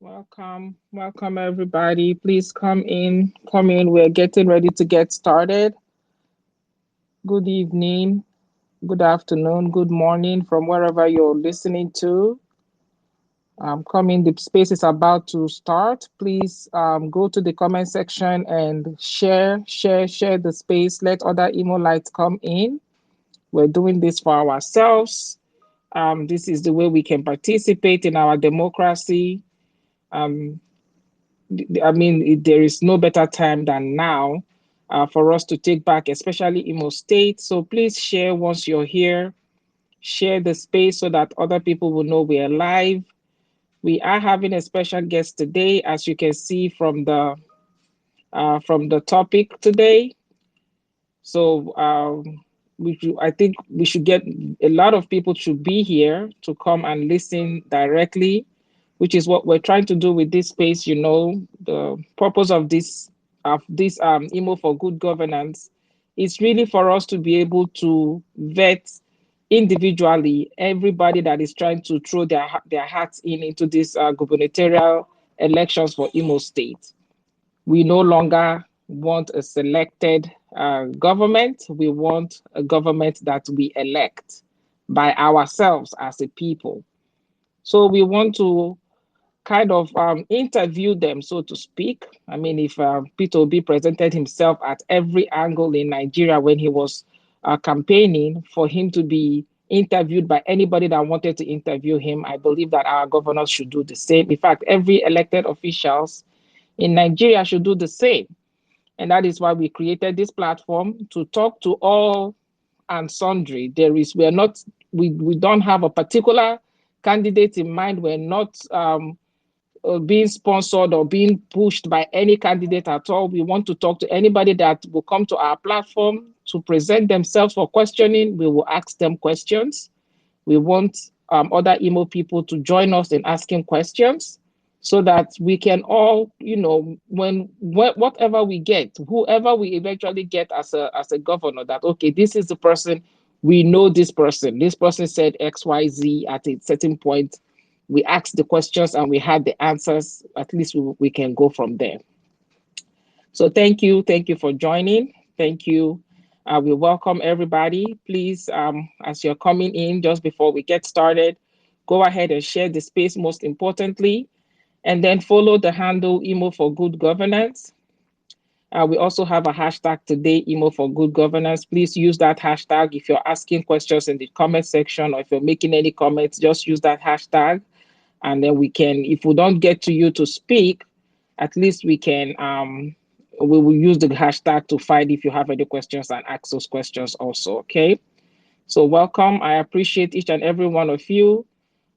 Welcome everybody. Please come in. We're getting ready to get started. Good evening, good afternoon, good morning from wherever you're listening to. Come in, the space is about to start. Please go to the comment section and share the space. Let other emo lights come in. We're doing this for ourselves. This is the way we can participate in our democracy. There is no better time than now for us to take back, especially Imo State. So please share once you're here. Share the space so that other people will know we're live. We are having a special guest today, as you can see from the topic today. So I think we should get a lot of people to be here to come and listen directly, which is what we're trying to do with this space. You know, the purpose of this Imo for Good Governance is really for us to be able to vet individually everybody that is trying to throw their hats into this gubernatorial elections for Imo State. We no longer want a selected government. We want a government that we elect by ourselves as a people. So we want to kind of interview them, so to speak. I mean, if Peter Obi presented himself at every angle in Nigeria when he was campaigning, for him to be interviewed by anybody that wanted to interview him, I believe that our governors should do the same. In fact, every elected officials in Nigeria should do the same. And that is why we created this platform to talk to all and sundry. We don't have a particular candidate in mind. We're not being sponsored or being pushed by any candidate at all. We want to talk to anybody that will come to our platform to present themselves for questioning. We will ask them questions. We want other Imo people to join us in asking questions so that we can all, whatever we get, whoever we eventually get as a governor, that, okay, this is the person, we know this person said XYZ at a certain point. We asked the questions and we had the answers. At least we can go from there. So thank you for joining. Thank you. We welcome everybody. Please, as you're coming in, just before we get started, go ahead and share the space, most importantly, and then follow the handle Imo for Good Governance. We also have a hashtag today, Imo for Good Governance. Please use that hashtag. If you're asking questions in the comment section or if you're making any comments, just use that hashtag. And then we can, if we don't get to you to speak, at least we can, we will use the hashtag to find if you have any questions and ask those questions also, okay? So welcome. I appreciate each and every one of you.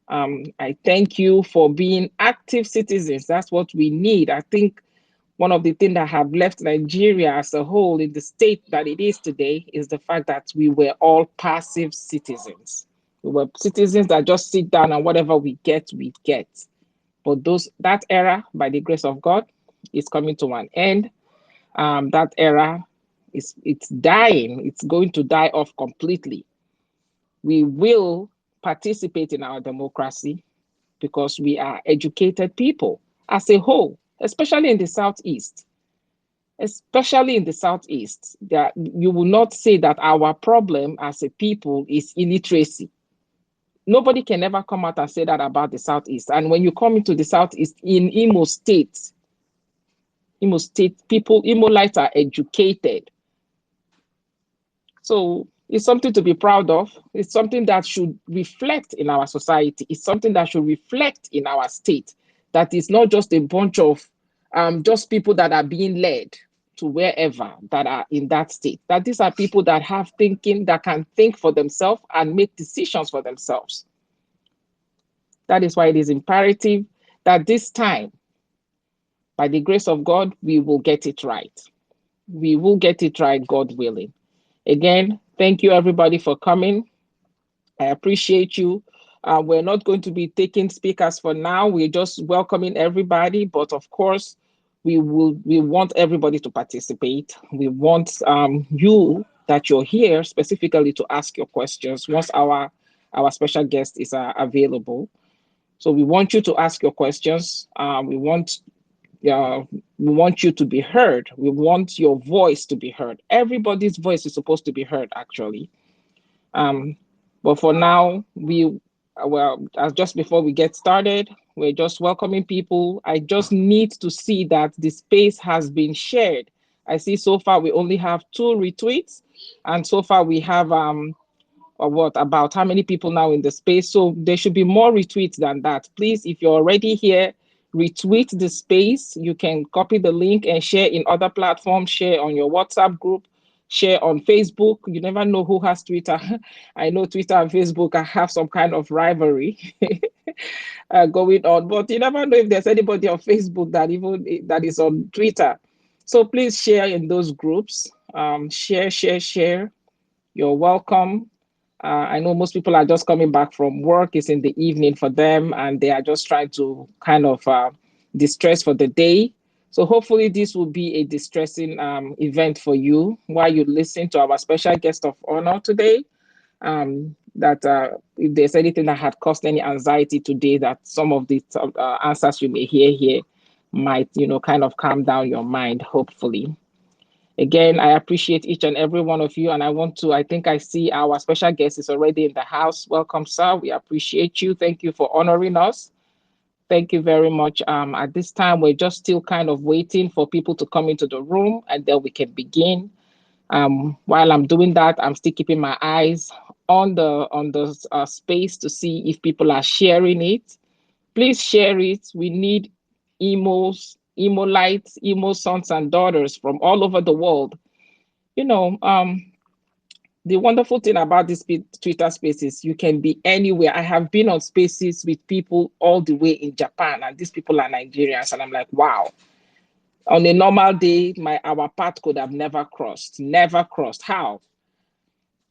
I thank you for being active citizens. That's what we need. I think one of the things that have left Nigeria as a whole in the state that it is today is the fact that we were all passive citizens. We were citizens that just sit down and whatever we get, we get. But that era, by the grace of God, is coming to an end. That era it's dying. It's going to die off completely. We will participate in our democracy because we are educated people as a whole, especially in the Southeast. Especially in the Southeast, that you will not say that our problem as a people is illiteracy. Nobody can ever come out and say that about the Southeast. And when you come into the Southeast, in Imo State people, Imolites are educated. So it's something to be proud of. It's something that should reflect in our society. It's something that should reflect in our state. That is not just a bunch of just people that are being led to wherever that are in that state. That these are people that have thinking, that can think for themselves and make decisions for themselves. That is why it is imperative that this time, by the grace of God, we will get it right. We will get it right, God willing. Again, thank you everybody for coming. I appreciate you. We're not going to be taking speakers for now. We're just welcoming everybody, but of course, we want everybody to participate. We want you that you're here specifically to ask your questions once our special guest is available. So we want you to ask your questions. We want you to be heard. We want your voice to be heard. Everybody's voice is supposed to be heard, actually. Um, but for now, just before we get started, we're just welcoming people. I just need to see that the space has been shared. I see so far we only have 2 retweets, and so far we have or what about how many people now in the space? So there should be more retweets than that. Please, if you're already here, retweet the space. You can copy the link and share in other platforms, share on your WhatsApp group, share on Facebook. You never know who has Twitter. I know Twitter and Facebook have some kind of rivalry going on, but you never know if there's anybody on Facebook that is on Twitter. So please share in those groups. Share. You're welcome. I know most people are just coming back from work. It's in the evening for them, and they are just trying to kind of distress for the day. So hopefully this will be a distressing event for you while you listen to our special guest of honor today. That if there's anything that had caused any anxiety today, that some of the answers you may hear here might, kind of calm down your mind, hopefully. Again, I appreciate each and every one of you. And I think I see our special guest is already in the house. Welcome, sir. We appreciate you. Thank you for honoring us. Thank you very much. At this time, we're just still kind of waiting for people to come into the room and then we can begin. While I'm doing that, I'm still keeping my eyes on the space to see if people are sharing it. Please share it. We need emo lights, emo sons and daughters from all over the world. The wonderful thing about this Twitter spaces, you can be anywhere. I have been on spaces with people all the way in Japan, and these people are Nigerians, and I'm like, wow. On a normal day, our path could have never crossed. Never crossed. How?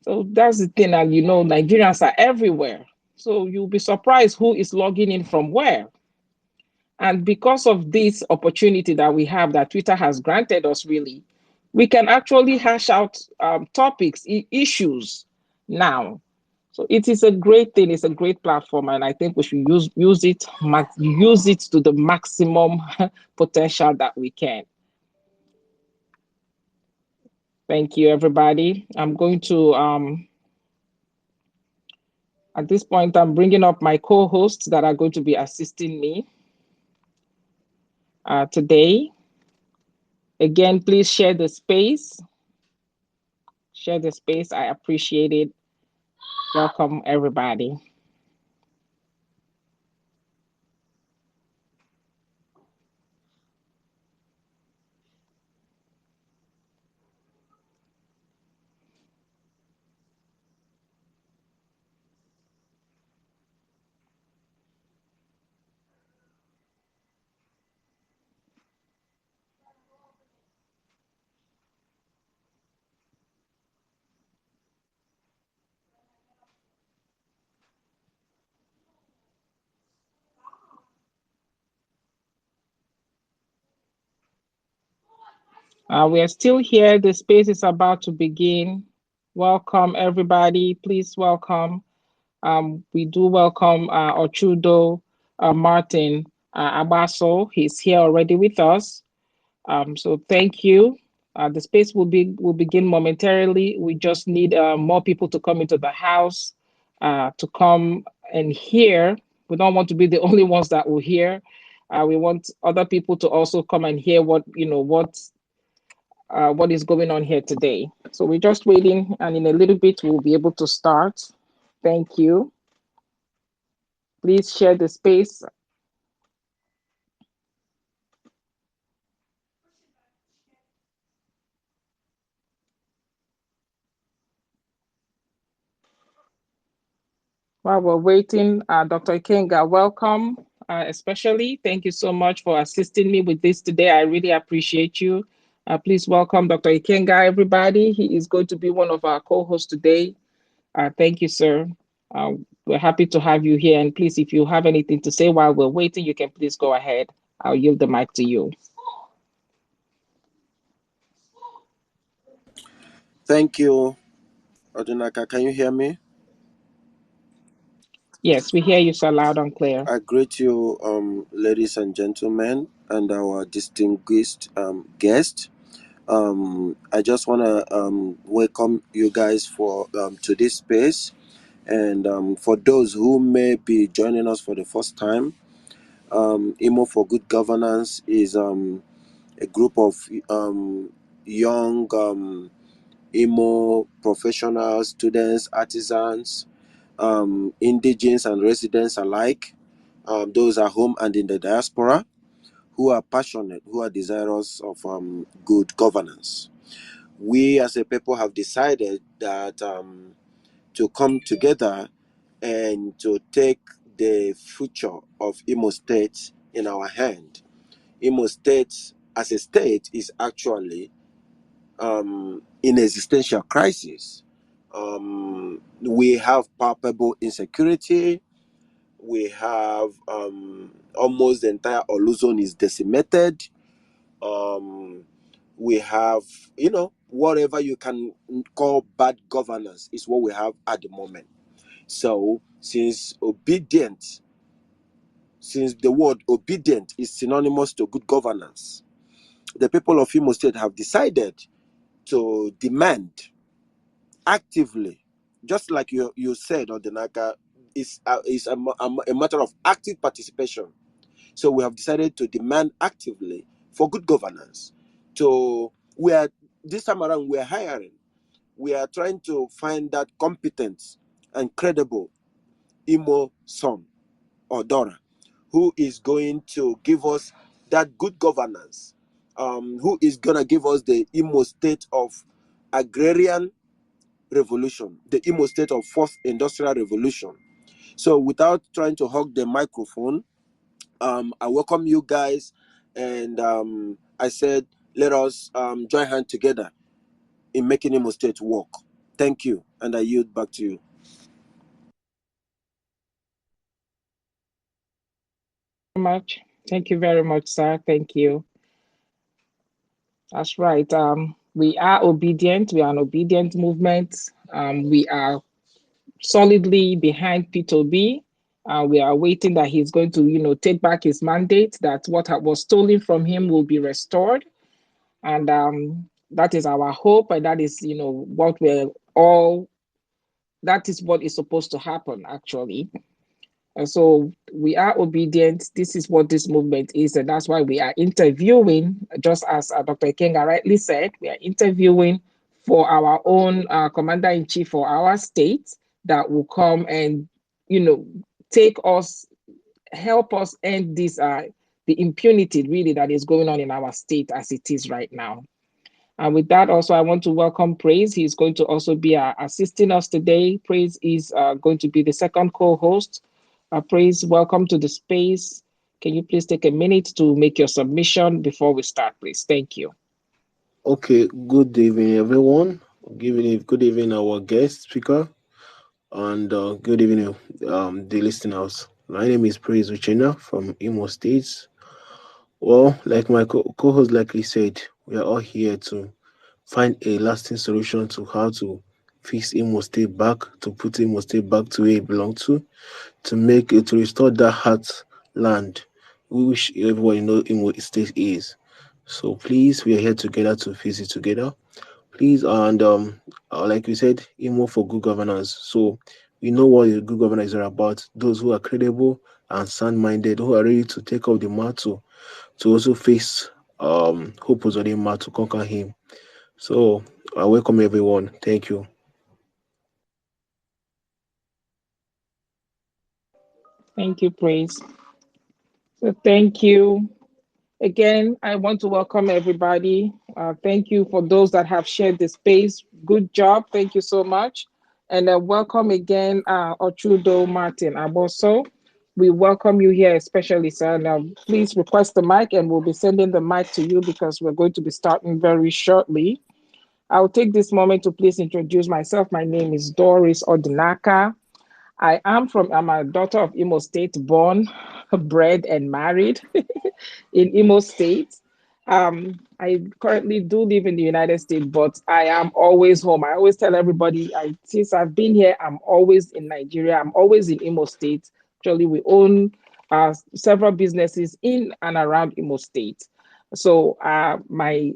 So that's the thing, and Nigerians are everywhere. So you'll be surprised who is logging in from where. And because of this opportunity that we have, that Twitter has granted us, really, we can actually hash out topics, issues now. So it is a great thing. It's a great platform, and I think we should use it to the maximum potential that we can. Thank you, everybody. I'm going to at this point, I'm bringing up my co-hosts that are going to be assisting me today. Again, please share the space. Share the space. I appreciate it. Welcome, everybody. We are still here. The space is about to begin. Welcome, everybody. Please welcome. We do welcome Ochoudo Martin Agbaso. He's here already with us. So thank you. The space will begin momentarily. We just need more people to come into the house to come and hear. We don't want to be the only ones that will hear. We want other people to also come and hear what is going on here today. So we're just waiting, and in a little bit we'll be able to start. Thank you. Please share the space. While we're waiting, Dr. Ikenga, welcome. Especially, thank you so much for assisting me with this today. I really appreciate you. Please welcome Dr. Ikenga, everybody. He is going to be one of our co-hosts today. Thank you, sir. We're happy to have you here. And please, if you have anything to say while we're waiting, you can please go ahead. I'll yield the mic to you. Thank you, Odunaka. Can you hear me? Yes, we hear you so loud and clear. I greet you, ladies and gentlemen, and our distinguished guest. I just want to welcome you guys for to this space, and for those who may be joining us for the first time, Imo for Good Governance is a group of young Imo professionals, students, artisans, indigenes, and residents alike, those at home and in the diaspora, who are passionate, who are desirous of good governance. We as a people have decided that to come together and to take the future of Imo State in our hand. Imo State, as a state, is actually in existential crisis. We have palpable insecurity. We have almost the entire Oluzon is decimated. Um, we have, whatever you can call bad governance is what we have at the moment. So, since the word obedient is synonymous to good governance, the people of Imo State have decided to demand actively, just like you said, Odinaka, is a matter of active participation. So we have decided to demand actively for good governance. To we are This time around we are hiring. We are trying to find that competent and credible Imo son or daughter who is going to give us that good governance, who is gonna give us the Imo state of agrarian revolution, the Imo state of fourth industrial revolution. So without trying to hog the microphone, I welcome you guys, and I said, let us join hands together in making Imo State work. Thank you, and I yield back to you. Much. Thank you very much, sir. Thank you. That's right. We are obedient. We are an obedient movement. We are solidly behind P2B. We are waiting that he's going to, take back his mandate, that what was stolen from him will be restored. And that is our hope. And that is, what we're all, that is what is supposed to happen, actually. And so we are obedient. This is what this movement is. And that's why we are interviewing, just as Dr. Kenga rightly said, we are interviewing for our own commander in chief for our state that will come and, take us, help us end this, the impunity really that is going on in our state as it is right now. And with that, also, I want to welcome Praise. He's going to also be assisting us today. Praise is going to be the second co-host. Praise, welcome to the space. Can you please take a minute to make your submission before we start, please? Thank you. Okay, good evening, everyone. Good evening, our guest speaker, and good evening, the listeners. My name is Praise Uchenna from Imo States. Well, like my co-host likely said, we are all here to find a lasting solution to how to fix Imo State back, to put Imo State back to where it belongs to restore that heartland, which everybody know Imo State is. So please, we are here together to fix it together. Please, and like we said, emo for good governance. So we know what good governance are about. Those who are credible and sound-minded, who are ready to take up the mantle, to also face who was on the to conquer him. So I welcome everyone. Thank you. Thank you, Praise. So thank you. Again, I want to welcome everybody. Thank you for those that have shared the space. Good job. Thank you so much. And welcome again, Ochoudo Martin Agbaso. We welcome you here, especially, sir. Now, please request the mic and we'll be sending the mic to you because we're going to be starting very shortly. I'll take this moment to please introduce myself. My name is Doris Odinaka. I'm a daughter of Imo State, born, bred, and married in Imo State. I currently do live in the United States, but I am always home. I always tell everybody, since I've been here, I'm always in Nigeria. I'm always in Imo State. Actually, we own several businesses in and around Imo State. So I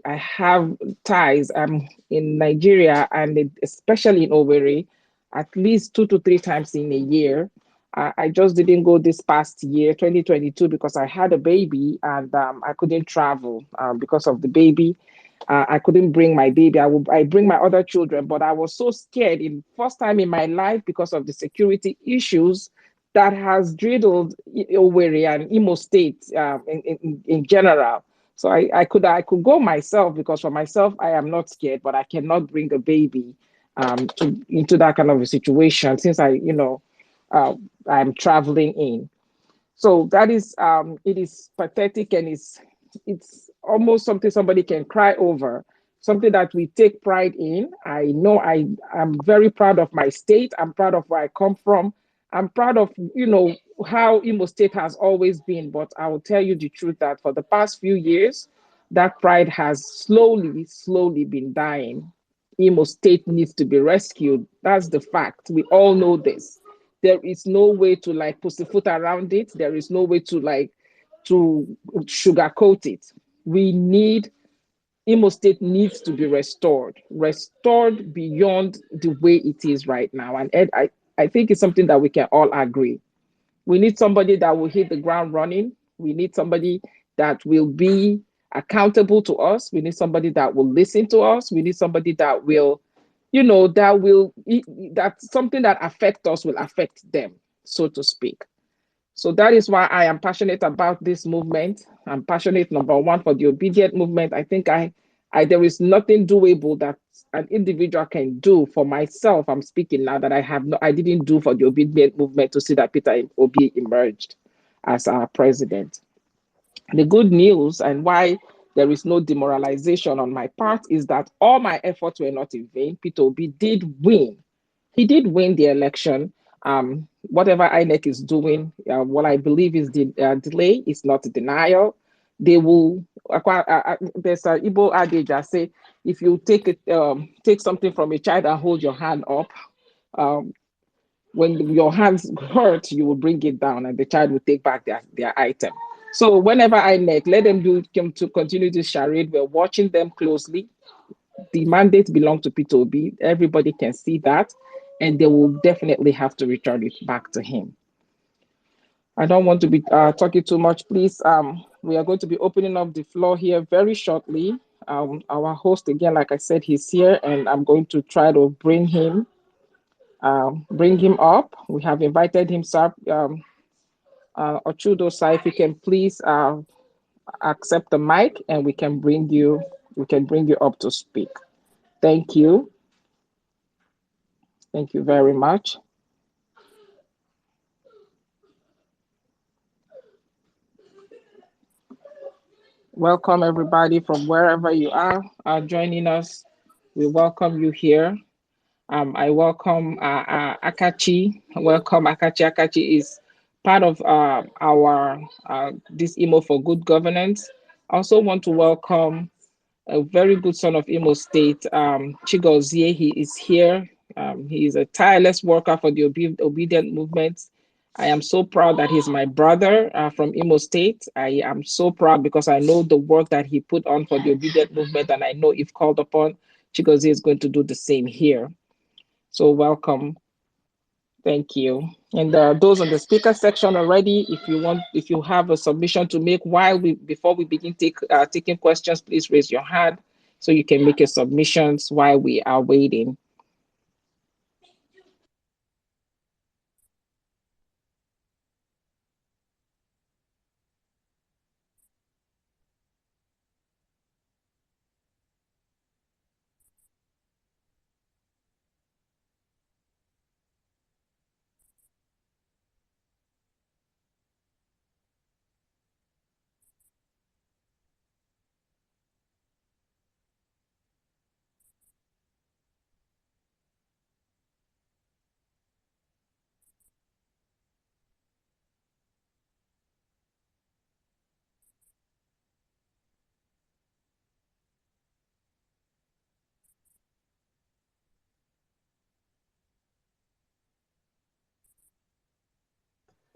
have ties. I'm in Nigeria and especially in Owerri, at least 2 to 3 times in a year. I just didn't go this past year, 2022, because I had a baby and I couldn't travel because of the baby. I couldn't bring my baby. I bring my other children, but I was so scared in first time in my life because of the security issues that has riddled Owerri and Imo State in general. So I could go myself because for myself I am not scared, but I cannot bring a baby into that kind of a situation since uh, I'm traveling in. So that is it is pathetic and it's almost something somebody can cry over, something that we take pride in. I know I am very proud of my state. I'm proud of where I come from. I'm proud of how Imo State has always been. But I will tell you the truth that for the past few years, that pride has slowly, slowly been dying. Imo State needs to be rescued. That's the fact. We all know this. There is no way to like pussyfoot around it. There is no way to sugarcoat it. We need Imo State needs to be restored beyond the way it is right now. And Ed, I think it's something that we can all agree. We need somebody that will hit the ground running. We need somebody that will be accountable to us. We need somebody that will listen to us. We need somebody that will, that something that affects us will affect them, so to speak. So that is why I am passionate about this movement. I'm passionate, number one, for the obedient movement. I think there is nothing doable that an individual can do for myself. I'm speaking now that I didn't do for the obedient movement to see that Peter Obi emerged as our president. The good news and why there is no demoralization on my part is that all my efforts were not in vain. Peter Obi did win. He did win the election. Whatever INEC is doing, what I believe is the delay is not denial. They will. There's an Igbo adage I say, if you take something from a child and hold your hand up, um, when your hands hurt, you will bring it down and the child will take back their item. So whenever I net, let them come to continue this charade. We're watching them closely. The mandate belongs to Peter Obi. Everybody can see that. And they will definitely have to return it back to him. I don't want to be talking too much. Please, we are going to be opening up the floor here very shortly. Our host, again, like I said, he's here, and I'm going to try to bring him up. We have invited him, sir. Ochoudo, sir, if you can please accept the mic, and we can bring you up to speak. Thank you. Thank you very much. Welcome everybody from wherever you are joining us. We welcome you here. I welcome Akachi. Welcome Akachi. Akachi is part of our this Imo for Good Governance. I also want to welcome a very good son of Imo State, Chigozie. He is here. He is a tireless worker for the obedient movement. I am so proud that he's my brother from Imo State. I am so proud because I know the work that he put on for the obedient movement, and I know if called upon, Chigozie is going to do the same here. So welcome. Thank you. And those on the speaker section already, if you have a submission to make before we begin taking questions, please raise your hand so you can make your submissions while we are waiting.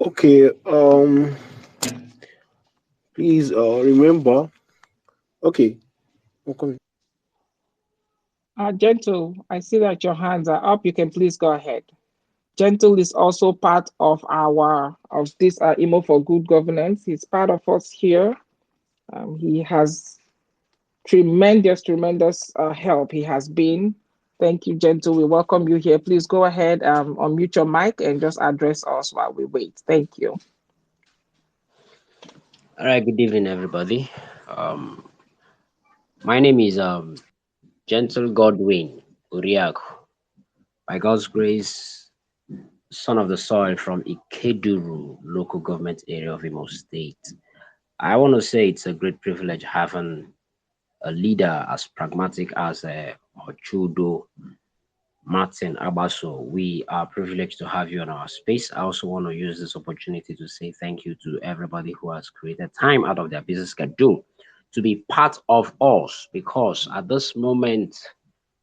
Okay. Please remember. Okay. I'm coming. Gentle, I see that your hands are up. You can please go ahead. Gentle is also part of our of this Imo for Good Governance. He's part of us here. He has tremendous help. He has been. Thank you, Gentle. We welcome you here. Please go ahead, unmute your mic and just address us while we wait. Thank you. All right, good evening, everybody. Um, my name is Gentle Godwin Uriak. By God's grace, son of the soil from Ikeduru local government area of Imo State. I want to say it's a great privilege having a leader as pragmatic as Ochoudo Martin Agbaso. We are privileged to have you in our space. I also want to use this opportunity to say thank you to everybody who has created time out of their busy schedule to be part of us, because at this moment,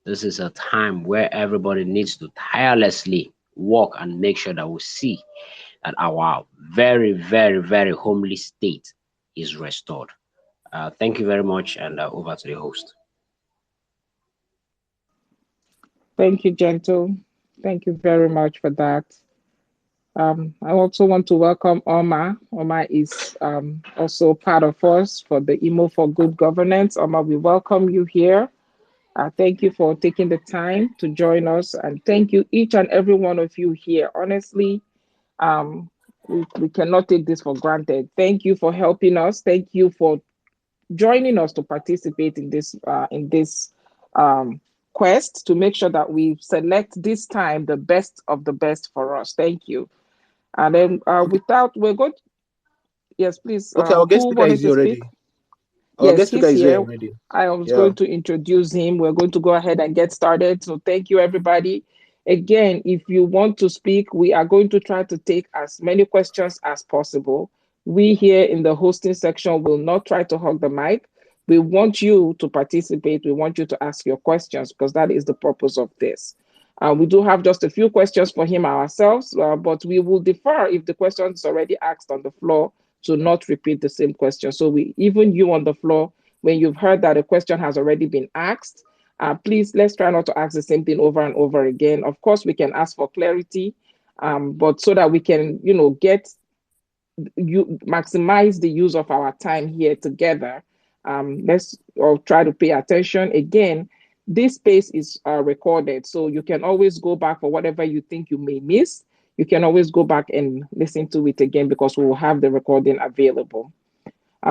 this is a time where everybody needs to tirelessly work and make sure that we see that our very homely state is restored. Thank you very much, and over to the host. Thank you, Gentle. Thank you very much for that. I also want to welcome Oma. Oma is also part of us for the Imo for Good Governance. Oma, we welcome you here. Thank you for taking the time to join us, and thank you each and every one of you here. Honestly, we cannot take this for granted. Thank you for helping us. Thank you for joining us to participate in this quest to make sure that we select this time the best of the best for us. Thank you. And then Okay. without we're going to, yes, please. Okay. Our guest Who speaker wanted is to here speak? already. Our Yes, guest speaker he's is here here. already. I was Yeah. going to introduce him. We're going to go ahead and get started. So thank you, everybody. Again, if you want to speak, we are going to try to take as many questions as possible. We here in the hosting section will not try to hog the mic. We want you to participate. We want you to ask your questions because that is the purpose of this. We do have just a few questions for him ourselves, but we will defer if the question is already asked on the floor to not repeat the same question. So even you on the floor, when you've heard that a question has already been asked, please let's try not to ask the same thing over and over again. Of course, we can ask for clarity, but so that we can, get you maximize the use of our time here together. Let's all try to pay attention. Again, this space is recorded, so you can always go back for whatever you think you may miss. You can always go back and listen to it again because we will have the recording available.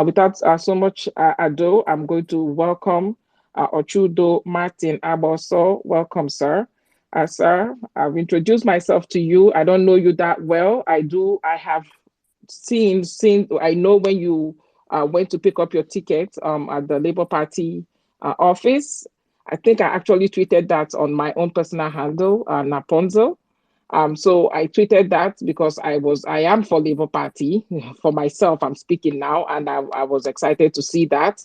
Without so much ado, I'm going to welcome Ochoudo Martin Agbaso. Welcome, sir. Sir, I've introduced myself to you. I don't know you that well. I have seen. I know when you went to pick up your ticket at the Labour Party office. I think I actually tweeted that on my own personal handle, Naponzo. So I tweeted that because I am for Labour Party for myself. I'm speaking now, and I was excited to see that.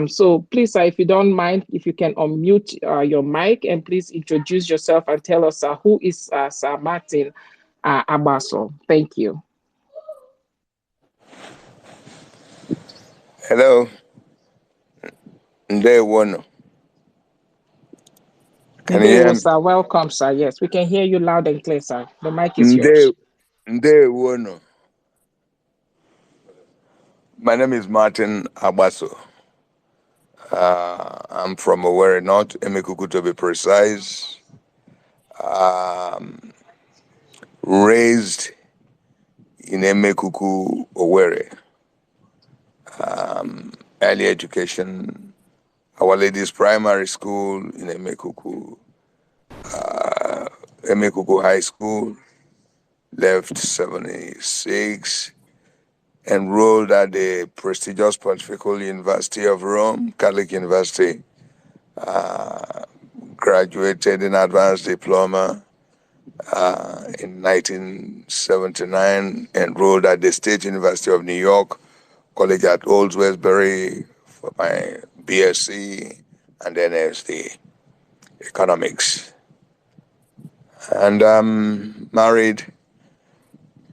So please, sir, if you don't mind, if you can unmute your mic and please introduce yourself and tell us who is Sir Martin Agbaso. Thank you. Hello, Ndewono. Can you hear Ndewo, me? sir. Welcome, sir. Yes, we can hear you loud and clear, sir. The mic is Nde yours. Ndewono. My name is Martin Agbaso. I'm from Owerri North, Emekuku to be precise. Um, Raised in Emekuku, Owerri. Early education, Our Ladies Primary School in Emekuku High School. Left 76. Enrolled at the prestigious Pontifical University of Rome, Catholic University. Graduated in advanced diploma in 1979. Enrolled at the State University of New York, College at Old Westbury for my BSc and NSD Economics. And married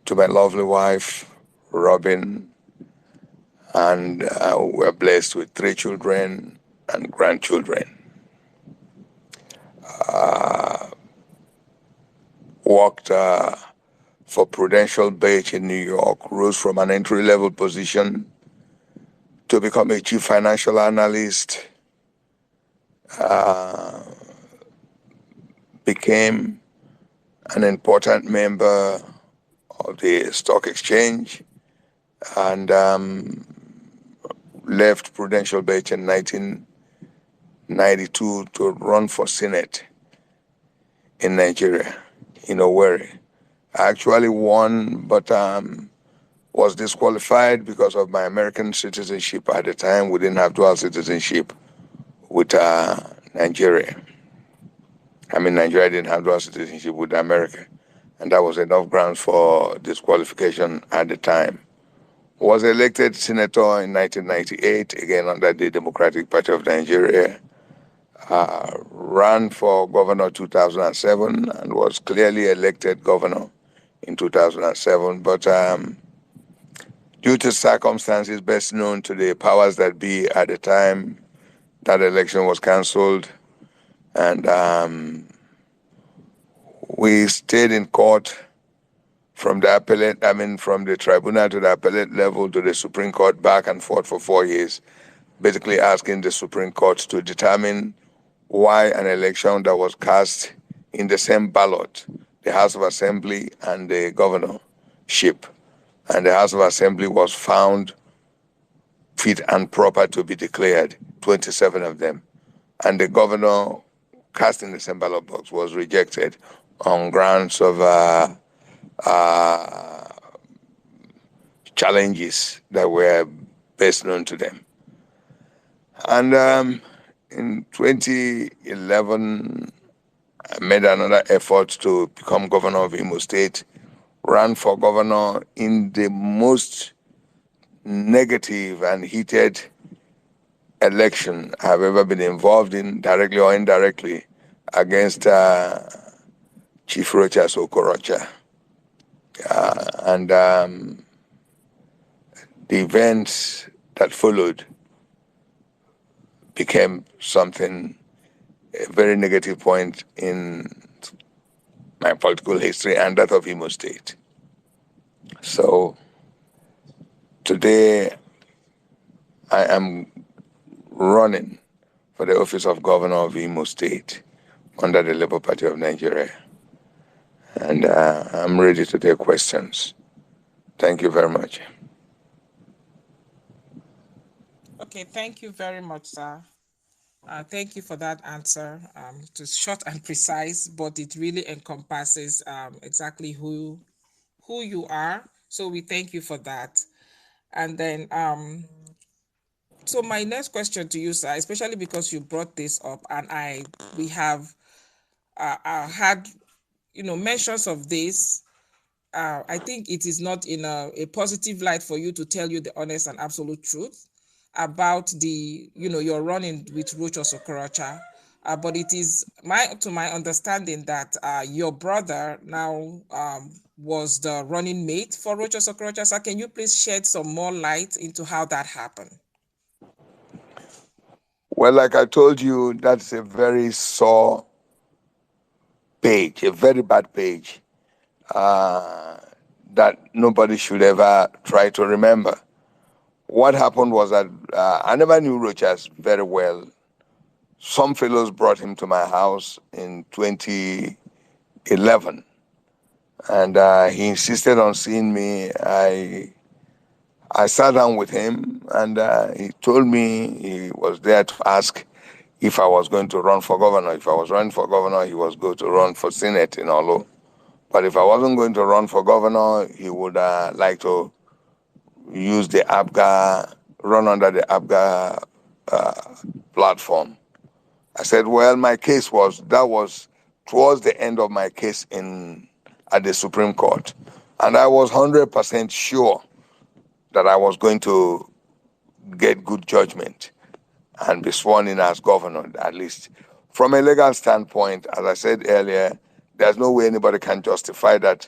to my lovely wife, Robin, and we're blessed with 3 children and grandchildren. Worked for Prudential Bank in New York, rose from an entry-level position to become a chief financial analyst, became an important member of the stock exchange, and left Prudential Bank in 1992 to run for Senate in Nigeria, in Owerri. I actually won, but was disqualified because of my American citizenship at the time. We didn't have dual citizenship with Nigeria. I mean, Nigeria didn't have dual citizenship with America, and that was enough grounds for disqualification at the time. Was elected senator in 1998, again under the Democratic Party of Nigeria. Ran for governor 2007 and was clearly elected governor in 2007, but due to circumstances best known to the powers that be at the time, that election was cancelled, and we stayed in court from the tribunal to the appellate level to the Supreme Court, back and forth for 4 years, basically asking the Supreme Court to determine why an election that was cast in the same ballot, the House of Assembly and the governorship, and the House of Assembly was found fit and proper to be declared, 27 of them, and the governor cast in the same ballot box was rejected on grounds of challenges that were best known to them. And in 2011, I made another effort to become governor of Imo State, ran for governor in the most negative and heated election I've ever been involved in, directly or indirectly, against Chief Rochas Okorocha. And the events that followed became something, a very negative point in my political history and that of Imo State. So today I am running for the office of governor of Imo State under the Labour Party of Nigeria. And I'm ready to take questions. Thank you very much. Okay, thank you very much, sir. Thank you for that answer. It was short and precise, but it really encompasses exactly who you are. So we thank you for that. And then so my next question to you, sir, especially because you brought this up, and we have had mentions of this. I think it is not in a positive light for you to tell you the honest and absolute truth about the your running with Rochas Okorocha. But it is to my understanding that your brother now was the running mate for Rochas Okorocha. So can you please shed some more light into how that happened? Well, like I told you, that's a very sore page, a very bad page that nobody should ever try to remember. What happened was that I never knew Rochas very well. Some fellows brought him to my house in 2011, and he insisted on seeing me. I sat down with him, and he told me he was there to ask if I was going to run for governor. If I was running for governor, he was going to run for Senate in Olo. But if I wasn't going to run for governor, he would like to use the ABGA, run under the ABGA platform. I said, well, my case was towards the end of my case at the Supreme Court. And I was 100% sure that I was going to get good judgment and be sworn in as governor, at least. From a legal standpoint, as I said earlier, there's no way anybody can justify that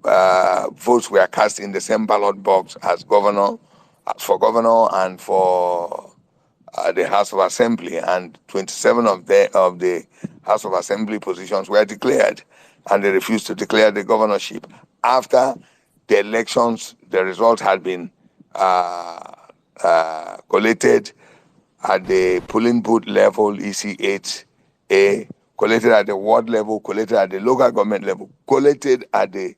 votes were cast in the same ballot box as governor, as for governor and for the House of Assembly, and 27 of the House of Assembly positions were declared, and they refused to declare the governorship after the elections. The results had been collated at the polling booth level, EC8A, collated at the ward level, collated at the local government level, collated at the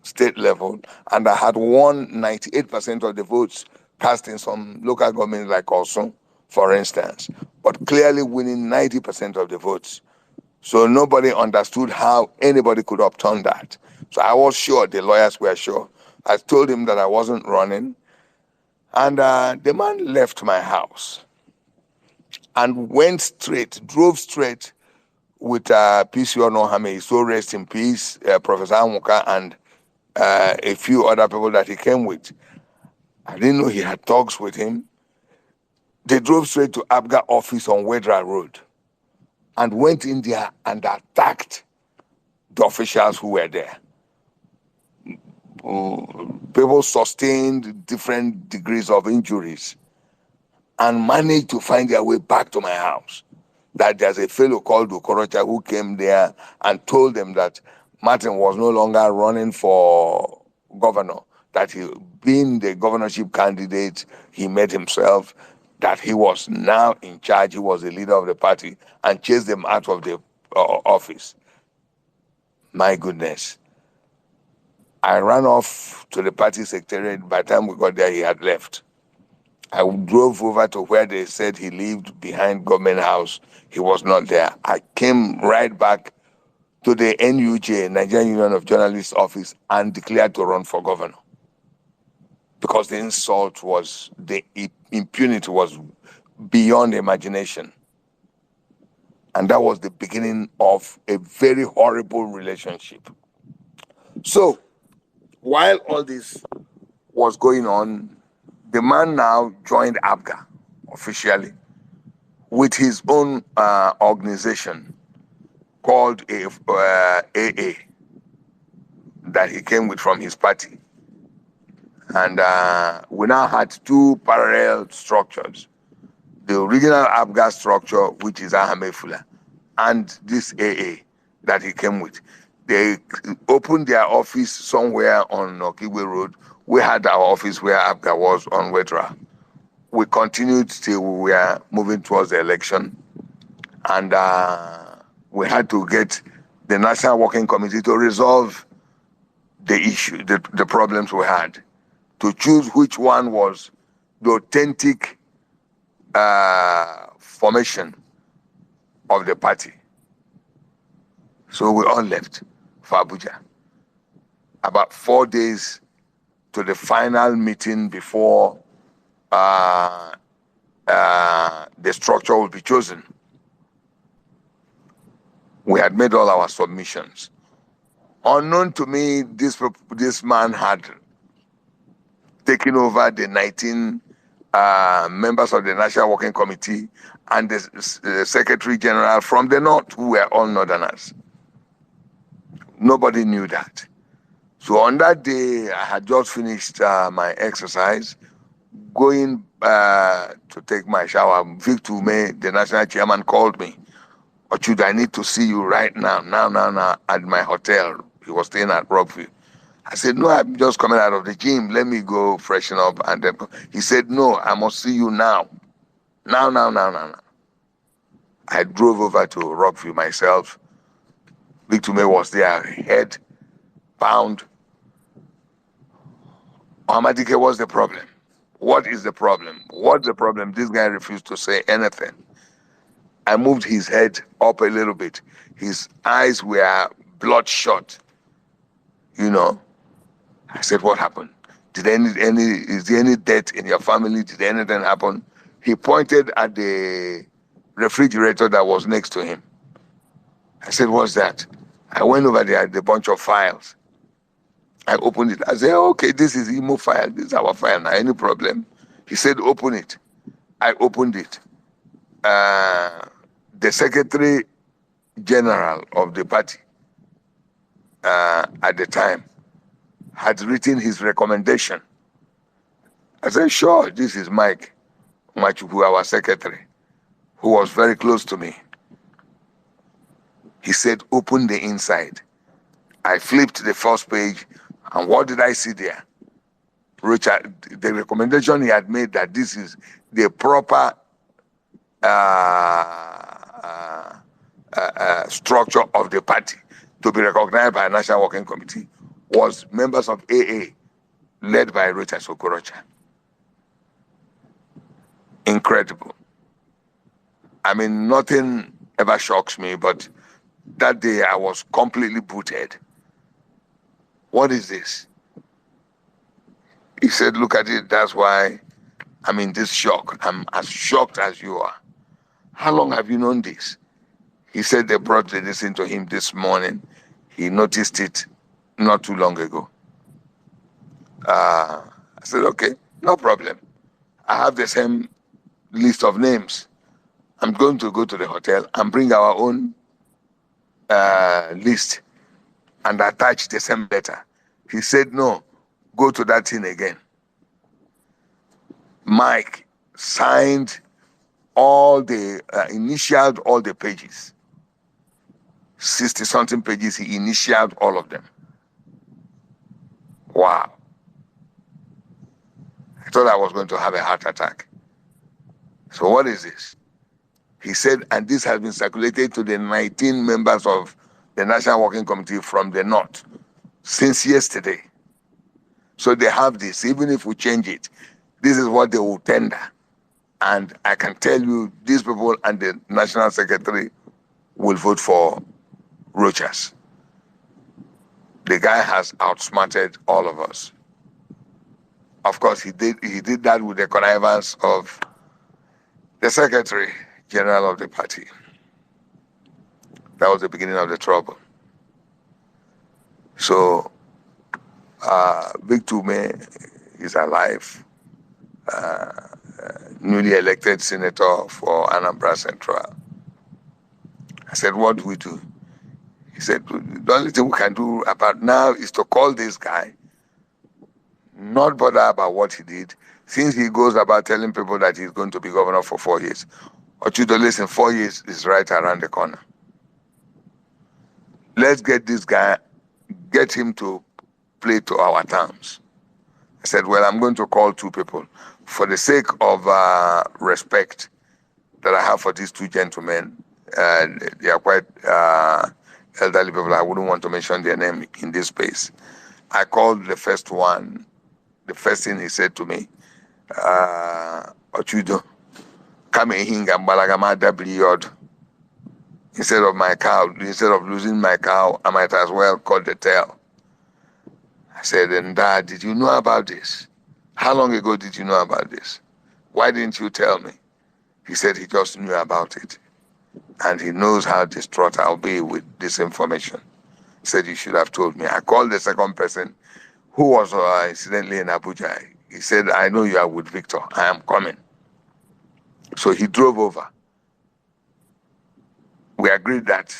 state level, and I had won 98% of the votes cast in some local governments like Osun, for instance, but clearly winning 90% of the votes. So nobody understood how anybody could upturn that. So I was sure, the lawyers were sure. I told him that I wasn't running, and the man left my house and drove straight with PCO Nohame, so rest in peace, Professor Amuka, and a few other people that he came with. I didn't know he had talks with him. They drove straight to ABGA office on Wedra Road and went in there and attacked the officials who were there. People sustained different degrees of injuries and managed to find their way back to my house. That there's a fellow called Okorocha who came there and told them that Martin was no longer running for governor, that he, being the governorship candidate, he made himself, that he was now in charge, he was the leader of the party, and chased them out of the office. My goodness. I ran off to the party secretariat. By the time we got there, he had left. I drove over to where they said he lived behind Government House. He was not there. I came right back to the NUJ, Nigerian Union of Journalists office, and declared to run for governor. Because the insult was, the impunity was beyond imagination. And that was the beginning of a very horrible relationship. So, while all this was going on, the man now joined ABGA officially with his own organization called AA that he came with from his party. And we now had two parallel structures. The original ABGA structure, which is Ahmed Fula, and this AA that he came with. They opened their office somewhere on Okigwe Road. We had our office where ABGA was on Wetra. We continued till we were moving towards the election. And we had to get the National Working Committee to resolve the issue, the problems we had, to choose which one was the authentic formation of the party. So we all left for Abuja. About 4 days to the final meeting before the structure would be chosen. We had made all our submissions. Unknown to me, this man had taken over the 19 members of the National Working Committee and the Secretary General from the North, who were all Northerners. Nobody knew that. So on that day, I had just finished my exercise, going to take my shower. Victor May, the national chairman, called me. Ochoudo, I need to see you right now, at my hotel. He was staying at Rockview. I said, no, I'm just coming out of the gym. Let me go freshen up. And then he said, no, I must see you now. Now. I drove over to Rockview myself. Victor May was there, head bound. Amadike, what's the problem? What is the problem? What's the problem? This guy refused to say anything. I moved his head up a little bit. His eyes were bloodshot. You know. I said, what happened? Is there any death in your family? Did anything happen? He pointed at the refrigerator that was next to him. I said, what's that? I went over there, the bunch of files. I opened it. I said, okay, this is Imo file. This is our file now. Any problem? He said, open it. I opened it. The Secretary General of the party, at the time had written his recommendation. I said, sure, this is Mike Machuku, our secretary, who was very close to me. He said, open the inside. I flipped the first page, and what did I see there? Richard, the recommendation he had made that this is the proper structure of the party to be recognized by a National Working Committee was members of AA led by Richard Okorocha. Incredible. I mean, nothing ever shocks me, but that day I was completely booted. What is this? He said, look at it, that's why I'm in this shock. I'm as shocked as you are. How long have you known this? He said they brought this into him this morning. He noticed it not too long ago. I said, okay, no problem. I have the same list of names. I'm going to go to the hotel and bring our own list and attach the same letter. He said, no, go to that thing again. Mike signed all the, initialed all the pages. 60-something pages, he initialed all of them. Wow. I thought I was going to have a heart attack. So what is this? He said, and this has been circulated to the 19 members of the National Working Committee from the North since yesterday. So they have this. Even if we change it, this is what they will tender. And I can tell you, these people and the National Secretary will vote for Rochas. The guy has outsmarted all of us. Of course, he did that with the connivance of the Secretary General of the party. That was the beginning of the trouble. So, Victor is alive, newly elected senator for Anambra Central. I said, what do we do? He said, the only thing we can do about now is to call this guy, not bother about what he did, since he goes about telling people that he's going to be governor for 4 years. Ochoudo, listen, 4 years is right around the corner. Let's get this guy, get him to play to our terms. I said, well, I'm going to call 2 people. For the sake of respect that I have for these 2 gentlemen, they are quite elderly people. I wouldn't want to mention their name in this space. I called the first one. The first thing he said to me, Ochoudo, come in and balagama period. Instead of losing my cow, I might as well cut the tail. I said, and Dad, did you know about this? How long ago did you know about this? Why didn't you tell me? He said he just knew about it. And he knows how distraught I'll be with this information. He said, you should have told me. I called the second person who was incidentally in Abuja. He said, I know you are with Victor. I am coming. So he drove over. We agreed that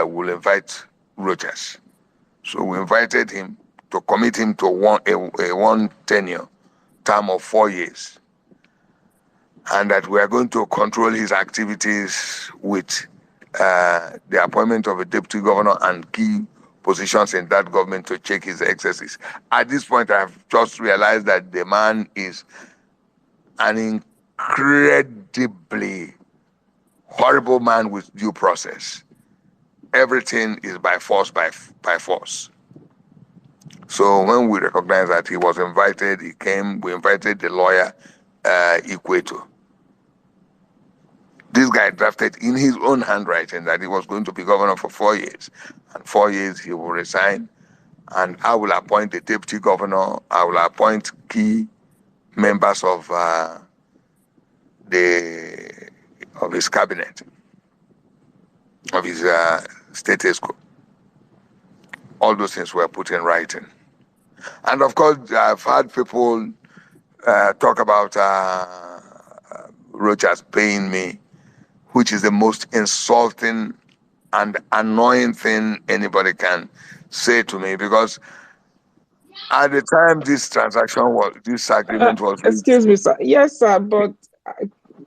we'll invite Rochas. So we invited him to commit him to one tenure, term of 4 years. And that we are going to control his activities with the appointment of a deputy governor and key positions in that government to check his excesses. At this point, I have just realized that the man is an incredibly horrible man with due process. Everything is by force, by force. So when we recognized that he was invited, he came, we invited the lawyer, Equator. This guy drafted in his own handwriting that he was going to be governor for 4 years. And 4 years he will resign. And I will appoint the deputy governor. I will appoint key members of his cabinet, of his status quo. All those things were put in writing. And of course, I've had people talk about Rochas paying me, which is the most insulting and annoying thing anybody can say to me, because at the time this agreement was reached. Excuse me, sir. Yes, sir, but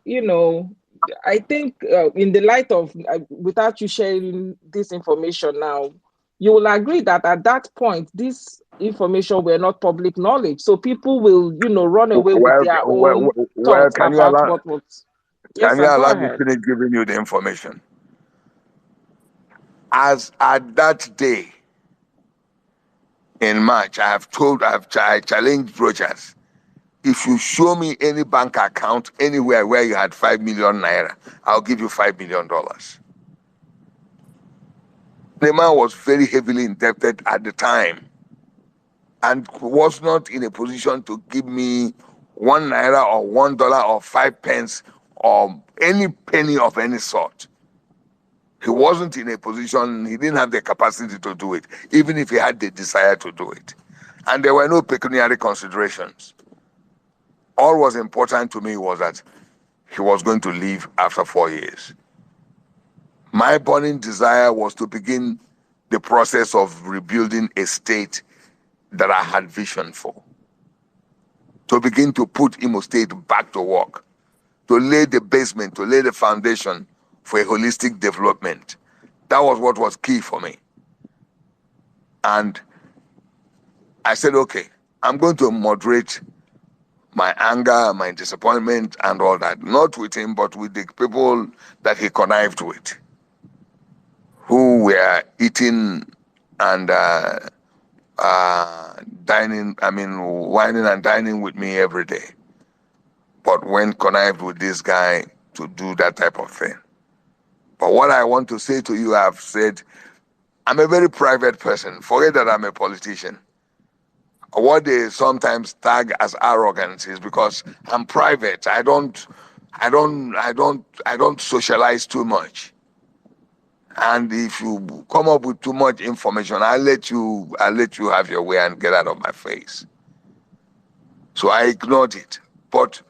you know, I think in the light of without you sharing this information now, you will agree that at that point, this information were not public knowledge. So people will, run away with their own Well, thoughts about what was. Yes, can you sir. Go allow me ahead. finish giving you the information? As at that day in March, I challenged Rogers. If you show me any bank account anywhere where you had 5 million naira, I'll give you $5 million. The man was very heavily indebted at the time and was not in a position to give me 1 naira or $1 or 5 pence or any penny of any sort. He wasn't in a position, he didn't have the capacity to do it, even if he had the desire to do it. And there were no pecuniary considerations. All was important to me was that he was going to leave after 4 years. My burning desire was to begin the process of rebuilding a state that I had vision for. To begin to put Imo State back to work. To lay the basement, to lay the foundation for a holistic development. That was what was key for me. And I said, okay, I'm going to moderate my anger, my disappointment, and all that. Not with him, but with the people that he connived with, who were eating and wining and dining with me every day. But when connived with this guy to do that type of thing. But what I want to say to you, I've said, I'm a very private person. Forget that I'm a politician. What they sometimes tag as arrogance is because I'm private. I don't socialize too much. And if you come up with too much information, I'll let you have your way and get out of my face. So I ignored it. But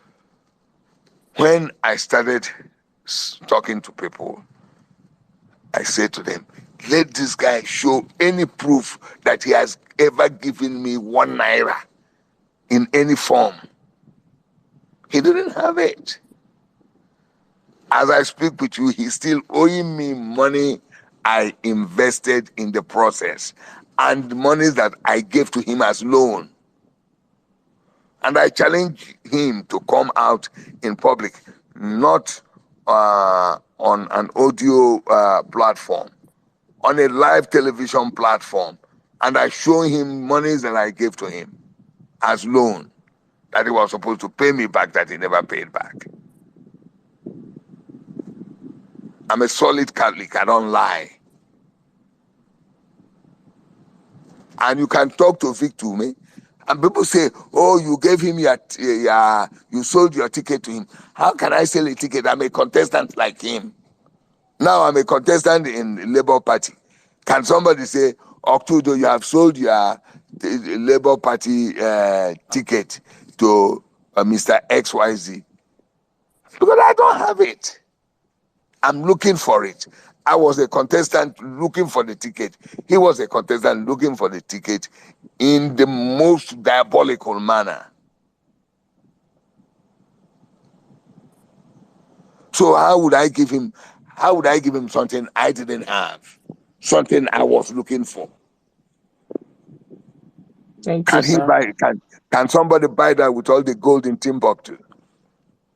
when I started talking to people, I said to them, let this guy show any proof that he has ever given me 1 naira in any form. He didn't have it. As I speak with you, he's still owing me money I invested in the process and monies that I gave to him as loan. And I challenge him to come out in public, not on an audio platform, on a live television platform, and I show him monies that I gave to him as loan that he was supposed to pay me back that he never paid back. I'm a solid Catholic, I don't lie. And you can talk to Vic to me, and people say, oh, you gave him you sold your ticket to him. How can I sell a ticket? I'm a contestant like him. Now I'm a contestant in the Labour Party. Can somebody say, Ochoudo, you have sold your Labour Party ticket to Mr. XYZ? Because I don't have it. I'm looking for it. I was a contestant looking for the ticket. He was a contestant looking for the ticket in the most diabolical manner. So how would I give him something I didn't have? Something I was looking for. Thank you, sir. Can somebody buy that with all the gold in Timbuktu?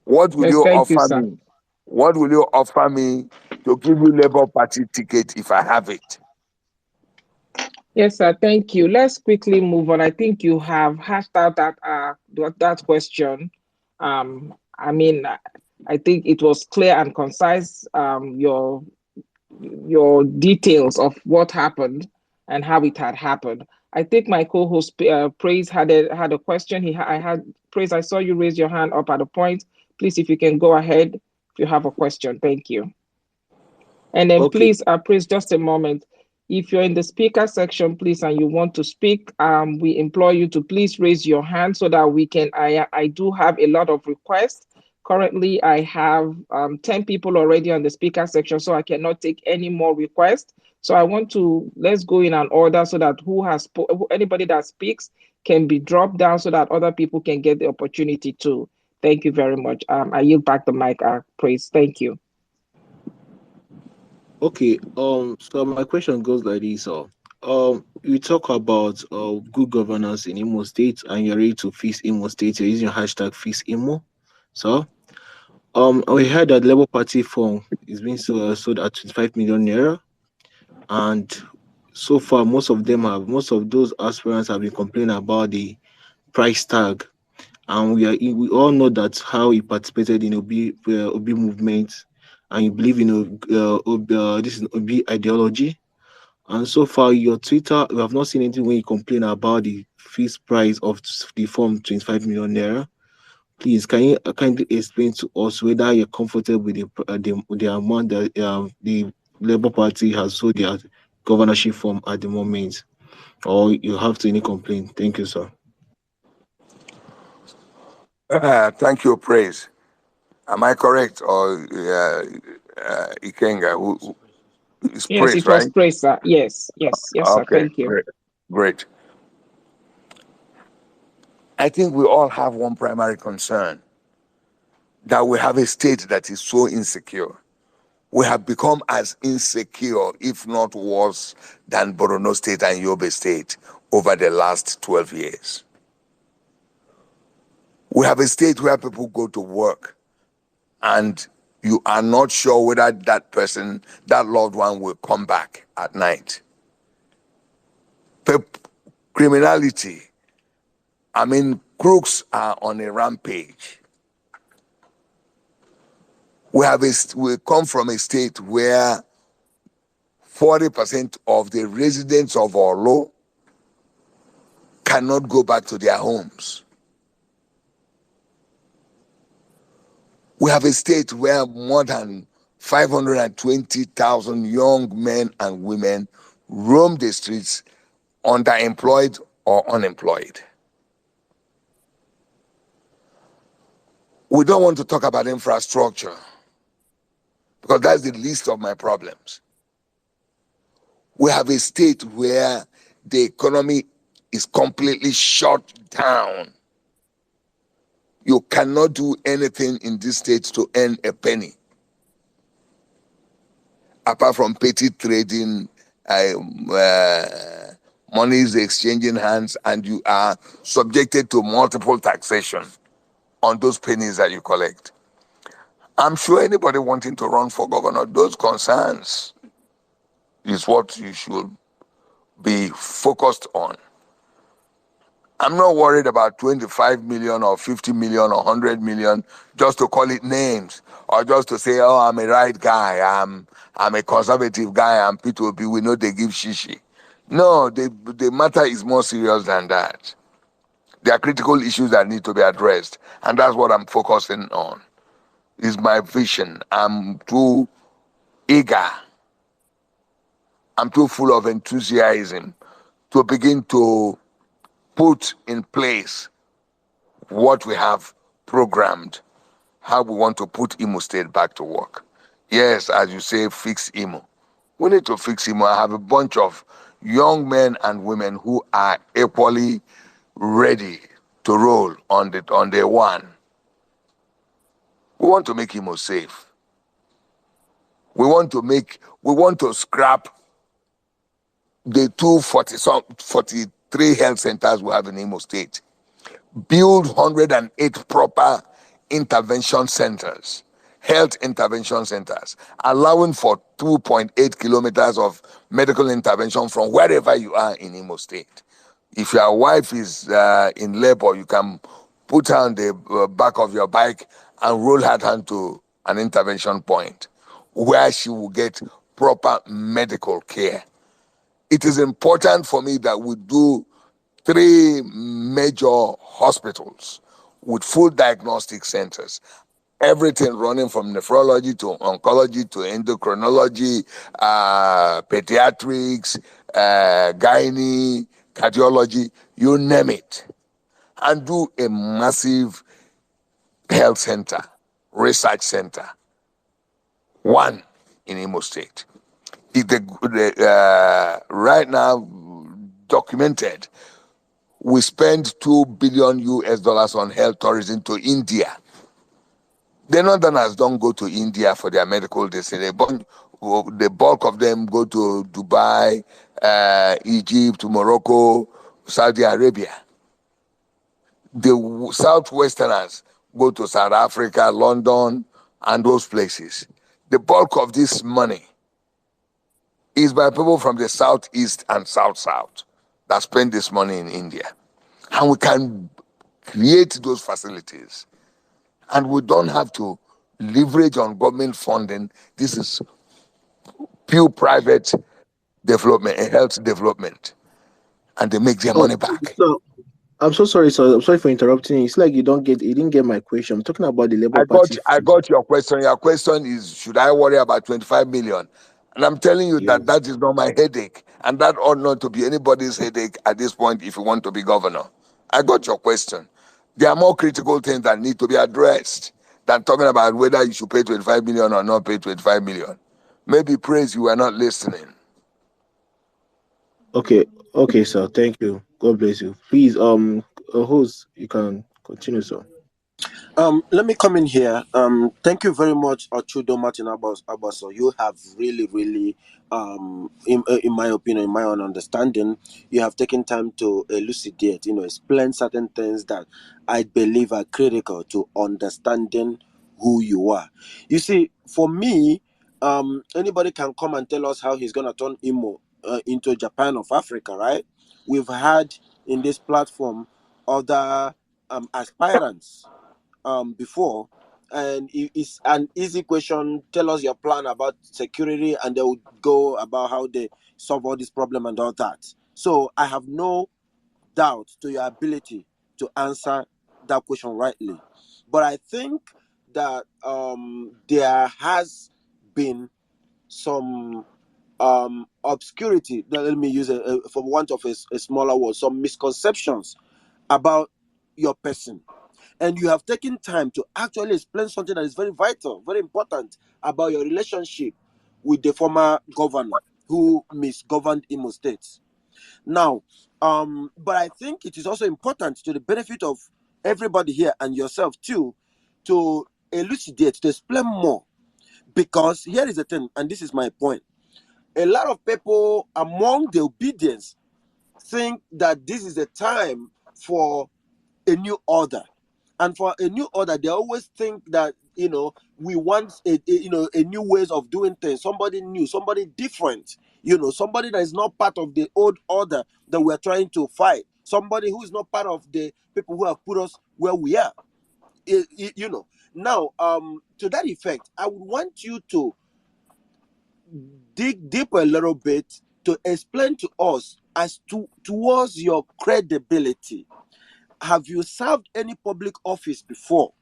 What will Yes, you thank you, offer sir. me? What will you offer me to give you Labour Party ticket if I have it? Yes, sir. Thank you. Let's quickly move on. I think you have hashed out that question. I mean, I think it was clear and concise. Your details of what happened and how it had happened. I think my co-host Praise had a question. I had Praise. I saw you raise your hand up at a point. Please, if you can go ahead, if you have a question. Thank you. And then Okay. please, Praise, just a moment. If you're in the speaker section, please, and you want to speak, we implore you to please raise your hand so that we can. I do have a lot of requests Currently, I have 10 people already on the speaker section, so I cannot take any more requests. So I want to, let's go in an order so that anybody that speaks can be dropped down so that other people can get the opportunity to. Thank you very much. I yield back the mic, Praise. Thank you. Okay. So my question goes like this. You talk about good governance in Imo State, and you're ready to fix Imo State. You're using hashtag fix Imo. So we heard that Labour Party form is being sold at 25 million naira, and so far most of those aspirants have been complaining about the price tag, and we all know that how he participated in Obi movement, and you believe in this is Obi ideology. And so far, your Twitter, we have not seen anything when you complain about the fixed price of the form 25 million naira. Please, can you kindly explain to us whether you're comfortable with the amount that the Labour Party has sold their governorship form at the moment, or you have to any complaint? Thank you, sir. Thank you, Praise. Am I correct? Or Ikenga, who is Yes, Praise, it was right? Praise, sir. Yes, yes, yes, sir. Okay, Thank you. great. Great. I think we all have one primary concern, that we have a state that is so insecure. We have become as insecure, if not worse, than Borno State and Yobe State over the last 12 years. We have a state where people go to work and you are not sure whether that person, that loved one, will come back at night. Criminality, crooks are on a rampage. We come from a state where 40% of the residents of Orlo cannot go back to their homes. We have a state where more than 520,000 young men and women roam the streets underemployed or unemployed. We don't want to talk about infrastructure because that's the least of my problems. We have a state where the economy is completely shut down. You cannot do anything in this state to earn a penny, apart from petty trading, money is exchanging hands, and you are subjected to multiple taxation on those pennies that you collect. I'm sure anybody wanting to run for governor, those concerns is what you should be focused on. I'm not worried about 25 million or 50 million or 100 million just to call it names or just to say, oh, I'm a right guy, I'm a conservative guy, I'm P2P, we know they give shishi. No, the matter is more serious than that. There are critical issues that need to be addressed, and that's what I'm focusing on. Is my vision. I'm too eager, I'm too full of enthusiasm to begin to put in place what we have programmed, how we want to put Imo State back to work. Yes, as you say, fix Imo. We need to fix Imo. I have a bunch of young men and women who are equally ready to roll on day one. We want to make Imo safe. We want to scrap the 43 health centers we have in Imo State. Build 108 proper intervention centers, health intervention centers, allowing for 2.8 kilometers of medical intervention from wherever you are in Imo State. If your wife is in labor, you can put her on the back of your bike and roll her down to an intervention point where she will get proper medical care. It is important for me that we do 3 major hospitals with full diagnostic centers. Everything running from nephrology to oncology to endocrinology, pediatrics, gynae, cardiology, you name it. And do a massive health center research center, one in Imo State. Right now, documented, we spend $2 billion on health tourism to India. The Northerners don't go to India for their medical destiny. The bulk of them go to Dubai, Egypt, Morocco, Saudi Arabia. The Southwesterners go to South Africa, London, and those places. The bulk of this money is by people from the Southeast and South that spend this money in India. And we can create those facilities. And we don't have to leverage on government funding. This is pure private development, health development. And they make their Oh, money back. so I'm so sorry, sir. I'm sorry for interrupting. It's like you didn't get my question. I'm talking about the Labour I got Party I fee. got your question. Your question is, should I worry about 25 million? And I'm telling you that Yes. that is not my headache. And that ought not to be anybody's headache at this point if you want to be governor. I got your question. There are more critical things that need to be addressed than talking about whether you should pay 25 million or not pay 25 million. Maybe praise you were not listening. Okay. Okay, sir. Thank you. God bless you. Please, host, you can continue, sir. Let me come in here. Thank you very much, Ochoudo Martin Agbaso. You have really, really, in my opinion, in my own understanding, you have taken time to elucidate, explain certain things that I believe are critical to understanding who you are. You see, for me, anybody can come and tell us how he's gonna turn Imo into Japan of Africa, right? We've had in this platform other aspirants before, and it's an easy question. Tell us your plan about security, and they would go about how they solve all this problem and all that. So I have no doubt to your ability to answer that question rightly, but I think that there has been some obscurity, let me use for want of a smaller word, some misconceptions about your person, and you have taken time to actually explain something that is very vital, very important about your relationship with the former governor who misgoverned Imo State. Now, but I think it is also important to the benefit of everybody here and yourself too, to elucidate, to explain more. Because here is the thing, and this is my point. A lot of people among the obedience think that this is a time for a new order, and for a new order they always think that we want a new ways of doing things, somebody new, somebody different, somebody that is not part of the old order that we're trying to fight, somebody who is not part of the people who have put us where we are. Now, to that effect, I would want you to dig deeper a little bit to explain to us as to towards your credibility. Have you served any public office before?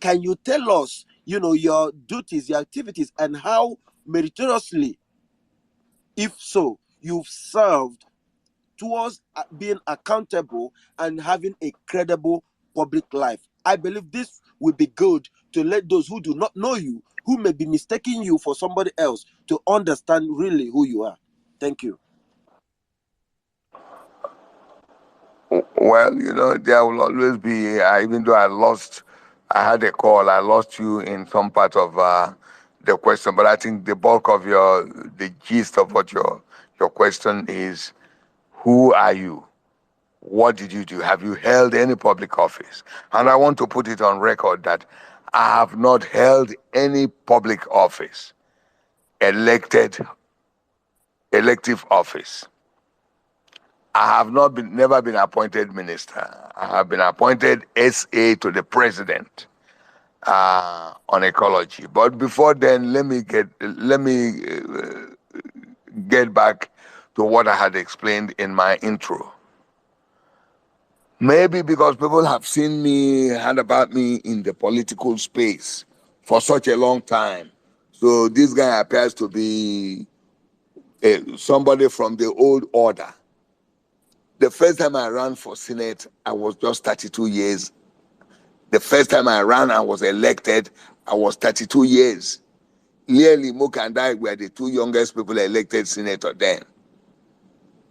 Can you tell us, your duties, your activities, and how meritoriously, if so, you've served towards being accountable and having a credible public life? I believe this will be good to let those who do not know you, who may be mistaking you for somebody else, to understand really who you are. Thank you. Well, there will always be, even though I had a call, I lost you in some part of the question, but I think the bulk of the gist of what your question is, who are you? What did you do? Have you held any public office? And I want to put it on record that I have not held any public office, elective office. I have never been appointed minister. I have been appointed SA to the president on ecology. But before then, let me get back to what I had explained in my intro. Maybe because people have seen me, heard about me in the political space for such a long time. So this guy appears to be somebody from the old order. The first time I ran for Senate, I was just 32 years. The first time I ran and was elected, I was 32 years. Clearly, Moka and I were the two youngest people elected senator then.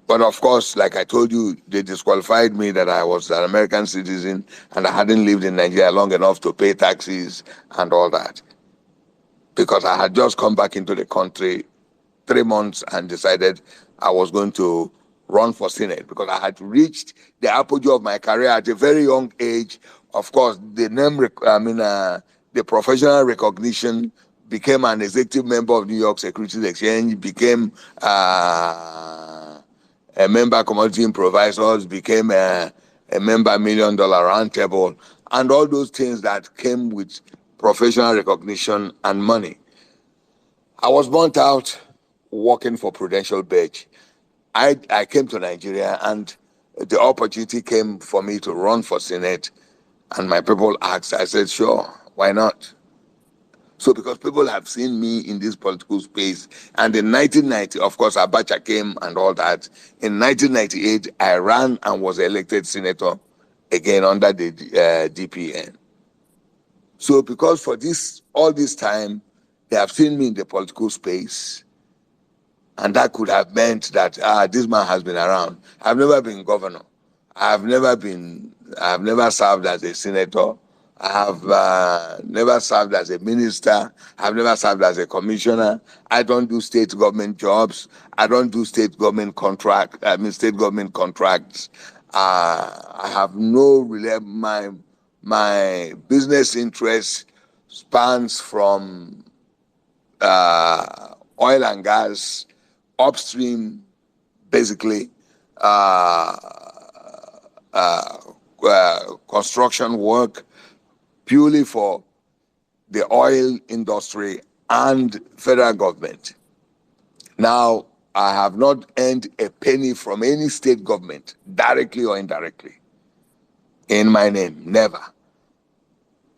But of course, like I told you, they disqualified me that I was an American citizen and I hadn't lived in Nigeria long enough to pay taxes and all that. Because I had just come back into the country 3 months and decided I was going to run for Senate because I had reached the apogee of my career at a very young age. Of course, the professional recognition, became an executive member of New York Securities Exchange, became a member commodity improvisers, became a member $1 Million Roundtable, and all those things that came with professional recognition and money. I was burnt out working for Prudential Badge. I came to Nigeria and the opportunity came for me to run for Senate. And my people asked, I said, sure, why not? So because people have seen me in this political space, and in 1990, of course, Abacha came and all that. In 1998, I ran and was elected senator again under the DPN. So because for all this time, they have seen me in the political space, and that could have meant that this man has been around. I've never been governor. I've never served as a senator. I have never served as a minister. I've never served as a commissioner. I don't do state government jobs. I don't do state government state government contracts. I have my business interest spans from oil and gas, upstream, basically, uh, construction work, purely for the oil industry and federal government. Now, I have not earned a penny from any state government, directly or indirectly, in my name, never.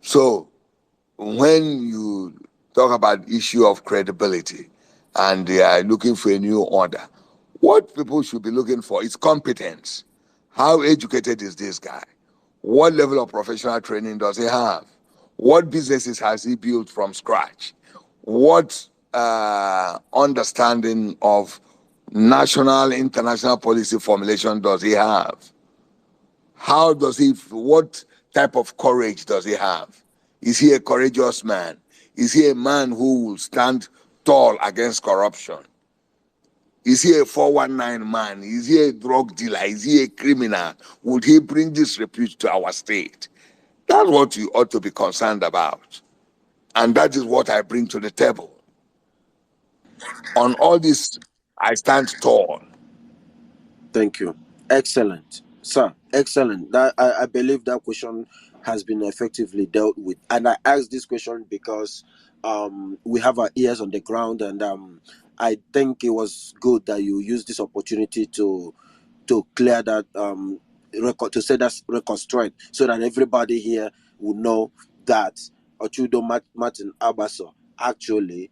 So, when you talk about issue of credibility and they are looking for a new order, what people should be looking for is competence. How educated is this guy? What level of professional training does he have? What businesses has he built from scratch? What understanding of national, international policy formulation does he have? What type of courage does he have? Is he a courageous man? Is he a man who will stand tall against corruption? Is he a 419 man? Is he a drug dealer? Is he a criminal? Would he bring disrepute to our state? That's what you ought to be concerned about. And that is what I bring to the table. On all this, I stand tall. Thank you. Excellent, sir. Excellent. I believe that question has been effectively dealt with, and I asked this question because we have our ears on the ground, and I think it was good that you used this opportunity to clear that record, to set that record straight, so that everybody here will know that Ochoudo Martin Agbaso actually,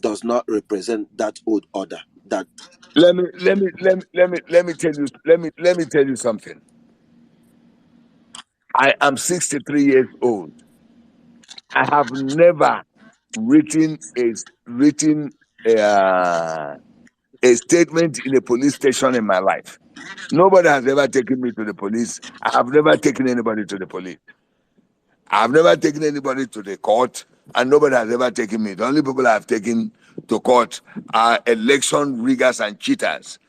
does not represent that old order. That Let me tell you something. I am 63 years old. I have never written uh, a statement in a police station in my life. Nobody has ever taken me to the police. I have never taken anybody to the police. I've never taken anybody to the court, and nobody has ever taken me. The only people I've taken to court are election riggers and cheaters,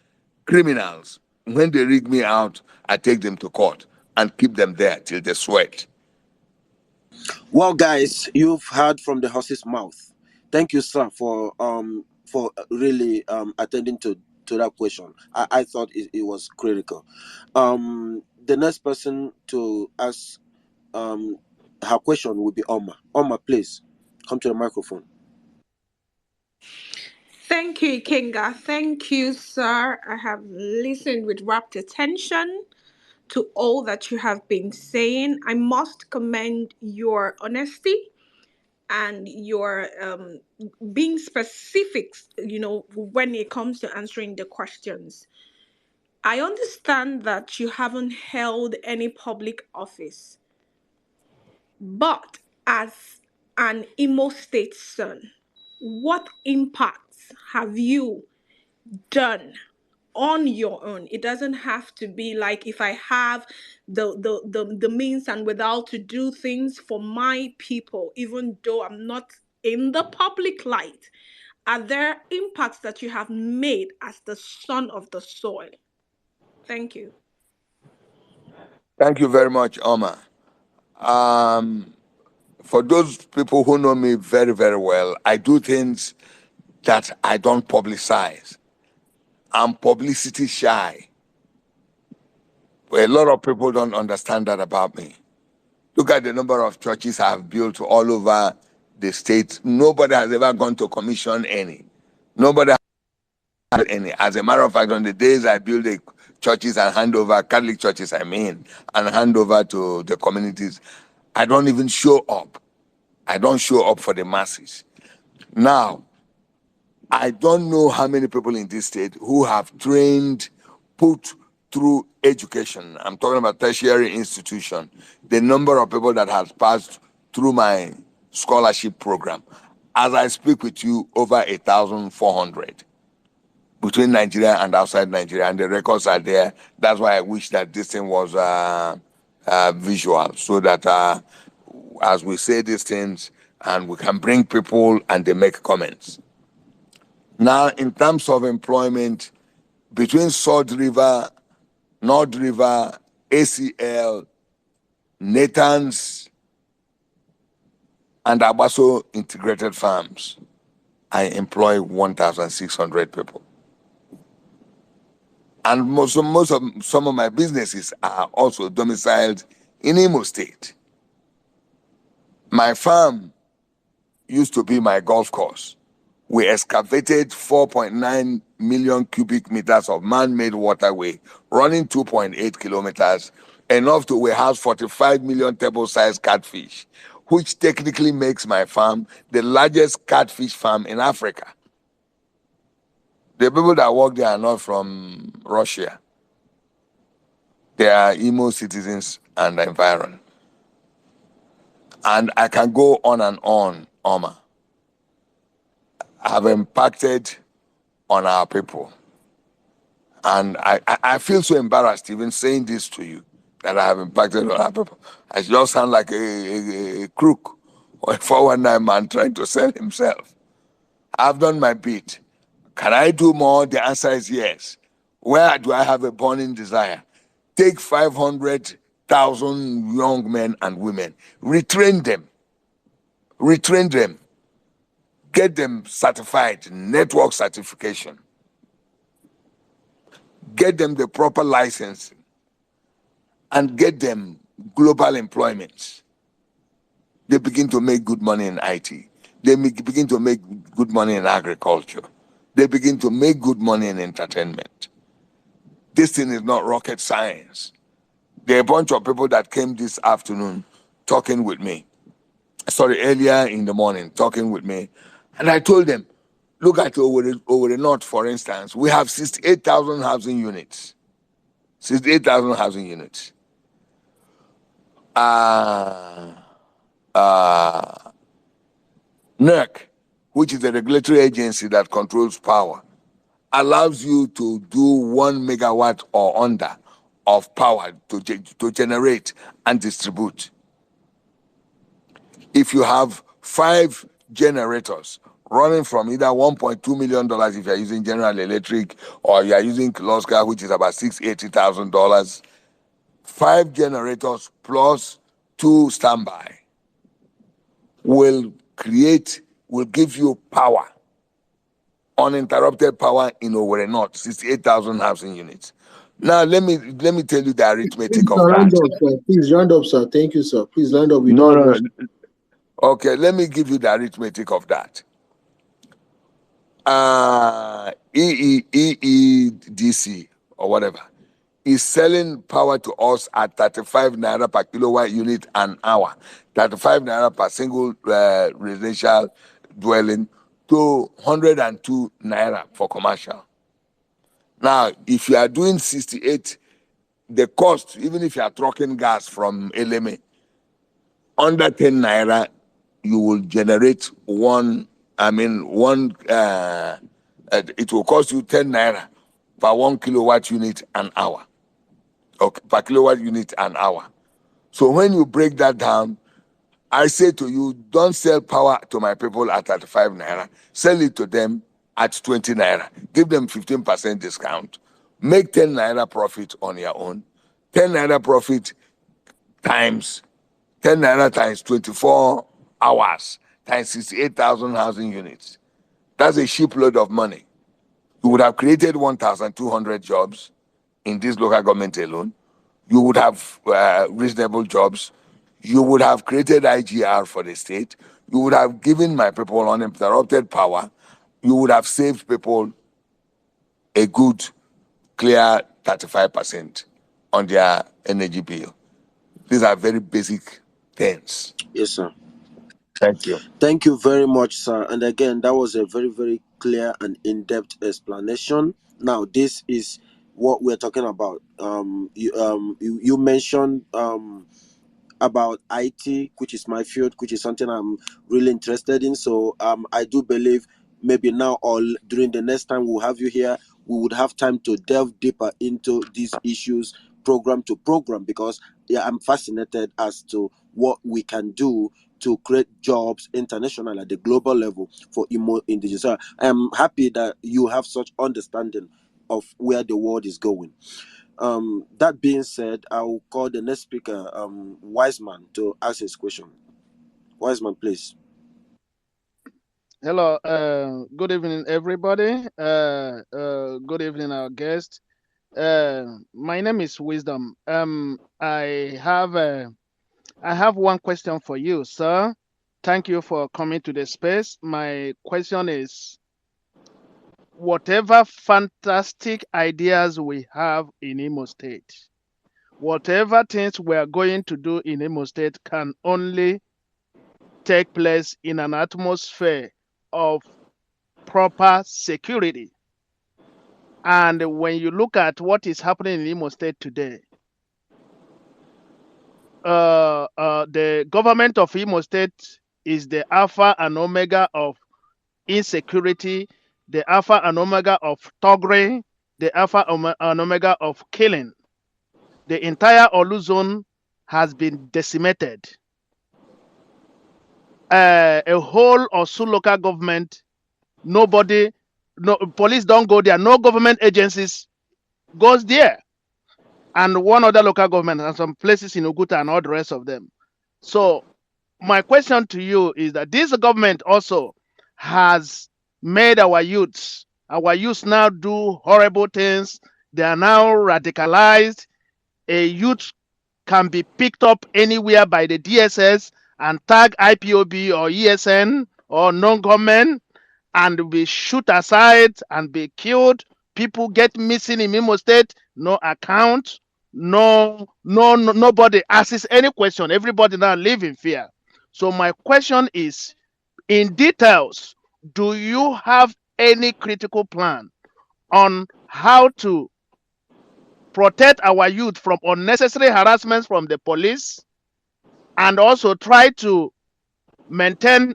criminals. When they rig me out, I take them to court and keep them there till they sweat. Well, guys, you've heard from the horse's mouth. Thank you, sir, for really attending to that question. I thought it was critical. The next person to ask her question would be Oma. Oma, please come to the microphone. Thank you, Kinga. Thank you, sir. I have listened with rapt attention to all that you have been saying. I must commend your honesty and your being specific, when it comes to answering the questions. I understand that you haven't held any public office, but as an Imo State son, what impacts have you done on your own? It doesn't have to be like if I have the means and without to do things for my people, even though I'm not in the public light. Are there impacts that you have made as the son of the soil? Thank you. Thank you very much, Oma. Um, for those people who know me very, very well, I do things that I don't publicize. I'm publicity shy. A lot of people don't understand that about me. Look at the number of churches I've built all over the state. Nobody has ever gone to commission any. Nobody has any. As a matter of fact, on the days I build the churches and hand over, Catholic churches, I mean, and hand over to the communities, I don't even show up. I don't show up for the masses. Now, I don't know how many people in this state who have trained, put through education. I'm talking about tertiary institution. The number of people that has passed through my scholarship program. As I speak with you, over 1,400 between Nigeria and outside Nigeria, and the records are there. That's why I wish that this thing was visual, so that as we say these things, and we can bring people and they make comments. Now, in terms of employment, between Sword River, North River, ACL, Nathan's, and Agbaso integrated farms, I employ 1,600 people. And some of my businesses are also domiciled in Imo State. My farm used to be my golf course. We excavated 4.9 million cubic meters of man-made waterway running 2.8 kilometers, enough to warehouse 45 million table-sized catfish, which technically makes my farm the largest catfish farm in Africa. The people that work there are not from Russia. They are Imo citizens and environment. And I can go on and on, Oma. Have impacted on our people. And I feel so embarrassed even saying this to you, that I have impacted on our people. I just sound like a crook or a 419 man trying to sell himself. I've done my bit. Can I do more? The answer is yes. Where do I have a burning desire? Take 500,000 young men and women, retrain them, get them certified, network certification, get them the proper license, and get them global employment. They begin to make good money in IT. They begin to make good money in agriculture. They begin to make good money in entertainment. This thing is not rocket science. There are a bunch of people that came this afternoon talking with me. Earlier in the morning, talking with me. And I told them, look at over the north, for instance, we have 68,000 housing units. 68,000 housing units. NERC, which is the regulatory agency that controls power, allows you to do 1 megawatt or under of power to generate and distribute. If you have 5 generators running from either $1.2 million if you're using General Electric, or you're using Kiloska, which is about $680,000, 5 generators plus 2 standby will give you power, uninterrupted power in Owerri North, 68,000 housing units. Now let me tell you the arithmetic of that. Please round up, sir. Thank you, sir. Please round up. No. Okay, let me give you the arithmetic of that. EEDC or whatever is selling power to us at 35 naira per kilowatt unit an hour, 35 naira per single residential dwelling, to 102 naira for commercial. Now, if you are doing 68, the cost, even if you are trucking gas from Eleme, under 10 naira, you will generate it will cost you 10 naira per 1 kilowatt unit an hour. Okay, per kilowatt unit an hour. So when you break that down, I say to you, don't sell power to my people at 35 naira. Sell it to them at 20 naira. Give them 15% discount. Make 10 naira profit on your own. 10 naira profit times 10 naira times 24 hours times 68,000 housing units. That's a shipload of money. You would have created 1,200 jobs in this local government alone. You would have reasonable jobs. You would have created IGR for the state. You would have given my people uninterrupted power. You would have saved people a good, clear 35% on their energy bill. These are very basic things. Yes, sir. Thank you. Thank you very much, sir. And again, that was a very, very clear and in-depth explanation. Now, this is what we're talking about. You mentioned about IT, which is my field, which is something I'm really interested in. So I do believe maybe now or during the next time we'll have you here, we would have time to delve deeper into these issues program to program, because yeah, I'm fascinated as to what we can do to create jobs international at the global level for Imo indigenous. So I am happy that you have such understanding of where the world is going. That being said, I'll call the next speaker, Wiseman, to ask his question. Wiseman, please. Hello, good evening, everybody. Good evening, our guest. My name is Wisdom. I have one question for you, sir. Thank you for coming to the space. My question is, whatever fantastic ideas we have in Imo State, whatever things we are going to do in Imo State can only take place in an atmosphere of proper security. And when you look at what is happening in Imo State today, the government of Imo State is the alpha and omega of insecurity, the alpha and omega of thuggery, the and omega of killing. The entire Olu zone has been decimated. A whole Osu local government, nobody, no police don't go there, no government agencies goes there, and one other local government and some places in Oguta and all the rest of them. So my question to you is that this government also has made our youths now do horrible things. They are now radicalized. A youth can be picked up anywhere by the DSS and tag IPOB or ESN or non-government and be shoot aside and be killed. People get missing in Imo State, no account, nobody asks any question. Everybody now live in fear. So my question is, in details, do you have any critical plan on how to protect our youth from unnecessary harassments from the police, and also try to maintain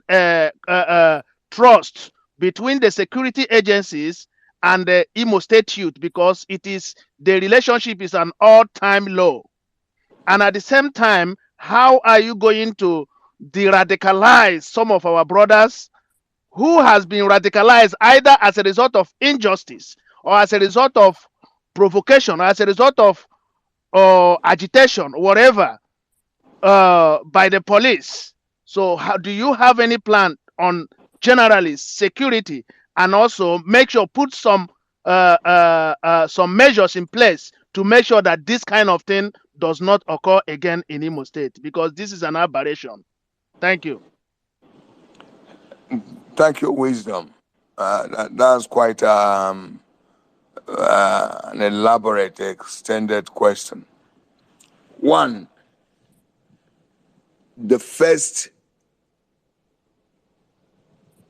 trust between the security agencies and the Imo State youth, because the relationship is an all-time low. And at the same time, how are you going to de-radicalize some of our brothers who has been radicalized either as a result of injustice or as a result of provocation or as a result of agitation, whatever, by the police? So how do you have any plan on generally security, and also make sure put some measures in place to make sure that this kind of thing does not occur again in Imo State, because this is an aberration. Thank you. Thank you, Wisdom. That's quite an elaborate, extended question. One, the first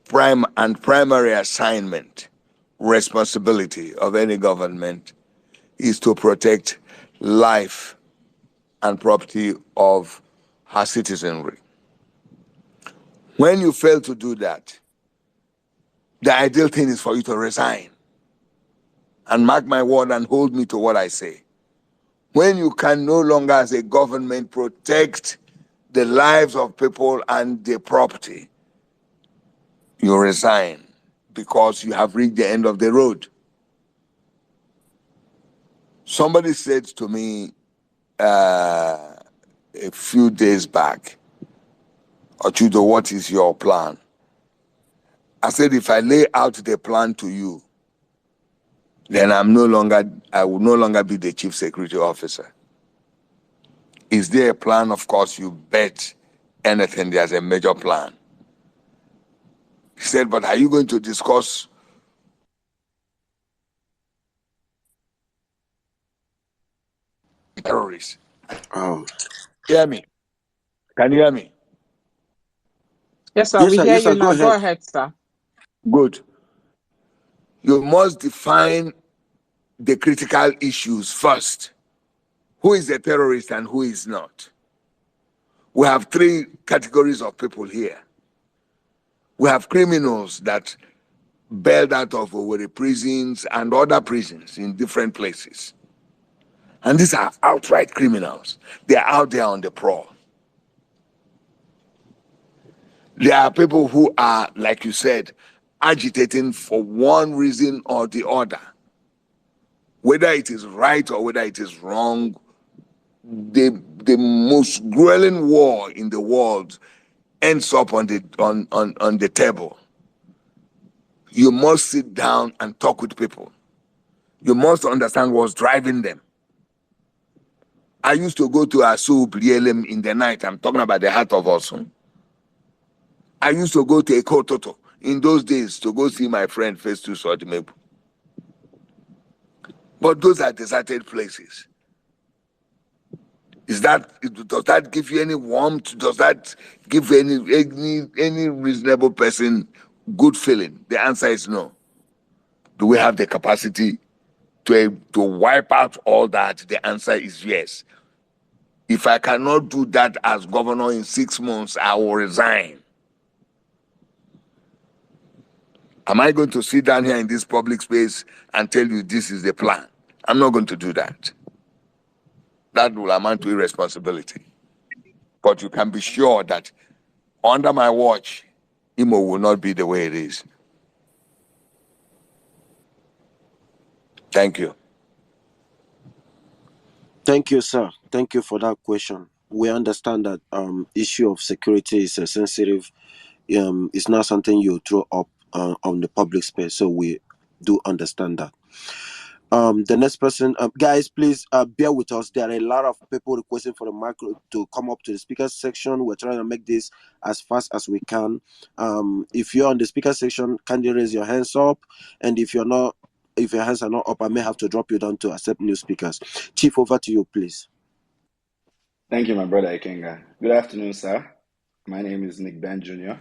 primary assignment, responsibility of any government is to protect life and property of her citizenry. When you fail to do that, the ideal thing is for you to resign. And mark my word and hold me to what I say. When you can no longer, as a government, protect the lives of people and their property, you resign because you have reached the end of the road. Somebody said to me a few days back, Ochoudo, what is your plan? I said, if I lay out the plan to you, then I will no longer be the chief security officer. Is there a plan? Of course, you bet anything there's a major plan. He said, but are you going to discuss terrorists? Oh, Hear me? Can you hear me? Yes, sir. yes, We sir. hear Yes, you sir. Go now. Go ahead. ahead, sir. Good. You must define the critical issues first. Who is a terrorist and who is not? We have three categories of people here. We have criminals that bailed out of Owerri prisons and other prisons in different places. And these are outright criminals. They are out there on the prowl. There are people who are, like you said, agitating for one reason or the other. Whether it is right or whether it is wrong, the most grueling war in the world ends up on the table. You must sit down and talk with people. You must understand what's driving them. I used to go to Asu Blielem in the night. I'm talking about the heart of Osun. I used to go to Ekototo in those days to go see my friend Festus Odimebu. But those are deserted places. Does that give you any warmth? Does that give any reasonable person good feeling? The answer is no. Do we have the capacity to wipe out all that? The answer is yes. If I cannot do that as governor in 6 months, I will resign. Am I going to sit down here in this public space and tell you this is the plan? I'm not going to do that. That will amount to irresponsibility. But you can be sure that under my watch, Imo will not be the way it is. Thank you. Thank you, sir. Thank you for that question. We understand that issue of security is a sensitive. It's not something you throw up on the public space. So we do understand that. The next person, guys, please bear with us. There are a lot of people requesting for the micro to come up to the speaker section. We're trying to make this as fast as we can. If you're on the speaker section, kindly raise your hands up, and if your hands are not up, I may have to drop you down to accept new speakers. Chief, over to you, please. Thank you, my brother Ikenga. Good afternoon, sir. My name is Nick Ben Jr.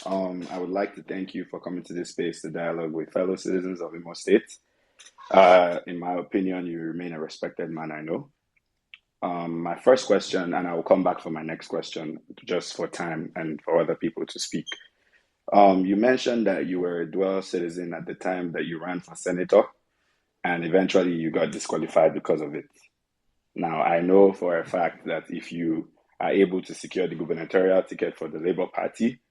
I would like to thank you for coming to this space to dialogue with fellow citizens of Imo State. In my opinion, you remain a respected man, I know. My first question, and I will come back for my next question just for time and for other people to speak. You mentioned that you were a dual citizen at the time that you ran for senator, and eventually you got disqualified because of it. Now, I know for a fact that if you are able to secure the gubernatorial ticket for the Labour Party,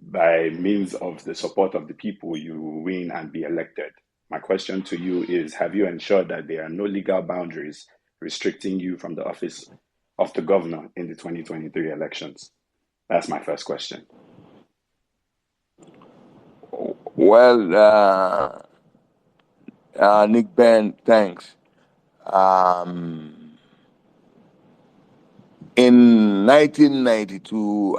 by means of the support of the people, you will win and be elected. My question to you is, have you ensured that there are no legal boundaries restricting you from the office of the governor in the 2023 elections? That's my first question. Well, Nick Ben, thanks. In 1992,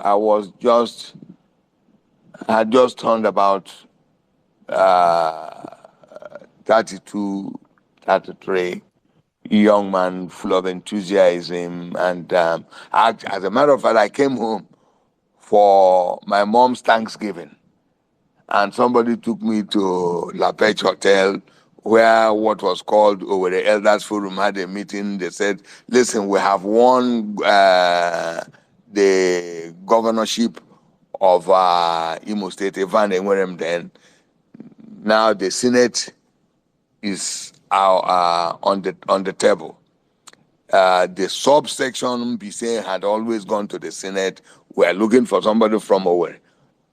I had just turned about 32, 33, young man full of enthusiasm. And as a matter of fact, I came home for my mom's Thanksgiving. And somebody took me to La Pech Hotel, where what was called over the Elders Forum had a meeting. They said, listen, we have won the governorship of Imo State, Evan Enwerem then. Now the Senate is on the table. The subsection BC had always gone to the Senate. We are looking for somebody from Owerri.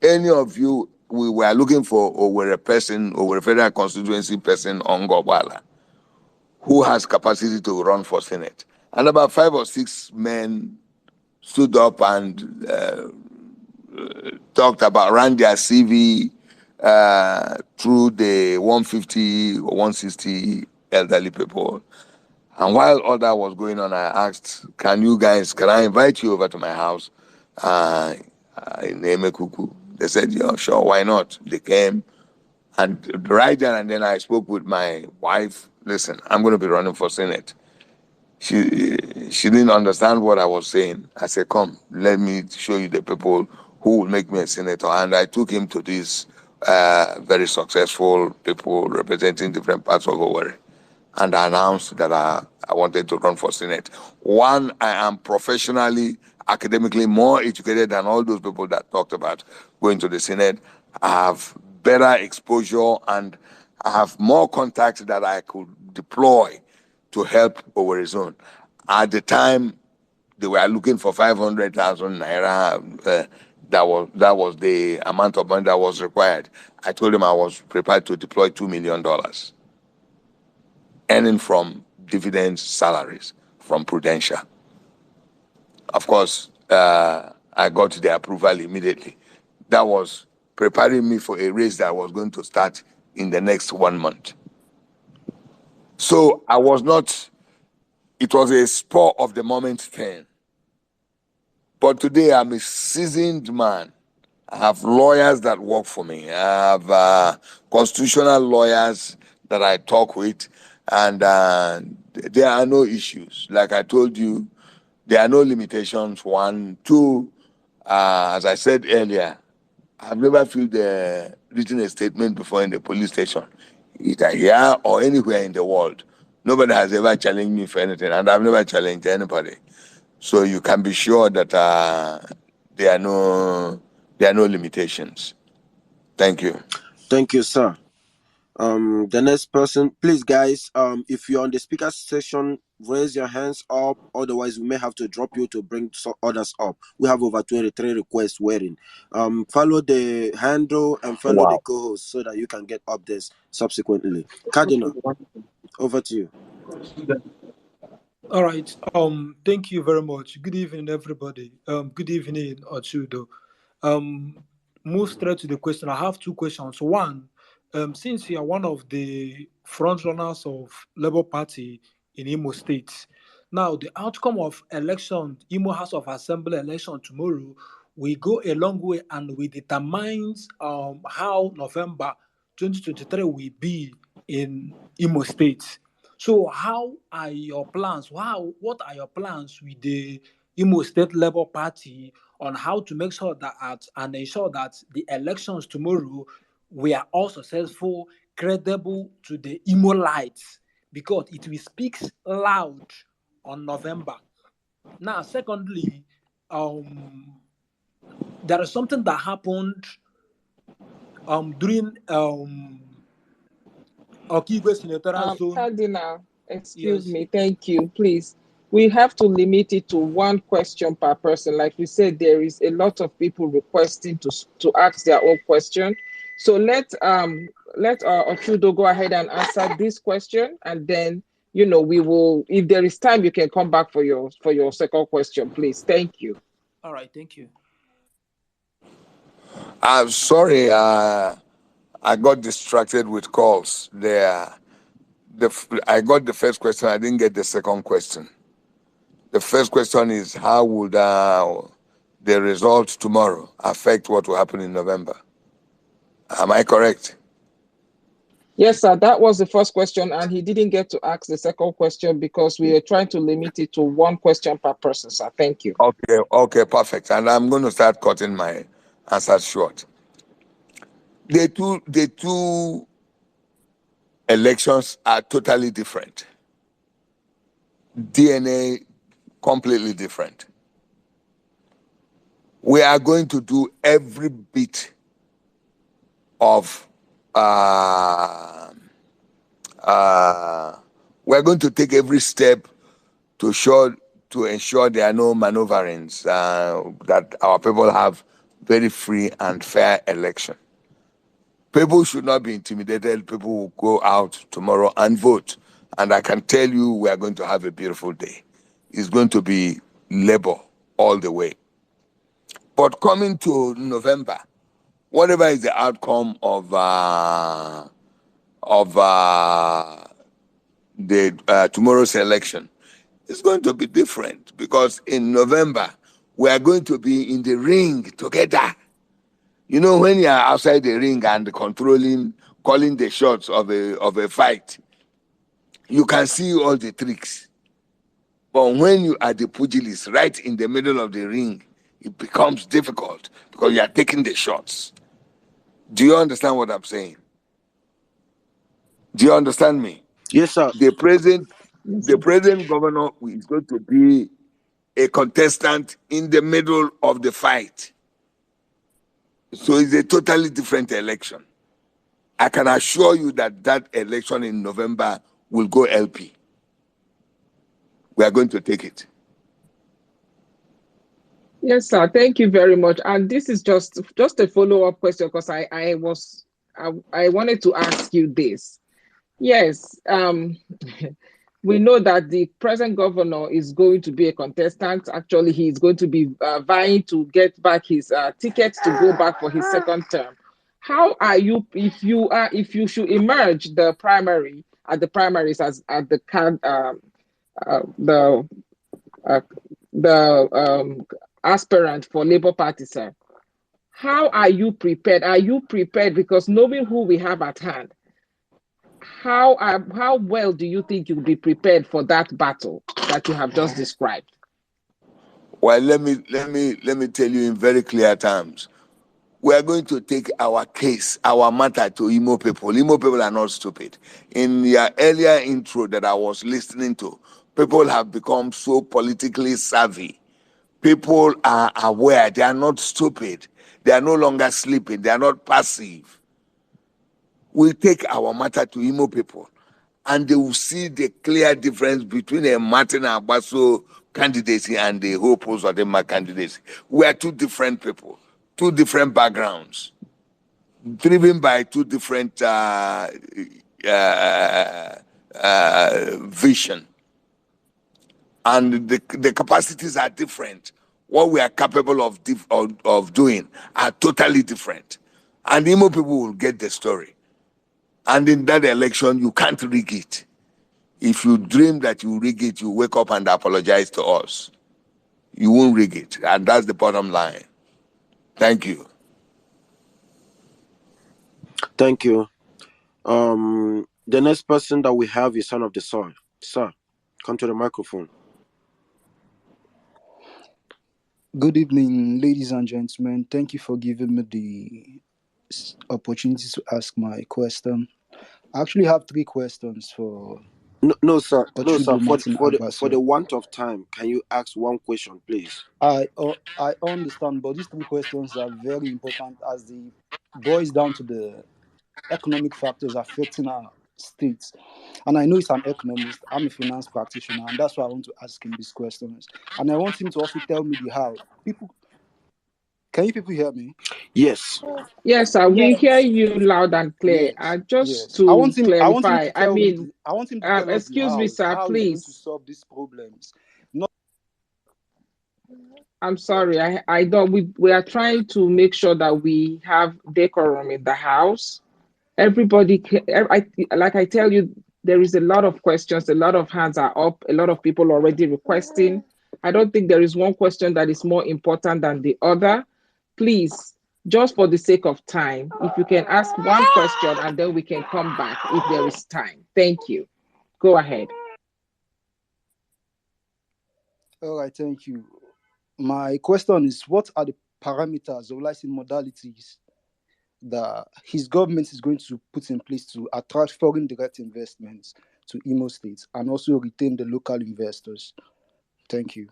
Any of you, we were looking for Owerri person, Owerri Federal Constituency person on Gobala, who has capacity to run for Senate. And about 5 or 6 men stood up and talked about, ran their CV through the 150 or 160 elderly people. And while all that was going on, I asked, can I invite you over to my house in Emekuku? They said, yeah, sure, why not? They came. And right then and then I spoke with my wife. Listen, I'm going to be running for Senate. She didn't understand what I was saying. I said, come, let me show you the people who will make me a senator. And I took him to these very successful people representing different parts of Owerri. And I announced that I wanted to run for Senate. One, I am professionally, academically more educated than all those people that talked about going to the Senate. I have better exposure and I have more contacts that I could deploy to help Owerri Zone. At the time, they were looking for 500,000 naira. That was the amount of money that was required. I told them I was prepared to deploy $2 million, earning from dividends, salaries from Prudential. Of course, I got the approval immediately. That was preparing me for a race that was going to start in the next 1 month. So it was a spur of the moment thing. But today I'm a seasoned man. I have lawyers that work for me. I have constitutional lawyers that I talk with, and there are no issues. Like I told you, there are no limitations. 1, 2, as I said earlier, I've never written a statement before in the police station, either here or anywhere in the world. Nobody has ever challenged me for anything, and I've never challenged anybody. So you can be sure that there are no limitations. Thank you. Thank you, sir. The next person, please, guys. If you're on the speaker session, raise your hands up. Otherwise, we may have to drop you to bring others up. We have over 23 requests waiting. Follow the handle and follow the Wow. co-host so that you can get updates subsequently. Cardinal, over to you. All right. Thank you very much. Good evening, everybody. Good evening, Ochoudo. Move straight to the question. I have 2 questions. One, since you are one of the front runners of Labour Party in Imo State, now the outcome of election, Imo House of Assembly election tomorrow, will go a long way and will determine how November 2023 will be in Imo State. So, how are your plans? What are your plans with the Imo State Labour Party on how to make sure that and ensure that the elections tomorrow we are all successful, credible to the Imo lights, because it will speak loud on November. Now, secondly, there is something that happened during Okigwe Senatorial Zone. Cardinal, excuse Yes. me, thank you. Please, we have to limit it to 1 question per person. Like we said, there is a lot of people requesting to ask their own question. So let Ochoudo go ahead and answer this question, and then we will. If there is time, you can come back for your second question, please. Thank you. All right. Thank you. I'm sorry. I got distracted with calls there. I got the first question. I didn't get the second question. The first question is, how would the results tomorrow affect what will happen in November? Am I correct? Yes, sir. That was the first question, and he didn't get to ask the second question because we are trying to limit it to 1 question per person, sir. Thank you. Okay, perfect. And I'm going to start cutting my answers short. The two elections are totally different. DNA completely different. We are going to do every bit of we're going to take every step to ensure there are no maneuverings, that our people have very free and fair election. People should not be intimidated. People will go out tomorrow and vote. And I can tell you we are going to have a beautiful day. It's going to be labor all the way. But coming to November, whatever is the outcome of the tomorrow's election, it's going to be different, because in November we are going to be in the ring together. You know, when you are outside the ring and calling the shots of a fight, you can see all the tricks. But when you are the pugilist right in the middle of the ring, it becomes difficult because you are taking the shots. Do you understand what I'm saying? Do you understand me? Yes, sir. The present Yes, the sir. present governor is going to be a contestant in the middle of the fight. So it's a totally different election. I can assure you that that election in November will go LP. We are going to take it. Yes, sir. Thank you very much. And this is just a follow-up question, because I wanted to ask you this. Yes, we know that the present governor is going to be a contestant. Actually, he is going to be vying to get back his ticket to go back for his second term. How are you, if you should emerge the primary at the primaries as at the uh, the uh, the aspirant for Labour Party, sir? How are you prepared? Are you prepared? Because knowing who we have at hand, how well do you think you'll be prepared for that battle that you have just described? Well, let me tell you in very clear terms. We are going to take our case, our matter to Imo people. Imo people are not stupid. In your earlier intro that I was listening to, people have become so politically savvy. People are aware. They are not stupid. They are no longer sleeping. They are not passive. We take our matter to Imo people, and they will see the clear difference between a Martin Agbaso candidacy and the Hope Uzodinma candidacy. We are two different people, two different backgrounds, driven by two different vision, and the capacities are different. What we are capable of doing are totally different, and Imo people will get the story. And in that election, you can't rig it. If you dream that you rig it, you wake up and apologize to us. You won't rig it, and that's the bottom line. Thank you. Thank you. The next person that we have is Son of the Soil. Sir, come to the microphone. Good evening, ladies and gentlemen. Thank you for giving me the opportunity to ask my question. I actually have three questions for No, sir. No, sir. Ochoudo Martin For the Agbaso. want of time, can you ask one question, please? I understand, but these three questions are very important as they boils down to the economic factors affecting our states. And I know he's an economist. I'm a finance practitioner, and that's why I want to ask him these questions. And I want him to also tell me the how. Can you people hear me? Yes. Yes, sir. We hear you loud and clear. Just Yes. I to want him. I want him clarify, to tell me. I want him to tell us the excuse me, how. sir, How he's going to please. solve these problems. I'm sorry. I don't. We are trying to make sure that we have decorum in the house. Everybody, like I tell you, there is a lot of questions. A lot of hands are up. A lot of people already requesting. I don't think there is one question that is more important than the other. Please, just for the sake of time, if you can ask one question and then we can come back if there is time. Thank you. Go ahead. All right. Thank you. My question is: what are the parameters, or let's say modalities, that his government is going to put in place to attract foreign direct investments to Imo State and also retain the local investors? Thank you.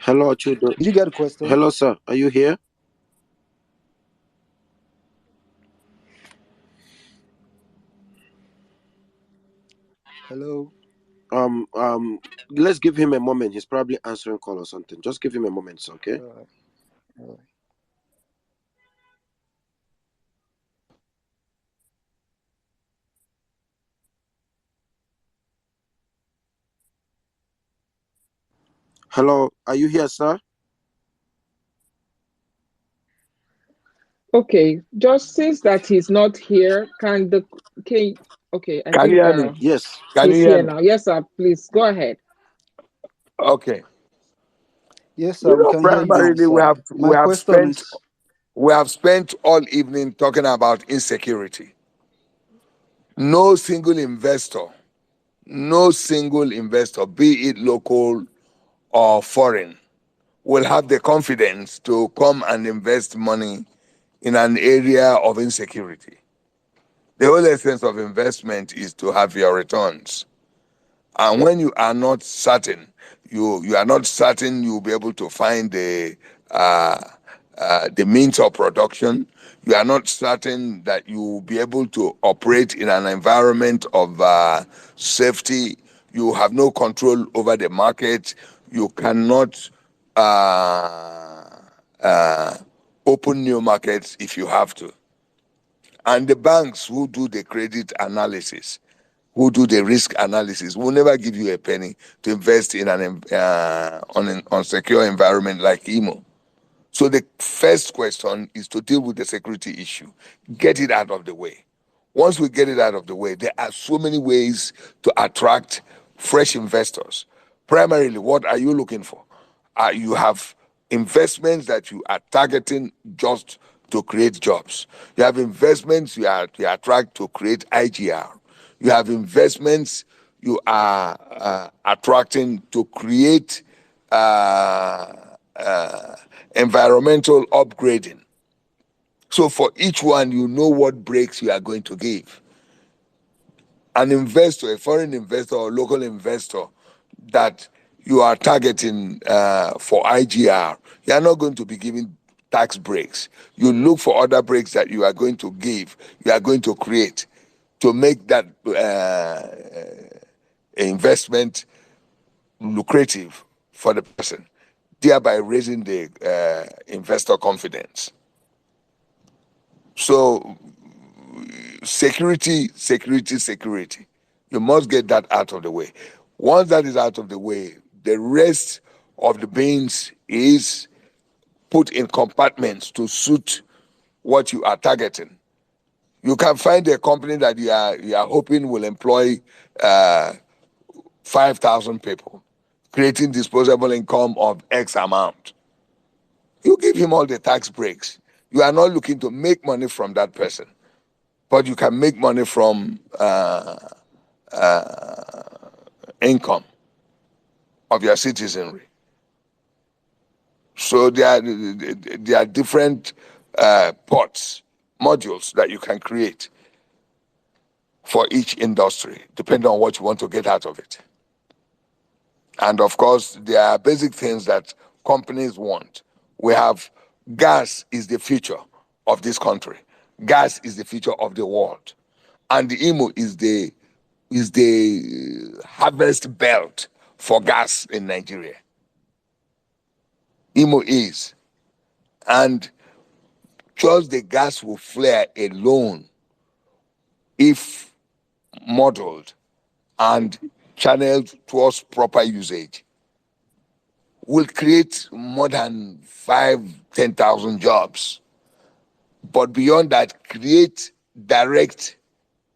Hello, Ochoudo. Did you get the question? Hello, sir. Are you here? Hello. Um, um, let's give him a moment. He's probably answering call or something. Just give him a moment, sir, okay? All right. All right. Hello, are you here, sir? Okay, just since that he's not here, can okay, I Can you think hear me? Yes. Can you he's hear here me? now. Yes, sir, please go ahead. Okay. Yes, sir. We can hear you now, Primarily we sir. have My we have question spent is, we have spent all evening talking about insecurity. No single investor, no single investor, be it local or foreign, will have the confidence to come and invest money in an area of insecurity. The whole essence of investment is to have your returns. And when you are not certain, you are not certain you'll be able to find the means of production. You are not certain that you will be able to operate in an environment of safety. You have no control over the market. You cannot uh, uh, open new markets if you have to. And the banks who do the credit analysis, who do the risk analysis, will never give you a penny to invest in an unsecure environment like Imo. So the first question is to deal with the security issue, get it out of the way. Once we get it out of the way, there are so many ways to attract fresh investors. Primarily, what are you looking for? You have investments that you are targeting just to create jobs. You have investments you attract to create IGR. You have investments you are attracting to create uh, uh, environmental upgrading. So for each one, you know what breaks you are going to give. An investor, a foreign investor or local investor that you are targeting for IGR, you are not going to be giving tax breaks. You look for other breaks that you are going to give, you are going to create to make that investment lucrative for the person, thereby raising the investor confidence. So security, security, security. You must get that out of the way. Once that is out of the way, the rest of the beans is put in compartments to suit what you are targeting. You can find a company that you are hoping will employ uh, 5,000 people, creating disposable income of X amount. You give him all the tax breaks. You are not looking to make money from that person, but you can make money from income of your citizenry. So there are different pots, modules that you can create for each industry, depending on what you want to get out of it. And of course, there are basic things that companies want. We have gas is the future of this country. Gas is the future of the world. And the IMO is the harvest belt for gas in Nigeria. IMO is. And just the gas will flare alone, if modeled and channeled towards proper usage, will create more than 5,000-10,000 jobs. But beyond that, create direct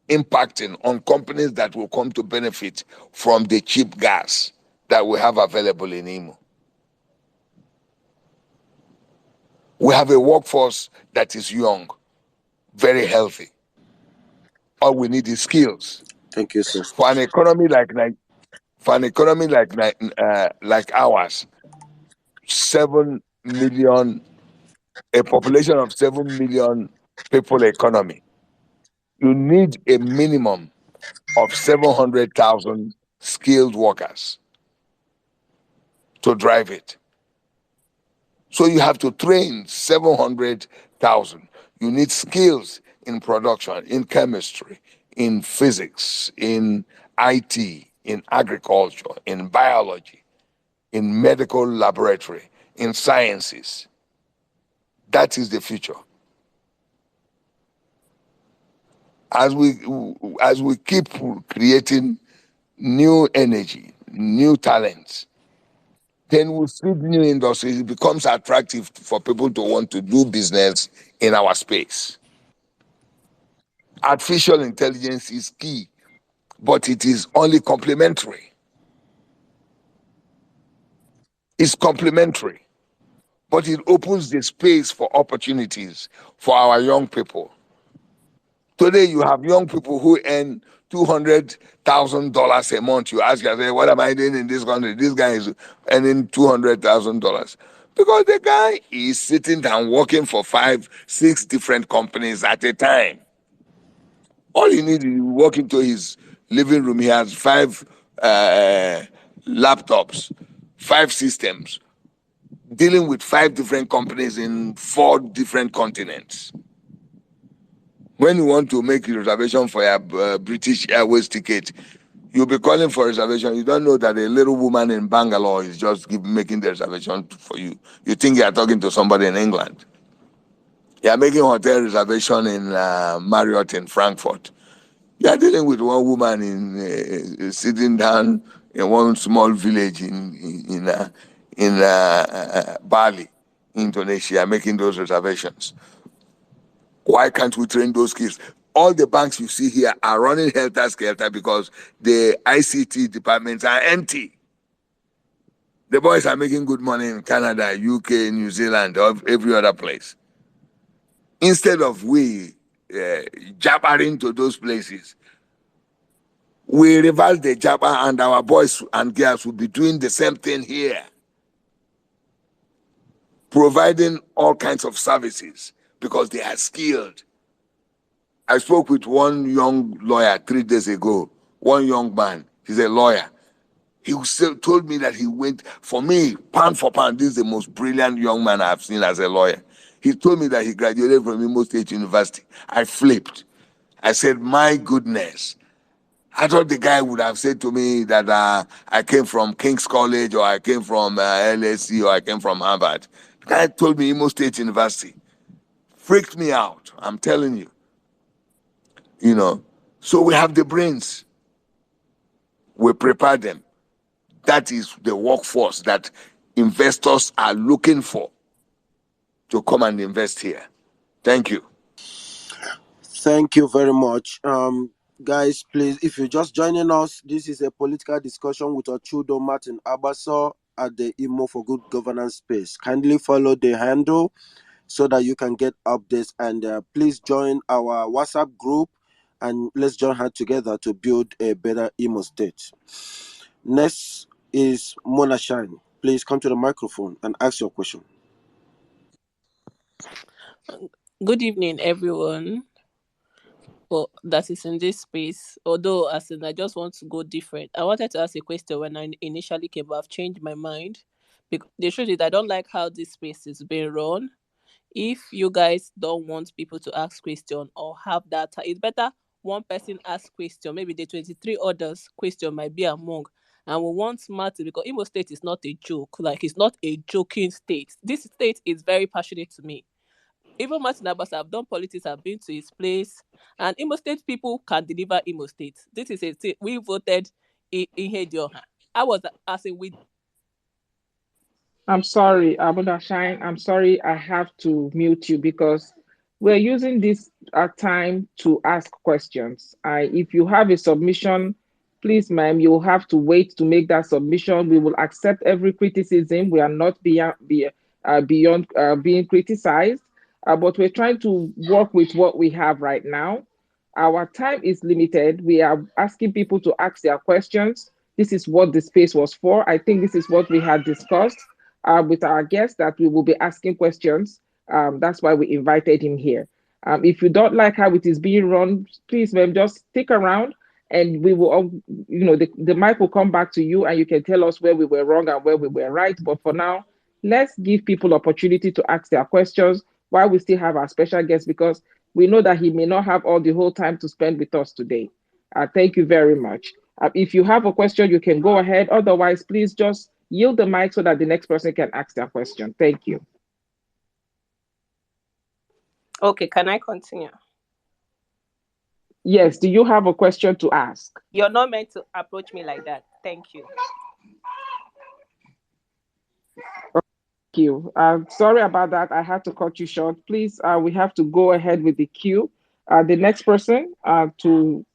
impacting on companies that will come to benefit from the cheap gas that we have available in Imo. We have a workforce that is young, very healthy. All we need is skills. Thank you, sir. For an economy like ours, 7 million, a population of 7 million people economy, you need a minimum of 700,000 skilled workers to drive it. So you have to train 700,000. You need skills in production, in chemistry, in physics, in IT, in agriculture, in biology, in medical laboratory, in sciences. That is the future. As we keep creating new energy, new talents, then we feed new industries. It becomes attractive for people to want to do business in our space. Artificial intelligence is key, but it is only complementary. It's complementary, but it opens the space for opportunities for our young people. Today, you have young people who earn $200,000 a month. You ask yourself, what am I doing in this country? This guy is earning $200,000 because the guy is sitting down working for 5, 6 different companies at a time. All you need is walk into his living room. He has 5 laptops, 5 systems, dealing with 5 different companies in 4 different continents. When you want to make a reservation for your British Airways ticket, you'll be calling for reservation. You don't know that a little woman in Bangalore is just making the reservation for you. You think you are talking to somebody in England. You are making hotel reservation in Marriott in Frankfurt. You are dealing with one woman in sitting down in one small village in Bali, Indonesia, making those reservations. Why can't we train those kids? All the banks you see here are running helter-skelter because the ICT departments are empty. The boys are making good money in Canada, UK, New Zealand, or every other place. Instead of we jabbering to those places, we reverse the jabber and our boys and girls will be doing the same thing here. Providing all kinds of services because they are skilled. I spoke with one young lawyer 3 days ago, one young man, he's a lawyer. He told me that he went, for me, pound for pound, this is the most brilliant young man I've seen as a lawyer. He told me that he graduated from Imo State University. I flipped. I said, my goodness. I thought the guy would have said to me that I came from King's College or I came from LSE or I came from Harvard. The guy told me Imo State University. Freaked me out, I'm telling you. You know, so we have the brains. We prepare them. That is the workforce that investors are looking for to come and invest here. Thank you. Thank you very much. Guys, please, if you're just joining us, this is a political discussion with Ochoudo Martin Agbaso at the Imo for Good Governance space. Kindly follow the handle so that you can get updates, and please join our WhatsApp group and let's join hands together to build a better Imo State. Next is Mona Shine. Please come to the microphone and ask your question. Good evening, everyone. Well, that is in this space. Although, as in, I just want to go different. I wanted to ask a question when I initially came, but I've changed my mind. Because the truth is, I don't like how this space is being run. If you guys don't want people to ask question or have data, it's better one person ask question. Maybe the 23 others question might be among. And we want smart because Imo State is not a joke. Like, it's not a joking state. This state is very passionate to me. Even Martin Abbas, I've done politics, I've been to his place, and Imo State people can deliver Imo State. This is a state we voted in Hedioha. I was asking with. I'm sorry, Abuda Shine. I'm sorry, I have to mute you because we're using this time to ask questions. If you have a submission, please, ma'am, you'll have to wait to make that submission. We will accept every criticism. We are not beyond being criticized, but we're trying to work with what we have right now. Our time is limited. We are asking people to ask their questions. This is what the space was for. I think this is what we had discussed with our guest, that we will be asking questions. That's why we invited him here. If you don't like how it is being run, please, ma'am, just stick around and we will, the mic will come back to you and you can tell us where we were wrong and where we were right. But for now, let's give people opportunity to ask their questions while we still have our special guest, because we know that he may not have all the whole time to spend with us today. Thank you very much. If you have a question, you can go ahead. Otherwise, please just yield the mic so that the next person can ask their question. Thank you. Okay, can I continue? Yes, do you have a question to ask? You're not meant to approach me like that. Thank you. Thank you. Sorry about that. I had to cut you short. Please, we have to go ahead with the queue. The next person to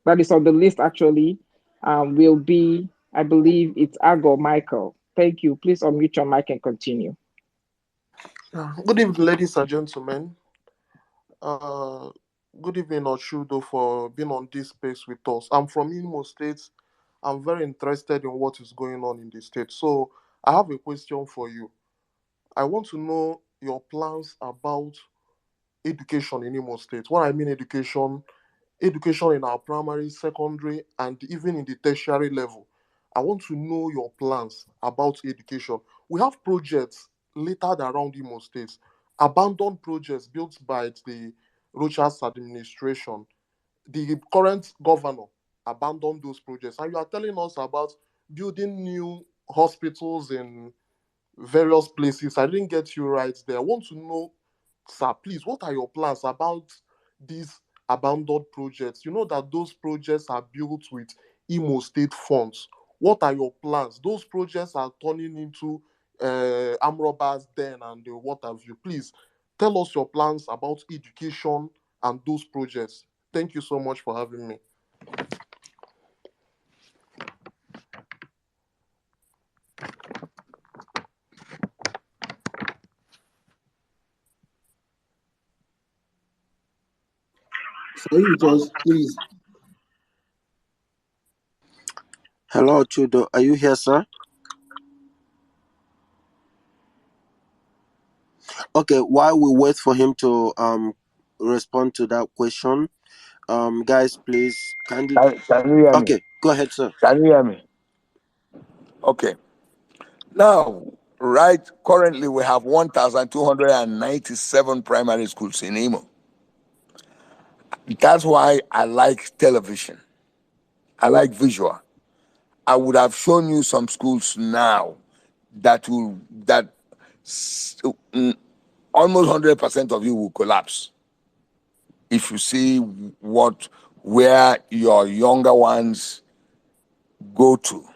that is on the list actually will be, I believe it's Ago Michael. Thank you. Please unmute your mic and continue. Good evening, ladies and gentlemen. Uh, Good evening, Ochoudo, for being on this space with us. I'm from Imo State. I'm very interested in what is going on in the state. So I have a question for you. I want to know your plans about education in Imo State. What I mean education in our primary, secondary, and even in the tertiary level. I want to know your plans about education. We have projects littered around Imo State, abandoned projects built by the Rochas administration. The current governor abandoned those projects, and you are telling us about building new hospitals in various places. I didn't get you right there. I want to know, sir, please, what are your plans about these abandoned projects? You know that those projects are built with Imo State funds. What are your plans? Those projects are turning into Amroba's den and what have you. Please tell us your plans about education and those projects. Thank you so much for having me. Sorry, it was please. Hello, Chudo. Are you here, sir? Okay, while we wait for him to respond to that question, guys, please kindly. Can you hear me? Okay, go ahead, sir. Can you hear me? Okay. Now, right, currently we have 1,297 primary schools in Imo. That's why I like television. I like visual. I would have shown you some schools now that almost 100% of you will collapse if you see where your younger ones go to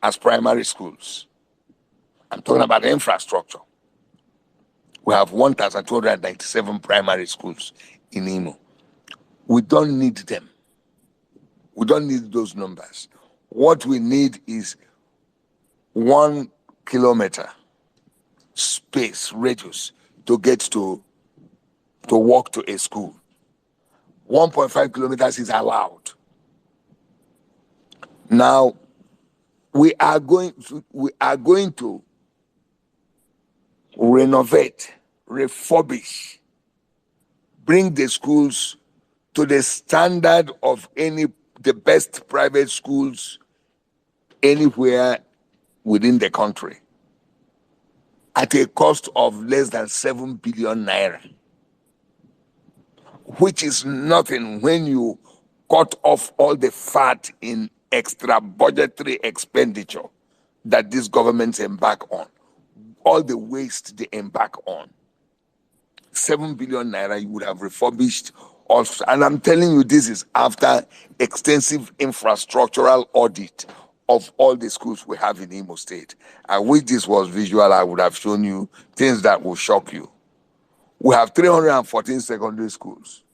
as primary schools. I'm talking about infrastructure. We have 1,297 primary schools in Imo. We don't need them. We don't need those numbers. What we need is 1 kilometer space radius to get to walk to a school. 1.5 kilometers is allowed. Now we are going to renovate, refurbish, bring the schools to the standard of the best private schools anywhere within the country at a cost of less than 7 billion naira, which is nothing when you cut off all the fat in extra budgetary expenditure that these governments embark on, all the waste they embark on. 7 billion naira, you would have refurbished also. And I'm telling you, this is after extensive infrastructural audit of all the schools we have in Imo State. I wish this was visual. I would have shown you things that will shock you. We have 314 secondary schools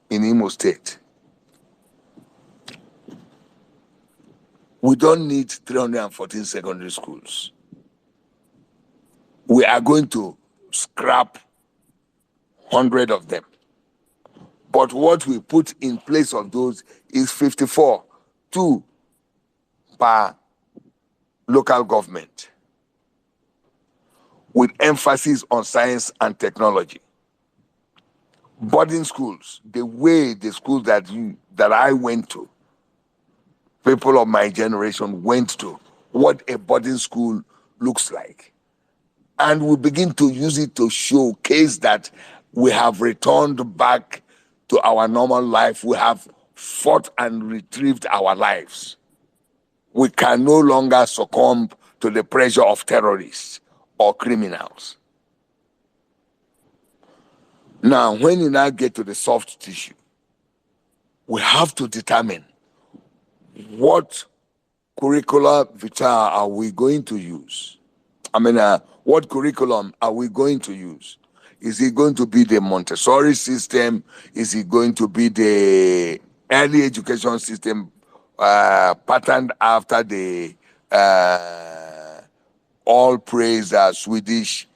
in Imo State. We don't need 314 secondary schools. We are going to scrap 100 of them. But what we put in place of those is 54, 2 per local government, with emphasis on science and technology. Boarding schools, the schools that I went to, people of my generation went to, what a boarding school looks like. And we begin to use it to showcase that we have returned back to our normal life. We have fought and retrieved our lives. We can no longer succumb to the pressure of terrorists or criminals. Now, when you now get to the soft tissue, we have to determine what curricula vitae are we going to use. What curriculum are we going to use? Is it going to be the Montessori system? Is it going to be the early education system patterned after the all praise Swedish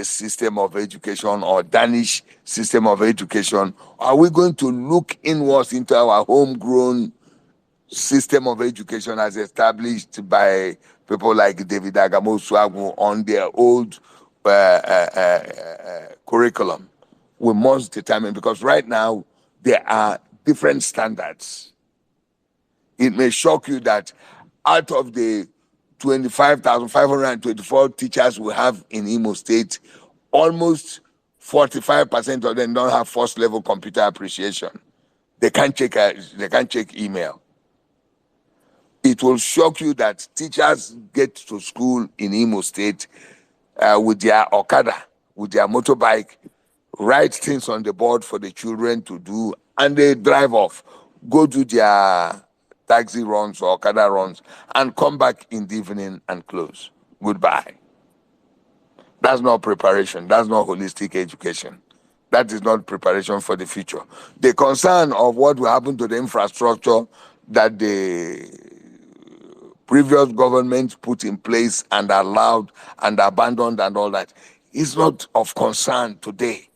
system of education or Danish system of education? Are we going to look inwards into our homegrown system of education as established by people like David Agamosu on their old curriculum? We must determine, because right now there are different standards. It may shock you that out of the 25,524 teachers we have in Imo State, almost 45% of them don't have first level computer appreciation. They can't check email. It will shock you that teachers get to school in Imo State with their Okada, with their motorbike, write things on the board for the children to do, and they drive off, go do their taxi runs or Okada runs, and come back in the evening and close. Goodbye. That's not preparation. That's not holistic education. That is not preparation for the future. The concern of what will happen to the infrastructure that the previous government put in place and allowed and abandoned and all that is not of concern today.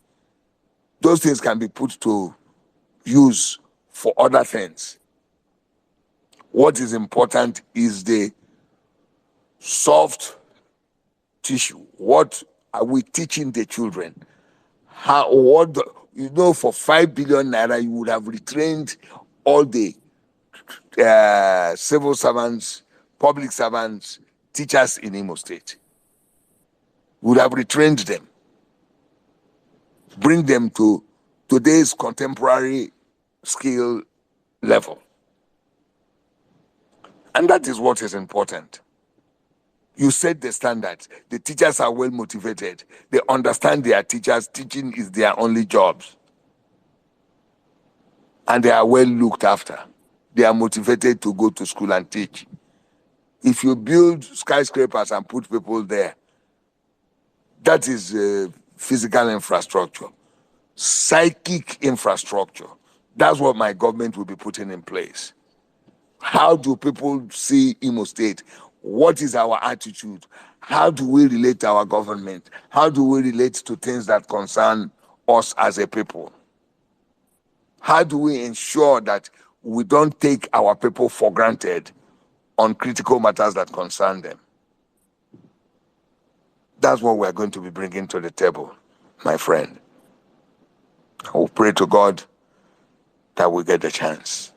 Those things can be put to use for other things. What is important is the soft tissue. What are we teaching the children? For 5 billion naira, you would have retrained all the civil servants, public servants, teachers in Imo State. Would have retrained them, bring them to today's contemporary skill level. And that is what is important. You set the standards. The teachers are well motivated. They understand their teachers. Teaching is their only jobs. And they are well looked after. They are motivated to go to school and teach. If you build skyscrapers and put people there, that is physical infrastructure. Psychic infrastructure. That's what my government will be putting in place. How do people see Imo State? What is our attitude? How do we relate to our government? How do we relate to things that concern us as a people? How do we ensure that we don't take our people for granted on critical matters that concern them? That's what we're going to be bringing to the table, my friend. I will pray to God that we get the chance.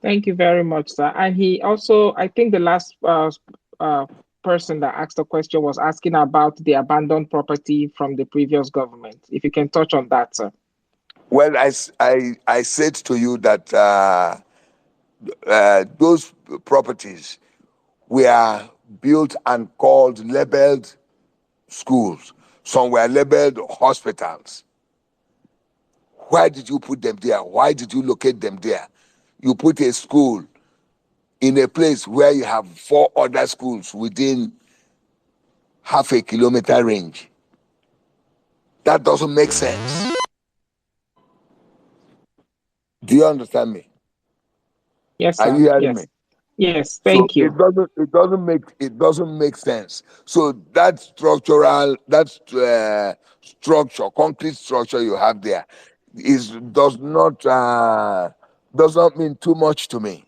Thank you very much, sir. And he also, I think the last person that asked the question was asking about the abandoned property from the previous government. If you can touch on that, sir. Well, I said to you that those properties were built and called labeled schools. Some were labeled hospitals. Why did you put them there? Why did you locate them there? You put a school in a place where you have 4 other schools within half a kilometer range. That doesn't make sense. Do you understand me? Yes, Are sir. you hearing me? Yes. Yes. So Thank you. it doesn't make sense. So that structure, concrete structure you have there does not mean too much to me.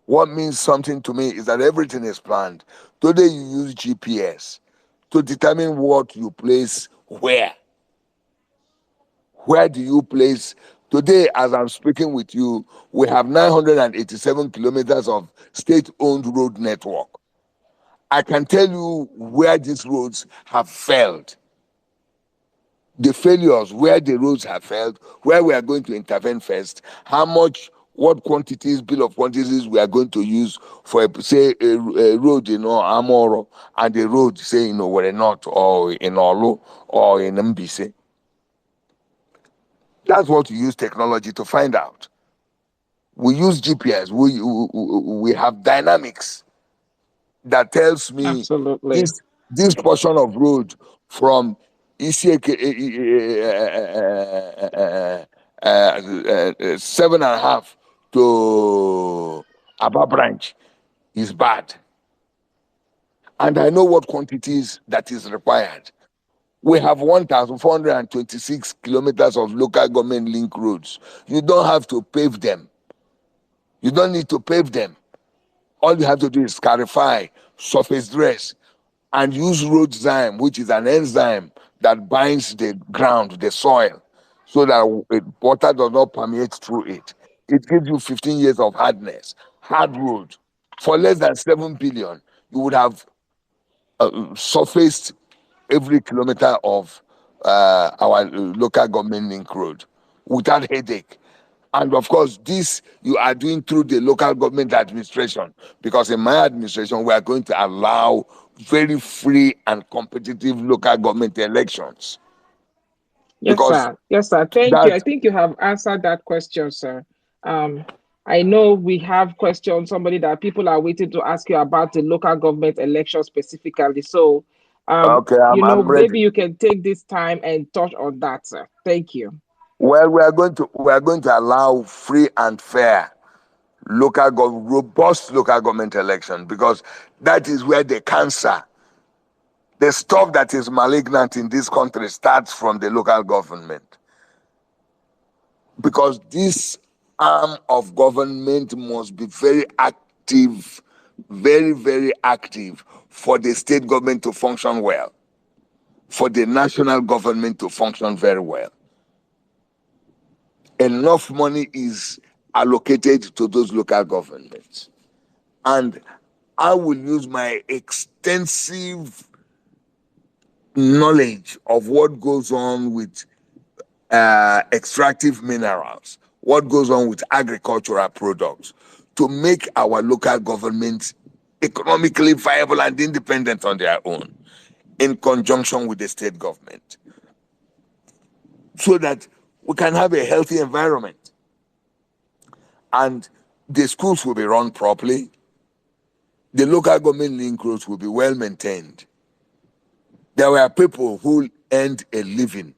What means something to me is that everything is planned. Today you use GPS to determine what you place where. Where do you place Today, as I'm speaking with you, we have 987 kilometers of state-owned road network. I can tell you where these roads have failed, the failures, where the roads have failed, where we are going to intervene first, how much, what quantities, bill of quantities we are going to use for, say, a road in Amoro and a road, say, in Owerri North or in Olu or in Mbise. That's what we use technology to find out. We use GPS. We have dynamics that tells me Absolutely. this portion of road from Isieke 7.5 to Aba branch is bad, and I know what quantities that is required. We have 1,426 kilometers of local government link roads. You don't have to pave them. You don't need to pave them. All you have to do is clarify, surface dress, and use roadzyme, which is an enzyme that binds the ground, the soil, so that water does not permeate through it. It gives you 15 years of hardness, hard road. For less than 7 billion, you would have surfaced every kilometer of our local government link road without headache. And of course, this you are doing through the local government administration, because in my administration, we are going to allow very free and competitive local government elections. Yes, Because sir. Yes, sir. Thank you. that, I think you have answered that question, sir. Um, I know we have questions, somebody that people are waiting to ask you about the local government election specifically. So, okay, I'm ready. maybe you can take this time and touch on that, sir. Thank you. Well, we are going to allow free and fair robust local government election, because that is where the cancer, the stuff that is malignant in this country, starts from the local government. Because this arm of government must be very active, very, very active, for the state government to function well, for the national government to function very well. Enough money is allocated to those local governments. And I will use my extensive knowledge of what goes on with extractive minerals, what goes on with agricultural products, to make our local governments economically viable and independent on their own, in conjunction with the state government, so that we can have a healthy environment and the schools will be run properly, the local government link roads will be well maintained. There were people who earned a living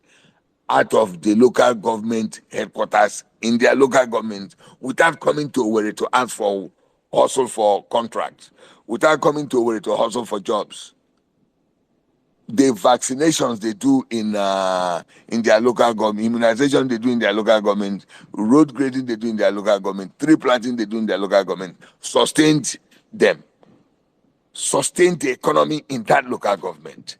out of the local government headquarters in their local government, without coming to Owerri to ask for, hustle for contracts, without coming to Owerri to hustle for jobs. The vaccinations they do in their local government, immunization they do in their local government, road grading they do in their local government, tree planting they do in their local government, sustained them, sustained the economy in that local government.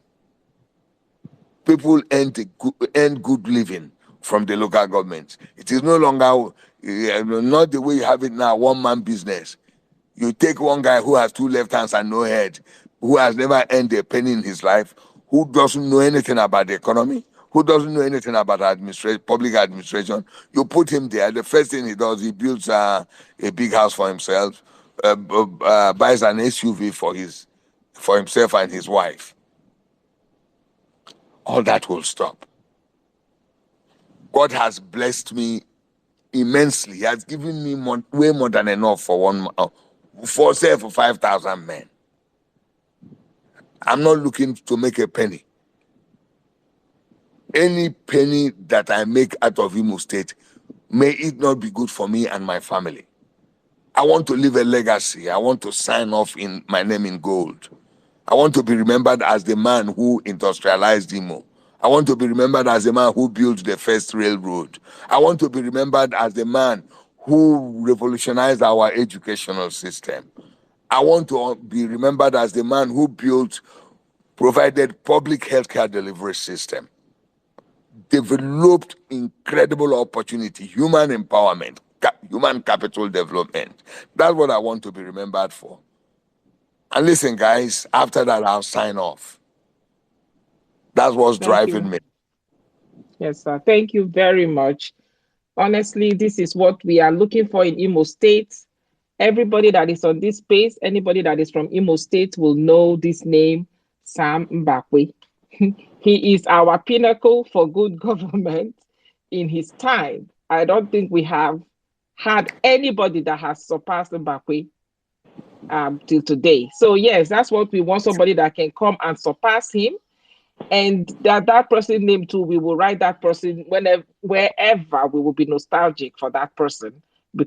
People earn good living from the local government. It is no longer not the way you have it now, one man business. You take one guy who has two left hands and no head, who has never earned a penny in his life, who doesn't know anything about the economy, who doesn't know anything about public administration. You put him there. The first thing he does, he builds a big house for himself, buys an SUV for himself and his wife. All that will stop. God has blessed me immensely. He has given me way more than enough for 5,000 men. I'm not looking to make a penny. Any penny that I make out of Imo State, may it not be good for me and my family. I want to leave a legacy. I want to sign off in my name in gold. I want to be remembered as the man who industrialized Imo. I want to be remembered as the man who built the first railroad. I want to be remembered as the man who revolutionized our educational system. I want to be remembered as the man who provided public healthcare delivery system. developed incredible opportunity, human empowerment, human capital development. That's what I want to be remembered for. And listen, guys, after that, I'll sign off. That's what's Thank driving you. me. Yes, sir. Thank you very much. Honestly, this is what we are looking for in Imo State. Everybody that is on this space, anybody that is from Imo State will know this name, Sam Mbakwe. He is our pinnacle for good government in his time. I don't think we have had anybody that has surpassed Mbakwe till today. So yes, that's what we want, somebody that can come and surpass him. And that person name too, we will write that person whenever, wherever we will be nostalgic for that person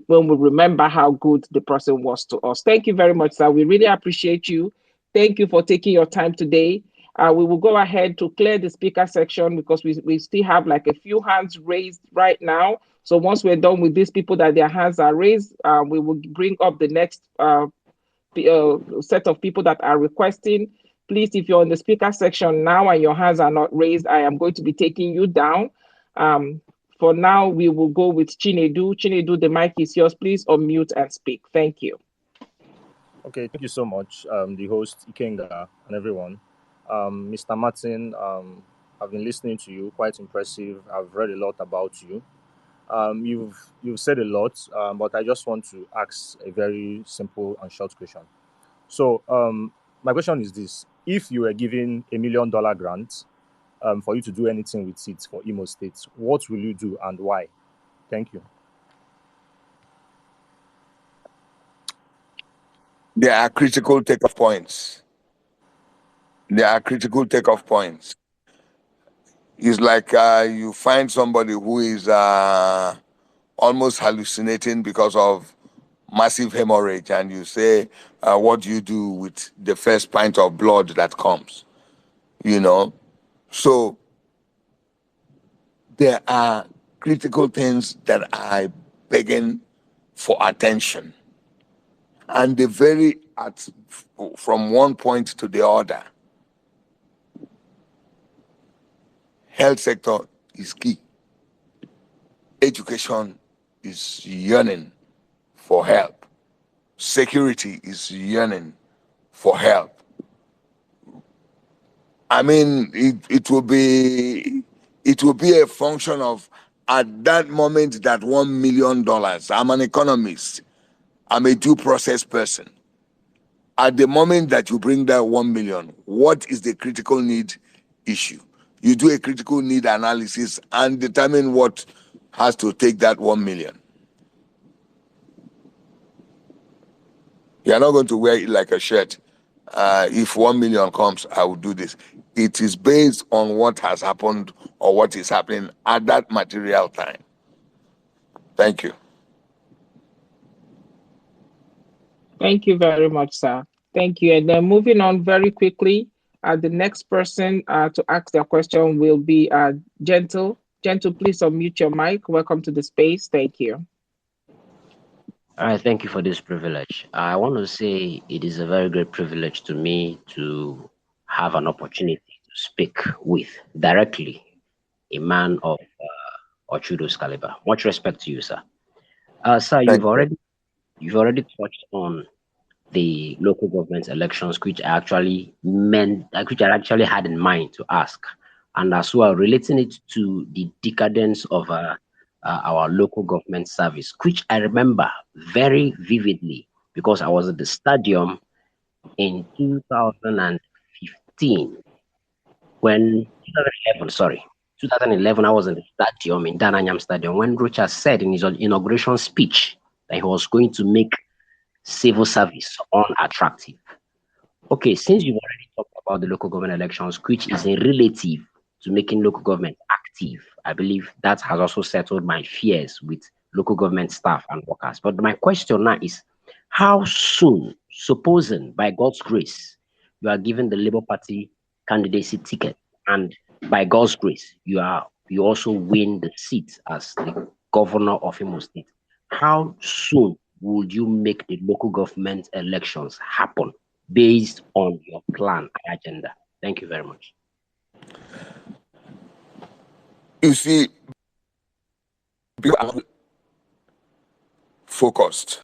when we remember how good the person was to us. Thank you very much, sir. We really appreciate you. Thank you for taking your time today. We will go ahead to clear the speaker section because we still have like a few hands raised right now. So once we're done with these people that their hands are raised, we will bring up the next set of people that are requesting. Please, if you're in the speaker section now and your hands are not raised, I am going to be taking you down. For now, we will go with Chinedu. Chinedu, the mic is yours. Please unmute and speak. Thank you. Okay, thank you so much, the host, Ikenga, and everyone. Mr. Martin, I've been listening to you, quite impressive. I've read a lot about you. You've said a lot, but I just want to ask a very simple and short question. So, my question is this: if you were given $1 million grant for you to do anything with it for Imo State, what will you do and why? Thank you. There are critical takeoff points. There are critical takeoff points. It's like you find somebody who is almost hallucinating because of massive hemorrhage, and you say, what do you do with the first pint of blood that comes? You know? So there are critical things that are begging for attention. And they vary from one point to the other. Health sector is key. Education is yearning for help. Security is yearning for help. I mean, it will be a function of, at that moment, that $1 million. I'm an economist. I'm a due process person. At the moment that you bring that 1 million, what is the critical need issue? You do a critical need analysis and determine what has to take that 1 million. You are not going to wear it like a shirt. If 1 million comes, I will do this. It is based on what has happened or what is happening at that material time. Thank you. Thank you very much, sir. Thank you. And then moving on very quickly, the next person to ask their question will be Gentle. Gentle, please unmute your mic. Welcome to the space. Thank you. All right, thank you for this privilege. I want to say it is a very great privilege to me to have an opportunity to speak with directly a man of Ochoudo's caliber. Much respect to you, sir. Sir, Thank you've already touched on the local government elections, which I actually had in mind to ask, and as well relating it to the decadence of our local government service, which I remember very vividly because I was at the stadium in 2015 when 2011, I was in the stadium in Dananyam Stadium when Rocha said in his inauguration speech that he was going to make civil service unattractive. Okay, since you've already talked about the local government elections, which is a relative to making local government active, I believe that has also settled my fears with local government staff and workers. But my question now is, how soon, supposing by God's grace, you are given the Labour Party candidacy ticket, and by God's grace, you also win the seat as the governor of Imo State, how soon would you make the local government elections happen based on your plan and agenda? Thank you very much. You see, people are not focused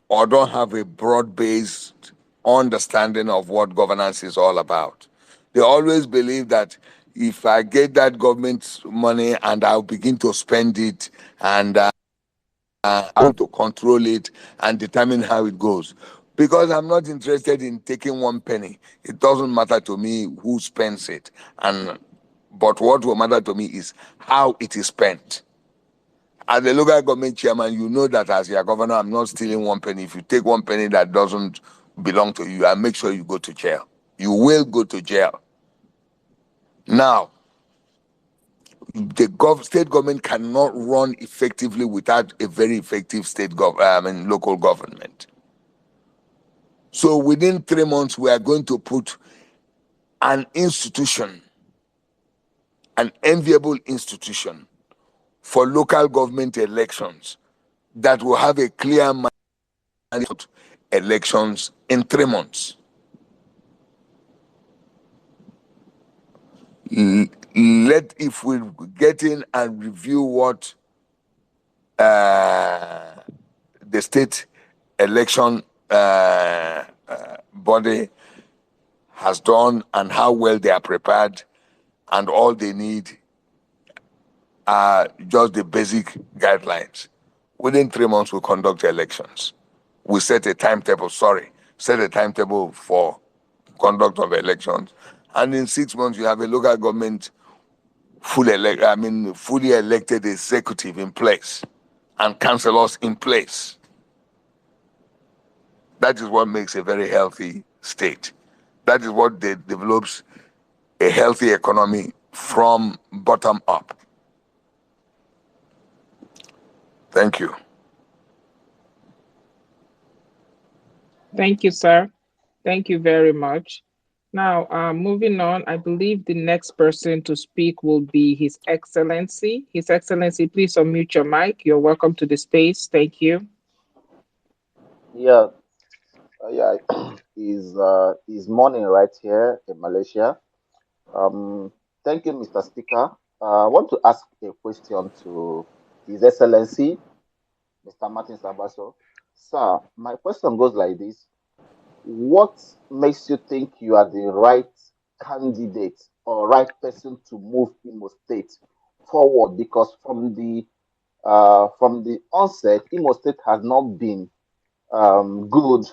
or don't have a broad-based understanding of what governance is all about. They always believe that if I get that government money and I'll begin to spend it and I want to control it and determine how it goes. Because I'm not interested in taking one penny. It doesn't matter to me who spends it. But what will matter to me is how it is spent. As the local government chairman, you know that as your governor, I'm not stealing one penny. If you take one penny that doesn't belong to you, I make sure you go to jail. You will go to jail. Now, the state government cannot run effectively without a very effective local government. So within 3 months, we are going to put an institution, an enviable institution for local government elections that will have a clear mandate elections in 3 months. If we get in and review what the state election body has done and how well they are prepared, and all they need are just the basic guidelines. Within 3 months, we conduct elections. We set a timetable for conduct of elections. And in 6 months, you have a local government fully elected executive in place and councillors in place. That is what makes a very healthy state. That is what develops a healthy economy from bottom up. Thank you. Thank you, sir. Thank you very much. Now, moving on, I believe the next person to speak will be His Excellency. His Excellency, please unmute your mic. You're welcome to the space. Thank you. Yeah, yeah, is morning right here in Malaysia. Um, Thank you, Mr. Speaker. I want to ask a question to His Excellency, Mr. Martin Sabaso. Sir, my question goes like this: what makes you think you are the right candidate or right person to move Imo State forward? Because from the onset, Imo State has not been good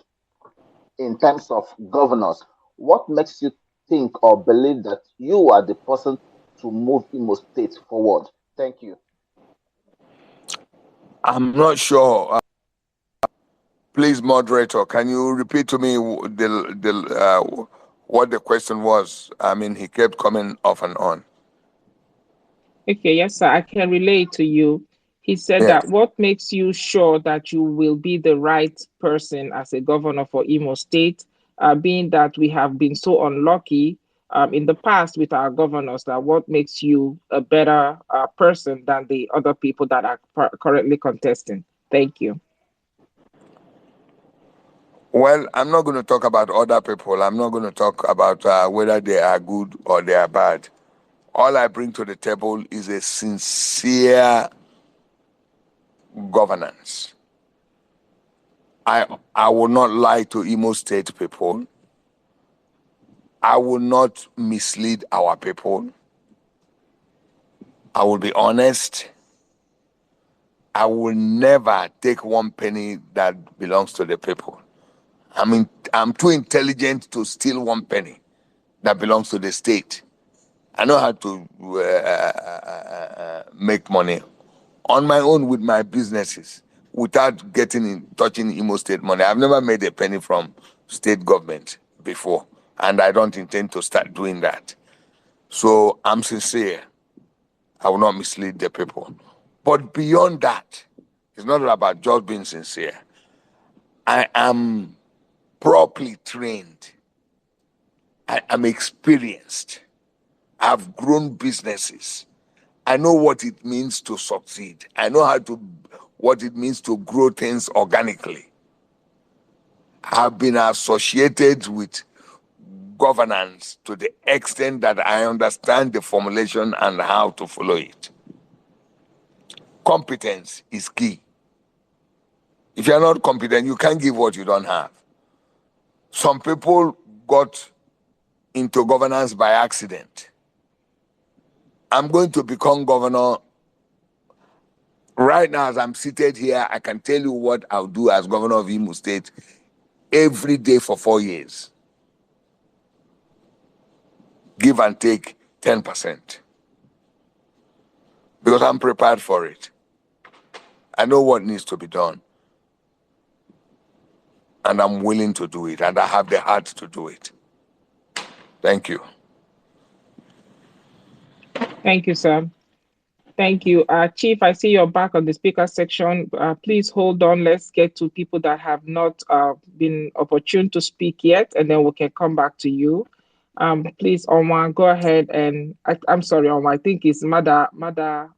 in terms of governors. What makes you think or believe that you are the person to move Imo State forward? Thank you. I'm not sure. Please, moderator, can you repeat to me what the question was? I mean, he kept coming off and on. Okay, yes, sir. I can relate to you. He said Yes. that what makes you sure that you will be the right person as a governor for Imo State, being that we have been so unlucky in the past with our governors, that what makes you a better person than the other people that are currently contesting? Thank you. Well, I'm not going to talk about other people. I'm not going to talk about whether they are good or they are bad. All I bring to the table is a sincere governance. I will not lie to Imo State people. I will not mislead our people. I will be honest. I will never take one penny that belongs to the people. I mean, I'm too intelligent to steal one penny that belongs to the state. I know how to make money on my own with my businesses without touching Imo State money. I've never made a penny from state government before, and I don't intend to start doing that. So I'm sincere. I will not mislead the people. But beyond that, it's not about just being sincere. I am properly trained. I am experienced. I've grown businesses. I know what it means to succeed. I know what it means to grow things organically. I've been associated with governance to the extent that I understand the formulation and how to follow it. Competence is key. If you're not competent, you can't give what you don't have. Some people got into governance by accident. I'm going to become governor. Right now, as I'm seated here, I can tell you what I'll do as governor of Imo State every day for 4 years. Give and take 10%. Because I'm prepared for it. I know what needs to be done. And I'm willing to do it. And I have the heart to do it. Thank you. Thank you, sir. Thank you. Chief, I see you're back on the speaker section. Please hold on. Let's get to people that have not been opportune to speak yet, and then we can come back to you. Please, Omar, go ahead. And I'm sorry, Omar, I think it's Maduago.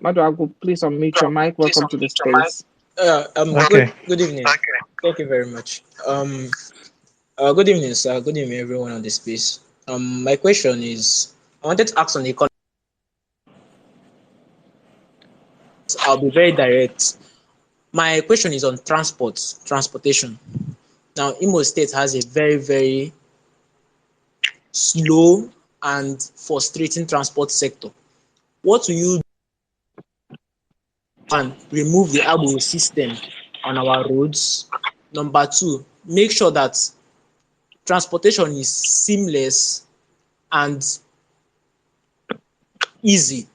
Maduago, please unmute your mic. Welcome to the space. Okay. Good evening. Thank you very much. Good evening, sir. Good evening, everyone on the space. My question is, I wanted to ask on the economy. I'll be very direct. My question is on transportation. Now, Imo State has a very, very slow and frustrating transport sector. What will you do and remove the Agbaso system on our roads? Number two, make sure that transportation is seamless and easy.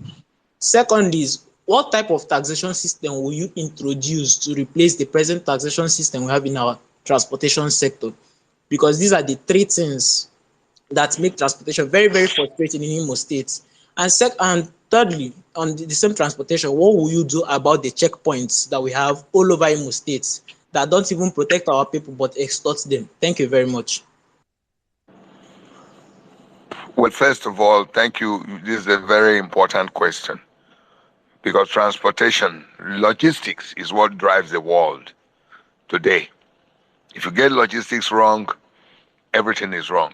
Second is, what type of taxation system will you introduce to replace the present taxation system we have in our transportation sector? Because these are the three things that make transportation very, very frustrating in Imo State. And thirdly, on the same transportation, what will you do about the checkpoints that we have all over Imo State that don't even protect our people but extort them? Thank you very much. Well, first of all, thank you. This is a very important question because transportation, logistics is what drives the world today. If you get logistics wrong, everything is wrong.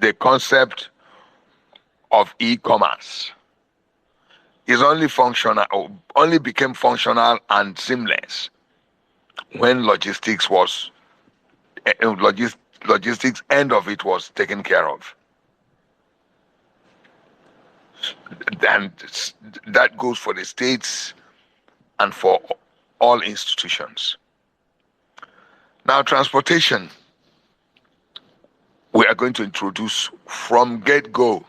The concept of e-commerce is only became functional and seamless when logistics end of it was taken care of. And that goes for the states and for all institutions. Now, transportation, we are going to introduce from get-go.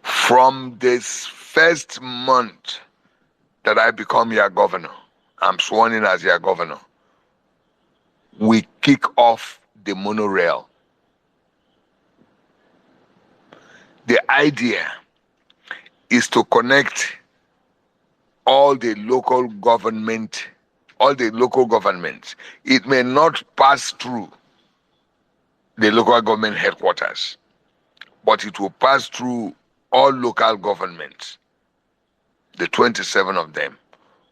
From this first month that I become your governor, I'm sworn in as your governor, we kick off the monorail. The idea is to connect all the local governments. It may not pass through the local government headquarters, but it will pass through all local governments, the 27 of them.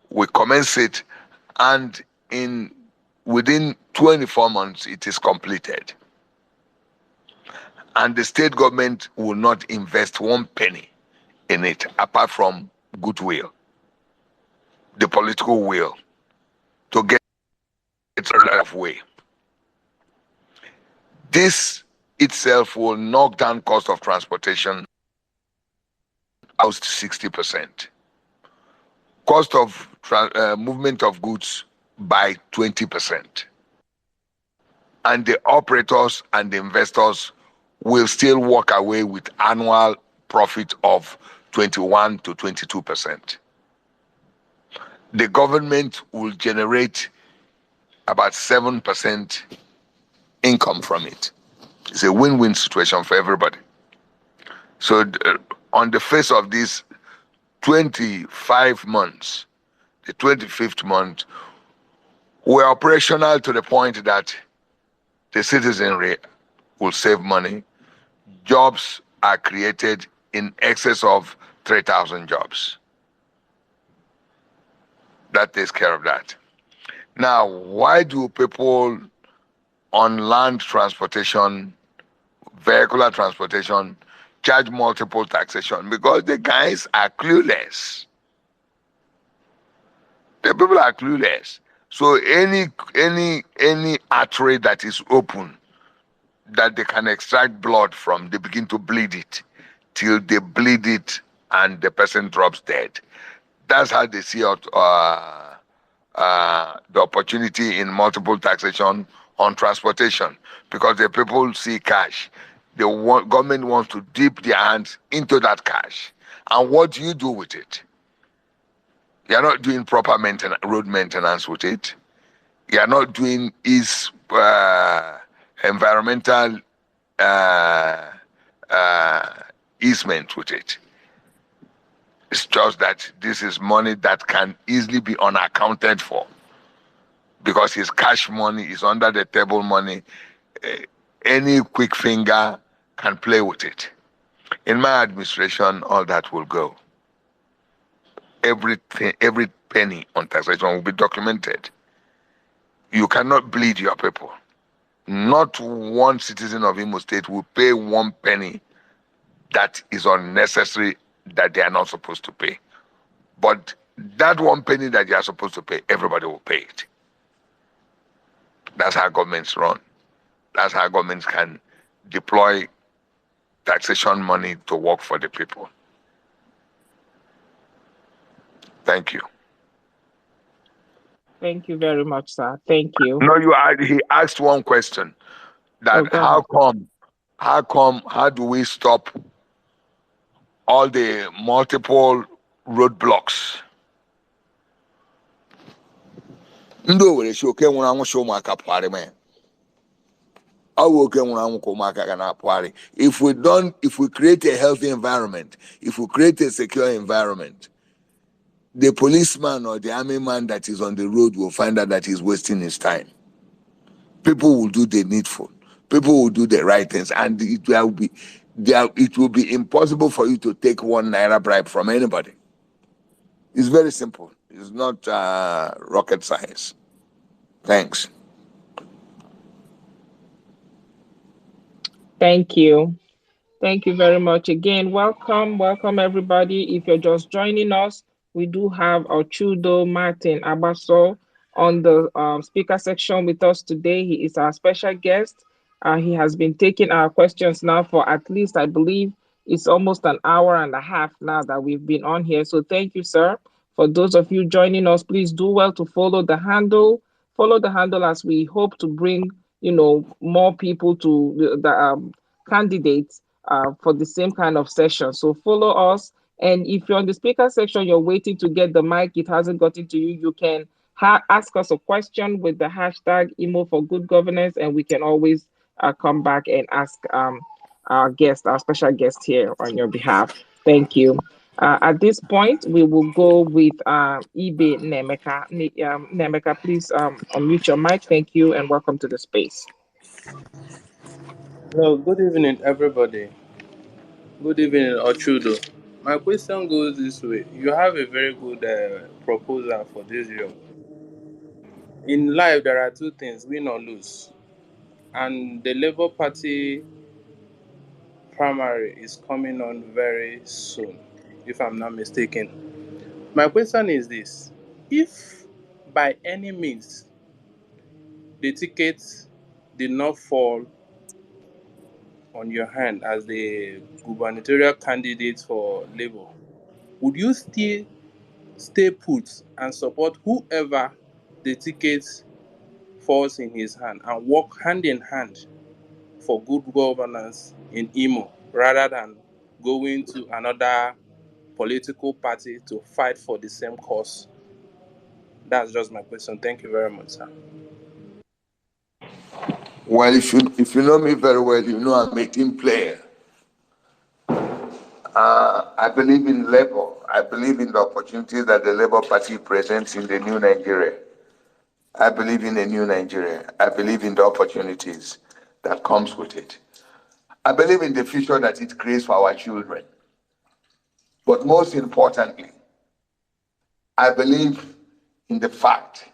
We commence it, and within 24 months, it is completed. And the state government will not invest 1 penny in it, apart from goodwill, the political will, to get it halfway. This itself will knock down cost of transportation out 60%. Cost of movement of goods by 20%. And the operators and the investors will still walk away with annual profit of 21 to 22%. The government will generate about 7% income from it. It's a win-win situation for everybody. So on the face of this 25 months, the 25th month, we're operational to the point that the citizenry will save money. Jobs are created in excess of 3,000 jobs. That takes care of that. Now, why do people on land transportation, vehicular transportation, charge multiple taxation? Because the guys are clueless. The people are clueless. So any artery that is open, that they can extract blood from, they begin to bleed it till they bleed it and the person drops dead. That's how they see out the opportunity in multiple taxation on transportation, because the people see cash. Government wants to dip their hands into that cash. And what do you do with it? You're not doing proper road maintenance with it. You're not doing environmental uh, uh, easement with it. It's just that this is money that can easily be unaccounted for, because his cash money is under the table money. Any quick finger can play with it. In my administration, all that will go. Everything, every penny on taxation will be documented. You cannot bleed your people. Not one citizen of Imo State will pay one penny that is unnecessary, that they are not supposed to pay. But that one penny that they are supposed to pay, everybody will pay it. That's how governments run. That's how governments can deploy taxation money to work for the people. Thank you. Thank you very much, sir. Thank you. No, he asked one question, Oh, that go ahead. how do we stop all the multiple roadblocks? Ndị Owerri si oke nwụrụ anwụ si ụmụaka pụgharị mee. Ọ bụ oke nwụrụ anwụ ka ụmụaka ga na-apụgharị. If we create a healthy environment, if we create a secure environment, the policeman or the army man that is on the road will find out that he's wasting his time. People will do the needful. People will do the right things, and it will be impossible for you to take 1 naira bribe from anybody. It's very simple. It's not rocket science. Thanks. Thank you. Thank you very much again. Welcome everybody. If you're just joining us, we do have Ochoudo Martin Agbaso on the speaker section with us today. He is our special guest. He has been taking our questions now for at least, I believe, it's almost an hour and a half now that we've been on here. So thank you, sir. For those of you joining us, please do well to follow the handle. Follow the handle as we hope to bring, more people to the candidates for the same kind of session. So follow us. And if you're on the speaker section, you're waiting to get the mic, it hasn't gotten to you, you can ask us a question with the hashtag Imo for Good Governance, and we can always come back and ask our special guest here on your behalf. Thank you. At this point, we will go with Ibe Nemeka. Nemeka, please unmute your mic. Thank you, and welcome to the space. Hello, good evening, everybody. Good evening, Ochoudo. My question goes this way. You have a very good proposal for this year. In life, there are two things, win or lose. And the Labour Party primary is coming on very soon, if I'm not mistaken. My question is this. If by any means the tickets did not fall on your hand as the gubernatorial candidate for Labour, would you still stay put and support whoever the ticket falls in his hand and work hand in hand for good governance in Imo, rather than going to another political party to fight for the same cause? That's just my question. Thank you very much, sir. Well, if you know me very well, you know I'm a team player. I believe in Labour. I believe in the opportunities that the Labour Party presents in the new Nigeria. I believe in a new Nigeria. I believe in the opportunities that comes with it. I believe in the future that it creates for our children. But most importantly, I believe in the fact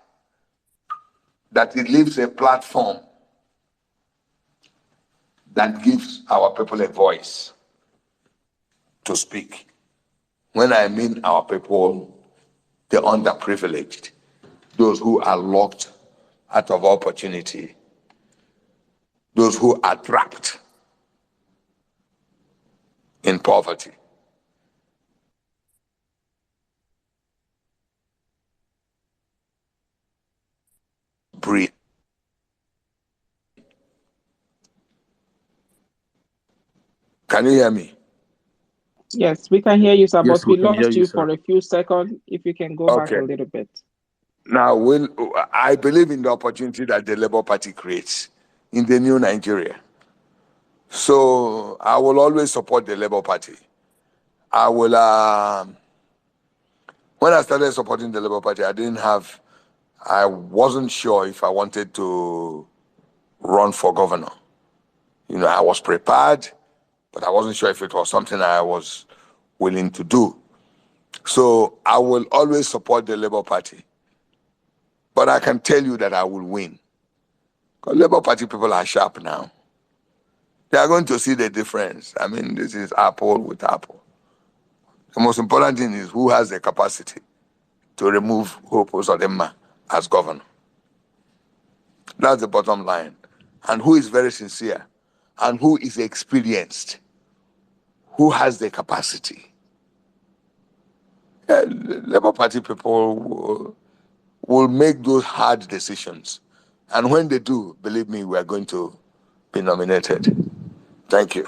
that it leaves a platform that gives our people a voice to speak. When I mean our people, the underprivileged, those who are locked out of opportunity, those who are trapped in poverty. Breathe. Can you hear me? Yes, we can hear you, sir, Yes, but we we can hear lost you, you sir. for a few seconds. If you can go back a Okay. little bit. Now, I believe in the opportunity that the Labour Party creates in the new Nigeria. So I will always support the Labour Party. I will, when I started supporting the Labour Party, I wasn't sure if I wanted to run for governor. You know, I was prepared, but I wasn't sure if it was something I was willing to do. So I will always support the Labour Party. But I can tell you that I will win. Because Labour Party people are sharp now. They are going to see the difference. I mean, this is apple with apple. The most important thing is who has the capacity to remove Hope Uzodinma as governor. That's the bottom line. And who is very sincere and who is experienced, who has the capacity. Labour Party people will make those hard decisions. And when they do, believe me, we are going to be nominated. Thank you.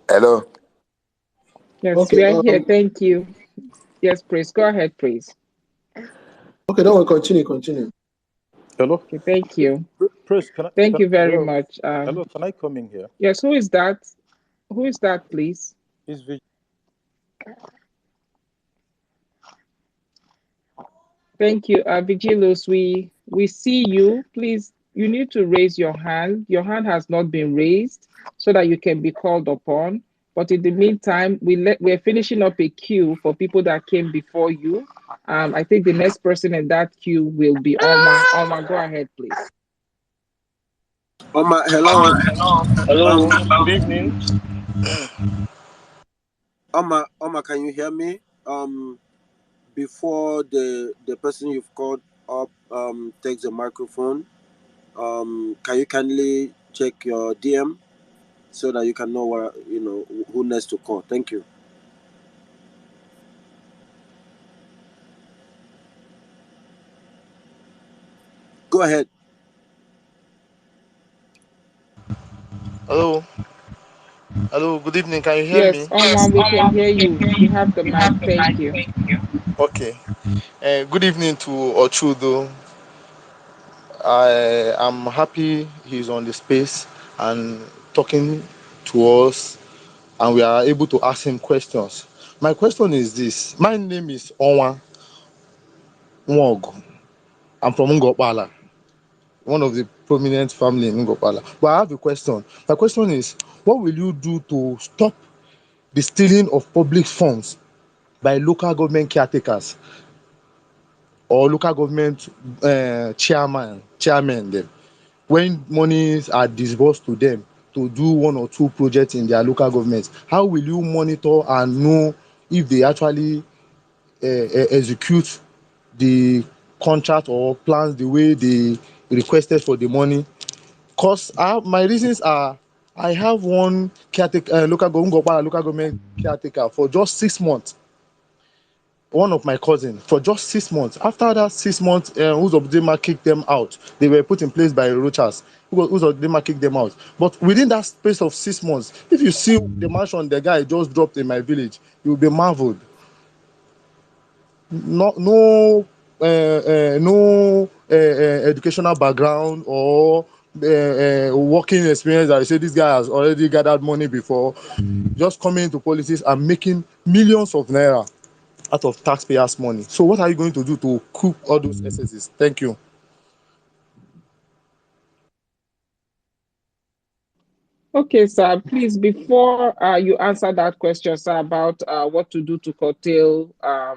Hello? Yes, Okay. we are here. Thank you. Yes, please. Go ahead, please. Okay. Don't worry. Continue. Hello? Okay, thank you. Praise, Thank you very hello? much. Hello, can I come in here? Yes, who is that? Who is that, please? Is Thank you, Vigilus. We see you. Please, you need to raise your hand. Your hand has not been raised so that you can be called upon. But in the meantime, we're finishing up a queue for people that came before you. I think the next person in that queue will be Oma. Oma, go ahead, please. Hello. Hello, Um, good evening. Can you hear me? Before the person you've called up takes the microphone, can you kindly check your DM so that you can know who next to call? Thank you. Go ahead. Hello. Hello. Good evening. Can you hear Yes, me? Oma, we can hear you. You have the mic. Thank you. Okay. Good evening to Ochoudo. I am happy he's on the space and talking to us, and we are able to ask him questions. My question is this. My name is Onwa Nwog. I'm from Ngopala, one of the prominent family in Ngopala. But I have a question. My question is, what will you do to stop the stealing of public funds by local government caretakers or local government chairmen them, when monies are disbursed to them to do one or two projects in their local governments? How will you monitor and know if they actually execute the contract or plans the way they requested for the money? Because my reasons are, I have one caretaker, local government caretaker for just 6 months. One of my cousins for just 6 months. After that 6 months, Uzodinma kicked them out. They were put in place by Rochas. Uzodinma kicked them out. But within that space of 6 months, if you see the mansion the guy just dropped in my village, you'll be marveled. No educational background or working experience that I say this guy has already gathered money before, just coming into politics and making millions of naira out of taxpayers' money. So what are you going to do to cook all those excesses? Thank you. Okay, sir. Please, before you answer that question, sir, about what to do to curtail, uh,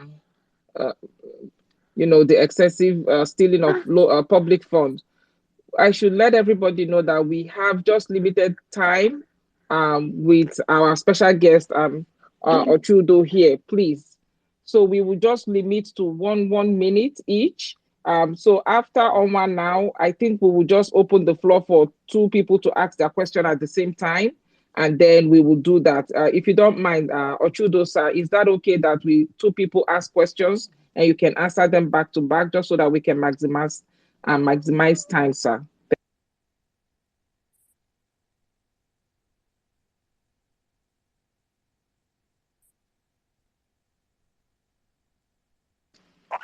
the excessive stealing of public funds, I should let everybody know that we have just limited time with our special guest Ochoudo here, please. So we will just limit to one minute each. So after Oma now, I think we will just open the floor for two people to ask their question at the same time, and then we will do that. If you don't mind, Ochoudo, sir, is that okay that we two people ask questions and you can answer them back to back, just so that we can maximize time, sir?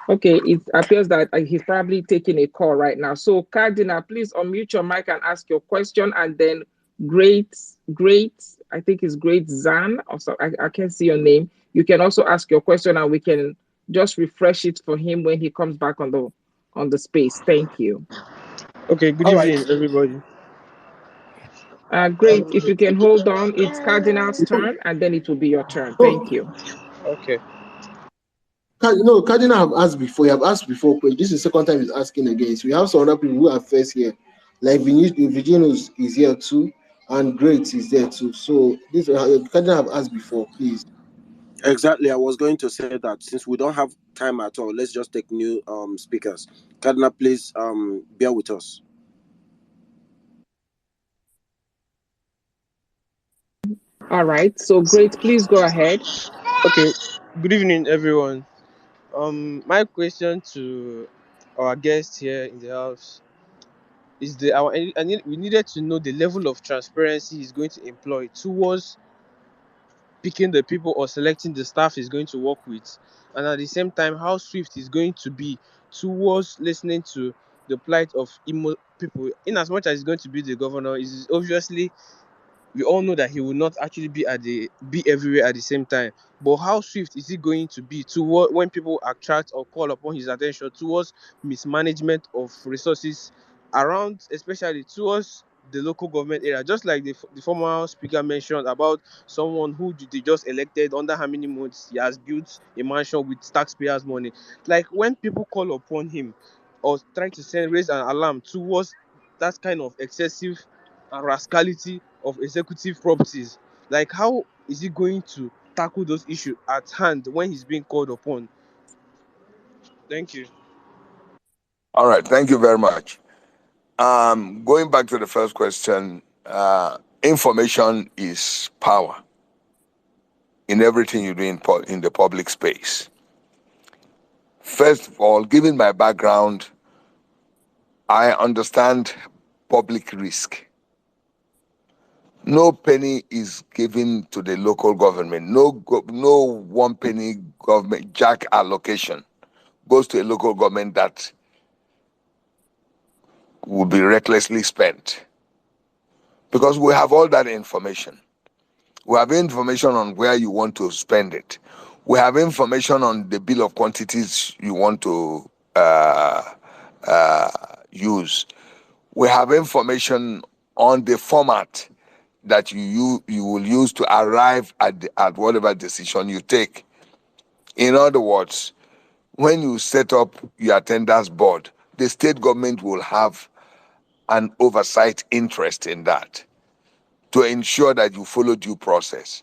Okay, it appears that he's probably taking a call right now. So, Cardinal, please unmute your mic and ask your question. And then, great, I think it's Great Zan. Also, I can't see your name. You can also ask your question, and we can just refresh it for him when he comes back on the space. Thank you. Okay, good All right. evening, everybody. Great. If you can hold on, it's Cardinal's turn, and then it will be your turn. Thank Oh, you. Okay. no, Cardinal have asked before. You have asked before, but this is the second time he's asking again. So we have some other people who are first here. Like Virginius is here too, and Great is there too. So this Cardinal have asked before, please. Exactly. I was going to say that since we don't have time at all, let's just take new speakers. Cardinal, please bear with us. All right. So, great. Please go ahead. Okay. Good evening, everyone. My question to our guest here in the house is we needed to know the level of transparency he's going to employ towards picking the people or selecting the staff he's going to work with, and at the same time, how swift he's going to be towards listening to the plight of Imo people. In as much as he's going to be the governor, is obviously we all know that he will not actually be everywhere at the same time. But how swift is he going to be toward when people attract or call upon his attention towards mismanagement of resources around, especially towards the local government area? Just like the former speaker mentioned about someone who they just elected, under how many months he has built a mansion with taxpayers' money. Like when people call upon him or try to raise an alarm towards that kind of excessive and rascality of executive properties, like how is he going to tackle those issues at hand when he's being called upon? Thank you. All right, thank you very much. Going back to the first question, information is power in everything you do in the public space. First of all, given my background, I understand public risk. No penny is given to the local government. No 1 penny government jack allocation goes to a local government that will be recklessly spent, because we have all that information. We have information on where you want to spend it. We have information on the bill of quantities you want to use. We have information on the format that you will use to arrive at whatever decision you take. In other words, when you set up your tenders board, the state government will have an oversight interest in that to ensure that you follow due process.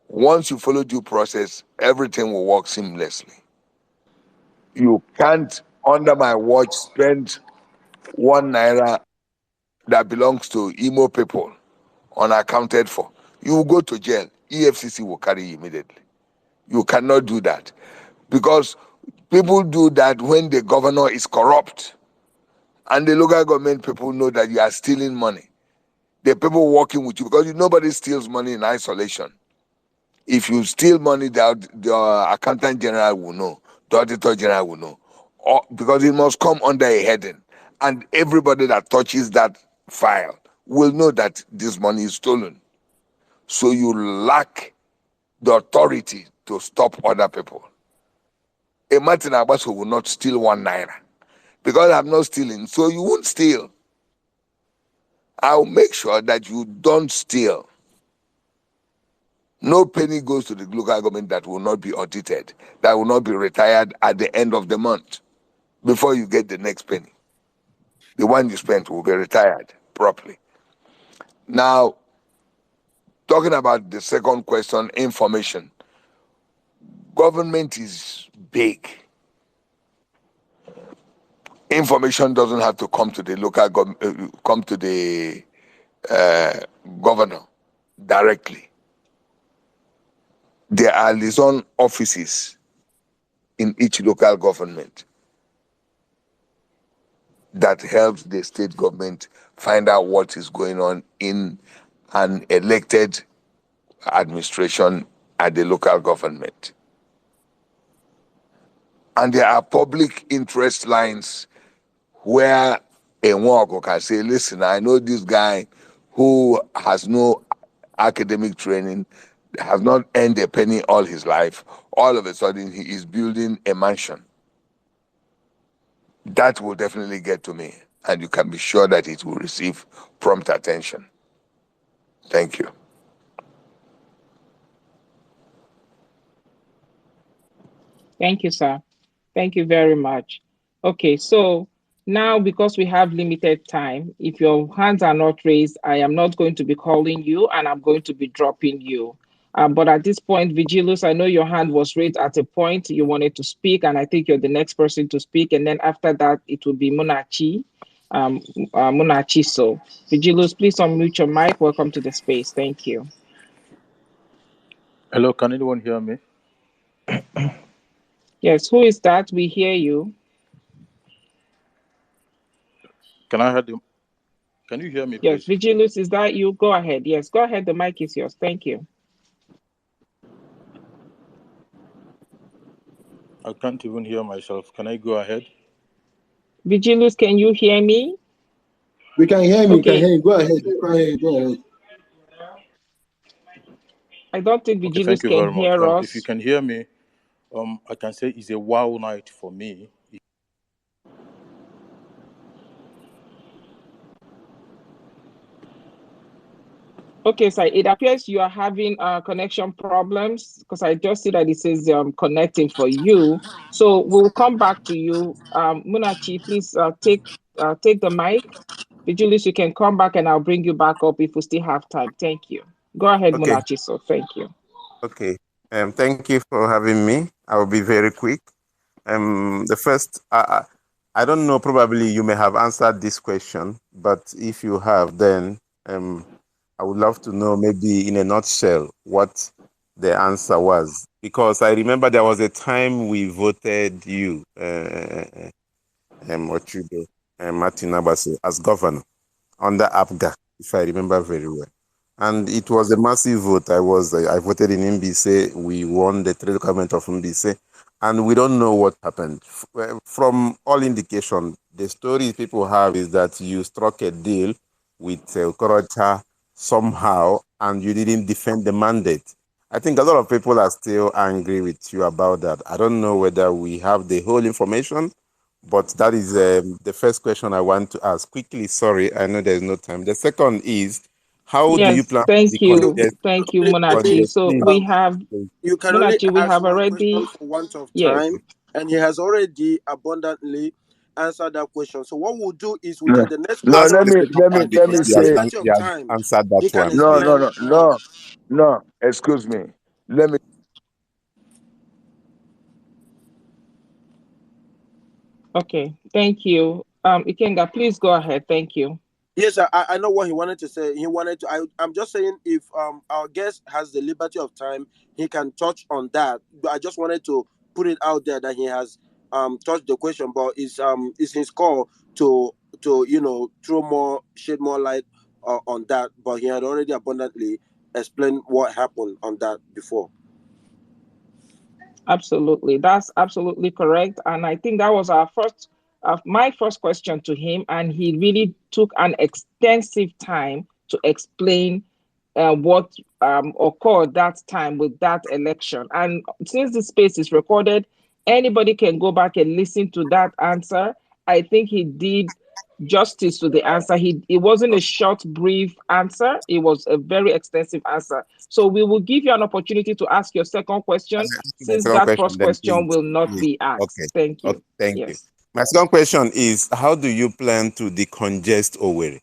Once you follow due process, everything will work seamlessly. You can't, under my watch, spend 1 naira that belongs to Imo people unaccounted for. You will go to jail. EFCC will carry you immediately. You cannot do that, because people do that when the governor is corrupt and the local government people know that you are stealing money. The people working with you, because nobody steals money in isolation. If you steal money, the accountant general will know, the auditor general will know, because it must come under a heading, and everybody that touches that file will know that this money is stolen. So you lack the authority to stop other people. A Martin Agbaso will not steal 1 naira, because I'm not stealing, so you won't steal. I'll make sure that you don't steal. No penny goes to the local government that will not be audited, that will not be retired at the end of the month before you get the next penny. The one you spent will be retired properly. Now, talking about the second question, information. Government is big. Information doesn't have to come to the come to the governor directly. There are liaison offices in each local government that helps the state government find out what is going on in an elected administration at the local government. And there are public interest lines where a worker can say, listen, I know this guy who has no academic training, has not earned a penny all his life. All of a sudden, he is building a mansion. That will definitely get to me, and you can be sure that it will receive prompt attention. Thank you. Thank you, sir. Thank you very much. Okay, so now because we have limited time, if your hands are not raised, I am not going to be calling you and I'm going to be dropping you. But at this point, Vigilus, I know your hand was raised at a point you wanted to speak, and I think you're the next person to speak. And then after that, it will be Munachi. Munachi. So, Vigilus, please unmute your mic. Welcome to the space. Thank you. Hello, can anyone hear me? Yes, who is that? We hear you. Can I have the? Can you hear me, Yes, please? Vigilus, is that you? Go ahead. Yes, go ahead. The mic is yours. Thank you. I can't even hear myself. Can I go ahead? Vigilus, can you hear me? We can hear you. Okay. Can hear you. Go ahead. Go ahead. Go ahead. I don't think Okay, Vigilus thank you can very much. hear If you us. can hear me, I can say it's a wow night for me. Okay, so it appears you are having connection problems because I just see that it says connecting for you. So we'll come back to you. Munachi, please take the mic. Vigilus, you can come back and I'll bring you back up if we still have time. Thank you. Go ahead, Okay. Munachi. So thank you. Okay. Thank you for having me. I will be very quick. The first, I don't know, probably you may have answered this question, but if you have, then I would love to know maybe in a nutshell what the answer was. Because I remember there was a time we voted you, Ochoudo, Martin Agbaso, as governor under APGA, if I remember very well. And it was a massive vote. I voted in Mbise. We won the trade government of Mbise. And we don't know what happened. From all indication, the story people have is that you struck a deal with Okorocha somehow, and you didn't defend the mandate. I think a lot of people are still angry with you about that. I don't know whether we have the whole information, but that is the first question I want to ask. Quickly, sorry, I know there's no time. The second is, how do you Yes, plan to thank you. decongest, Thank you, Let Munachi. me, So congesting? we have you can only Munachi, we ask have one question already, for want of yes. time, and he has already abundantly answered that question. So what we'll do is we'll No, take the next no. Ask question, the second Let me one and if let he me because has he the has, say liberty of he has time, answered that he can one. no, no, explain no, more. no, no. Excuse me. Let me. Okay, thank you. Ikenga, please go ahead. Thank you. Yes, I know what he wanted to say. He wanted to. I'm just saying if our guest has the liberty of time, he can touch on that. But I just wanted to put it out there that he has touched the question, but it's his call to throw more shed more light on that. But he had already abundantly explained what happened on that before. Absolutely. That's absolutely correct. And I think that was my first question to him. And he really took an extensive time to explain what occurred that time with that election. And since the space is recorded, anybody can go back and listen to that answer. I think he did justice to the answer. It wasn't a short, brief answer. It was a very extensive answer. So we will give you an opportunity to ask your second Can question, I ask you my since second that question first then, question please? will not Please. be Okay. asked. Thank Okay. you. Thank you. Yes. My second question is: how do you plan to decongest Owerri?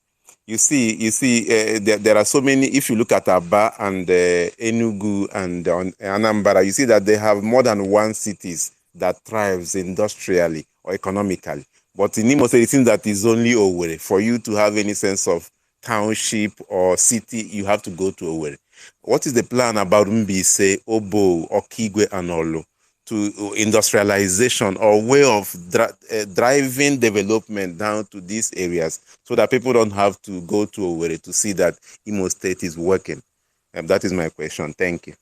There are so many. If you look at Aba and Enugu and Anambra, you see that they have more than one cities that thrives industrially or economically. But in Imo State, it seems that it's only Owerri. For you to have any sense of township or city, you have to go to Owerri. What is the plan about Mbise, Obo, Okigwe, and Olu to industrialization or way of driving development down to these areas so that people don't have to go to Owerri to see that Imo State is working? That is my question. Thank you.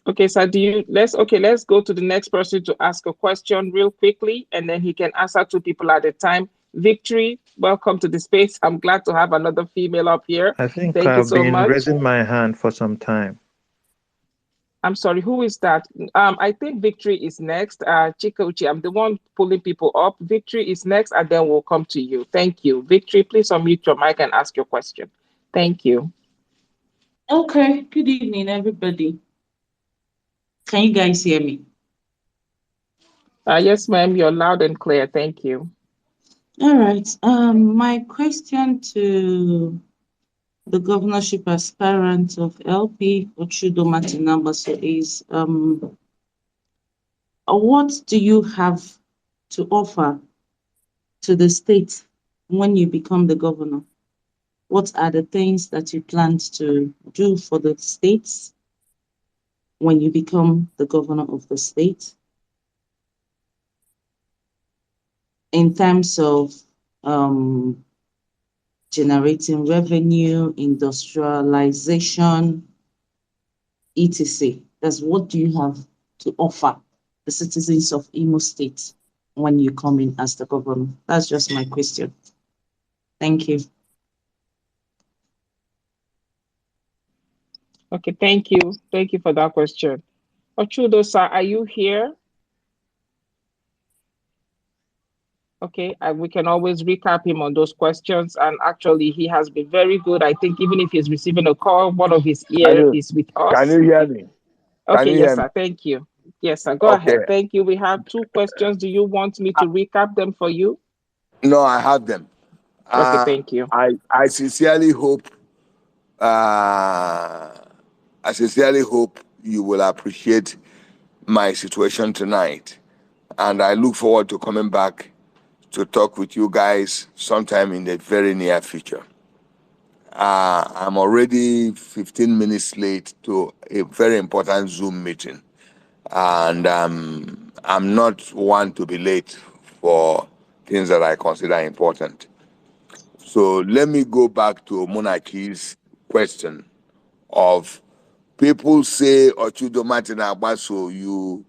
Okay, so let's go to the next person to ask a question real quickly, and then he can answer two people at a time. Victory, welcome to the space. I'm glad to have another female up here. I think Thank you I've so been much. raising my hand for some time. I'm sorry, who is that? I think Victory is next. Chikochi, I'm the one pulling people up. Victory is next, and then we'll come to you. Thank you. Victory, please unmute your mic and ask your question. Thank you. Okay, good evening, everybody. Can you guys hear me? Yes, ma'am, you're loud and clear. Thank you. All right. My question to the governorship aspirant of LP Ochoudo Agbaso is, what do you have to offer to the state when you become the governor? What are the things that you plan to do for the states when you become the governor of the state? In terms of generating revenue, industrialization, etc. That's what do you have to offer the citizens of Imo State when you come in as the governor? That's just my question. Thank you. Okay, thank you. Thank you for that question. Ochoudo, sir, are you here? Okay, we can always recap him on those questions. And actually, he has been very good. I think even if he's receiving a call, one of his ear is with Can us. you hear me? Can Okay, you yes, hear me? sir. Thank you. Yes, sir. Go Okay. ahead. Thank you. We have two questions. Do you want me to recap them for you? No, I have them. Okay, thank you. I sincerely hope you will appreciate my situation tonight, and I look forward to coming back to talk with you guys sometime in the very near future. I'm already 15 minutes late to a very important Zoom meeting, and I'm not one to be late for things that I consider important. So let me go back to Monarchy's question of people say Ochoudo Agbaso, you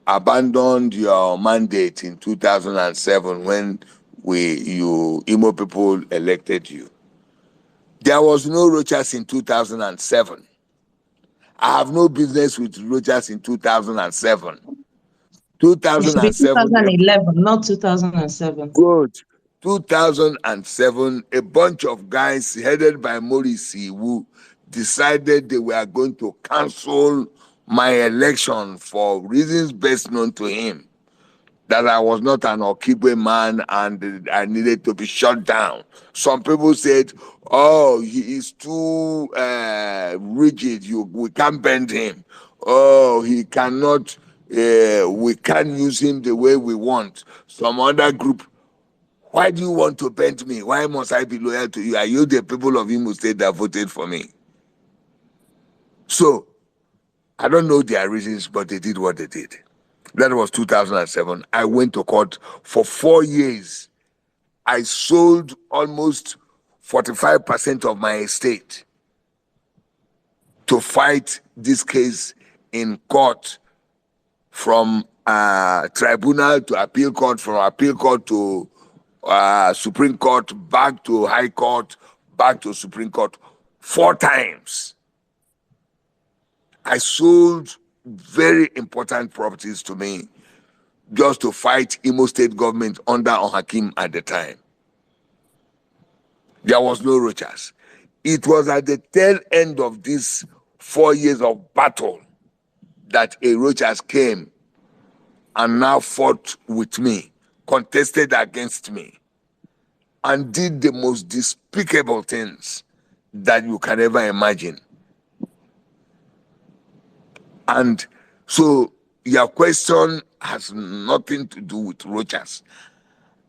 abandoned your mandate in 2007 when Imo people elected you. There was no Rochas in 2007. I have no business with Rochas in 2007. It should be 2007. 2011, not 2007. Good. 2007, a bunch of guys headed by Morrissey who decided they were going to cancel my election for reasons best known to him. That I was not an Okigwe man and I needed to be shut down. Some people said, "Oh, he is too rigid. We can't bend him. Oh, he cannot. We can't use him the way we want." Some other group, why do you want to bend me? Why must I be loyal to you? Are you the people of Imo State that voted for me? So I don't know their reasons, but they did what they did. That was 2007. I went to court for 4 years. I sold almost 45% of my estate to fight this case in court, from tribunal to appeal court, from appeal court to Supreme Court, back to High Court, back to Supreme Court 4 times. I sold very important properties to me just to fight Imo State government under Hakim at the time. There was no roaches. It was at the tail end of this 4 years of battle that a roaches came and now fought with me, contested against me, and did the most despicable things that you can ever imagine. And so your question has nothing to do with roaches.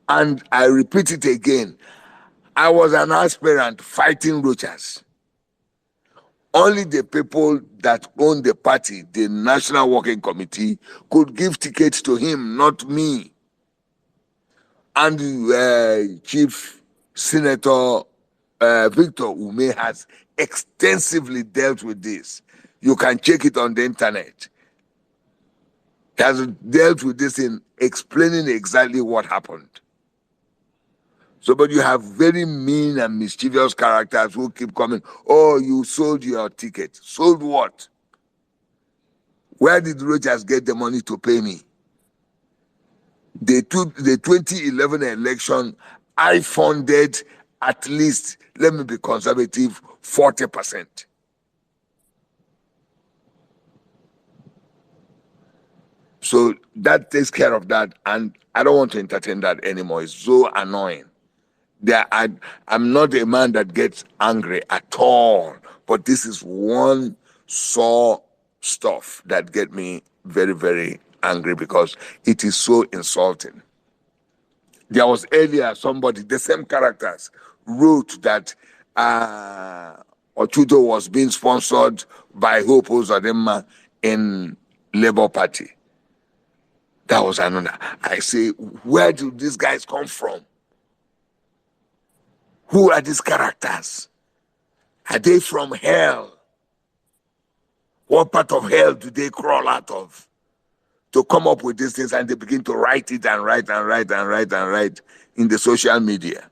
And I repeat it again, I was an aspirant fighting roaches. Only the people that own the party, the National Working Committee, could give tickets to him, not me. And Chief Senator Victor Ume has extensively dealt with this. You can check it on the internet. He has dealt with this in explaining exactly what happened. So, but you have very mean and mischievous characters who keep coming. Oh, you sold your ticket. Sold what? Where did Rogers get the money to pay me? The 2011 election, I funded at least, let me be conservative, 40%. So that takes care of that, and I don't want to entertain that anymore. It's so annoying. I'm not a man that gets angry at all, but this is one sore stuff that get me very, very angry because it is so insulting. There was earlier somebody, the same characters, wrote that Ochoudo was being sponsored by Hope Uzodinma in Labour Party. That was another. I say, where do these guys come from? Who are these characters? Are they from hell? What part of hell do they crawl out of to come up with these things, and they begin to write it and write and write and write and write in the social media?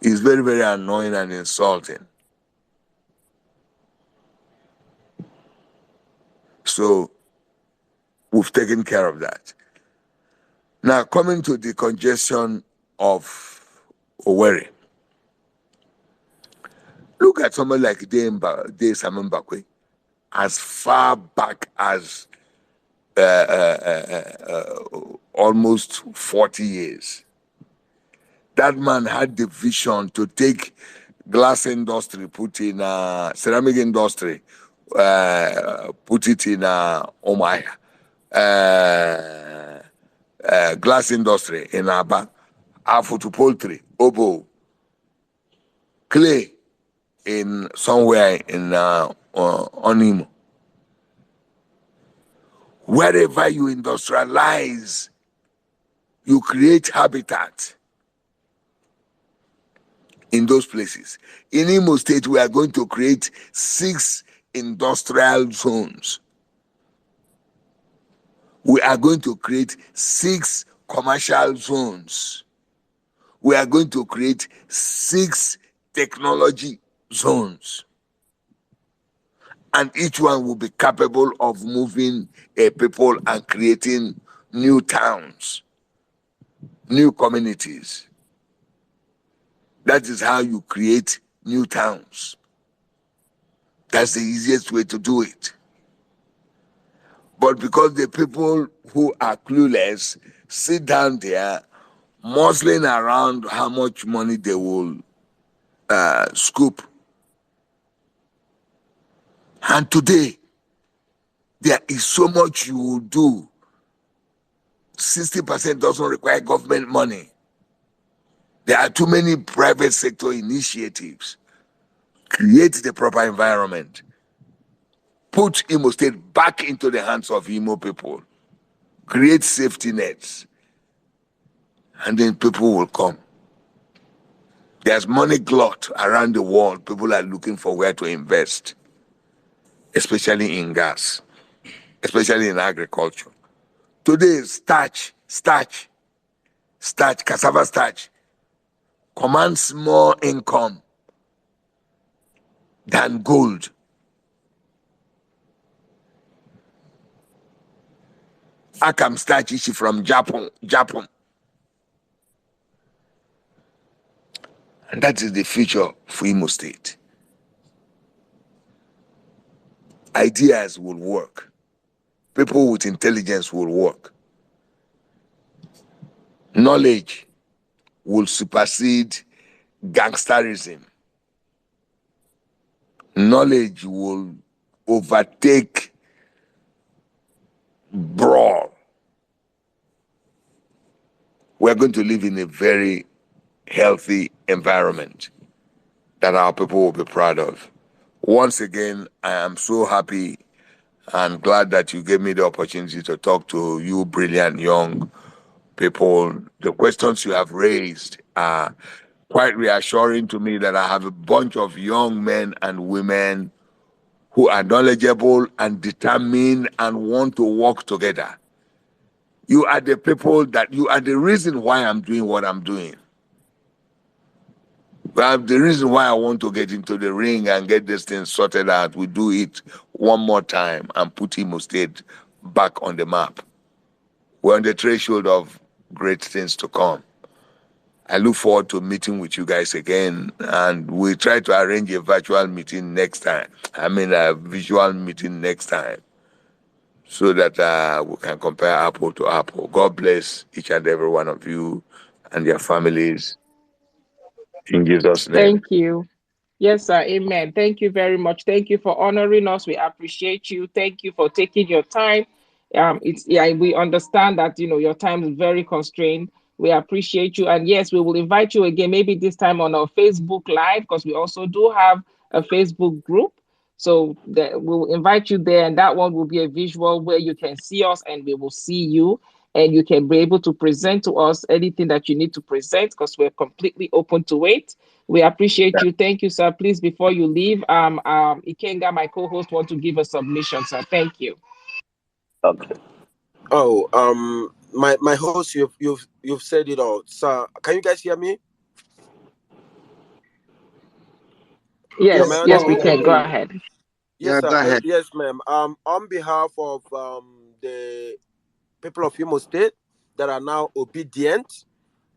It's very, very annoying and insulting. So we've taken care of that. Now, coming to the congestion of Owerri. Look at someone like De Simon Bakwe, as far back as almost 40 years. That man had the vision to take glass industry, put in ceramic industry, put it in Omaya, glass industry in Aba, Afutu poultry, Obo, clay in somewhere in Onimo. Wherever you industrialize, you create habitat in those places. In Imo State, we are going to create 6 industrial zones. We are going to create 6 commercial zones. We are going to create 6 technology zones. And each one will be capable of moving people and creating new towns, new communities. That is how you create new towns. That's the easiest way to do it. But because the people who are clueless sit down there muscling around how much money they will scoop. And today, there is so much you will do. 60% doesn't require government money. There are too many private sector initiatives. Create the proper environment. Put Imo State back into the hands of Imo people. Create safety nets. And then people will come. There's money glut around the world. People are looking for where to invest, especially in gas, especially in agriculture. Today, starch, cassava starch commands more income than gold. Akam starch is from Japan. And that is the future for Imo State. Ideas will work. People with intelligence will work. Knowledge will supersede gangsterism. Knowledge will overtake brawl. We're going to live in a very healthy environment that our people will be proud of. Once again, I am so happy and glad that you gave me the opportunity to talk to you brilliant young people. The questions you have raised are quite reassuring to me that I have a bunch of young men and women who are knowledgeable and determined and want to work together. You are the people that you are the reason why I'm doing what I'm doing. But the reason why I want to get into the ring and get this thing sorted out, we do it one more time and put Imo State back on the map. We're on the threshold of great things to come. I look forward to meeting with you guys again, and we try to arrange a virtual meeting next time. I mean, a visual meeting next time, so that we can compare apple to apple. God bless each and every one of you and their families. In Jesus' name. Thank you. Yes, sir. Amen. Thank you very much. Thank you for honoring us. We appreciate you. Thank you for taking your time. It's yeah, we understand that your time is very constrained. We appreciate you, and yes, we will invite you again. Maybe this time on our Facebook Live, because we also do have a Facebook group. So we'll invite you there, and that one will be a visual where you can see us, and we will see you, and you can be able to present to us anything that you need to present, because we're completely open to it. We appreciate you. Thank you, sir. Please, before you leave, Ikenga, my co-host, want to give a submission, sir. Thank you. Okay. Oh, my host, you've said it all. So, can you guys hear me? Am I Yes, yes, we audible? can. Go ahead. Yes, Yeah, sir. go ahead. Yes, ma'am. On behalf of the people of Imo State that are now obedient,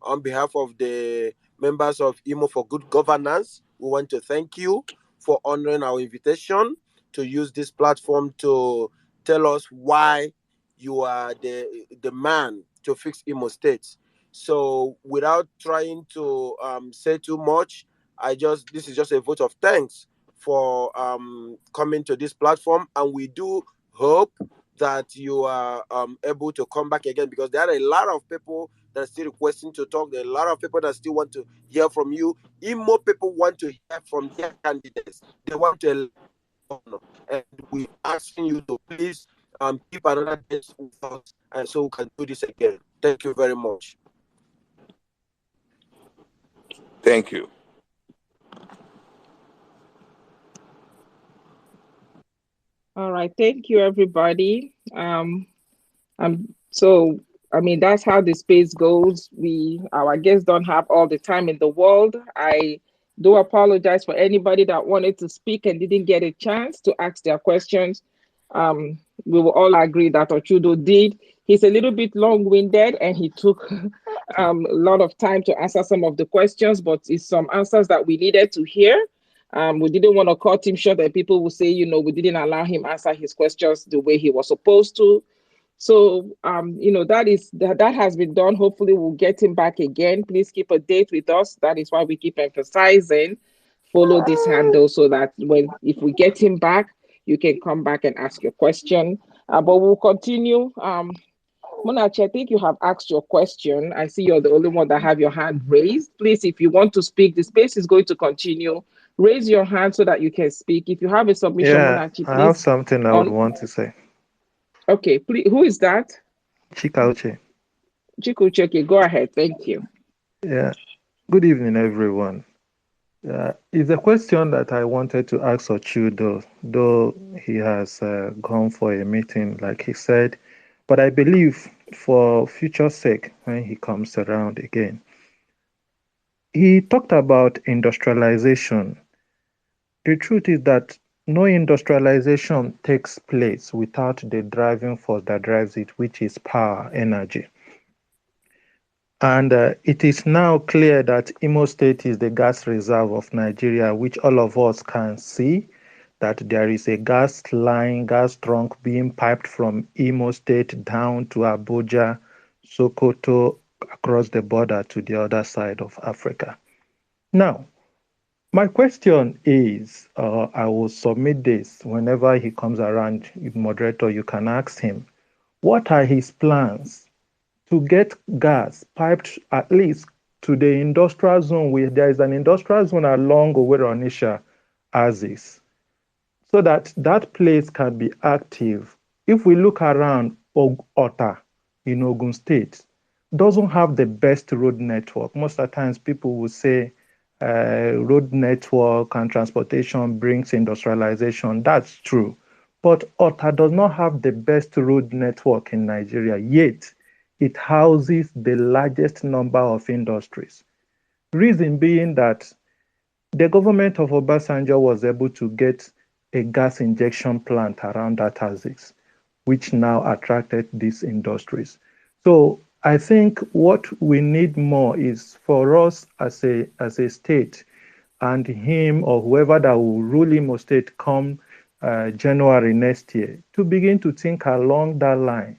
on behalf of the members of Imo for Good Governance, we want to thank you for honoring our invitation to use this platform to tell us why you are the man to fix Imo State. So, without trying to say too much, this is just a vote of thanks for coming to this platform, and we do hope that you are able to come back again, because there are a lot of people that are still requesting to talk. There are a lot of people that still want to hear from you. Even more people want to hear from their candidates. They want to elect governor. And we're asking you to please keep another date with us, and so we can do this again. Thank you very much. Thank you. All right. Thank you, everybody. So I mean that's how the space goes. Our guests don't have all the time in the world. I do apologize for anybody that wanted to speak and didn't get a chance to ask their questions. We will all agree that Ochoudo did. He's a little bit long-winded and he took a lot of time to answer some of the questions, but it's some answers that we needed to hear. We didn't want to cut him short and people will say, we didn't allow him answer his questions the way he was supposed to. So, that has been done. Hopefully, we'll get him back again. Please keep a date with us. That is why we keep emphasizing follow this handle so that if we get him back, you can come back and ask your question. But we'll continue. Monachi, I think you have asked your question. I see you're the only one that have your hand raised. Please, if you want to speak, the space is going to continue. Raise your hand so that you can speak. If you have a submission, Yeah, Monachi, I have please. something I would want to say. Okay, please. Who is that? Chikauche. Chikucheke, go ahead. Thank you. Yeah. Good evening, everyone. It's a question that I wanted to ask Ochoudo, though he has gone for a meeting, like he said. But I believe for future sake, when he comes around again, he talked about industrialization. The truth is that no industrialization takes place without the driving force that drives it, which is power, energy. And it is now clear that Imo State is the gas reserve of Nigeria, which all of us can see that there is a gas line, gas trunk being piped from Imo State down to Abuja, Sokoto, across the border to the other side of Africa. Now, my question is, I will submit this whenever he comes around, moderator, you can ask him, what are his plans to get gas piped at least to the industrial zone where there is an industrial zone along Owerri Onitsha axis, so that that place can be active. If we look around Ota in Ogun State, doesn't have the best road network. Most of the times people will say road network and transportation brings industrialization. That's true. But Ota does not have the best road network in Nigeria, yet it houses the largest number of industries. Reason being that the government of Obasanjo was able to get a gas injection plant around that axis, which now attracted these industries. So I think what we need more is for us as a state and him or whoever that will rule Imo State come January next year to begin to think along that line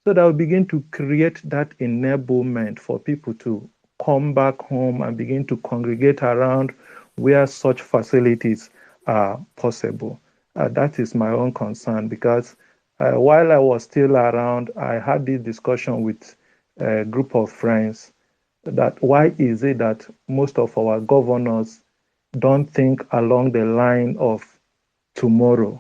so that we begin to create that enablement for people to come back home and begin to congregate around where such facilities are possible. That is my own concern because while I was still around, I had this discussion with a group of friends that why is it that most of our governors don't think along the line of tomorrow.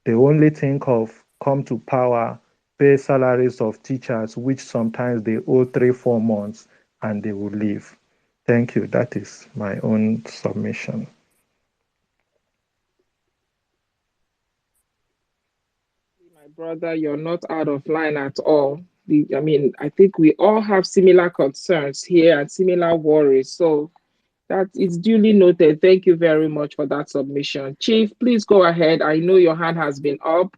They only think of come to power, pay salaries of teachers, which sometimes they owe 3, 4 months, and they will leave. Thank you. That is my own submission. My brother, you're not out of line at all. I mean, I think we all have similar concerns here and similar worries. So that is duly noted. Thank you very much for that submission. Chief, please go ahead. I know your hand has been up.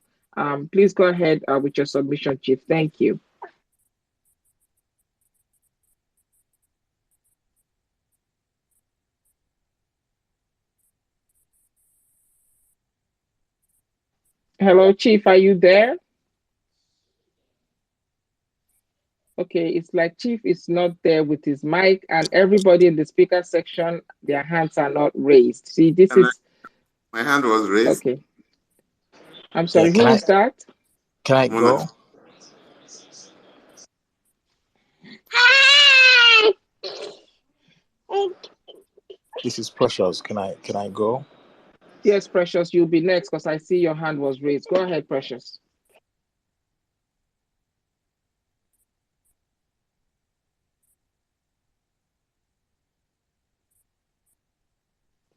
Please go ahead with your submission, Chief. Thank you. Hello, Chief, are you there? Okay, it's like Chief is not there with his mic, and everybody in the speaker section, their hands are not raised. See, this is My hand was raised. okay. I'm Yeah, sorry, who is that? can I go? This is Precious. Can I go? Yes, Precious, you'll be next because I see your hand was raised. Go ahead, Precious.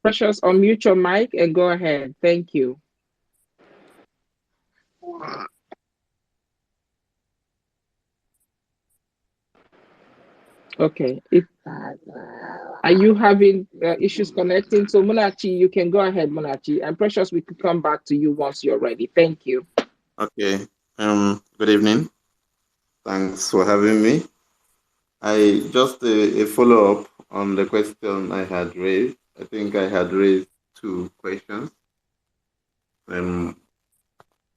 Precious, unmute your mic and go ahead. Thank you. Okay. Are you having issues connecting? So, Munachi, you can go ahead, Munachi. And Precious, we could come back to you once you're ready. Thank you. Okay. Good evening. Thanks for having me. I just a follow-up on the question I had raised. I think I had raised 2 questions.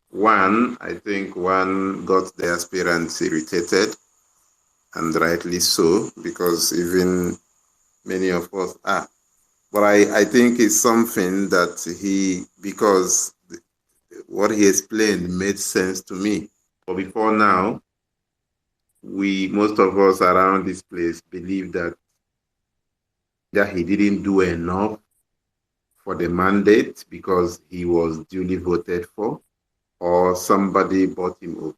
One, I think one got the aspirants irritated, and rightly so, because even many of us are. But I think it's something that because what he explained made sense to me. But before now, most of us around this place believe that he didn't do enough for the mandate because he was duly voted for, or somebody bought him over.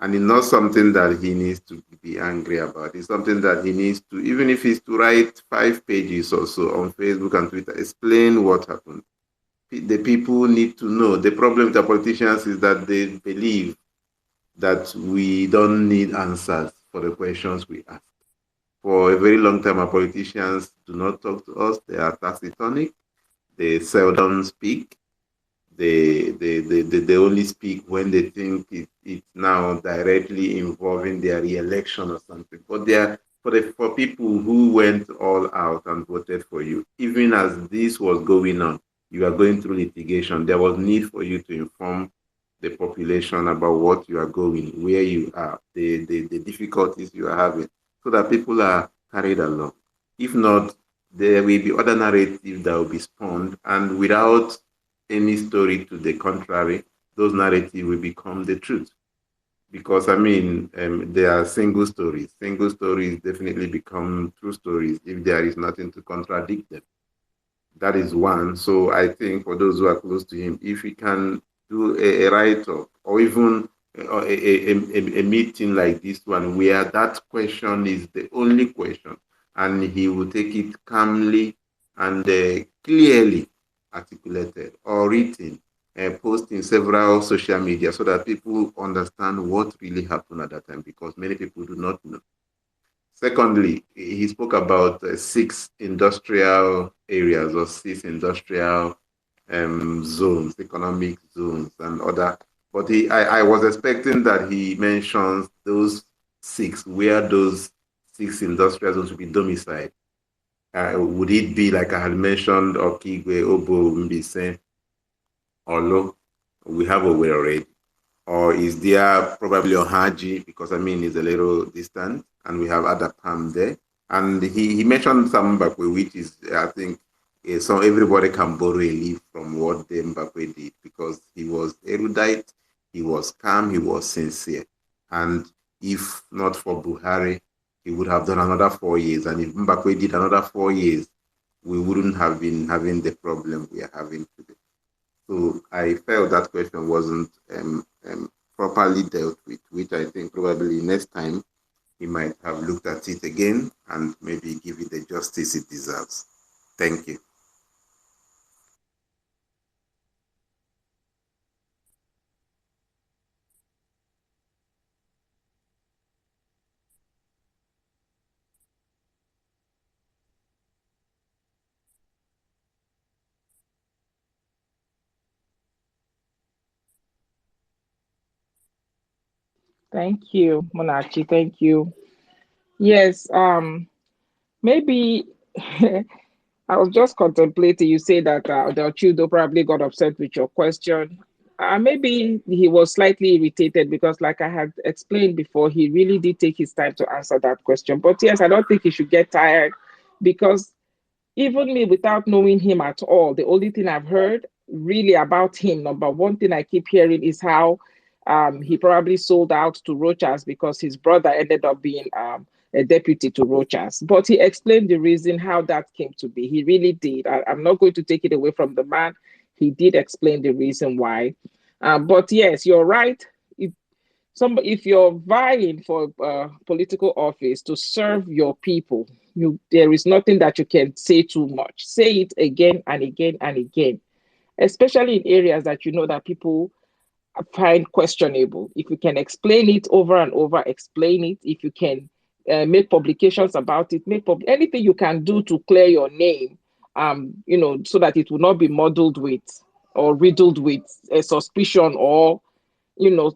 And it's not something that he needs to be angry about. It's something that he needs to, even if he's to write 5 pages or so on Facebook and Twitter, explain what happened. The people need to know. The problem with the politicians is that they believe that we don't need answers for the questions we ask. For a very long time, our politicians do not talk to us. They are taciturnic. They seldom speak. they only speak when they think it's now directly involving their re-election or something. But they are for people who went all out and voted for you, even as this was going on, you are going through litigation. There was need for you to inform the population about what you are going, where you are, the difficulties you are having, so that people are carried along. If not, there will be other narratives that will be spawned, and without any story to the contrary, those narratives will become the truth. Because I mean, they are single stories. Single stories definitely become true stories if there is nothing to contradict them. That is one. So I think for those who are close to him, if he can do a write-up or even a meeting like this one where that question is the only question, and he will take it calmly and clearly articulated or written and post in several social media so that people understand what really happened at that time, because many people do not know. Secondly, he spoke about 6 industrial areas or 6 industrial zones, economic zones, and other. But I was expecting that he mentions those 6, where those 6 industrial zones will be domiciled. Would it be like I had mentioned, Okigwe, Obo, Mbise, Olo? We have a way already. Or is there probably Ohaji, because I mean it's a little distant, and we have other Pam there. And he mentioned some Mbakwe, which is, I think, so everybody can borrow a leaf from what the Mbakwe did, because he was erudite, he was calm, he was sincere. And if not for Buhari, he would have done another 4 years. And if Mbakwe did another 4 years, we wouldn't have been having the problem we are having today. So I felt that question wasn't properly dealt with, which I think probably next time he might have looked at it again and maybe give it the justice it deserves. Thank you. Thank you, Monachi. Thank you. Yes, maybe I was just contemplating. You say that the Ochoudo probably got upset with your question. Maybe he was slightly irritated because, like I had explained before, he really did take his time to answer that question. But yes, I don't think he should get tired, because even me, without knowing him at all, the only thing I've heard really about him, number one thing I keep hearing is how he probably sold out to Rochas because his brother ended up being a deputy to Rochas. But he explained the reason how that came to be. He really did. I'm not going to take it away from the man. He did explain the reason why. But yes, you're right. If you're vying for political office to serve your people, there is nothing that you can say too much. Say it again and again and again, especially in areas that you know that people find questionable. If you can explain it over and over, explain it. If you can make publications about it, anything you can do to clear your name, so that it will not be muddled with or riddled with a suspicion, or you know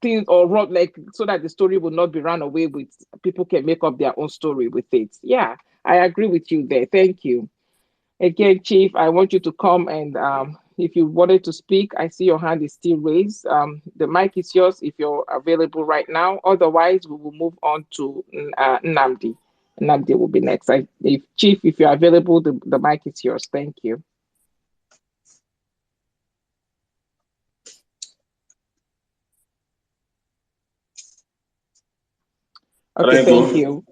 things, or wrong, like, so that the story will not be run away with. People can make up their own story with it. Yeah, I agree with you there. Thank you. Again, Chief, I want you to come and if you wanted to speak, I see your hand is still raised. The mic is yours if you're available right now. Otherwise, we will move on to Nnamdi. Nnamdi will be next. Chief, if you're available, the mic is yours. Thank you. Okay, thank you.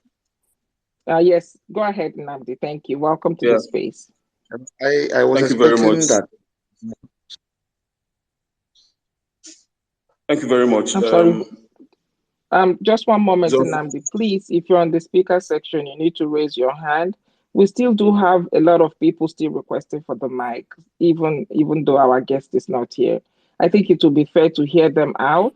Yes, go ahead, Nnamdi. Thank you. Welcome to the space. I was Thank you very expecting much. that. Thank you very much. I'm sorry. Just one moment, Just, Nnamdi. Please, if you're on the speaker section, you need to raise your hand. We still do have a lot of people still requesting for the mic, even though our guest is not here. I think it would be fair to hear them out.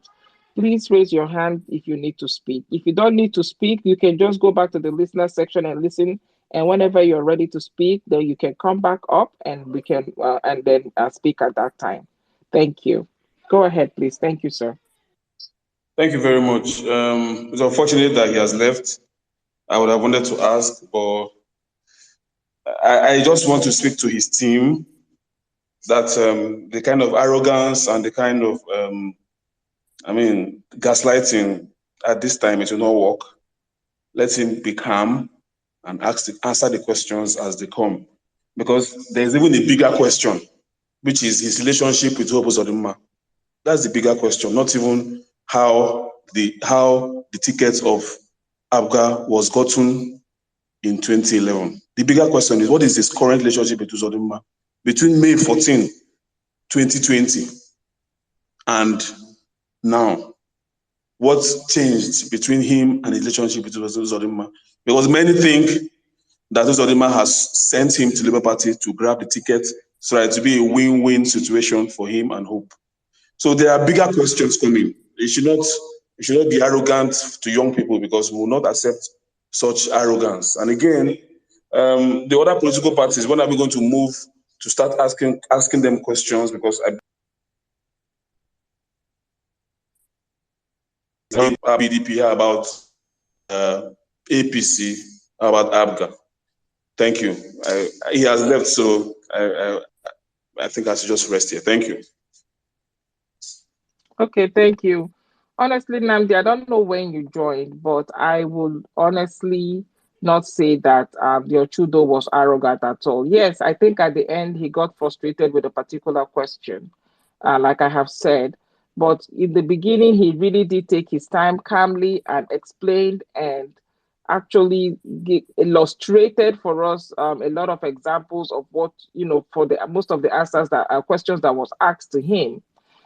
Please raise your hand if you need to speak. If you don't need to speak, you can just go back to the listener section and listen And whenever you're ready to speak, then you can come back up and we can and then speak at that time. Thank you. Go ahead, please. Thank you, sir. Thank you very much. It's unfortunate that he has left. I would have wanted to ask, but I just want to speak to his team that the kind of arrogance and the kind of, gaslighting at this time, it will not work. Let him be calm and answer the questions as they come. Because there's even a bigger question, which is his relationship with Hope Uzodinma. That's the bigger question, not even how the ticket of Abga was gotten in 2011. The bigger question is, what is his current relationship with Uzodinma? Between May 14, 2020 and now, what changed between him and his relationship with Uzodinma? Because many think that Uzodinma has sent him to Labour Party to grab the ticket so that it will be a win-win situation for him and Hope. So there are bigger questions coming. You should not be arrogant to young people, because we will not accept such arrogance. And again, the other political parties, when are we going to move to start asking them questions? Because I PDP, about APC, about ABGA. Thank you. He has left, so I think I should just rest here. Thank you. Okay, thank you. Honestly, Namdi, I don't know when you joined, but I would honestly not say that the Ochoudo was arrogant at all. Yes, I think at the end he got frustrated with a particular question, like I have said. But in the beginning, he really did take his time calmly and explained and actually illustrated for us a lot of examples of what, for the most of the answers that questions that was asked to him.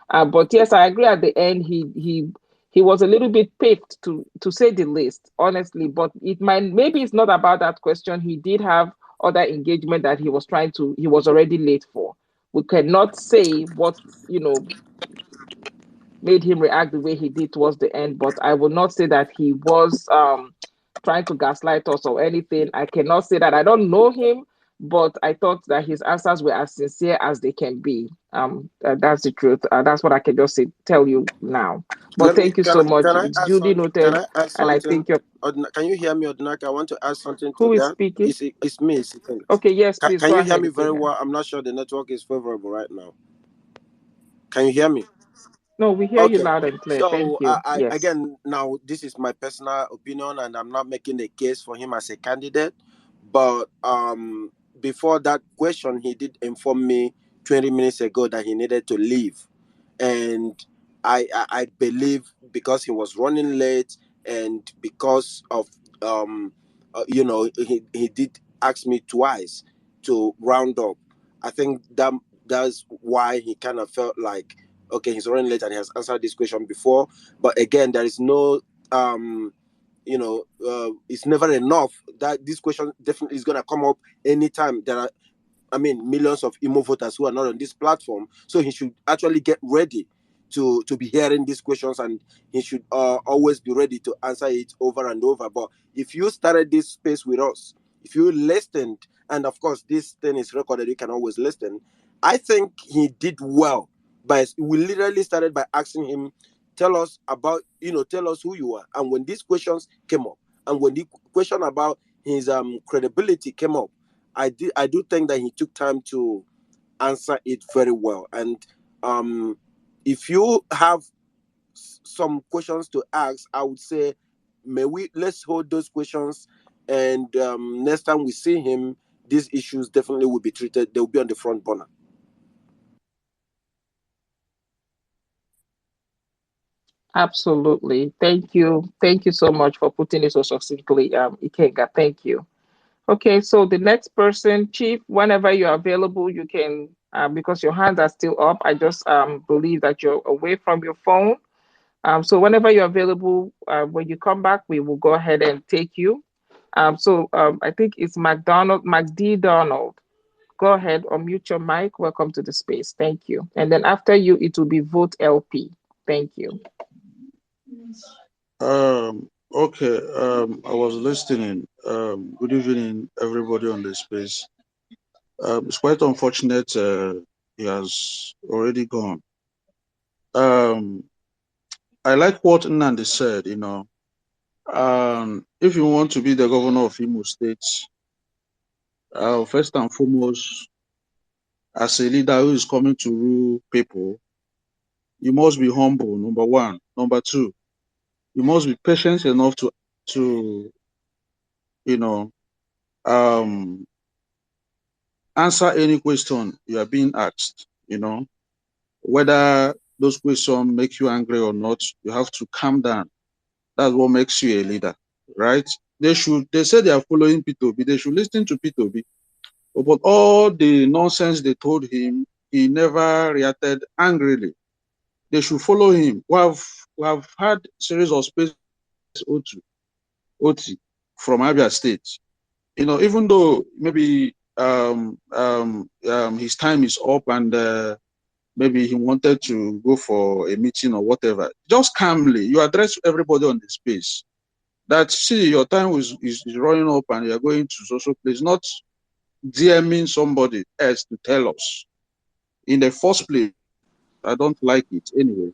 But yes, I agree. At the end, he was a little bit picked, to say the least, honestly. But maybe it's not about that question. He did have other engagement that he was already late for. We cannot say what made him react the way he did towards the end. But I will not say that he was trying to gaslight us or anything. I cannot say that. I don't know him, but I thought that his answers were as sincere as they can be. That's the truth. That's what I can just tell you now. But Let me thank you can so I much. can I It's add duly some can noted, I add and I something? think you're. Can you hear me, Odinaka? I want to add something to Who is that. speaking? It's me. It's Okay, yes, please Can go you hear ahead, me very Ikenya. well? I'm not sure the network is favorable right now. Can you hear me? No, we hear you Okay. loud and clear. Thank So you. I Yes. again, now this is my personal opinion, and I'm not making a case for him as a candidate. But before that question, he did inform me 20 minutes ago that he needed to leave, and I believe because he was running late and because of he did ask me twice to round up. I think that's why he kind of felt like, okay, he's running late and he has answered this question before. But again, there is no it's never enough. That this question definitely is going to come up anytime there are, millions of Imo voters who are not on this platform. So he should actually get ready to be hearing these questions, and he should always be ready to answer it over and over. But if you started this space with us, if you listened, and of course this thing is recorded, you can always listen. I think he did well. But we literally started by asking him, tell us tell us who you are. And when these questions came up, and when the question about his credibility came up, I do think that he took time to answer it very well. And if you have some questions to ask, I would say let's hold those questions, and next time we see him, these issues definitely will be treated. They'll be on the front burner. Absolutely. Thank you. Thank you so much for putting it so succinctly, Ikenga. Thank you. Okay, so the next person, Chief, whenever you're available, you can, because your hands are still up. I just believe that you're away from your phone. So whenever you're available, when you come back, we will go ahead and take you. I think it's MacD Donald. Go ahead, unmute your mic. Welcome to the space. Thank you. And then after you, it will be Vote LP. Thank you. Okay, I was listening. Good evening, everybody on the space. It's quite unfortunate he has already gone. I like what Nandi said, if you want to be the governor of Imo State, first and foremost, as a leader who is coming to rule people, you must be humble, number one. Number two, you must be patient enough to you know, um, answer any question you are being asked, whether those questions make you angry or not, you have to calm down. That's what makes you a leader, right? They say they are following P2B, they should listen to P2B. But all the nonsense they told him, he never reacted angrily. They should follow him. We have had series of space OT from Abia State. Even though maybe his time is up and maybe he wanted to go for a meeting or whatever, just calmly, you address everybody on the space that, see, your time is running up and you're going to social place, not DMing somebody else to tell us. In the first place, I don't like it anyway.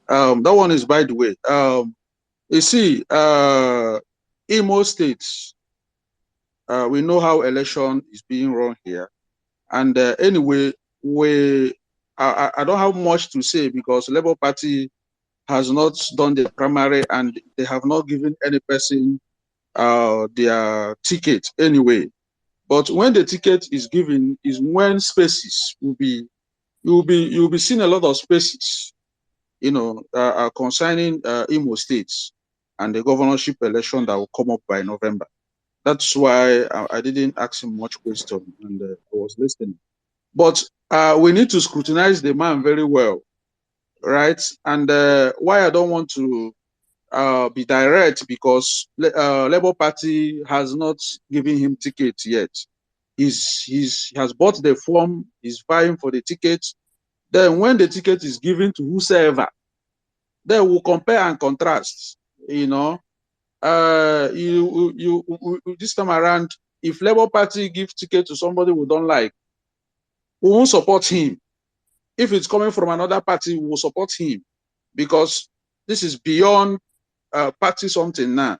That one is by the way. You see, Imo State, we know how election is being run here. And anyway, I don't have much to say because Labour Party has not done the primary and they have not given any person their ticket anyway. But when the ticket is given is when spaces you'll be seeing a lot of spaces, concerning Imo States and the governorship election that will come up by November. That's why I didn't ask him much question and I was listening. But we need to scrutinize the man very well, right? And why I don't want to be direct, because Labour Party has not given him ticket yet. He has bought the form, he's vying for the ticket. Then when the ticket is given to whosoever, then we'll compare and contrast. This time around, if Labour Party gives ticket to somebody we don't like, we won't support him. If it's coming from another party, we will support him, because this is beyond party something now.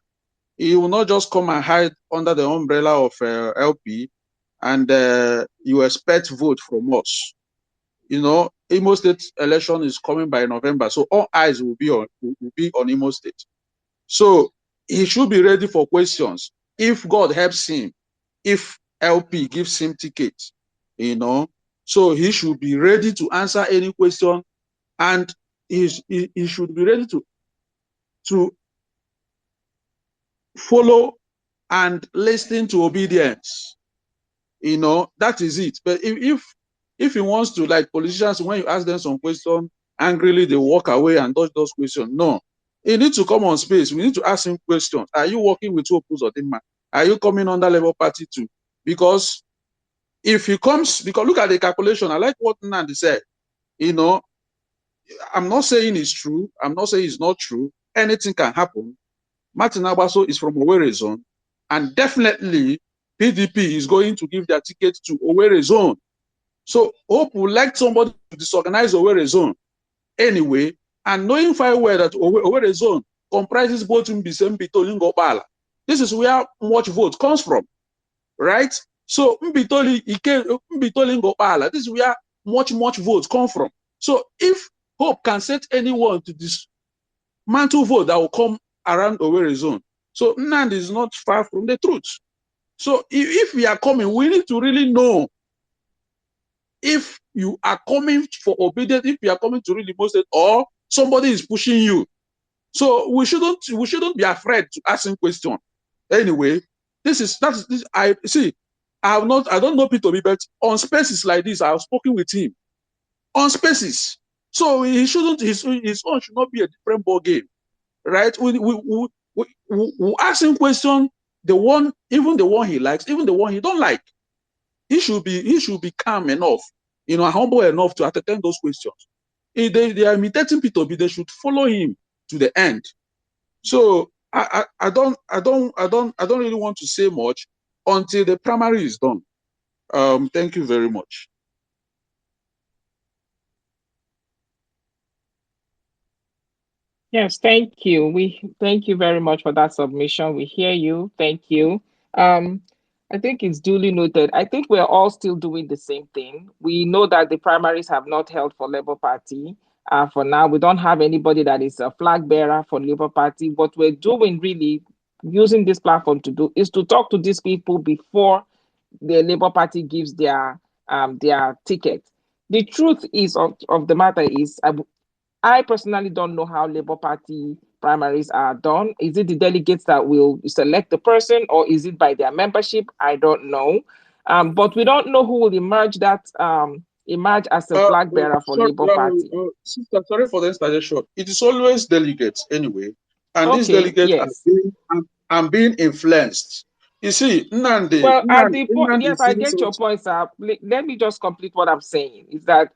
He will not just come and hide under the umbrella of LP and you expect vote from us. Imo State election is coming by November, so all eyes will be on Imo State. So he should be ready for questions. If God helps him, if LP gives him ticket, so he should be ready to answer any question, and he should be ready to follow and listen to obedience. That is it. But if he wants to, like politicians, when you ask them some question, angrily they walk away and dodge those questions. No. He needs to come on space. We need to ask him questions. Are you working with Opus or Dima? Are you coming under Labour Party too? Because if he comes, because look at the calculation. I like what Nandi said. I'm not saying it's true. I'm not saying it's not true. Anything can happen. Martin Agbaso is from Owerri Zone, and definitely PDP is going to give their ticket to Owerri Zone. So Hope would like somebody to disorganize Owerri Zone anyway, and knowing fine well that Owerri Zone comprises both Mbise, Mbitoli, Ngobala. This is where much vote comes from, right? So Mbitoli, Ngobala, this is where much votes come from. So if Hope can set anyone to dismantle vote that will come around Owerri Zone, so Nnamdi is not far from the truth. So if we are coming, we need to really know if you are coming for obedience, if you are coming to really most, or somebody is pushing you. So we shouldn't be afraid to ask him question. Anyway, I see. I don't know P2B, but on spaces like this, I have spoken with him on spaces. So his own should not be a different ball game, right? We ask him question, even the one he likes, even the one he don't like. He should be calm enough, humble enough to entertain those questions. If they are imitating P2B, they should follow him to the end. So I don't really want to say much until the primary is done. Thank you very much. Yes, thank you. We thank you very much for that submission. We hear you. Thank you. Um, I think it's duly noted. I think we're all still doing the same thing. We know that the primaries have not held for Labour Party. For now, we don't have anybody that is a flag bearer for Labour Party. What we're doing really, using this platform to do, is to talk to these people before the Labour Party gives their ticket. The truth is of the matter is, I personally don't know how Labour Party primaries are done. Is it the delegates that will select the person, or is it by their membership? I don't know. But we don't know who will emerge as a flag bearer for Sorry, Labour Party. sister, sorry for the interjection. It is always delegates anyway, and these Okay, delegates yes. are being influenced. You see, Well, at the point, Nnamdi yes, I seems get so. your point, sir. Let me just complete what I'm saying. Is that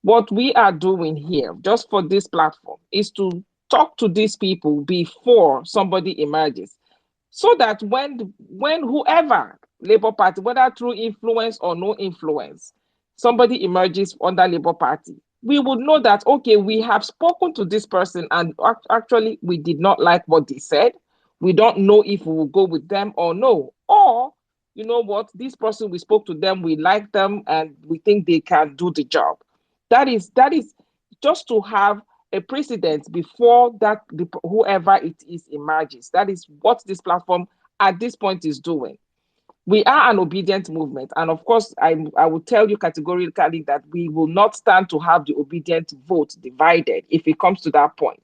what we are doing here, just for this platform, is to talk to these people before somebody emerges, so that when whoever Labour Party, whether through influence or no influence, somebody emerges under Labour Party, we would know that, okay, we have spoken to this person and actually we did not like what they said. We don't know if we will go with them or no. Or, you know what, this person, we spoke to them, we like them, and we think they can do the job. That is just to have a precedent before whoever it is emerges. That is what this platform at this point is doing. We are an obedient movement, and of course, I will tell you categorically that we will not stand to have the obedient vote divided if it comes to that point.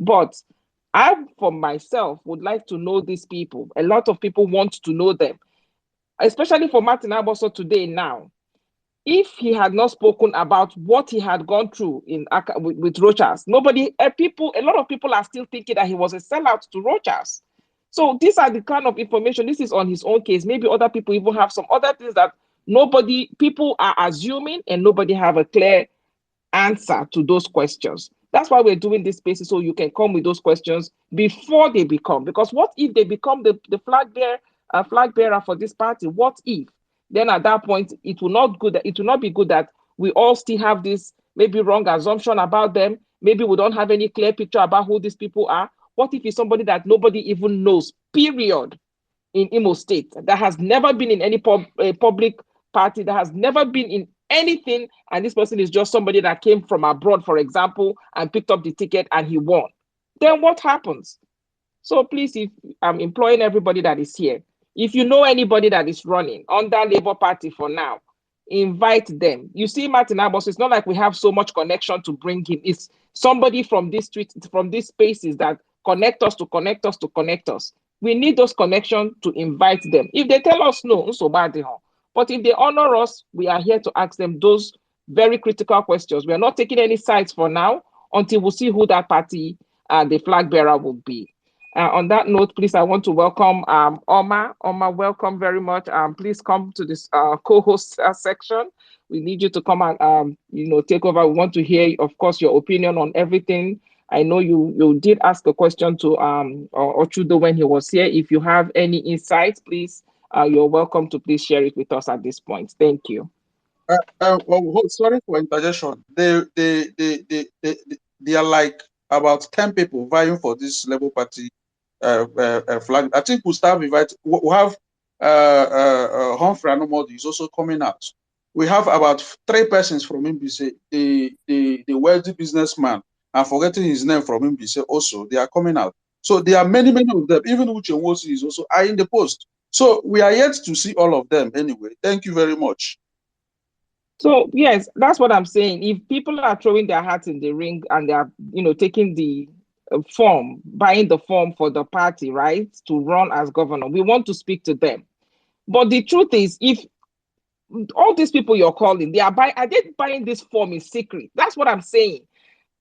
But I, for myself, would like to know these people. A lot of people want to know them, especially for Martin Agbaso today now. If he had not spoken about what he had gone through with Rochas, a lot of people are still thinking that he was a sellout to Rochas. So these are the kind of information. This is on his own case. Maybe other people even have some other things that people are assuming, and nobody have a clear answer to those questions. That's why we're doing this space, so you can come with those questions before they become. Because what if they become the flag bearer for this party? What if? Then at that point, it will not be good that we all still have this maybe wrong assumption about them. Maybe we don't have any clear picture about who these people are. What if it's somebody that nobody even knows, period, in Imo State, that has never been in any public party, that has never been in anything, and this person is just somebody that came from abroad, for example, and picked up the ticket and he won? Then what happens? So please, if I'm employing everybody that is here, if you know anybody that is running under Labour Party for now, invite them. You see, Martin Abbas, it's not like we have so much connection to bring him. It's somebody from this street, from these spaces that connect us to connect us to connect us. We need those connections to invite them. If they tell us no, so bad. But if they honor us, we are here to ask them those very critical questions. We are not taking any sides for now until we see who that party, the flag bearer, will be. On that note, please, I want to welcome Oma. Oma, welcome very much. Please come to this co-host section. We need you to come and take over. We want to hear, of course, your opinion on everything. I know you did ask a question to Ochoudo when he was here. If you have any insights, please, you're welcome to please share it with us at this point. Thank you. Sorry for interjection. They are like about 10 people vying for this Labour Party flag. I think we'll start inviting. We have Humphrey Anomodi is also coming out. We have about 3 persons from MBC. The wealthy businessman, I'm forgetting his name, from MBC also. They are coming out. So there are many of them. Even Uche Nwosi is also in the post. So we are yet to see all of them anyway. Thank you very much. So yes, that's what I'm saying. If people are throwing their hats in the ring and they are, taking the form, buying the form for the party, right, to run as governor, we want to speak to them. But the truth is, if all these people you're calling, are they buying this form in secret? That's what I'm saying.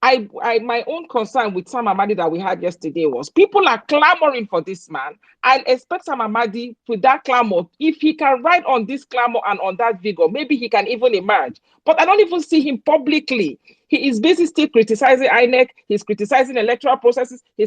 My own concern with Sam Amadi that we had yesterday was people are clamoring for this man. I expect Sam Amadi with that clamor, if he can ride on this clamor and on that vigor, maybe he can even emerge. But I don't even see him publicly. He is busy still criticizing INEC. He's criticizing electoral processes. He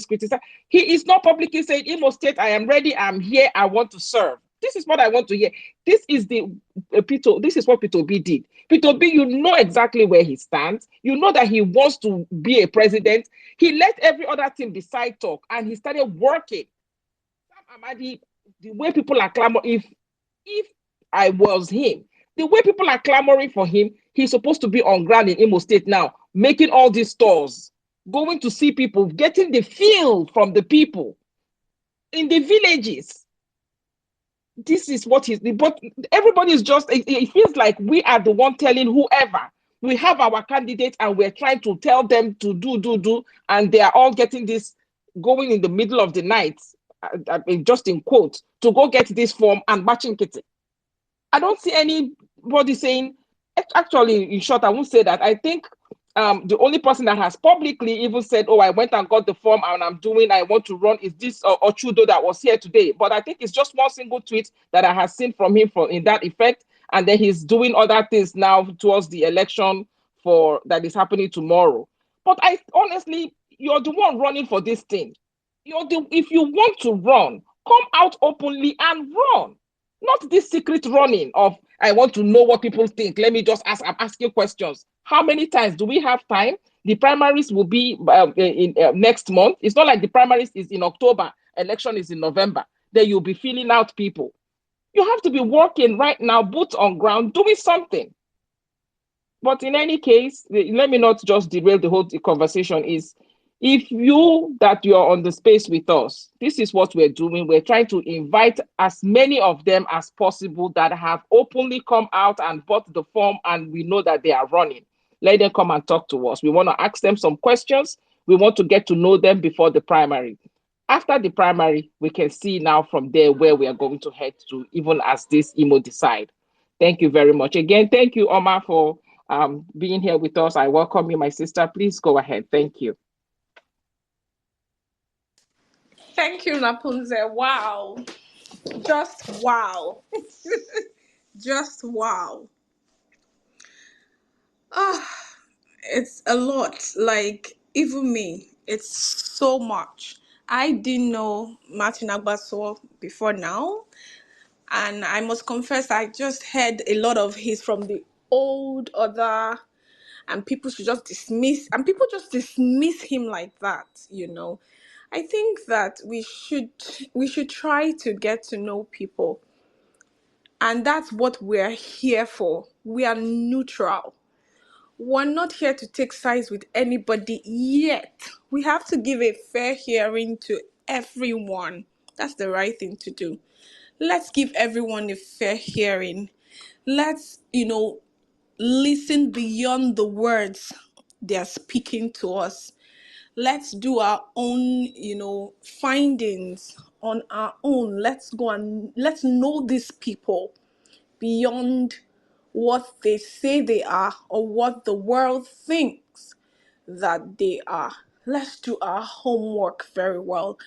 is not publicly saying, Imo State, I am ready. I'm here. I want to serve. This is what I want to hear. This is this is what Peter Obi did. Peter Obi, you know exactly where he stands. You know that he wants to be a president. He let every other team decide talk, and he started working. Sam Amadi, the way people are clamoring, if I was him, the way people are clamoring for him, he's supposed to be on ground in Imo State now, making all these stores, going to see people, getting the feel from the people in the villages. This is what he's, but everybody is just, it feels like we are the one telling whoever. We have our candidate and we're trying to tell them to do, and they are all getting this, going in the middle of the night, just in quotes, to go get this form and matching it. I don't see anybody saying, actually, in short, I won't say that. I think the only person that has publicly even said, oh, I went and got the form and I want to run, is this Ochoudo that was here today. But I think it's just one single tweet that I have seen from him in that effect. And then he's doing other things now towards the election that is happening tomorrow. But I honestly, you're the one running for this thing. If you want to run, come out openly and run. Not this secret running of, I want to know what people think. Let me just ask, I'm asking questions. How many times do we have time? The primaries will be in next month. It's not like the primaries is in October, election is in November. Then you'll be filling out people. You have to be working right now, boots on ground, doing something. But in any case, let me not just derail the whole conversation. Is if you're on the space with us, this is what we're doing. We're trying to invite as many of them as possible that have openly come out and bought the form, and we know that they are running. Let them come and talk to us. We want to ask them some questions. We want to get to know them before the primary. After the primary, we can see now from there where we are going to head to, even as this Imo decide. Thank you very much. Again, thank you, Omar, for being here with us. I welcome you, my sister. Please go ahead. Thank you. Thank you, Napunze. Wow. Just wow. Just wow. Ah, it's a lot. Like, even me, it's so much. I didn't know Martin Agbaso before now. And I must confess, I just heard a lot of his from the old other, and people just dismiss him like that, you know. I think that we should try to get to know people, and that's what we're here for. We are neutral. We're not here to take sides with anybody yet. We have to give a fair hearing to everyone. That's the right thing to do. Let's give everyone a fair hearing. Let's, listen beyond the words they are speaking to us. Let's do our own, findings on our own. Let's go and let's know these people beyond what they say they are or what the world thinks that they are. Let's do our homework very well.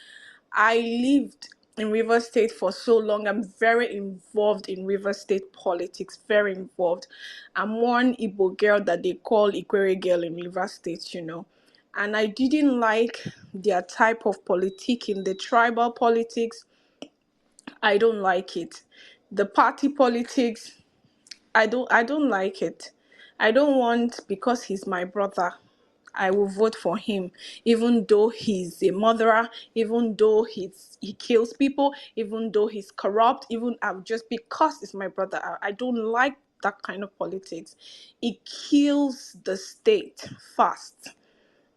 I lived in River State for so long. I'm very involved in River State politics, very involved. I'm one Igbo girl that they call Ikwere girl in River State, And I didn't like their type of politic in the tribal politics. I don't like it. The party politics, I don't like it. I don't want, because he's my brother, I will vote for him, even though he's a murderer, even though he kills people, even though he's corrupt, even just because he's my brother. I don't like that kind of politics. It kills the state fast,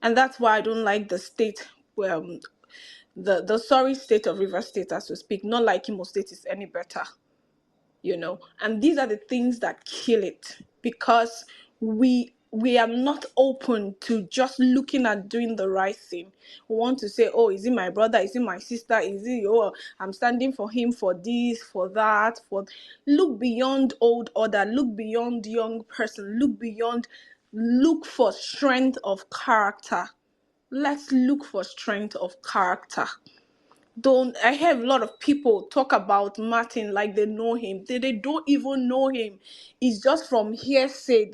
and that's why I don't like the state. The sorry state of River State, as to speak. Not like Imo State is any better. And these are the things that kill it, because we are not open to just looking at doing the right thing. We want to say, oh, is it my brother, is it my sister, is it, oh, I'm standing for him for this, for that, look beyond old order, look beyond young person, look beyond look for strength of character. Let's look for strength of character. Don't I have a lot of people talk about Martin like they know him. They don't even know him. It's just from hearsay.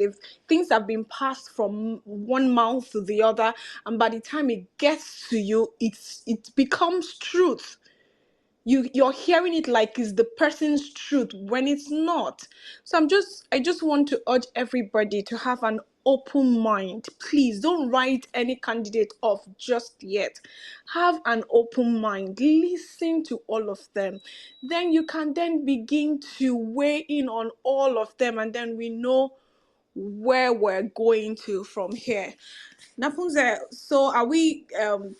Things have been passed from one mouth to the other, and by the time it gets to you, it becomes truth. You're hearing it like it's the person's truth when it's not. So I just want to urge everybody to have an open mind. Please don't write any candidate off just yet. Have an open mind, listen to all of them, then you can then begin to weigh in on all of them, and then we know where we're going to from here. Nafunze, so are we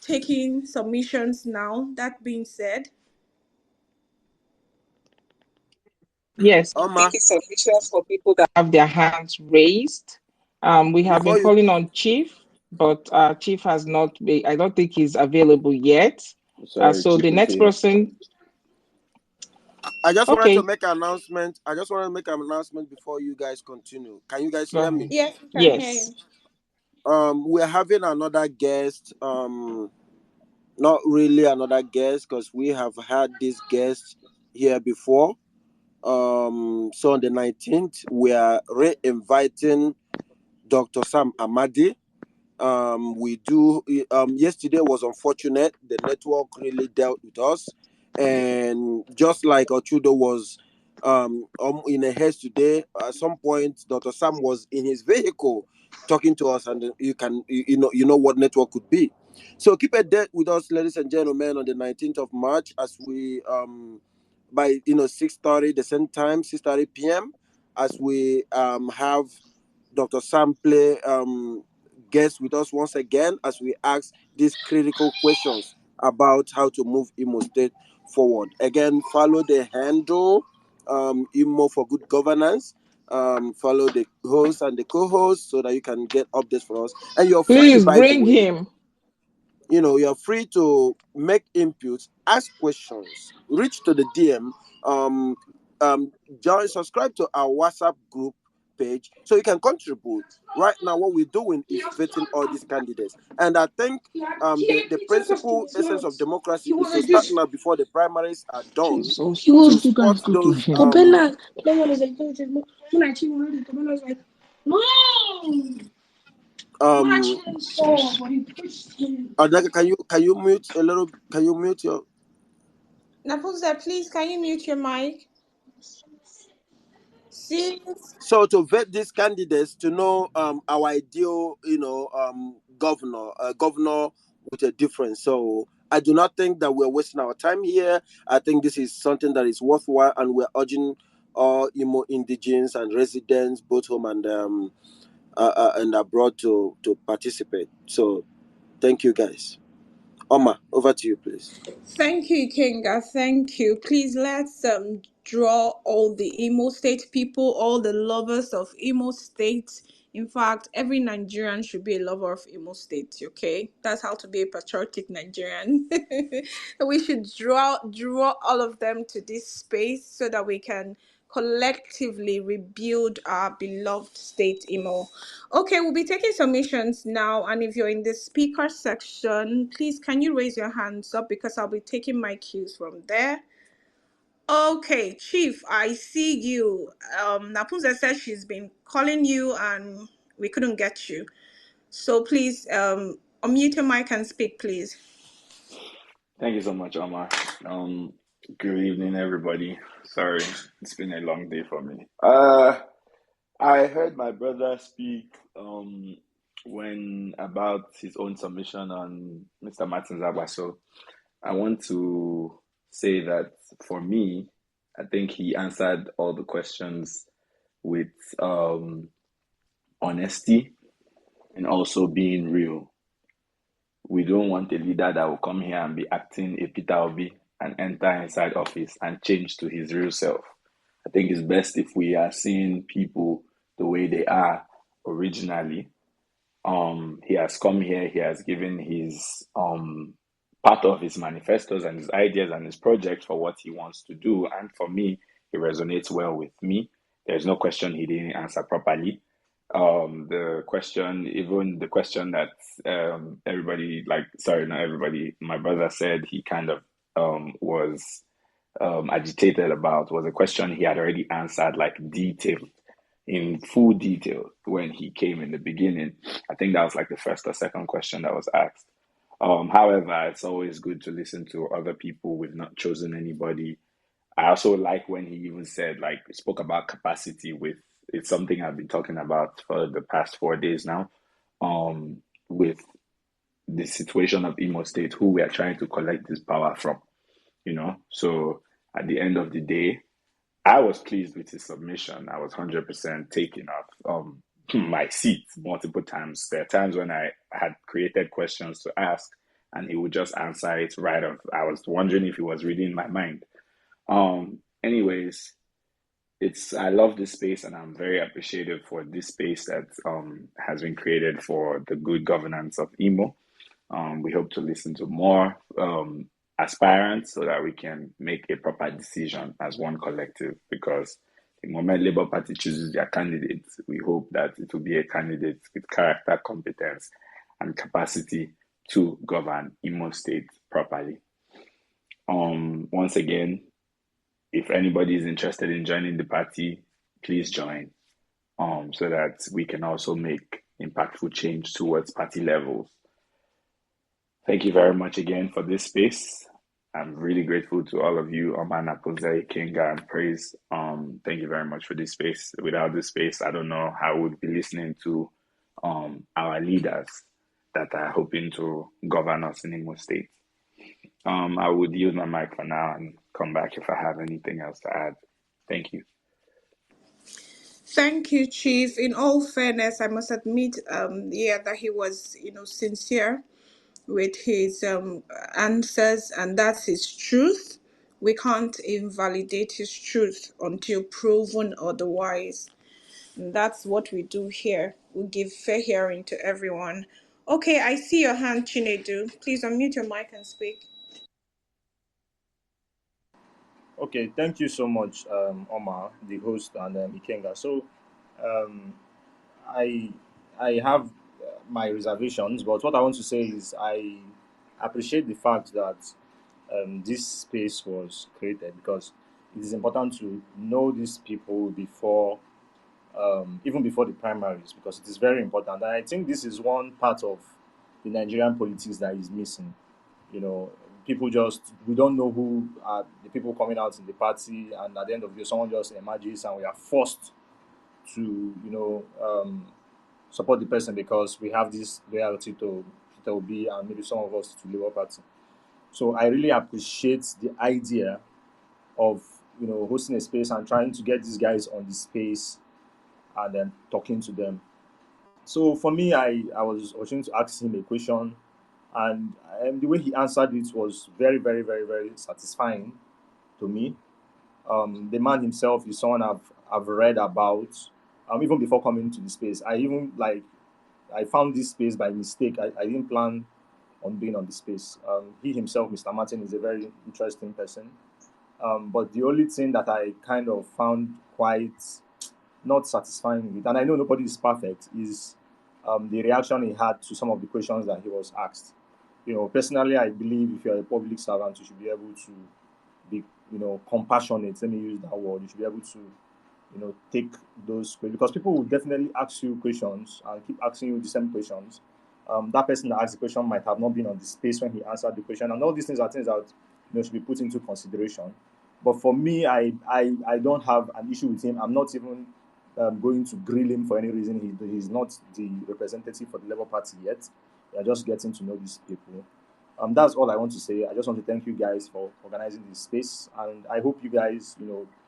taking submissions now? That being said, Yes, we're Oma, taking submissions for people that have their hands raised. We have been before you, calling on Chief, but Chief has not been, I don't think he's available yet. Sorry, So Chief the is next here. person, I just wanted to okay, make an announcement. I just wanted to make an announcement before you guys continue. Can you guys go hear me? ahead. yes, we can hear Yes. you. We're having another guest. Not really another guest because we have had this guest here before. So on the 19th, we are re-inviting Dr. Sam Amadi. We do. Yesterday was unfortunate. The network really dealt with us, and just like Ochoudo was in a haste today, at some point Dr. Sam was in his vehicle talking to us, and you know what network could be. So keep a date with us, ladies and gentlemen, on the 19th of March as we by 6:30 the same time, 6:30 p.m. as we have Dr. Sam play guest with us once again as we ask these critical questions about how to move Imo State forward. Again, follow the handle Imo for Good Governance. Follow the host and the co-host so that you can get updates for us. And you're free, Please by the bring way. him. You're free to make inputs, ask questions, reach to the DM, um, join, subscribe to our WhatsApp group page so you can contribute. Right now, what we're doing is vetting all these candidates, and I think the principal essence of democracy is to start now before the primaries are done Jesus. to spot those um Adaka, can you mute your Nafunze, please, can you mute your mic? See, so to vet these candidates to know our ideal governor with a difference. So I do not think that we're wasting our time here. I think this is something that is worthwhile, and we're urging all Imo indigenes and residents both home and abroad to participate. So thank you guys. Oma, over to you, please. thank you, Kinga. Thank you. Please let's draw all the Imo State people, all the lovers of Imo State. In fact, every Nigerian should be a lover of Imo State. Okay, that's how to be a patriotic Nigerian. We should draw all of them to this space so that we can collectively rebuild our beloved state Imo. Okay, we'll be taking submissions now, and if you're in the speaker section, please can you raise your hands up because I'll be taking my cues from there. Okay, Chief, I see you. Napunza says she's been calling you and we couldn't get you. So please unmute your mic and speak, please. Thank you so much, Omar. Good evening, everybody. Sorry, it's been a long day for me. I heard my brother speak when about his own submission on Mr. Martin's Agbaso. I want to say that for me, I think he answered all the questions with honesty and also being real. We don't want a leader that will come here and be acting a Peter Obi and enter inside office and change to his real self. I think it's best if we are seeing people the way they are originally. He has come here, he has given his part of his manifestos and his ideas and his projects for what he wants to do. And for me, it resonates well with me. There's no question he didn't answer properly. The question, even the question that everybody, like, sorry, not everybody, my brother said he kind of was agitated about was a question he had already answered, like detailed, in full detail when he came in the beginning. I think that was like the first or second question that was asked. However, it's always good to listen to other people. We've not chosen anybody. I also like when he even said, like, spoke about capacity with, it's something I've been talking about for the past 4 days now, with the situation of Imo State, who we are trying to collect this power from, you know? So at the end of the day, I was pleased with his submission. I was 100% taken off my seat multiple times. There are times when I had created questions to ask and he would just answer it right off. I was wondering if he was reading my mind. Anyways, I love this space and I'm very appreciative for this space that has been created for the good governance of Imo. We hope to listen to more aspirants so that we can make a proper decision as one collective, because the moment Labour Party chooses their candidates, we hope that it will be a candidate with character, competence, and capacity to govern Imo State properly. Once again, if anybody is interested in joining the party, please join, so that we can also make impactful change towards party levels. Thank you very much again for this space. I'm really grateful to all of you, Omana, Puzai, Kinga, and Praise. Thank you very much for this space. Without this space, I don't know how we'd be listening to our leaders that are hoping to govern us in Imo State. I would use my mic for now and come back if I have anything else to add. Thank you. Thank you, Chief. In all fairness, I must admit, that he was, sincere with his answers, and that's his truth. We can't invalidate his truth until proven otherwise. And that's what we do here. We give fair hearing to everyone. Okay, I see your hand, Chinedu. Please unmute your mic and speak. Okay, thank you so much, Omar, the host, and Ikenga. So, um, I I have my reservations, but what I want to say is I appreciate the fact that this space was created, because it is important to know these people before, even before the primaries, because it is very important. And I think this is one part of the Nigerian politics that is missing. You know, people just, we don't know who are the people coming out in the party, and at the end of the day, someone just emerges and we are forced to, support the person because we have this loyalty to Peter Obi and maybe some of us to Labour Party. So I really appreciate the idea of, hosting a space and trying to get these guys on the space and then talking to them. So for me, I was trying to ask him a question, and the way he answered it was very, very, very, very satisfying to me. The man himself is someone I've read about, even before coming to the space. I found this space by mistake. I didn't plan on being on the space. He himself, Mr. Martin, is a very interesting person. But the only thing that I kind of found quite not satisfying with, and I know nobody is perfect, is the reaction he had to some of the questions that he was asked. Personally, I believe if you're a public servant, you should be able to be, compassionate. Let me use that word. You should be able to, take those questions, because people will definitely ask you questions and keep asking you the same questions. That person that asked the question might have not been on the space when he answered the question, and all these things are things that should be put into consideration. But for me, I don't have an issue with him. I'm not even going to grill him for any reason. He's not the representative for the Labour Party yet. We are just getting to know these people. That's all I want to say. I just want to thank you guys for organizing this space, and I hope you guys,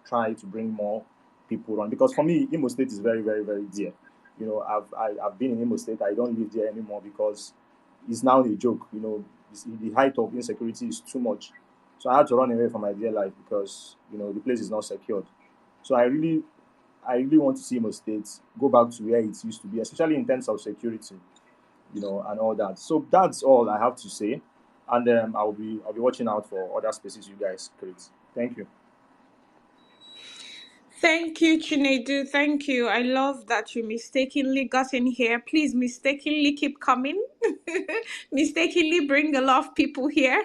try to bring more people on, because for me, Imo State is very, very, very dear. I've been in Imo State. I don't live there anymore because it's now a joke. The height of insecurity is too much, so I had to run away from my dear life because the place is not secured. So I really want to see Imo State go back to where it used to be, especially in terms of security, and all that. So that's all I have to say, and I'll be watching out for other spaces you guys create. Thank you. Thank you, Chinedu. Thank you. I love that you mistakenly got in here. Please mistakenly keep coming. Mistakenly bring a lot of people here.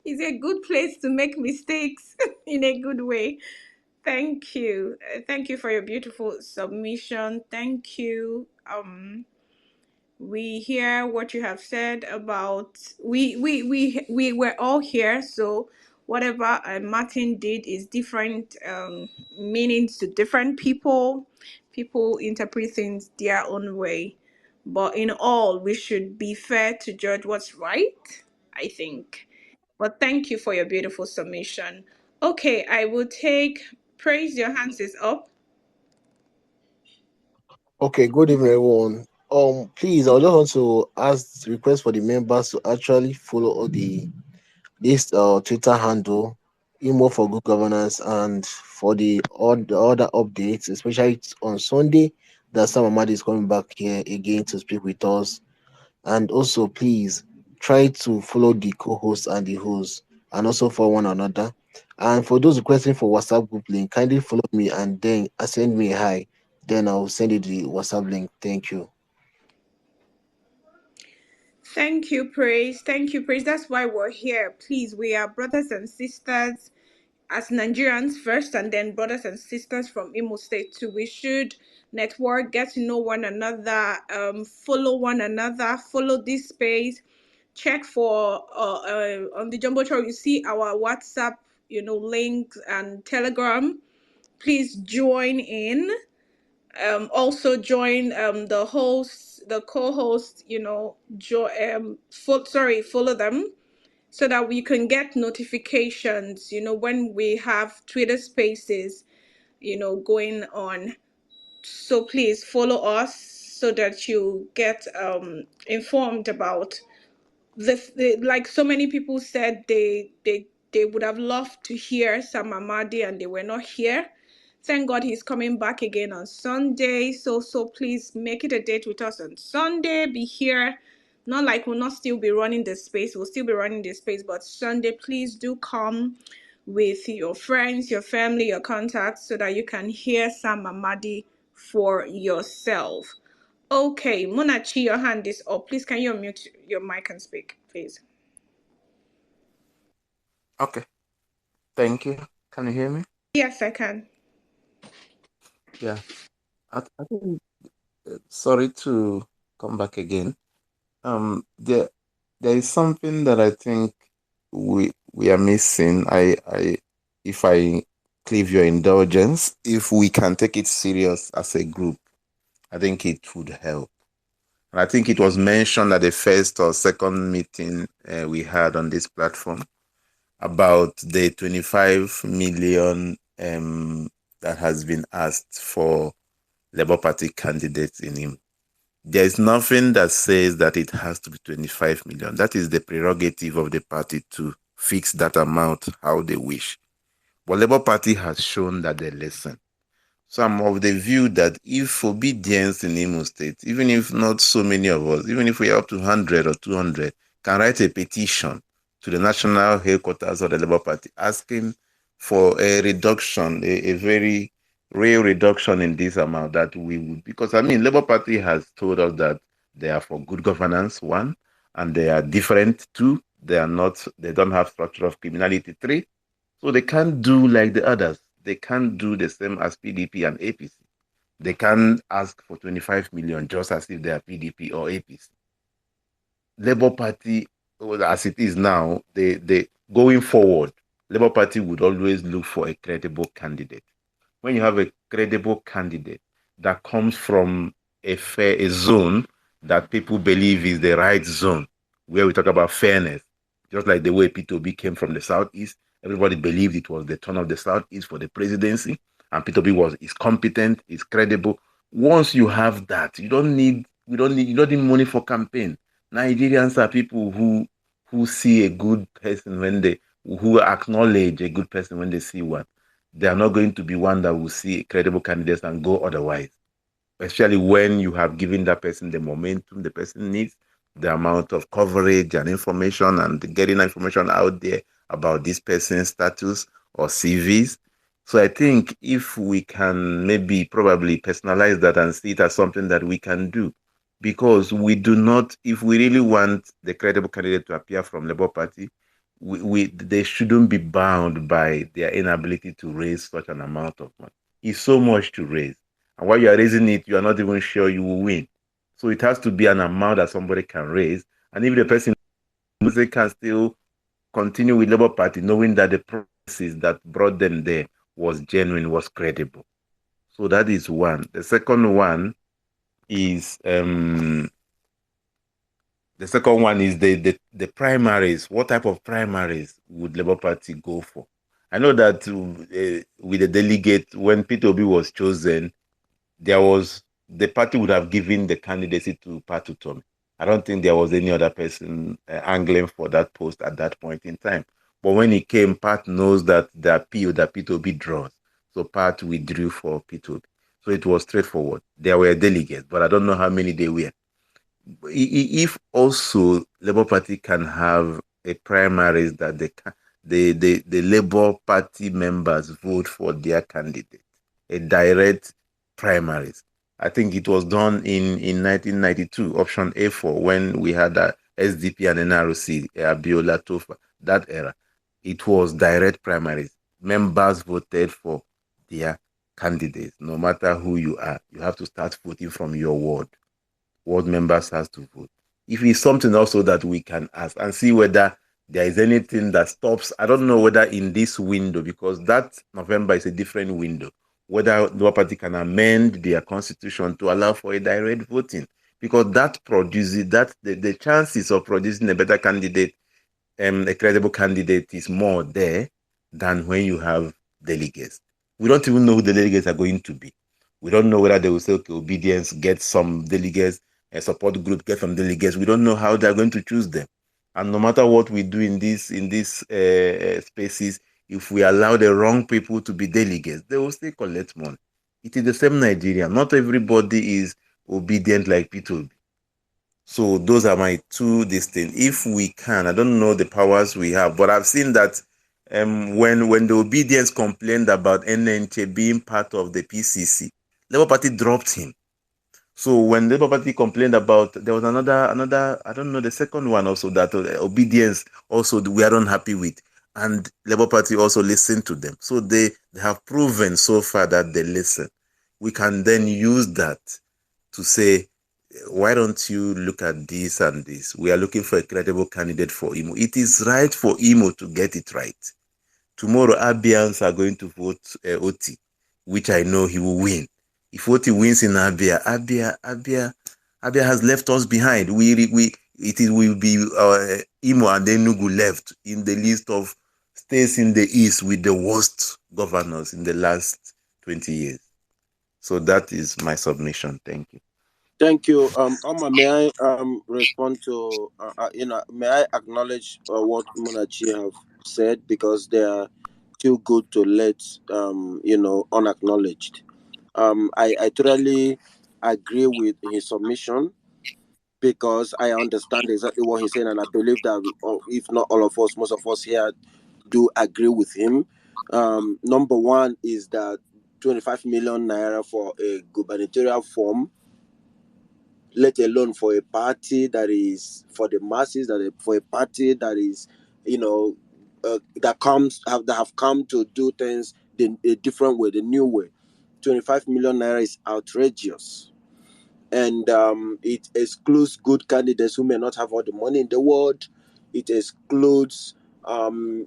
It's a good place to make mistakes in a good way. Thank you. Thank you for your beautiful submission. Thank you. We hear what you have said about we were all here, so whatever Martin did is different meanings to different people. People interpret things their own way, but in all we should be fair to judge what's right, I think. But thank you for your beautiful submission. Okay, I will take Praise. Your hands is up. Okay, good evening, everyone. Please, I just want to ask request for the members to actually follow all this Twitter handle, Imo for Good Governance, and for the other updates, especially on Sunday, that Sam Ahmad is coming back here again to speak with us. And also, please try to follow the co-host and the host, and also for one another. And for those requesting for WhatsApp group link, kindly follow me and then send me a hi. Then I'll send you the WhatsApp link. Thank you. Thank you, Praise. Thank you, Praise. That's why we're here. Please, we are brothers and sisters as Nigerians first, and then brothers and sisters from Imo State too. We should network, get to know one another, follow one another, follow this space. Check for on the Jumbotron. You see our WhatsApp, links and Telegram. Please join in. Also join the host, the co-host, follow them so that we can get notifications, when we have Twitter spaces, going on. So please follow us so that you get informed about like so many people said they would have loved to hear Sam Amadi and they were not here. Thank God he's coming back again on Sunday. So please make it a date with us on Sunday. Be here. Not like we'll not still be running the space. We'll still be running the space, but Sunday, please do come with your friends, your family, your contacts, so that you can hear Sam Amadi for yourself. Okay, Munachi, your hand is up. Please, can you unmute your mic and speak, please? Okay, thank you. Can you hear me? Yes, I can. Yeah. I think, sorry to come back again. There is something that I think we are missing. If I cleave your indulgence, if we can take it serious as a group, I think it would help. And I think it was mentioned at the first or second meeting we had on this platform about the 25 million that has been asked for Labour Party candidates in him. There is nothing that says that it has to be 25 million. That is the prerogative of the party to fix that amount how they wish. But Labour Party has shown that they listen. So I'm of the view that if obedience in Imo State, even if not so many of us, even if we are up to 100 or 200, can write a petition to the national headquarters of the Labour Party asking for a reduction, a very real reduction in this amount that we would, because Labour Party has told us that they are for good governance, one, and they are different, two, they don't have structure of criminality, three, so they can't do like the others. They can't do the same as PDP and APC. They can't ask for 25 million just as if they are PDP or APC. Labour Party, as it is now, they going forward, Labour Party would always look for a credible candidate. When you have a credible candidate that comes from a zone that people believe is the right zone, where we talk about fairness, just like the way P2B came from the Southeast, everybody believed it was the turn of the Southeast for the presidency, and P2B is competent, is credible. Once you have that, you don't need money for campaign. Nigerians are people who see a good person who acknowledge a good person when they see one. They are not going to be one that will see credible candidates and go otherwise, especially when you have given that person the momentum the person needs, the amount of coverage and information and getting information out there about this person's status or CVs. So I think if we can maybe probably personalize that and see it as something that we can do, because we do not, if we really want the credible candidate to appear from Labour Party, they shouldn't be bound by their inability to raise such an amount of money. It's so much to raise. And while you are raising it, you are not even sure you will win. So it has to be an amount that somebody can raise. And if the person can still continue with Labour Party, knowing that the process that brought them there was genuine, was credible. So that is one. The second one is the primaries. What type of primaries would Labour Party go for? I know that with the delegate, when Peter Obi was chosen, the party would have given the candidacy to Patu Tom. I don't think there was any other person angling for that post at that point in time. But when he came, Pat knows that the appeal that P2B draws. So Pat withdrew for P2B. So it was straightforward. There were delegates, but I don't know how many they were. If also Labour Party can have a primaries that the Labour Party members vote for their candidate, a direct primaries. I think it was done in 1992, option A4, when we had SDP and NRC, Abiola Tofa, that era. It was direct primaries. Members voted for their candidates. No matter who you are, you have to start voting from your ward. Ward members has to vote. If it's something also that we can ask and see whether there is anything that stops, I don't know whether in this window, because that November is a different window, whether the party can amend their constitution to allow for a direct voting, because that produces the chances of producing a better candidate, a credible candidate, is more there than when you have delegates. We don't even know who the delegates are going to be. We don't know whether they will say, okay, obedience, get some delegates, a support group, get some delegates. We don't know how they're going to choose them. And no matter what we do in these spaces, if we allow the wrong people to be delegates, they will still collect money. It is the same Nigeria. Not everybody is obedient like P2B. So those are my two things. If we can, I don't know the powers we have, but I've seen that when the obedience complained about Njenje being part of the PCC, Labour Party dropped him. So when Labour Party complained about, there was another, I don't know, the second one also that obedience also we are unhappy with, and Labour Party also listened to them. So they have proven so far that they listen. We can then use that to say, why don't you look at this and this? We are looking for a credible candidate for Imo. It is right for Imo to get it right. Tomorrow, Abians are going to vote Oti, which I know he will win. If Oti wins in Abia has left us behind. Will be Imo and Enugu left in the list of states in the east with the worst governors in the last 20 years. So that is my submission. Thank you. Thank you. Oma, may I respond to may I acknowledge what Munachi have said, because they are too good to let unacknowledged. I totally agree with his submission, because I understand exactly what he's saying, and I believe that if not all of us, most of us here do agree with him. Number one is that 25 million naira for a gubernatorial form, let alone for a party that is for the masses, for a party that is, that have come to do things a different way, the new way. 25 million naira is outrageous, and it excludes good candidates who may not have all the money in the world. It excludes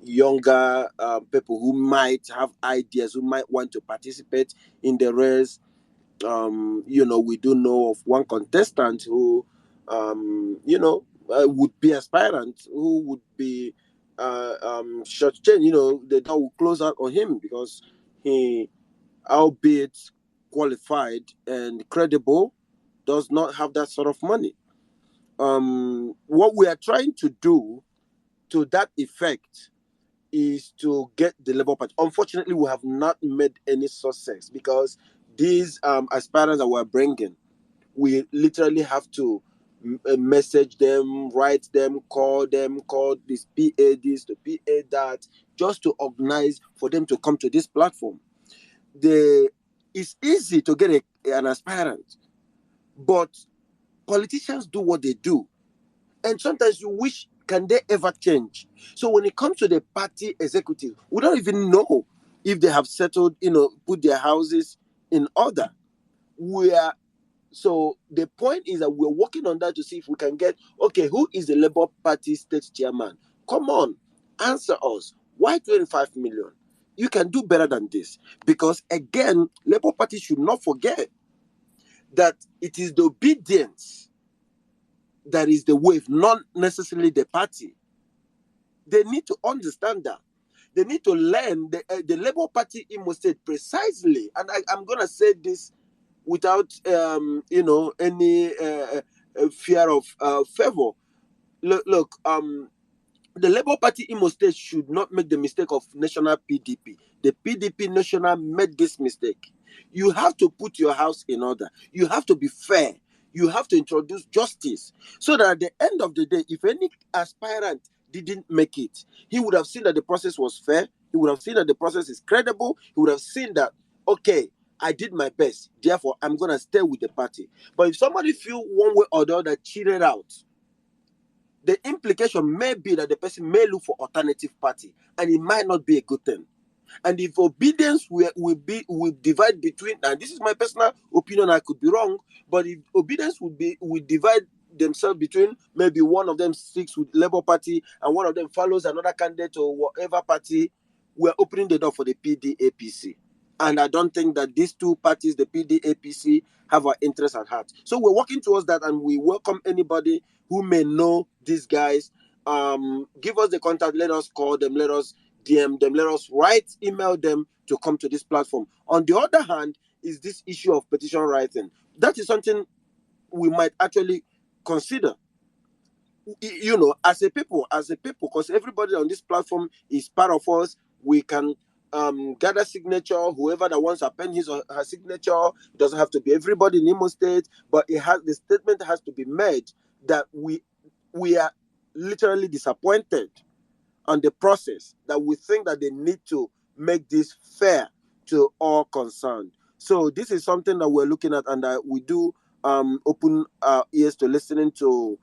younger people who might have ideas, who might want to participate in the race. We do know of one contestant who, would be aspirant, who would be shortchanged. The door will close out on him because he, albeit qualified and credible, does not have that sort of money. What we are trying to do to that effect is to get the Labour Party. Unfortunately, we have not made any success, because these aspirants that we're bringing, we literally have to message them, write them, call this PA this, to PA that, just to organize for them to come to this platform. it's easy to get an aspirant, but politicians do what they do, and sometimes you wish, can they ever change? So when it comes to the party executive, we don't even know if they have settled, put their houses in order. We are So the point is that we're working on that to see if we can get, okay, who is the Labour Party state chairman? Come on, answer us. Why 25 million? You can do better than this. Because again, Labour Party should not forget that it is the obedience that is the wave, not necessarily the party. They need to understand that. They need to learn the Labour Party in Imo State precisely. And I'm going to say this without any fear of favor. Look, the Labour Party Imo State should not make the mistake of national PDP. The PDP national made this mistake. You have to put your house in order. You have to be fair. You have to introduce justice, so that at the end of the day, if any aspirant didn't make it, he would have seen that the process was fair. He would have seen that the process is credible. He would have seen that, okay, I did my best, therefore I'm going to stay with the party. But if somebody feel one way or the other cheated out, the implication may be that the person may look for alternative party, and it might not be a good thing. And if obedience will divide between, and this is my personal opinion, I could be wrong, but if obedience would divide themselves between, maybe one of them sticks with Labour Party and one of them follows another candidate or whatever party, we're opening the door for the PDAPC. And I don't think that these two parties, the PDAPC, have our interests at heart. So we're working towards that, and we welcome anybody who may know these guys. Give us the contact, let us call them, let us DM them, let us write, email them to come to this platform. On the other hand, is this issue of petition writing. That is something we might actually consider. As a people, because everybody on this platform is part of us. We can gather signature. Whoever that wants to append his or her signature, it doesn't have to be everybody in Imo State, but the statement has to be made that we are literally disappointed on the process, that we think that they need to make this fair to all concerned. So this is something that we're looking at, and we do open our ears to listening to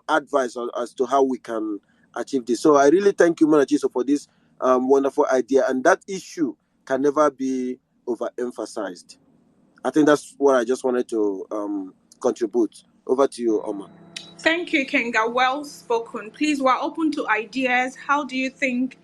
advice as to how we can achieve this. So I really thank you, Manachiso, for this wonderful idea, and that issue can never be overemphasized. I think that's what I just wanted to contribute. Over to you, Omar. Thank you, Kenga. Well spoken. Please, we're open to ideas. How do you think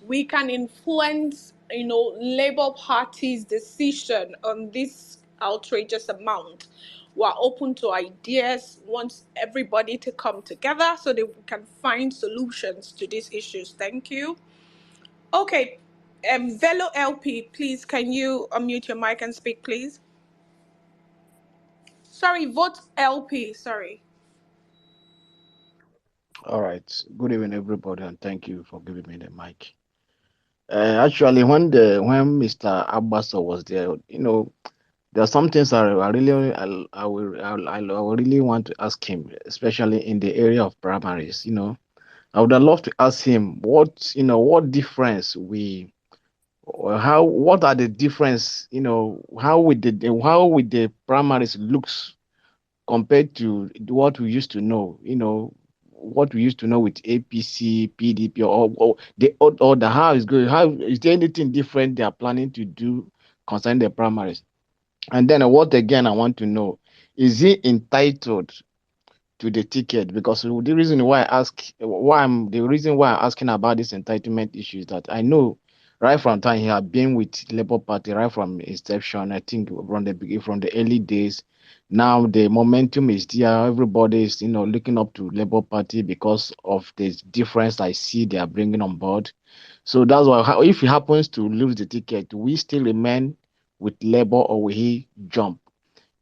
we can influence, Labour Party's decision on this outrageous amount? We're open to ideas. Want everybody to come together so that we can find solutions to these issues. Thank you. Okay, Velo LP, please, can you unmute your mic and speak, please? Sorry, vote LP, sorry. All right. Good evening, everybody, and thank you for giving me the mic. Actually, when Mr. Agbaso was there, there are some things I really I will really want to ask him, especially in the area of primaries. I would have loved to ask him what difference what are the difference, how would the primaries looks compared to what we used to know, what we used to know with APC, PDP, or the how is going. How is there anything different they are planning to do concerning the primaries? And then what again I want to know, is he entitled to the ticket? Because the reason why I'm asking about this entitlement issue is that I know right from time he had been with Labour Party right from inception. I think from the early days. Now the momentum is there. Everybody is looking up to Labour Party because of the difference I see they are bringing on board. So that's why if he happens to lose the ticket, we still remain with Labour or will he jump?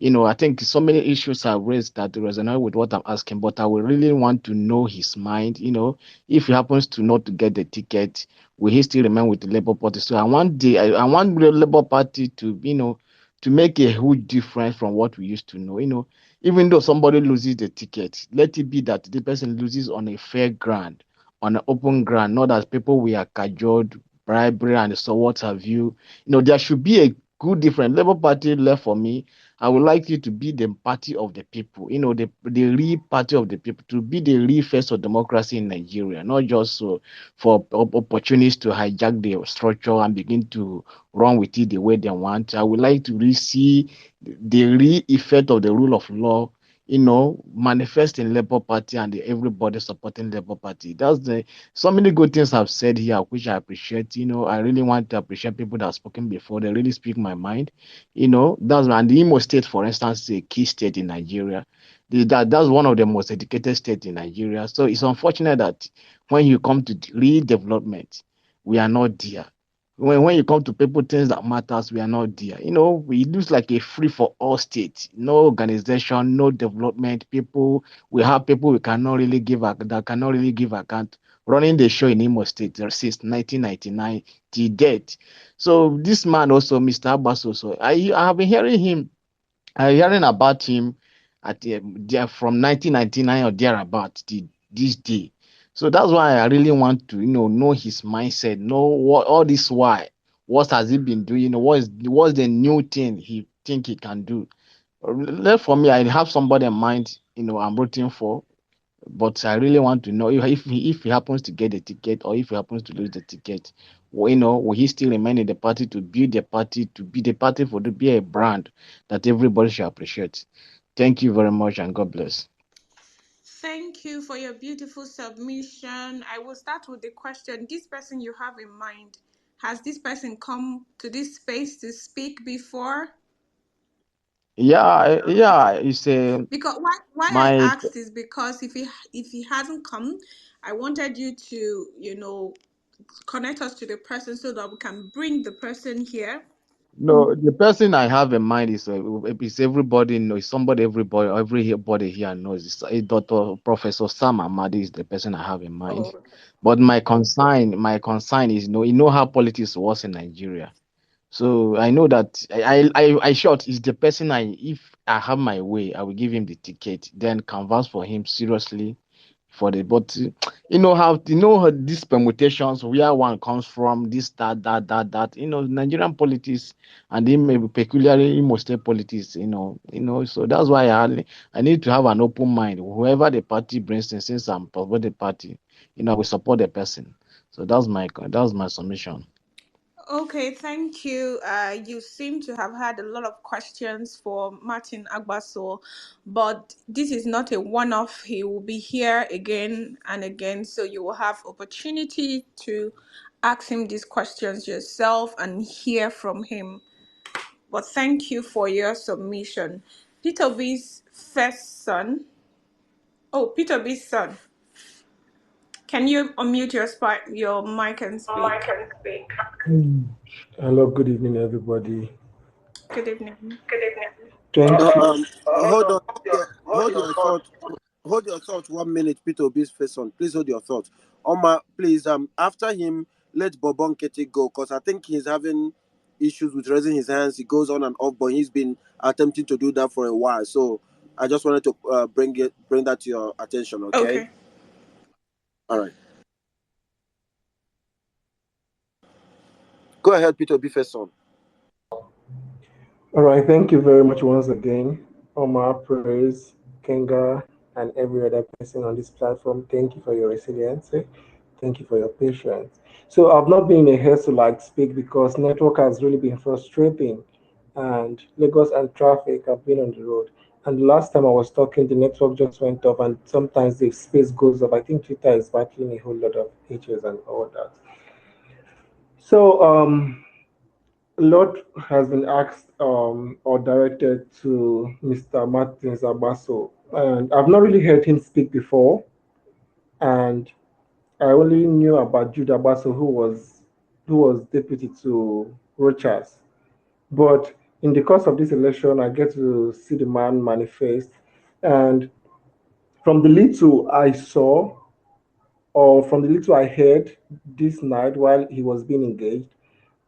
I think so many issues are raised that resonate with what I'm asking, but I would really want to know his mind. If he happens to not to get the ticket, will he still remain with the Labour Party? So I want I want the Labour Party to make a huge difference from what we used to know. Even though somebody loses the ticket, let it be that the person loses on a fair ground, on an open ground, not as people we are cajoled bribery and so what have you. There should be a good difference. Labour Party left for me. I would like you to be the party of the people, the real party of the people, to be the real face of democracy in Nigeria, not just for opportunities to hijack the structure and begin to run with it the way they want. I would like to really see the real effect of the rule of law, manifest in Labour Party and everybody supporting Labour Party. So many good things I've said here, which I appreciate. I really want to appreciate people that have spoken before. They really speak my mind. And the Imo State, for instance, is a key state in Nigeria. That's one of the most educated states in Nigeria. So it's unfortunate that when you come to real development, we are not there. When you come to people things that matters, we are not there. We looks like a free for all state. No organization, no development. We have people we cannot really that cannot really give account running the show in Imo State since 1999 till date. So this man also, Mr. Agbaso, so I have been hearing about him there from 1999 or thereabout to this day. So that's why I really want to, know his mindset, know all this why. What has he been doing? What's the new thing he think he can do? For me, I have somebody in mind, I'm rooting for. But I really want to know if he happens to get the ticket or if he happens to lose the ticket, will he still remain in the party to build the party, to be the party to be a brand that everybody should appreciate. Thank you very much and God bless. Thank you for your beautiful submission. I will start with the question. This person you have in mind, has this person come to this space to speak before? Yeah, it's a Because why I my asked is because if he hasn't come, I wanted you to connect us to the person so that we can bring the person here. no the person I have in mind is everybody knows, somebody everybody here knows. It's a Dr. Professor Sam Amadi is the person I have in mind. Oh, But my concern is how politics works in Nigeria. So I know that I short is the person if I have my way, I will give him the ticket, then canvass for him seriously for the but how these permutations where one comes from, this that Nigerian politics and then maybe peculiarly Imo State politics, so that's why I need to have an open mind. Whoever the party brings in, since I'm for the party, I will support the person. So that's my submission. okay, thank you. You seem to have had a lot of questions for Martin Agbaso, but this is not a one-off. He will be here again and again, so you will have opportunity to ask him these questions yourself and hear from him. But thank you for your submission. Peter B's first son. Oh, Peter B's son. Can you unmute your mic and speak? Hmm. Hello, good evening, everybody. Good evening. Thank you. Hold on. Yeah, hold your thought. Hold your thought 1 minute, Peter Obi's face on. Please hold your thought. Oma, please, after him, let Bobon Kete go, because I think he's having issues with raising his hands. He goes on and off, but he's been attempting to do that for a while. So I just wanted to bring that to your attention, okay? Okay. All right. Go ahead, Peter Obi face on. All right, thank you very much once again. Omar, Praise, Kenga, and every other person on this platform. Thank you for your resilience. Thank you for your patience. So I've not been in a haste to speak because network has really been frustrating, and Lagos and traffic have been on the road. And the last time I was talking, the network just went off, and sometimes the space goes off. I think Twitter is battling a whole lot of hitches and all that. So a lot has been asked or directed to Mr. Martins Abaso, and I've not really heard him speak before. And I only knew about Jude Abaso, who was deputy to Rochas. But in the course of this election, I get to see the man manifest, and from the little I saw, or from the little I heard this night while he was being engaged,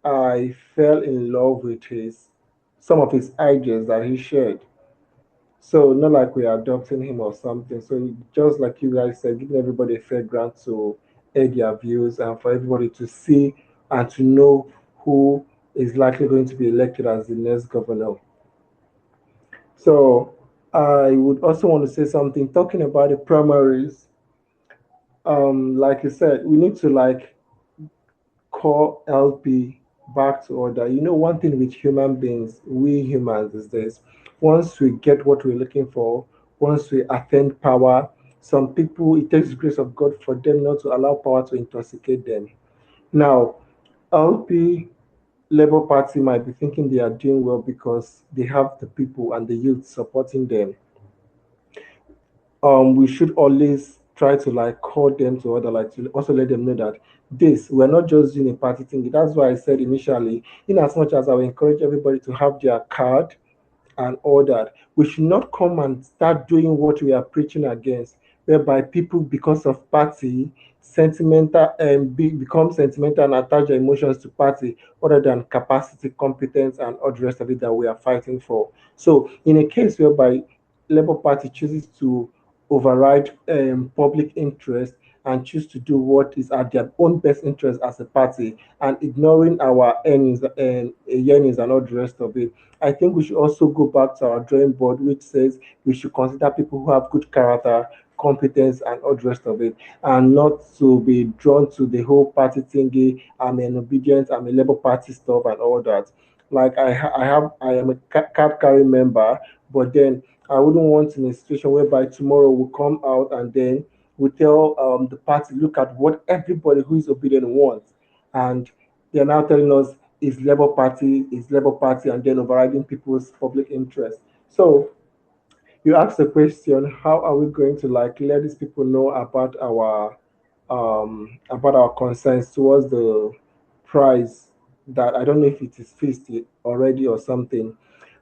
I fell in love with his some of his ideas that he shared. So not like we are adopting him or something. So just like you guys said, giving everybody a fair ground to air their views and for everybody to see and to know who is likely going to be elected as the next governor. So I would also want to say something talking about the primaries. Like you said, we need to like call LP back to order. You know, one thing with human beings, we humans, is this: once we get what we're looking for, once we attain power, some people, it takes the grace of God for them not to allow power to intoxicate them. Now, LP Labour Party might be thinking they are doing well because they have the people and the youth supporting them. We should always try to like call them to order, like to also let them know that this, we're not just doing a party thing. That's why I said initially, in as much as I will encourage everybody to have their card and all that, we should not come and start doing what we are preaching against, whereby people, because of party, sentimental and become sentimental and attach their emotions to party other than capacity, competence, and all the rest of it that we are fighting for. So, in a case whereby Labour Party chooses to override public interest and choose to do what is at their own best interest as a party and ignoring our earnings and yearnings and all the rest of it, I think we should also go back to our drawing board, which says we should consider people who have good character, competence, and all the rest of it, and not to be drawn to the whole party thingy. I'm an obedient, I'm a Labour Party stuff, and all that. Like I am a card carrying member, but then I wouldn't want in a situation whereby tomorrow we come out and then we tell the party, look at what everybody who is obedient wants, and they are now telling us is Labour Party, and then overriding people's public interest. So you asked the question, how are we going to like let these people know about our concerns towards the price that I don't know if it is fixed already or something.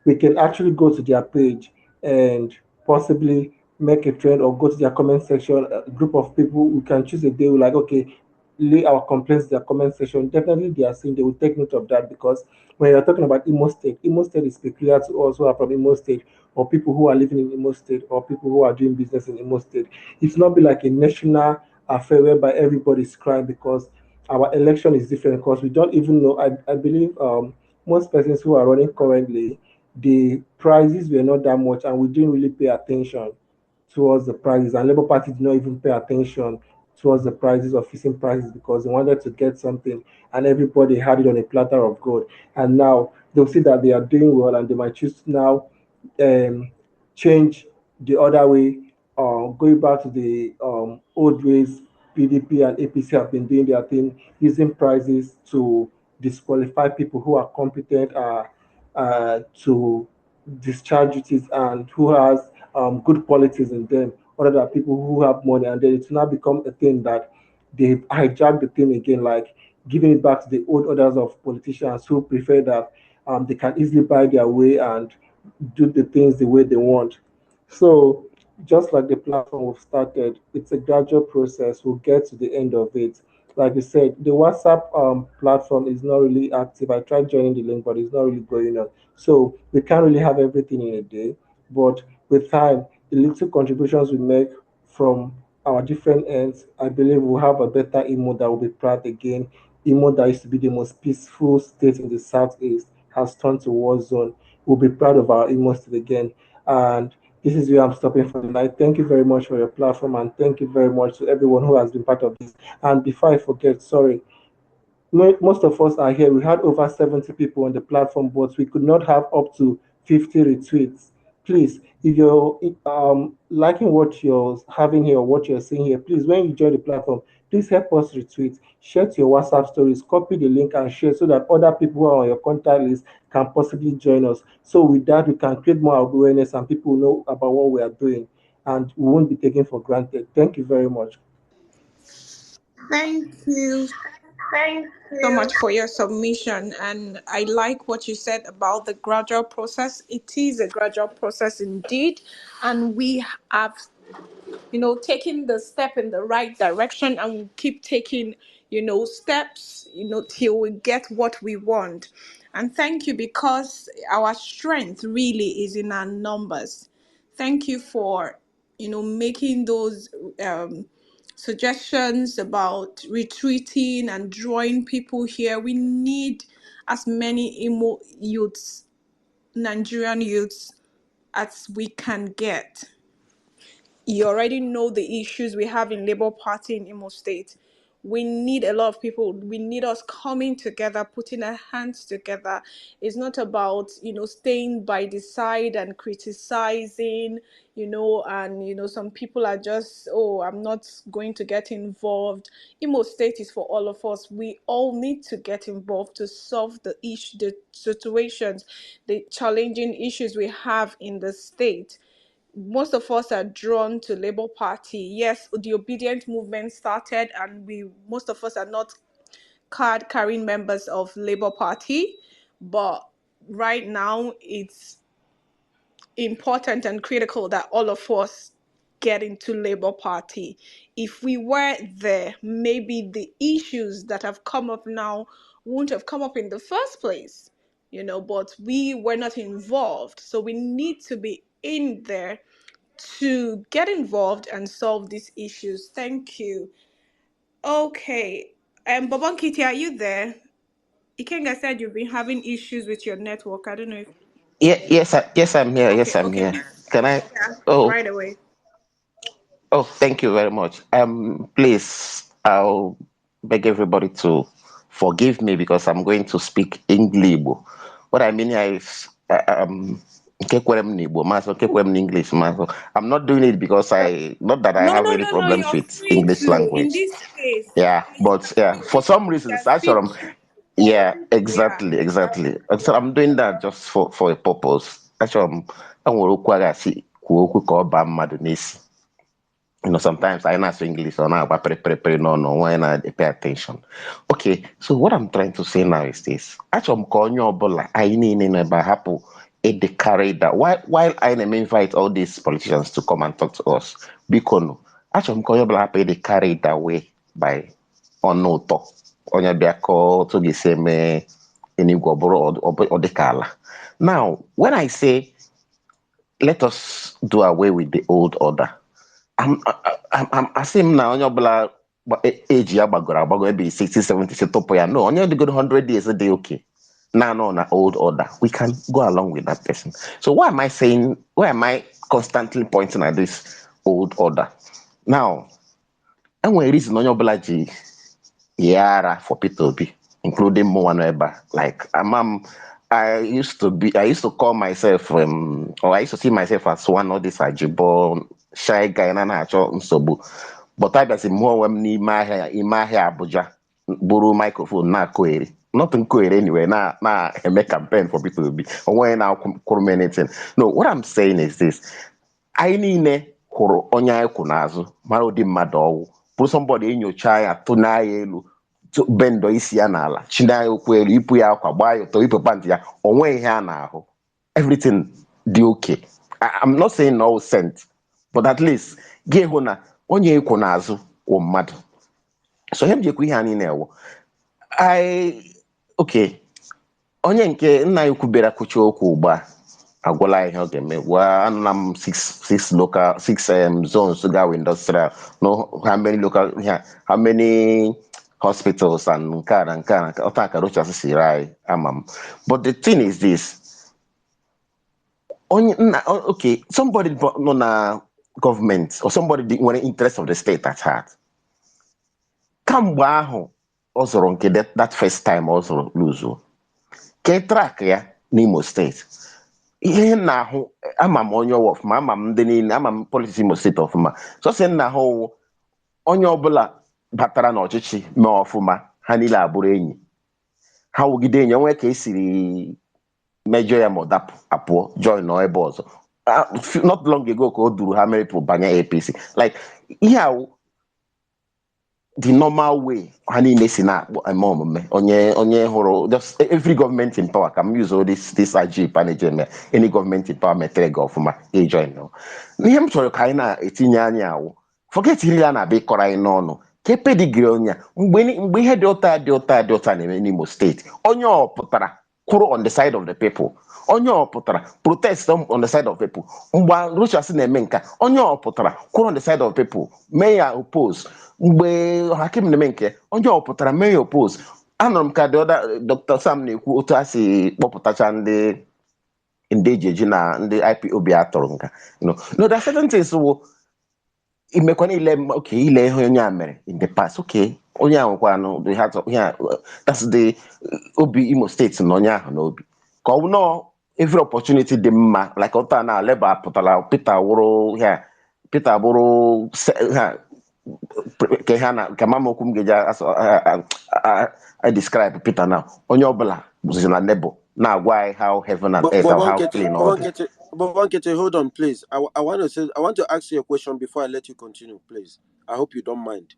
We can actually go to their page and possibly make a trend or go to their comment section, a group of people. We can choose a day, we're like, okay, lay our complaints in their comment section. Definitely they are saying they will take note of that, because when you're talking about Imo State is peculiar to us who are from Imo State, or people who are living in Imo State, or people who are doing business in Imo State. It's not be like a national affair whereby everybody's crying because our election is different, because we don't even know. I believe most persons who are running currently, the prices were not that much and we didn't really pay attention towards the prices, and Labour Party did not even pay attention towards the prices of fixing prices because they wanted to get something and everybody had it on a platter of gold. And now they'll see that they are doing well and they might choose to now um, change the other way, going back to the old ways. PDP and APC have been doing their thing, using prices to disqualify people who are competent to discharge duties and who has good qualities in them, other than people who have money. And then it's now become a thing that they hijack the thing again, like giving it back to the old orders of politicians who prefer that they can easily buy their way and do the things the way they want. So, just like the platform we've started, it's a gradual process. We'll get to the end of it. Like you said, the WhatsApp platform is not really active. I tried joining the link, but it's not really going on. So we can't really have everything in a day. But with time, the little contributions we make from our different ends, I believe we'll have a better Imo that will be proud again. Imo that used to be the most peaceful state in the southeast has turned to war zone. We'll be proud of our Imo state again. And this is where I'm stopping for the night. Thank you very much for your platform, and thank you very much to everyone who has been part of this. And before I forget, sorry, most of us are here. We had over 70 people on the platform, but we could not have up to 50 retweets. Please, if you're liking what you're having here or what you're seeing here, please, when you join the platform, please help us retweet, share to your WhatsApp stories, copy the link and share so that other people who are on your contact list can possibly join us. So with that, we can create more awareness and people know about what we are doing, and we won't be taken for granted. Thank you very much. Thank you Thank so you. much for your submission. And I like what you said about the gradual process. It is a gradual process indeed. And we have, taking the step in the right direction, and we'll keep taking, steps, till we get what we want. And thank you, because our strength really is in our numbers. Thank you for, making those suggestions about retreating and drawing people here. We need as many Imo youths, Nigerian youths, as we can get. You already know the issues we have in Labour Party in Imo State. We need a lot of people. We need us coming together, putting our hands together. It's not about, staying by the side and criticizing, and, some people are just, oh, I'm not going to get involved. Imo State is for all of us. We all need to get involved to solve the situations, the challenging issues we have in the state. Most of us are drawn to Labour Party. Yes, the obedient movement started, and most of us are not card-carrying members of Labour Party, but right now it's important and critical that all of us get into Labour Party. If we were there, maybe the issues that have come up now wouldn't have come up in the first place, but we were not involved. So we need to be in there to get involved and solve these issues. Thank you. Okay. Babon Kitty, are you there? Ikenga said you've been having issues with your network. I don't know if. Yes, I'm here. Yes, Okay, I'm okay, here. please. Can I? Yeah, Oh, right away. thank you very much. Please, I'll beg everybody to forgive me because I'm going to speak English. What I mean here is, nke kwere m n'Igbo, maso, nke kwere m n'English, maso. I'm not doing it because not that I No, have no, any no, no. problems You're with free English to. In language. this space, Yeah, but yeah, for some you reasons, can speak. yeah, Yeah. exactly. And so I'm doing that just for a purpose. Actually, I'm okwu a ga-asị kwuo okwu ka ọ baa mmadụ n'isi. Sometimes I not English or now, but no, why not pay attention? Okay, so what I'm trying to say now is this. Actually, I need happen it carry that while I invite all these politicians to come and talk to us. Because actually, happy they carry that way by onoto. Onye biako to the same or the kala. Now, when I say let us do away with the old order, I'm asị m na onye ọbụla eji ya gbagoro ebe 60 70 si tụpụ ya. No, onye dịgoro 100 years dị okay na old order, we can go along with that person. So why am I constantly pointing at this old order? Now, enwere reason onye ọbụla ji yara for Peter Obi, including Moaneba. Like I used to call myself or I used to see myself as one of these ajibo shy guy na na-achọ nsogbu, but I bịazi mụọ onwe m n'ime ahịa Abuja buru microphone na-akụgheri, not nkụgheri anyway, na-eme campaign for Peter Obi, onwe na-akwụrụ m anything. No, what I'm saying is this. Anyị niile hụrụ onye anyị kwụ n'azụ mara ụdị mmadụ ọwụ, bụrụ somebody enyocha ya tụna ya elu bendo isi ya n'ala, chine ya okwu elu, ipu ya akwa, gbaa ya ụtọ, ipu pant ya, onwe ihe a na-ahụ, everything dị okay. I'm not saying no sent, but at least gị hụ na onye ekwu n'azụ wụ mmadụ. So ihe m ji ekwu ihe a niile ewu okay, onye nke nna ya kwubere kwuchi okwu ugbu a agwala ihe ọ ga-eme. Anụla m 6 zones go industrial, no how many hospitals and nke ọta akara ochasị siri anyị ama m. But the thing is this, okay, somebody nọ na government or somebody nwere interest of the state at heart, kamgbe ahụ ọ zọrọ nke that first time ọ zọrọ luzo ke track ya n'Imo steeti, ihe na-ahụ ama m onye ọfụma, ama m ndị niile, ama m politics Imo steeti ọfụma. So sị nna ahụ onye ọbụla batara n'ọchịchị mee ọfụma, ha niile abụrụ enyi, ha wugide enyi, onwe ka esiri mejọ ya ma ọ dapụ apụọ join nọ ebe ọzọ. Not long ago ka o duru ha mere people banye APC. Like ihe ahụ the normal way ha niile si na-akpọ eme omume. Onye hụrụ just every government in power, ka m use all this IG panel, any government in power metere gị ọfụma join no. Ihe m chọrọ ka anyị na-etinye anya awụ, forget ihe a na-abịa ịkọrọ anyị n'ọnụ, ka epedigiri onye mgbe ihe dị ụta na-eme n'Imo steeti, onye ọ pụtara kwụrụ on the side of the people, onye ọpụtara protest on the side of people. Mgbe Rochas na-eme nka onye ọpụtara kwụrụ on the side of people mee ya oppose. Mgbe Hakim na-eme nke onye ọpụtara mee ya oppose. Anụrụ m ka Dr. Sam na-ekwu otu a si kpọpụtacha ndị ejeji na ndị IPOB atụrụ nka. No, there are certain things wo imekwana ile ihe onye a mere in the past. Okay, onye ahụ kwanụ they had that's the obi Imo State na onye ahụ n'obi. Ka ọ bụ every opportunity dị mma like ọta na Labour pụtara Peter wụrụ Peter bụrụ ka mama okwu m ga-eji I describe Peter now. Onye ọbụla bụzi na Labour na-agwa anyị how heaven and earth how clean all this. Bobankete, hold on, please. I want to ask you a question before I let you continue, please. I hope you don't mind.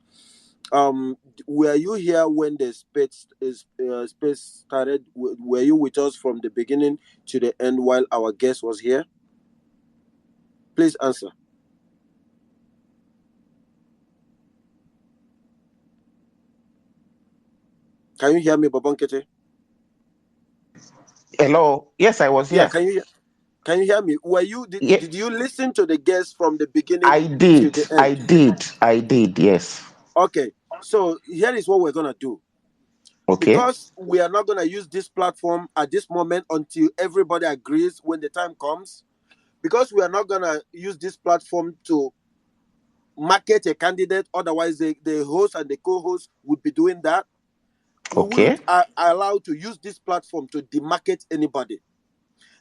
Were you here when the space started? Were you with us from the beginning to the end while our guest was here? Please answer. Can you hear me, Bobankete? Hello. Yes, I was here. Yeah, can you hear me? Did you listen to the guest from the beginning I did. to the end? I did, yes. Okay. So here is what we're gonna do. Okay. Because we are not gonna use this platform at this moment until everybody agrees when the time comes. Because we are not gonna use this platform to market a candidate, otherwise the host and the co-host would be doing that. We wouldn't allow to use this platform to demarket anybody.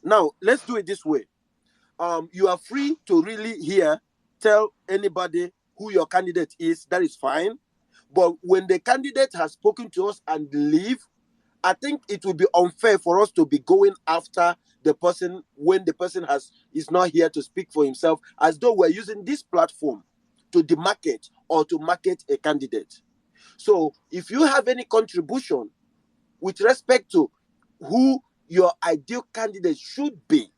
Now, let's do it this way. You are free to really tell anybody who your candidate is. That is fine. But when the candidate has spoken to us and leave, I think it would be unfair for us to be going after the person when the person is not here to speak for himself, as though we're using this platform to demarcate or to market a candidate. So if you have any contribution with respect to who your ideal candidate should be,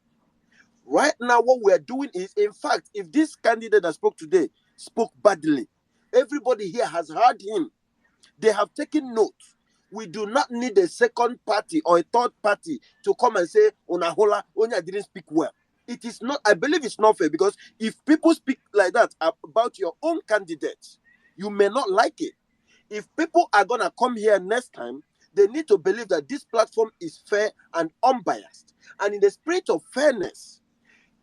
right now what we're doing is, in fact, if this candidate that spoke today spoke badly, everybody here has heard him. They have taken note. We do not need a second party or a third party to come and say, Onahola, Onya didn't speak well. It is not, I believe it's not fair, because if people speak like that about your own candidate, you may not like it. If people are going to come here next time, they need to believe that this platform is fair and unbiased. And in the spirit of fairness,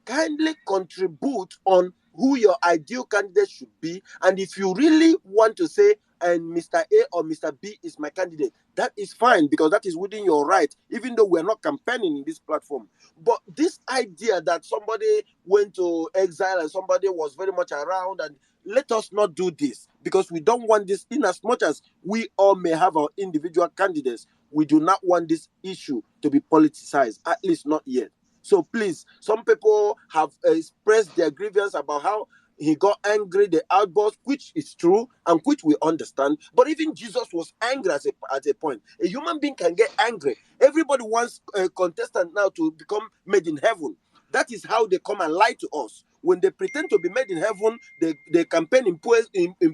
kindly contribute on who your ideal candidate should be. And if you really want to say, and Mr. A or Mr. B is my candidate, that is fine, because that is within your right, even though we're not campaigning in this platform. But this idea that somebody went to exile and somebody was very much around, and let us not do this, because we don't want this. In as much as we all may have our individual candidates, we do not want this issue to be politicized, at least not yet. So please, some people have expressed their grievance about how he got angry, the outburst, which is true and which we understand. But even Jesus was angry at a point. A human being can get angry. Everybody wants a contestant now to become made in heaven. That is how they come and lie to us. When they pretend to be made in heaven, they campaign in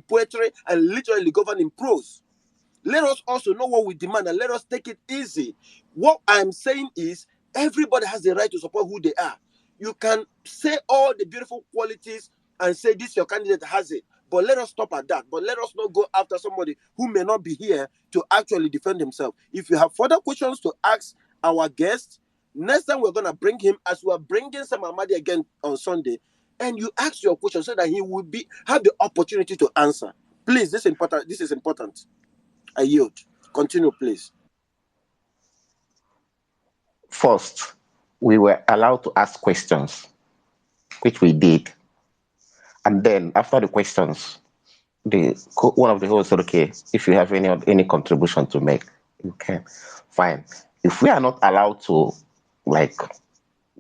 poetry and literally govern in prose. Let us also know what we demand and let us take it easy. What I'm saying is, everybody has the right to support who they are. You can say all the beautiful qualities and say this your candidate has it, but let us stop at that. But let us not go after somebody who may not be here to actually defend himself. If you have further questions to ask our guest, next time we're going to bring him, as we are bringing Sam Amadi again on Sunday, and you ask your question so that he will have the opportunity to answer. Please, this is important. I yield. Continue, please. First, we were allowed to ask questions, which we did. And then after the questions, one of the hosts said, okay, if you have any contribution to make, you can. Fine. If we are not allowed to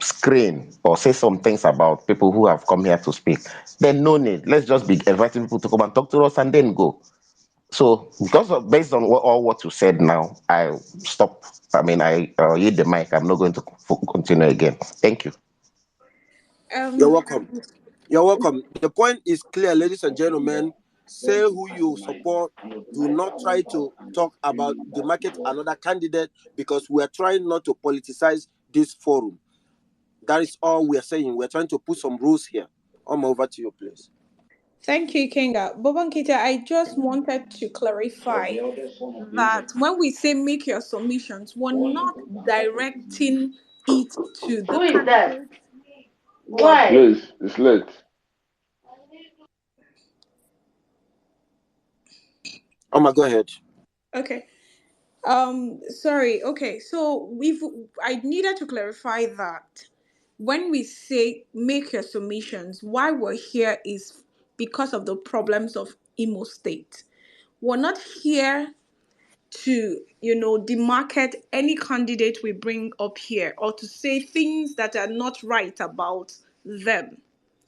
screen or say some things about people who have come here to speak, then no need. Let's just be inviting people to come and talk to us and then go. So based on all what you said now, I stop. I yield the mic. I'm not going to continue again. Thank you. You're welcome. You're welcome. The point is clear, ladies and gentlemen. Say who you support. Do not try to talk about the market another candidate, because we are trying not to politicize this forum. That is all we are saying. We're trying to put some rules here. Over to you, please. Thank you, Kenga. Bobankita, I just wanted to clarify that when we say make your submissions, we're not directing it to the Who is that? candidate. What? Why? Please, it's late. Go ahead. Okay. Sorry. Okay. So I needed to clarify that when we say make your submissions, why we're here is because of the problems of Imo State. We're not here to, demarket any candidate we bring up here or to say things that are not right about them.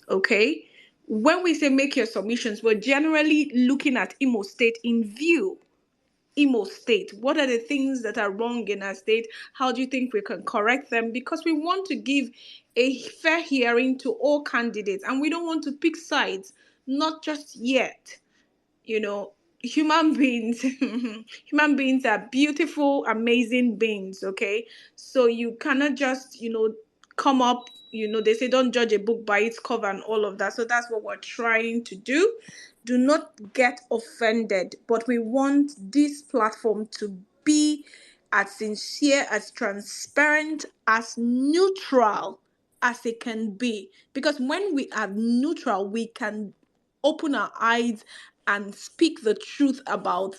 Okay? When we say make your submissions, we're generally looking at Imo State in view. Imo State. What are the things that are wrong in our state? How do you think we can correct them? Because we want to give a fair hearing to all candidates and we don't want to pick sides, not just yet. you know human beings human beings are beautiful, amazing beings. Okay, so you cannot just come up. They say don't judge a book by its cover and all of that. So that's what we're trying to do. Do not get offended, but we want this platform to be as sincere, as transparent, as neutral as it can be, because when we are neutral we can open our eyes and speak the truth about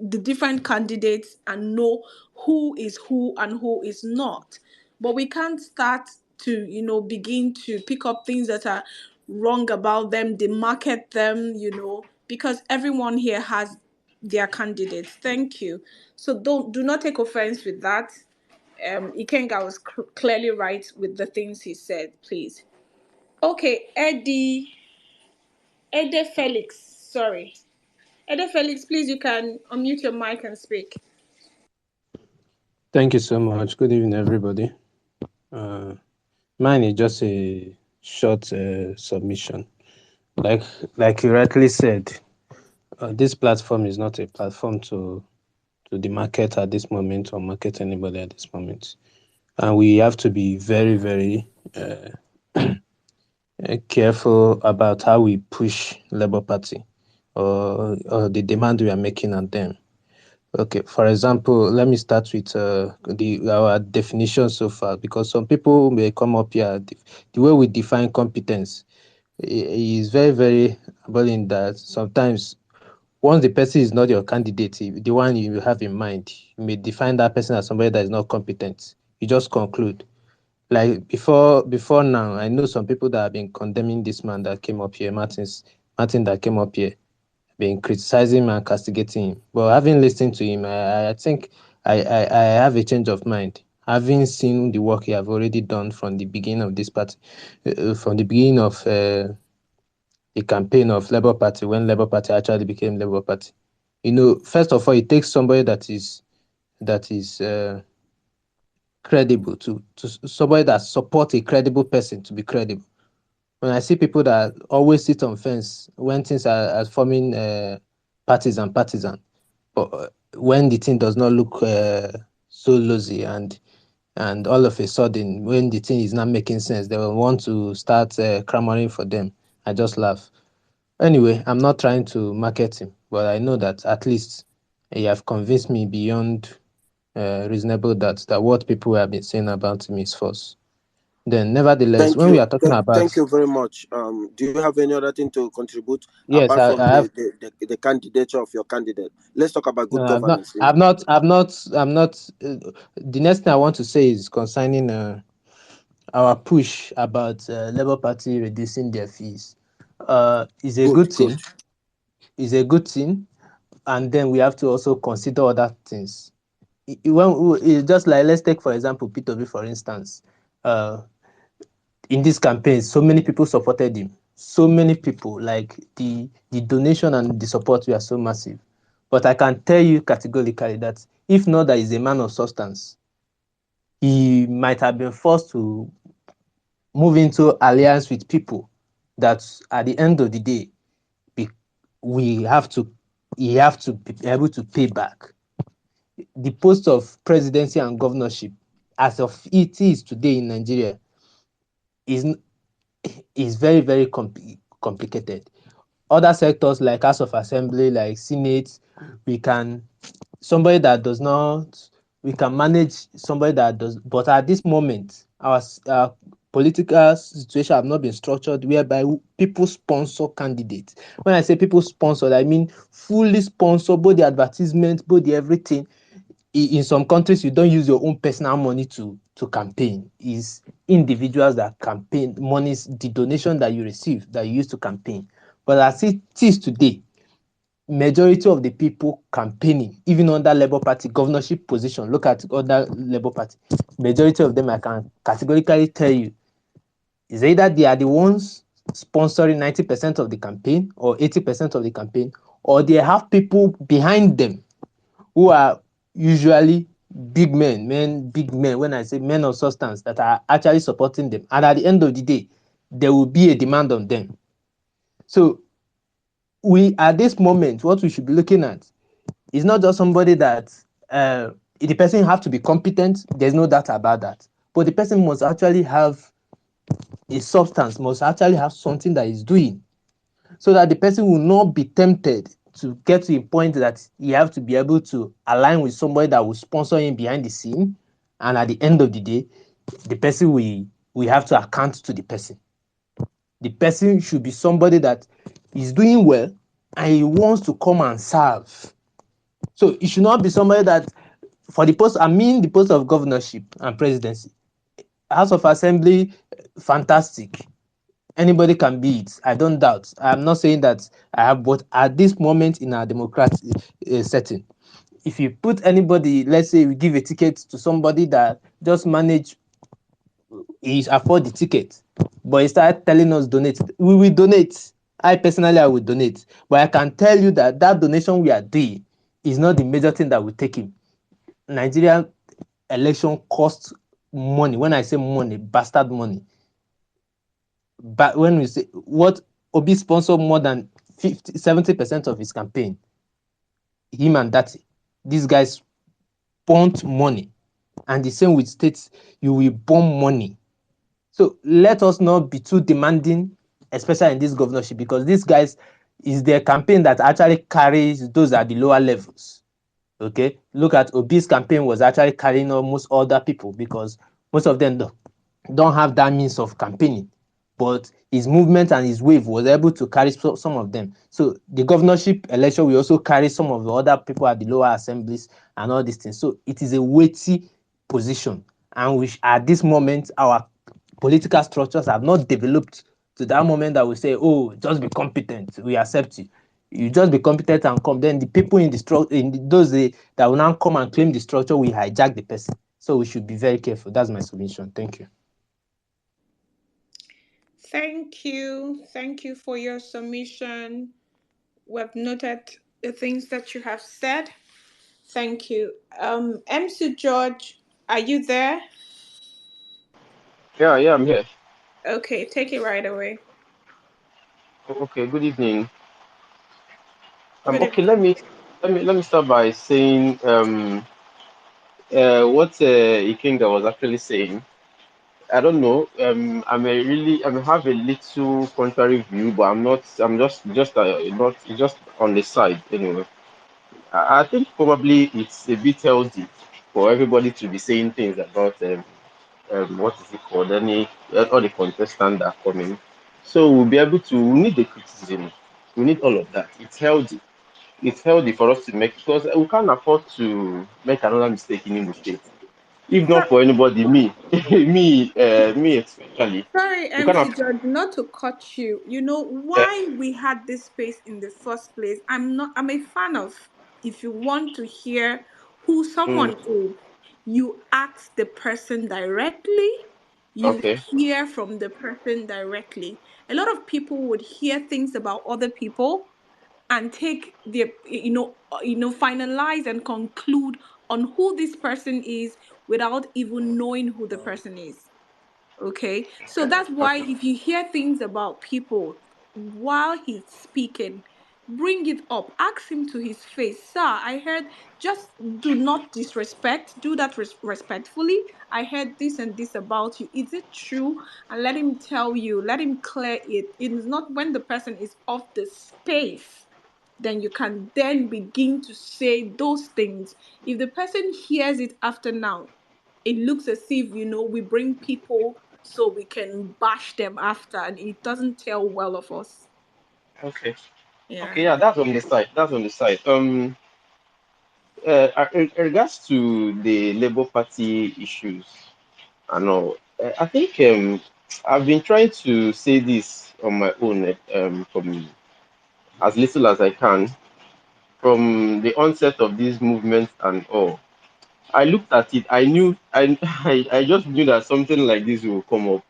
the different candidates and know who is who and who is not. But we can't start to, begin to pick up things that are wrong about them, demarket them, because everyone here has their candidates. Thank you. So do not take offense with that. Ikenga was clearly right with the things he said, please. Okay, Ede Felix, sorry. Ede Felix, please, you can unmute your mic and speak. Thank you so much. Good evening, everybody. Mine is just a short submission. Like you rightly said, this platform is not a platform to the market at this moment or market anybody at this moment. And we have to be very, very careful about how we push Labour Party or the demand we are making on them. Okay, for example, let me start with our definition so far, because some people may come up here. The way we define competence is very, very boring. That sometimes once the person is not your candidate, the one you have in mind, you may define that person as somebody that is not competent. You just conclude. Like before now, I know some people that have been condemning this man that came up here, Martin that came up here, been criticizing him and castigating him. But having listened to him, I think I have a change of mind. Having seen the work he have already done from the beginning of this party, from the beginning of the campaign of Labour Party, when Labour Party actually became Labour Party. First of all, it takes somebody that is credible to somebody that supports a credible person to be credible. When I see people that always sit on fence when things are forming parties and partisan, but when the thing does not look so rosy and all of a sudden when the thing is not making sense, they will want to start clamoring for them. I just laugh. Anyway, I'm not trying to market him, but I know that at least he have convinced me beyond reasonable doubt that what people have been saying about him is false. Then, nevertheless, Thank when we you. are talking about, Thank you very much. Do you have any other thing to contribute yes, apart I from have. the candidature of your candidate? Let's talk about No, good I've not. governance. I'm not. The next thing I want to say is concerning our push about Labour Party reducing their fees. Is a Good, good good. thing. Is a good thing, and then we have to also consider other things. It's just like, let's take for example P2B for instance. In this campaign, so many people supported him. So many people, like the donation and the support were so massive. But I can tell you categorically that if not that he's a man of substance, he might have been forced to move into alliance with people that at the end of the day, we have to, he have to be able to pay back. The post of presidency and governorship, as of it is today in Nigeria, is very, very complicated. Other sectors like House of Assembly, like Senate, we can somebody that does not we can manage somebody that does, but at this moment our political situation have not been structured whereby people sponsor candidates. When I say people sponsor, I mean fully sponsor both the advertisement, both the everything. In some countries you don't use your own personal money to campaign. Is individuals that campaign, monies, the donation that you receive that you use to campaign. But as it is today, majority of the people campaigning, even under Labour Party governorship position, look at other Labour Party, majority of them I can categorically tell you is either they are the ones sponsoring 90% of the campaign or 80% of the campaign, or they have people behind them who are usually big men, when I say men of substance, that are actually supporting them. And at the end of the day, there will be a demand on them. So we, at this moment, what we should be looking at is not just somebody that the person have to be competent. There's no doubt about that. But the person must actually have a substance, must actually have something that he's doing, so that the person will not be tempted to get to a point that he have to be able to align with somebody that will sponsor him behind the scene. And at the end of the day, the person we have to account to the person. The person should be somebody that is doing well and he wants to come and serve. So it should not be somebody that, for the post, I mean the post of governorship and presidency, House of Assembly, fantastic. Anybody can be it. I don't doubt. I'm not saying that I have, but at this moment in our democratic setting, if you put anybody, let's say we give a ticket to somebody that just manage, he afford the ticket, but he started telling us donate, we will donate. I personally, I will donate, but I can tell you that that donation we are doing is not the major thing that will take him. Nigerian election costs money. When I say money, bastard money. But when we say what Obi sponsored more than 70% of his campaign, him and Dati, these guys burnt money. And the same with states, you will burn money. So let us not be too demanding, especially in this governorship, because these guys is their campaign that actually carries those at the lower levels. Okay, look at Obi's campaign was actually carrying almost other people because most of them don't have that means of campaigning, but his movement and his wave was able to carry some of them. So the governorship election will also carry some of the other people at the lower assemblies and all these things. So it is a weighty position, and which at this moment our political structures have not developed to that moment that we say, oh, just be competent, we accept you. You just be competent and come. Then the people in the structure, those that will now come and claim the structure, we hijack the person. So we should be very careful. That's my submission. Thank you. Thank you. Thank you for your submission. We've noted the things that you have said. Thank you. MC George, are you there? Yeah, I'm here. Okay, take it right away. Okay, good evening. Good Okay, evening. let me start by saying what Ikenga was actually saying. I don't know. I may have a little contrary view, but I'm not. I'm just not just on the side anyway. I think probably it's a bit healthy for everybody to be saying things about what is it called? All the contestants that are coming. So we'll be able to. We need the criticism. We need all of that. It's healthy. It's healthy for us to make, because we can't afford to make another mistake in Imo State. If not for anybody, me, me especially, Sorry, we can't MC afford. George, not to cut you. You know why we had this space in the first place? I'm a fan of, if you want to hear who Mm, someone is, you ask the person directly, you okay. hear from the person directly. A lot of people would hear things about other people and take the finalize and conclude on who this person is without even knowing who the person is. Okay, so that's why Okay. if you hear things about people while he's speaking, bring it up, ask him to his face, sir, I heard, just do not disrespect, do that respectfully. I heard this and this about you, is it true? And let him tell you, let him clear it. It is not when the person is off the space, then you can then begin to say those things. If the person hears it after now, it looks as if, we bring people so we can bash them after, and it doesn't tell well of us. Okay. Yeah. Okay, yeah, that's on the side. That's on the side. In regards to the Labour Party issues, I know. I think I've been trying to say this on my own from as little as I can from the onset of these movements and all. I looked at it. I knew. I just knew that something like this will come up.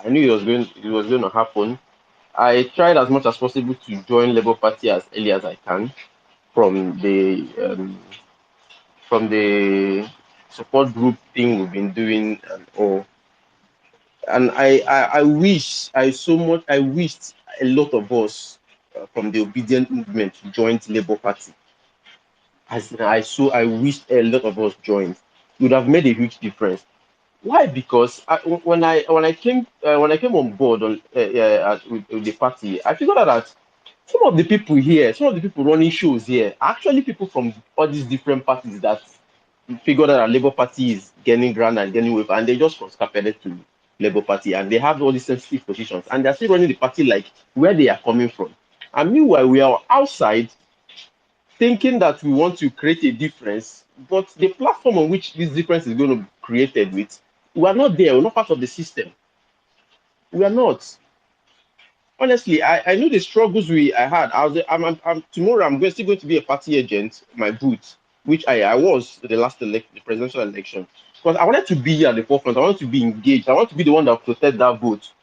I knew it was going to happen. I tried as much as possible to join Labour Party as early as I can from the um, from the support group thing we've been doing and all. And I wished a lot of us from the obedient movement joined Labour Party. I wished a lot of us joined. It would have made a huge difference. Why? Because when I came on board with the party, I figured out that some of the people running shows here, are actually people from all these different parties that figured out that Labour Party is gaining ground and gaining weight, and they just cross-carpeted to Labour Party, and they have all these sensitive positions, and they're still running the party like where they are coming from. And meanwhile, we are outside thinking that we want to create a difference, but the platform on which this difference is going to be created with, we are not there. We're not part of the system. We are not. Honestly, I know the struggles I had. Tomorrow still going to be a party agent, my booth, which I was the presidential election. Because I wanted to be at the forefront. I wanted to be engaged. I want to be the one that protect that vote.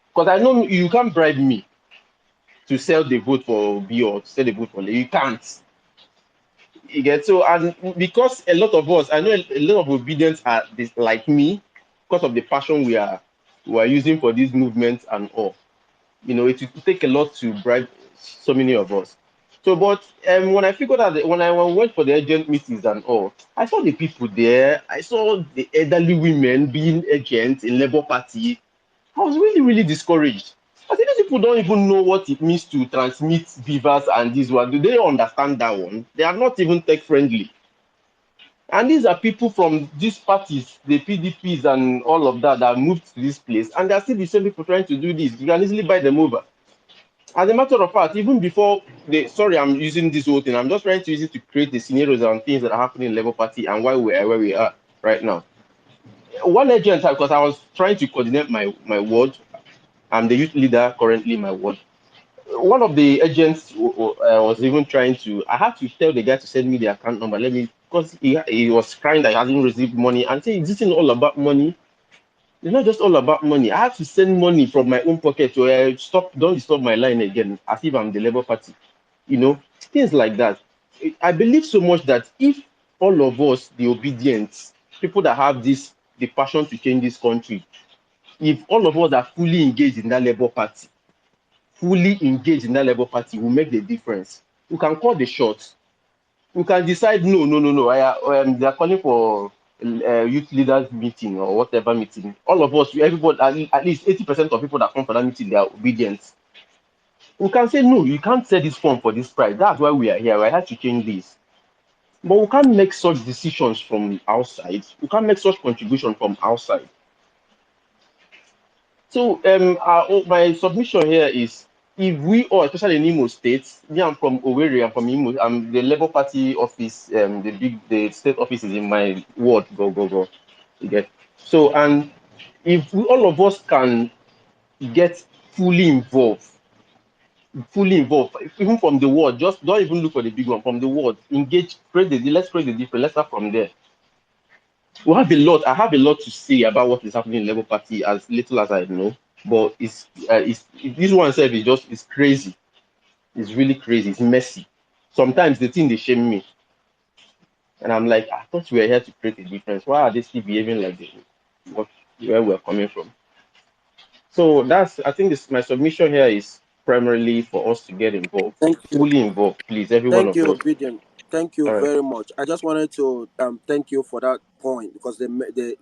Because I know you can't bribe me to sell the vote for B or to sell the vote for A. You can't. You get so, and because a lot of us, I know a lot of obedience are like me, because of the passion we are using for these movements and all. It will take a lot to bribe so many of us. So, but when I figured out that when I went for the agent meetings and all, I saw the people there. I saw the elderly women being agents in Labour Party. I was really, really discouraged. I think these people don't even know what it means to transmit beavers and this one. Do they understand that one? They are not even tech friendly. And these are people from these parties, the PDPs and all of that, that moved to this place, and they are still the same people trying to do this. You can easily buy them over. As a matter of fact, even before sorry, I'm using this whole thing. I'm just trying to use it to create the scenarios and things that are happening in Labour Party and why we are where we are right now. One agent, because I was trying to coordinate my ward. I'm the youth leader currently in my ward. One of the agents was even trying to. I had to tell the guy to send me the account number. Because he was crying that he hasn't received money, and say, "This isn't all about money. It's not just all about money. I have to send money from my own pocket to don't disturb my line again, as if I'm the Labour Party." Things like that. I believe so much that if all of us, the obedient people that have the passion to change this country, if all of us are fully engaged in that Labour Party, will make the difference. We can call the shots. We can decide, no, no, no, no. They are calling for youth leaders meeting or whatever meeting. All of us, everybody, at least 80% of people that come for that meeting, they are obedient. We can say, no, you can't sell this form for this price. That's why we are here. I had to change this. But we can't make such decisions from outside. We can't make such contribution from outside. So my submission here is, if we all, especially in Imo State, me, I'm from Owerri, I'm from Imo, I'm the Labour Party office, the state office is in my ward, go. You get? So, and if all of us can get fully involved, even from the ward, just don't even look for the big one, from the ward, engage, let's create the difference, let's start from there. I have a lot to say about what is happening in Labour Party, as little as I know. But this one itself is crazy. It's really crazy. It's messy. Sometimes the thing they shame me, and I'm like, I thought we were here to create a difference. Why are they still behaving like this? Where we're coming from? So I think my submission here is, primarily for us to get involved, Thank you. fully involved, please, every one Thank of you, us. Obedient. Thank you All right. very much. I just wanted to thank you for that point because the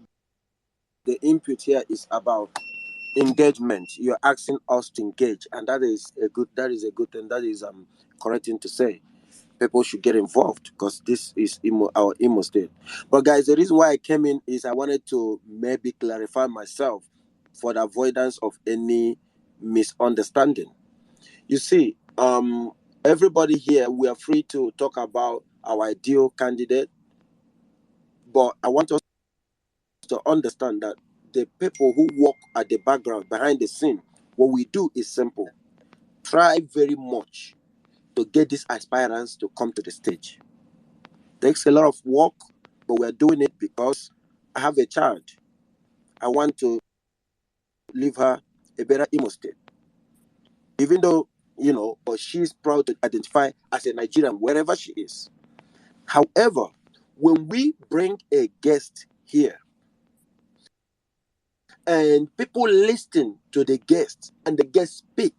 input here is about engagement. You're asking us to engage, and that is a good thing. That is correct thing to say. People should get involved because this is our Imo state. But guys, the reason why I came in is I wanted to maybe clarify myself for the avoidance of any misunderstanding. You see, everybody here, we are free to talk about our ideal candidate, but I want us to understand that the people who work at the background behind the scene, what we do is simple. Try very much to get these aspirants to come to the stage. Takes a lot of work, but we're doing it because I have a child. I want to leave her a better Imo state. Even though, but she's proud to identify as a Nigerian wherever she is. However, when we bring a guest here and people listen to the guest and the guest speak,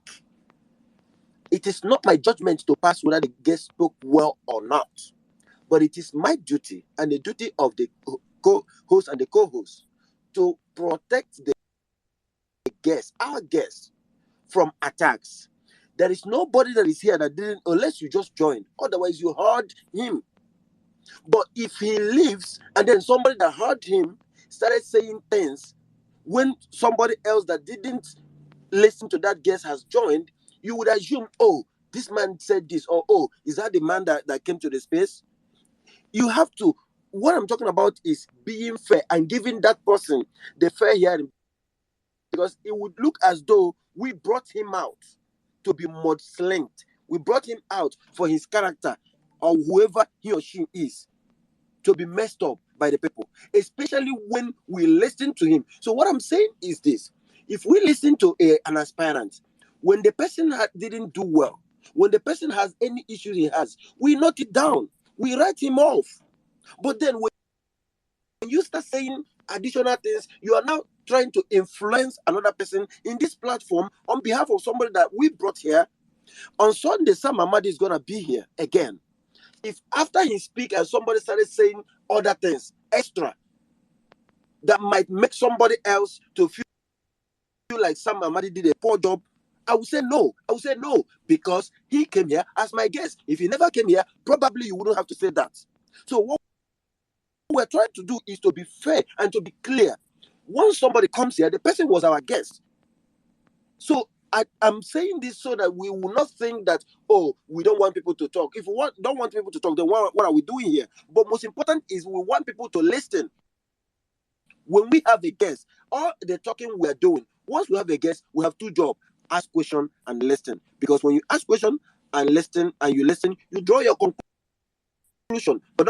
it is not my judgment to pass whether the guest spoke well or not, but it is my duty and the duty of the co-host and the co-host to protect the guests, our guests, from attacks. There is nobody that is here that didn't, unless you just joined. Otherwise, you heard him. But if he leaves and then somebody that heard him started saying things when somebody else that didn't listen to that guest has joined, you would assume, oh, this man said this, or oh, is that the man that came to the space? You have to, what I'm talking about is being fair and giving that person the fair hearing, because it would look as though we brought him out to be mudslinged. We brought him out for his character or whoever he or she is to be messed up by the people, especially when we listen to him. So what I'm saying is this: if we listen to an aspirant, when the person didn't do well, when the person has any issues he has, we note it down, we write him off. But then when you start saying additional things, you are now trying to influence another person in this platform on behalf of somebody that we brought here. On Sunday, Sam Ahmadi is going to be here again. If after he speak and somebody started saying other things extra that might make somebody else to feel like Sam Ahmadi did a poor job, I would say no. I would say no because he came here as my guest. If he never came here, probably you wouldn't have to say that. So what we're trying to do is to be fair and to be clear. Once somebody comes here, the person was our guest. So I'm saying this so that we will not think that, oh, we don't want people to talk. If we don't want people to talk, then what are we doing here? But most important is we want people to listen. When we have a guest, all the talking we're doing, once we have a guest, we have two jobs: ask question and listen. Because when you ask question and listen, you draw your conclusion, but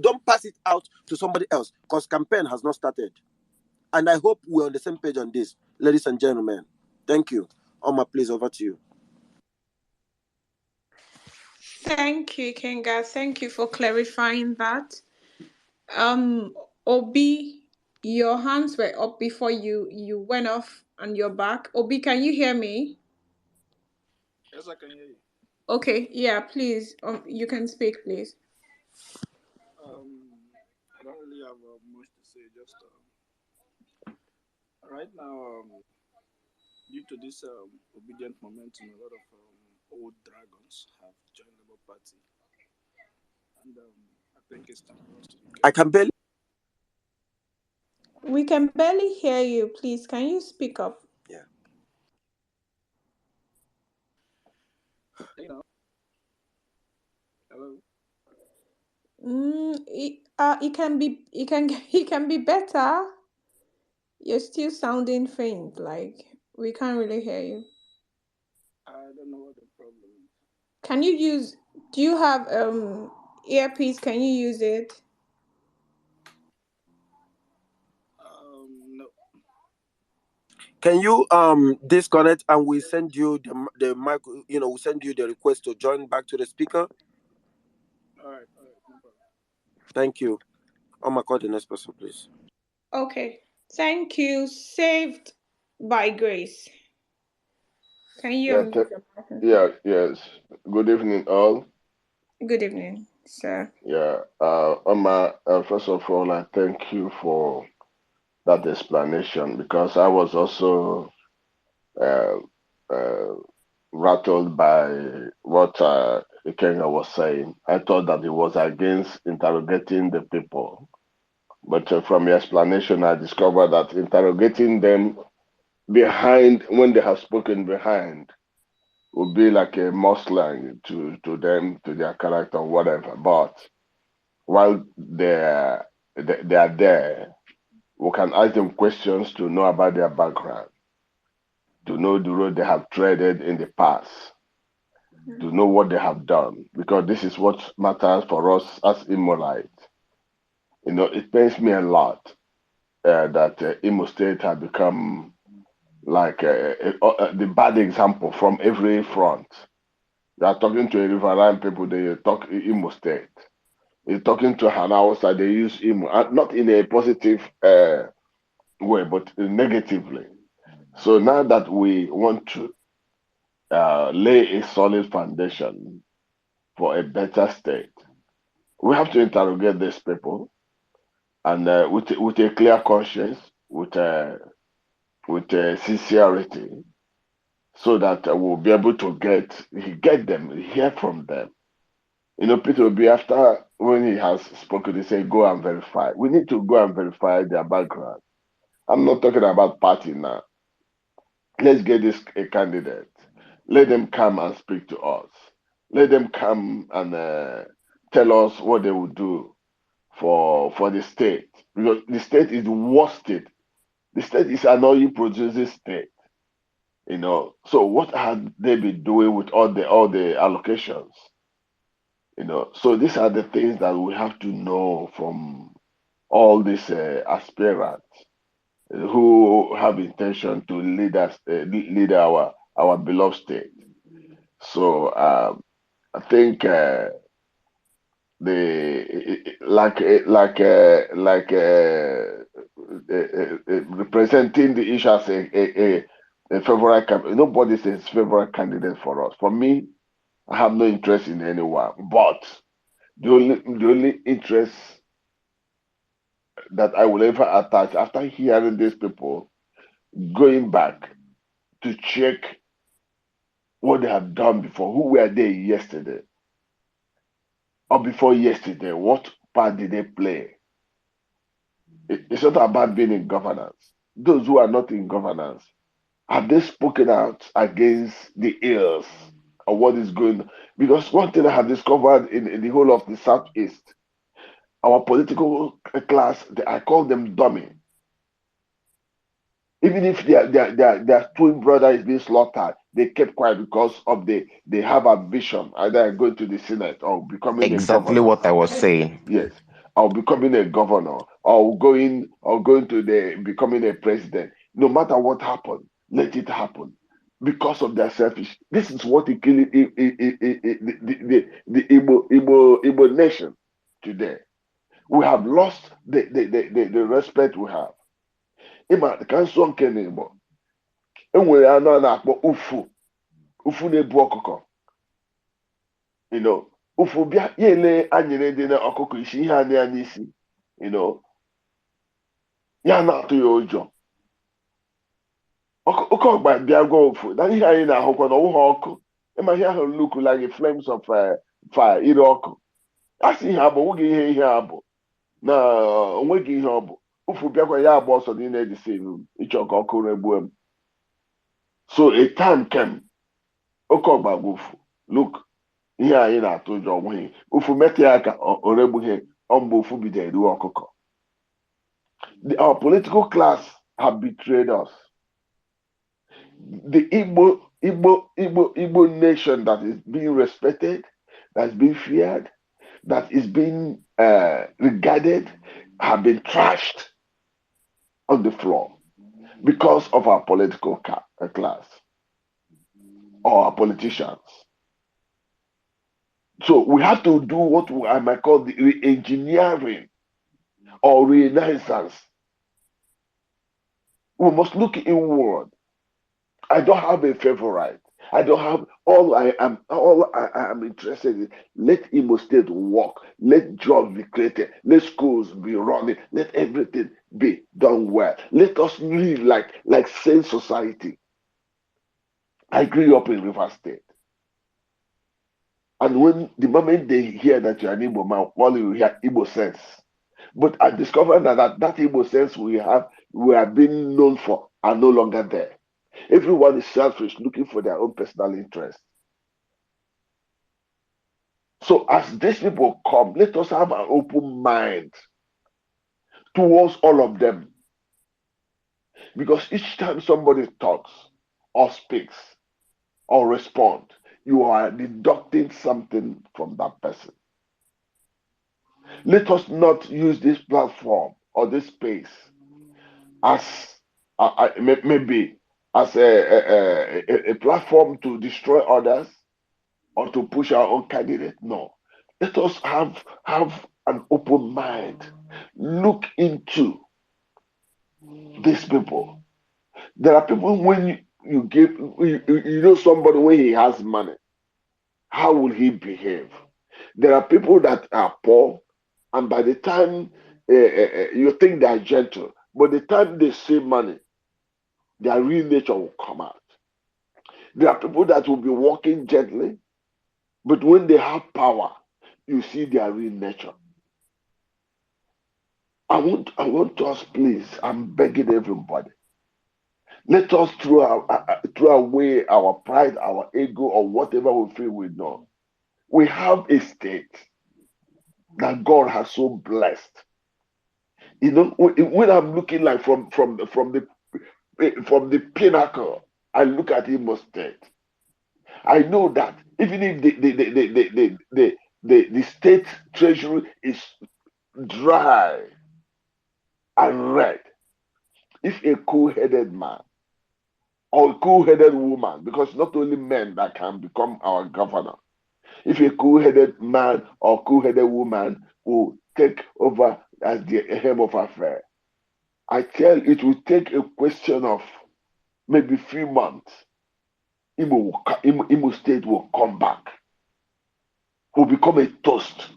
don't pass it out to somebody else because campaign has not started. And I hope we're on the same page on this, ladies and gentlemen. Thank you. Oma, please, over to you. Thank you, Kenga. Thank you for clarifying that. Obi, your hands were up before you went off and you're back. Obi, can you hear me? Yes, I can hear you. Okay, yeah, please. You can speak, please. I don't really have much to say. Just right now, due to this obedient momentum, a lot of old dragons have joined the Labour Party, and I think it's time for us to be I can careful. barely. We can barely hear you. Please, can you speak up? Yeah. You know, hello. It can be better. You're still sounding faint. Like we can't really hear you. I don't know what the problem is. Can you use? Do you have earpiece? Can you use it? No. Can you disconnect and we send you the mic? We send you the request to join back to the speaker. All right, no problem. Thank you. Oma, call the next person, please. Okay. Thank you. Saved by grace. Can you Yeah, unmute your microphone? yes. Good evening, all. Good evening, sir. Yeah, first of all, I thank you for that explanation because I was also uh, uh, rattled by what Ikenga was saying. I thought that it was against interrogating the people, but from your explanation, I discovered that interrogating them behind when they have spoken behind would be like a Muslim to them, to their character, whatever. But while they are there, we can ask them questions to know about their background, to know the road they have treaded in the past, to know what they have done, because this is what matters for us as Imolite. You know, it pains me a lot that Imo State has become like the bad example from every front. You are talking to a riverine people, they talk Imo State. You're talking to Hanausa, they use Imo, not in a positive way, but negatively. So now that we want to lay a solid foundation for a better state, we have to interrogate these people and with a clear conscience, with sincerity, so that we'll be able to get them, hear from them. You know, Peter will be after when he has spoken, he say, go and verify. We need to go and verify their background. I'm not talking about party now. Let's get this a candidate. Let them come and speak to us. Let them come and tell us what they will do for the state. Because the state is the worst state. The state is an oil producing state. You know, so what have they been doing with all the allocations? You know, so these are the things that we have to know from all these aspirants who have intention to lead us, lead our beloved state. So I think the representing the issue as a favorite candidate. Nobody says favorite candidate for us. For me, I have no interest in anyone, but the only interest that I will ever attach after hearing these people going back to check what they have done before, who were they yesterday, or before yesterday, what part did they play? It's not about being in governance. Those who are not in governance, have they spoken out against the ills of what is going on? Because one thing I have discovered in the whole of the Southeast, our political class, I call them dummy. Even if their twin brother is being slaughtered, they kept quiet because of they have a vision, either going to the Senate or becoming a Exactly governor. what I was saying. Yes, or becoming a governor, or going to the becoming a president. No matter what happened, let it happen because of their selfish. This is what it killing the Igbo nation today. We have lost the respect we have. Ịma ka nsọ nke n'Igbo enwere anụ a na-akpọ ufu na-ebu ọkụkọ, you know, ufu bịa ya ele anyere dị na ọkụkọ isi ihe anị ya n'isi, you know, ya na-atụ ya ụjọ. Oke ọgba bịa gwa ufu na ihe anyị na-ahụkwa na ọwụghị ọkụ, ịma ihe ahụ look like flames of fire, ire ọkụ. A sị ihe abụ nweghị ihe abụ na onweghị ihe ọ bụ. Ufu bịakwa ya agba ọsọ niile dị si ịchọ ka ọkụ regbuo m. So a time came, oke ọgba gwa ufu, look, ihe anyị na-atụ ụjọ onweghị. Ufu metụ ya aka o regbughị, ọ mgbe ufu bidoro eriwe ọkụkọ. Our political class have betrayed us. The Igbo nation that is being respected, that's being feared, that is being regarded, have been trashed on the floor because of our political class or our politicians. So we have to do what I might call the re-engineering or renaissance. We must look inward. I don't have a favorite. I don't have all I am interested in. Let Imo State work. Let jobs be created. Let schools be running. Let everything be done well. Let us live like sane society. I grew up in River State. And when the moment they hear that you're an Igbo man, all you hear Igbo sense. But I discovered that Igbo sense we are being known for are no longer there. Everyone is selfish, looking for their own personal interest. So as these people come, let us have an open mind towards all of them. Because each time somebody talks or speaks or responds, you are deducting something from that person. Let us not use this platform or this space as maybe as a platform to destroy others or to push our own candidate. No. Let us have an open mind. Look into these people. There are people when you give you know somebody when he has money, how will he behave? There are people that are poor, and by the time you think they are gentle, but the time they see money, their real nature will come out. There are people that will be walking gently, but when they have power, you see their real nature. I want us, please, I'm begging everybody. Let us throw away our pride, our ego, or whatever we feel we know. We have a state that God has so blessed. You know, when I'm looking like from the pinnacle, I look at Imo State. I know that even if the state treasury is dry and red, if a cool-headed man or a cool-headed woman, because not only men that can become our governor, if a cool-headed man or cool-headed woman will take over as the head of affairs, I tell it will take a question of maybe 3 months. Imo State will come back, will become a toast,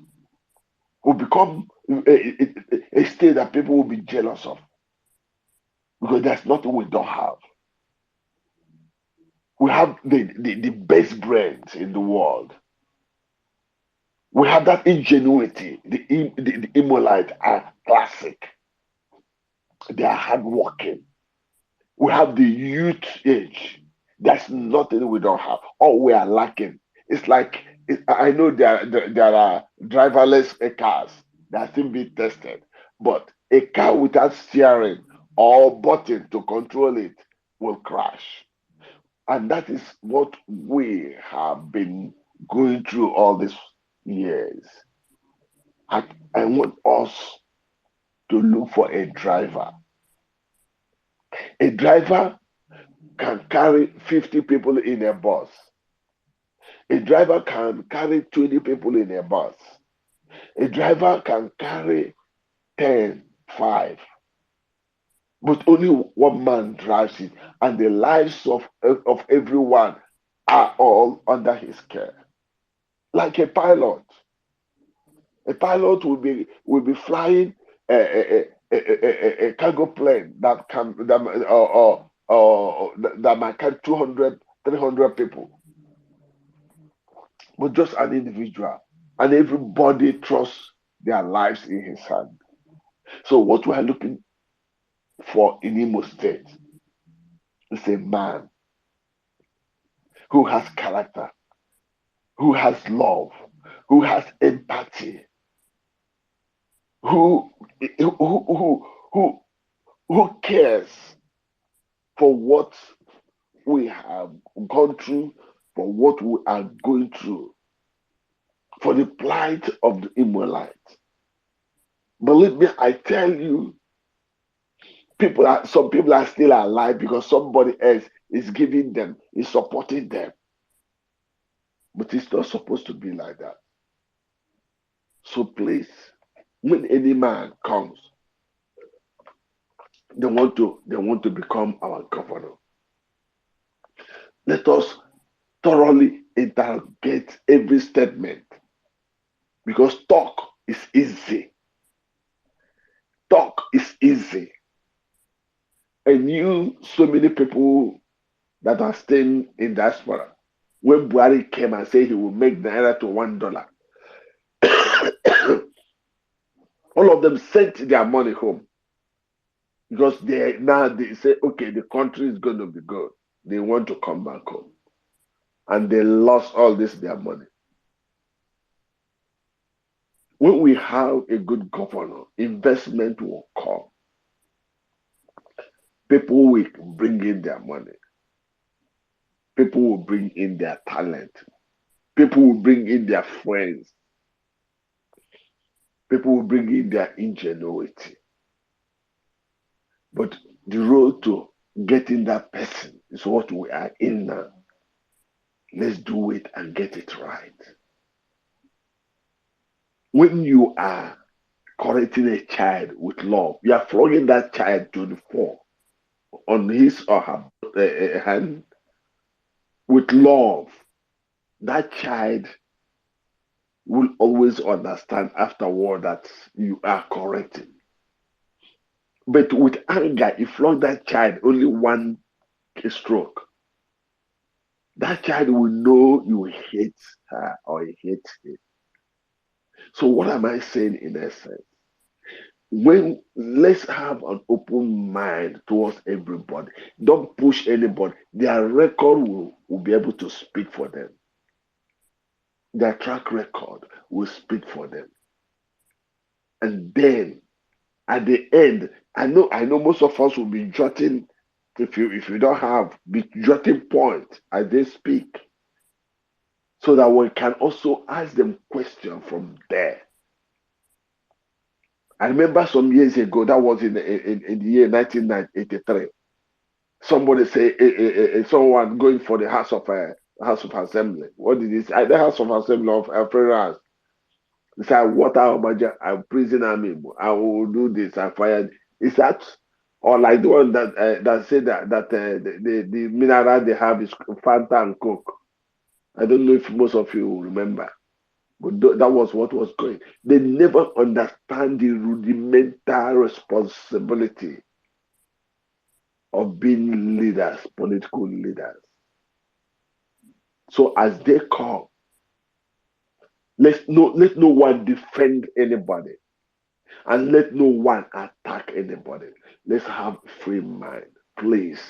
will become a state that people will be jealous of, because there's nothing we don't have. We have the best brains in the world. We have that ingenuity. The Imolite are classic. They are hardworking. We have the youth age. There's nothing we don't have. All we are lacking. It's like I know there are driverless cars that are still being tested, but a car without steering or button to control it will crash. And that is what we have been going through all these years. I want us to look for a driver. A driver can carry 50 people in a bus. A driver can carry 20 people in a bus. A driver can carry 10, 5. But only one man drives it, and the lives of everyone are all under his care. Like a pilot. A pilot will be flying a cargo plane that can that might carry 200, 300 people, but just an individual, and everybody trusts their lives in his hand. So what we are looking for in Imo State is a man who has character, who has love, who has empathy, who who who who cares for what we have gone through, for what we are going through, for the plight of the Israelites. Believe me, I tell you, some people are still alive because somebody else is giving them, is supporting them. But it's not supposed to be like that. So please, when any man comes, they want to become our governor. Let us thoroughly interrogate every statement, because talk is easy. Talk is easy. And you, so many people that are staying in diaspora, when Buhari came and said he will make Naira to $1, all of them sent their money home, because they say, okay, the country is going to be good. They want to come back home. And they lost all this, their money. When we have a good governor, investment will come. People will bring in their money. People will bring in their talent. People will bring in their friends. People will bring in their ingenuity. But the road to getting that person is what we are in now. Let's do it and get it right. When you are correcting a child with love, you are flogging that child to the floor on his or her hand with love. That child will always understand afterward that you are correcting. But with anger, you flog that child only one stroke. That child will know you hate her or he hates him. So what am I saying in essence? Let's have an open mind towards everybody. Don't push anybody. Their record will be able to speak for them. Their track record will speak for them. And then at the end, I know most of us will be jotting, if you don't have, be jotting points as they speak, so that we can also ask them questions from there. I remember some years ago, that was in the year 1983. Somebody say someone going for the House of Assembly. What did he say? The House of Assembly of France. He said, "What I'm prison army. I will do this. I fired." Is that, or like the one that said that the mineral they have is Fanta and Coke? I don't know if most of you remember. But that was what was going. They never understand the rudimental responsibility of being leaders, political leaders. So as they come, let no one defend anybody, and let no one attack anybody. Let's have free mind, please,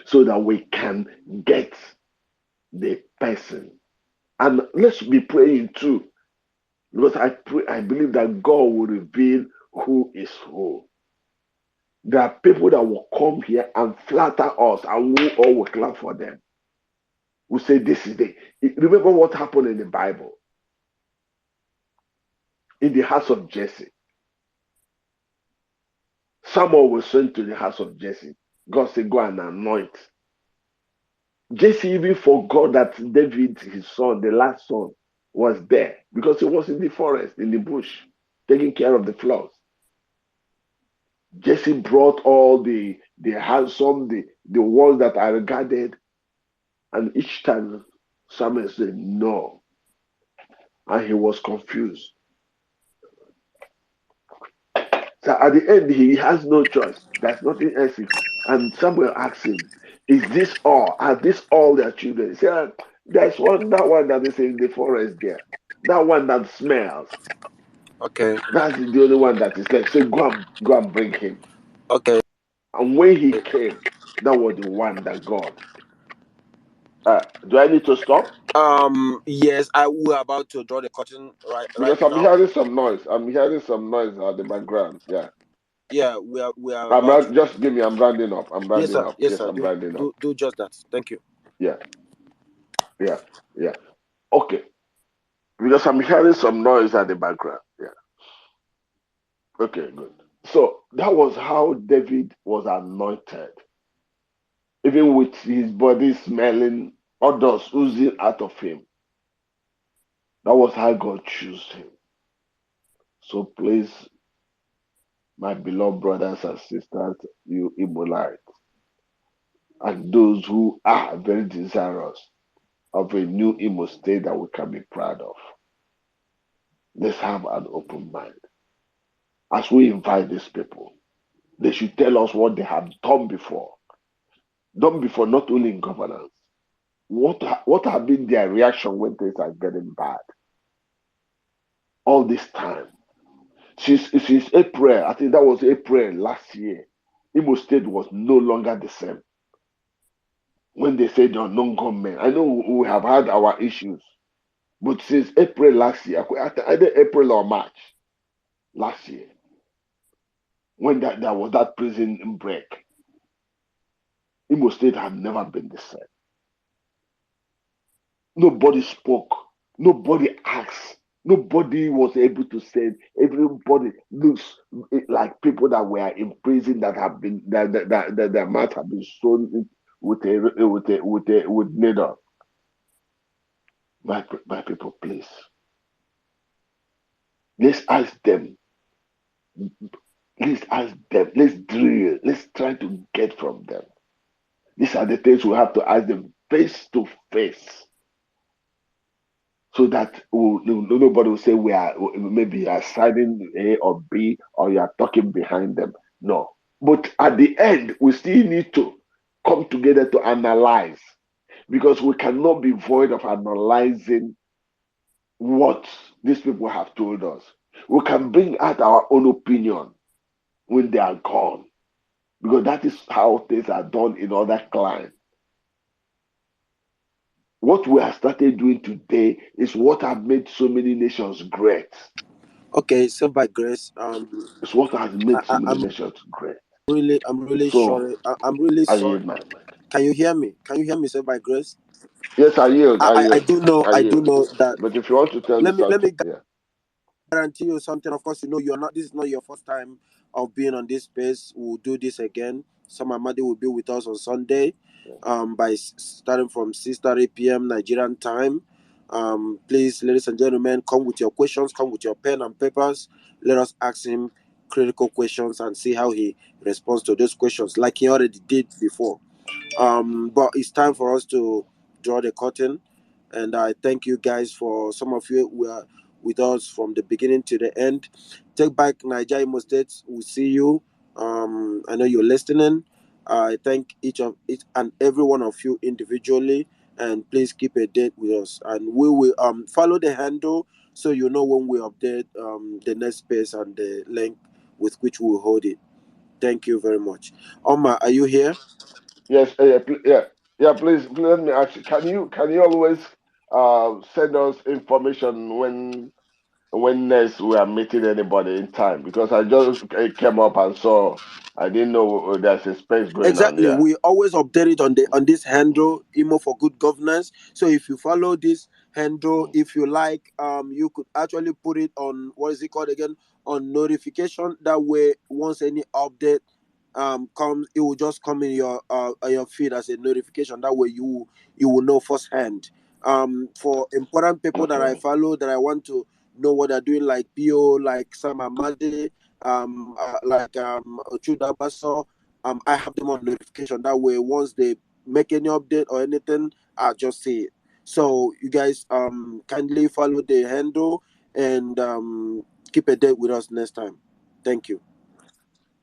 so that we can get the person. And let's be praying too. Because I believe that God will reveal who is who. There are people that will come here and flatter us, and we all will clap for them. We say, this is the. Remember what happened in the Bible? In the house of Jesse. Samuel was sent to the house of Jesse. God said, go and anoint. Jesse even forgot that David, his son, the last son, was there, because he was in the forest, in the bush, taking care of the flocks. Jesse brought all the handsome, the ones that are regarded, and each time Samuel said no, and he was confused. So at the end, he has no choice. There's nothing else. And Samuel asked him, "Is this all? Are this all their children?" He said, "There's that one that is in the forest there. That one that smells. Okay. That's the only one that is left. So go and bring him." Okay. And when he came, that was the one that God. Do I need to stop? Yes, I will about to draw the curtain right Because I'm now. hearing some noise. I'm hearing some noise at the background. Yeah. Yeah, we are about to. Just give me. I'm rounding up. I'm Yes, rounding sir. up. Yes, Yes, sir. I'm rounding up. Do just that. Thank you. Yeah. Yeah. Yeah. Okay. Because I'm hearing some noise at the background. Yeah. Okay. Good. So that was how David was anointed, even with his body smelling odors oozing out of him. That was how God chose him. So please, my beloved brothers and sisters, you Immolites, and those who are very desirous, of a new Imo State that we can be proud of. Let's have an open mind. As we invite these people, they should tell us what they have done before. Done before, not only in governance. What have been their reaction when things are getting bad? All this time. Since April, I think that was April last year, Imo State was no longer the same. When they said you're non-government, I know we have had our issues, but since April last year, either April or March last year, when there was that prison break, Imo State had never been the same. Nobody spoke. Nobody asked. Nobody was able to say. Everybody looks like people that were in prison that have been that their mouth have been sewn with needle. My people, please. Let's ask them. Let's ask them. Let's drill. Let's try to get from them. These are the things we have to ask them face to face, so that nobody will say we are maybe you are siding A or B or you are talking behind them. No. But at the end, we still need to come together to analyze, because we cannot be void of analyzing what these people have told us. We can bring out our own opinion when they are gone, because that is how things are done in other climes. What we have started doing today is what have made so many nations great. Okay, so by grace, It's what has made so many I'm nations great. really So sorry. I'm really I sorry. yield my mic. Can you hear me? Can you hear me, sir, by grace? Yes, I yield. I I yield. do know. I I do yield. know that. But if you want to tell me Let something, me yeah. guarantee you something. Of course, you know you're not. This is not your first time of being on this space. We'll do this again. Some Amadi will be with us on Sunday, starting from 6:30 p.m. Nigerian time. Please, ladies and gentlemen, come with your questions. Come with your pen and papers. Let us ask him critical questions and see how he responds to those questions, like he already did before. But it's time for us to draw the curtain, and I thank you guys for some of you who are with us from the beginning to the end. Take back Nigeria Imo State. We'll see you. I know you're listening. I thank each and every one of you individually, and please keep a date with us, and we will follow the handle so you know when we update the next space and the link with which we'll hold it. Thank you very much. Omar, are you here? Yes, yeah. Please let me ask you. Can you always send us information when next we are meeting anybody in time? Because I just came up and saw. I didn't know there's a space going on. Exactly. Yeah. We always update it on this handle, Imo for Good Governance. So if you follow this handle, if you like, you could actually put it on, what is it called again? On notification. That way, once any update comes, it will just come in your feed as a notification. That way you will know firsthand. For important people that I Okay. follow, that I want to know what they're doing, like PO, like Sam Amade, like Ochoudo Agbaso, I have them on notification. That way, once they make any update or anything, I'll just see it. So you guys kindly follow the handle and keep a date with us next time. Thank you.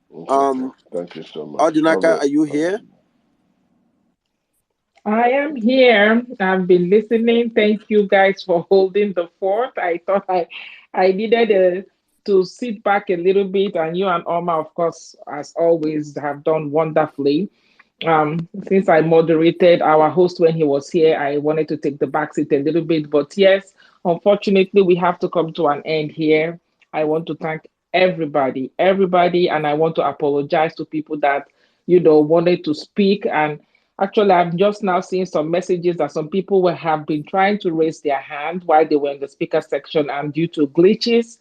It's okay. Thank you so much. Have Odinaka, a are you here? I am here. I've been listening. Thank you guys for holding the fort. I thought I needed to sit back a little bit, and you and Oma, of course, as always, have done wonderfully. Since I moderated our host when he was here, I wanted to take the back seat a little bit. But yes, unfortunately, we have to come to an end here. I want to thank everybody, and I want to apologize to people that wanted to speak. And actually, I'm just now seeing some messages that some people have been trying to raise their hand while they were in the speaker section, and due to glitches,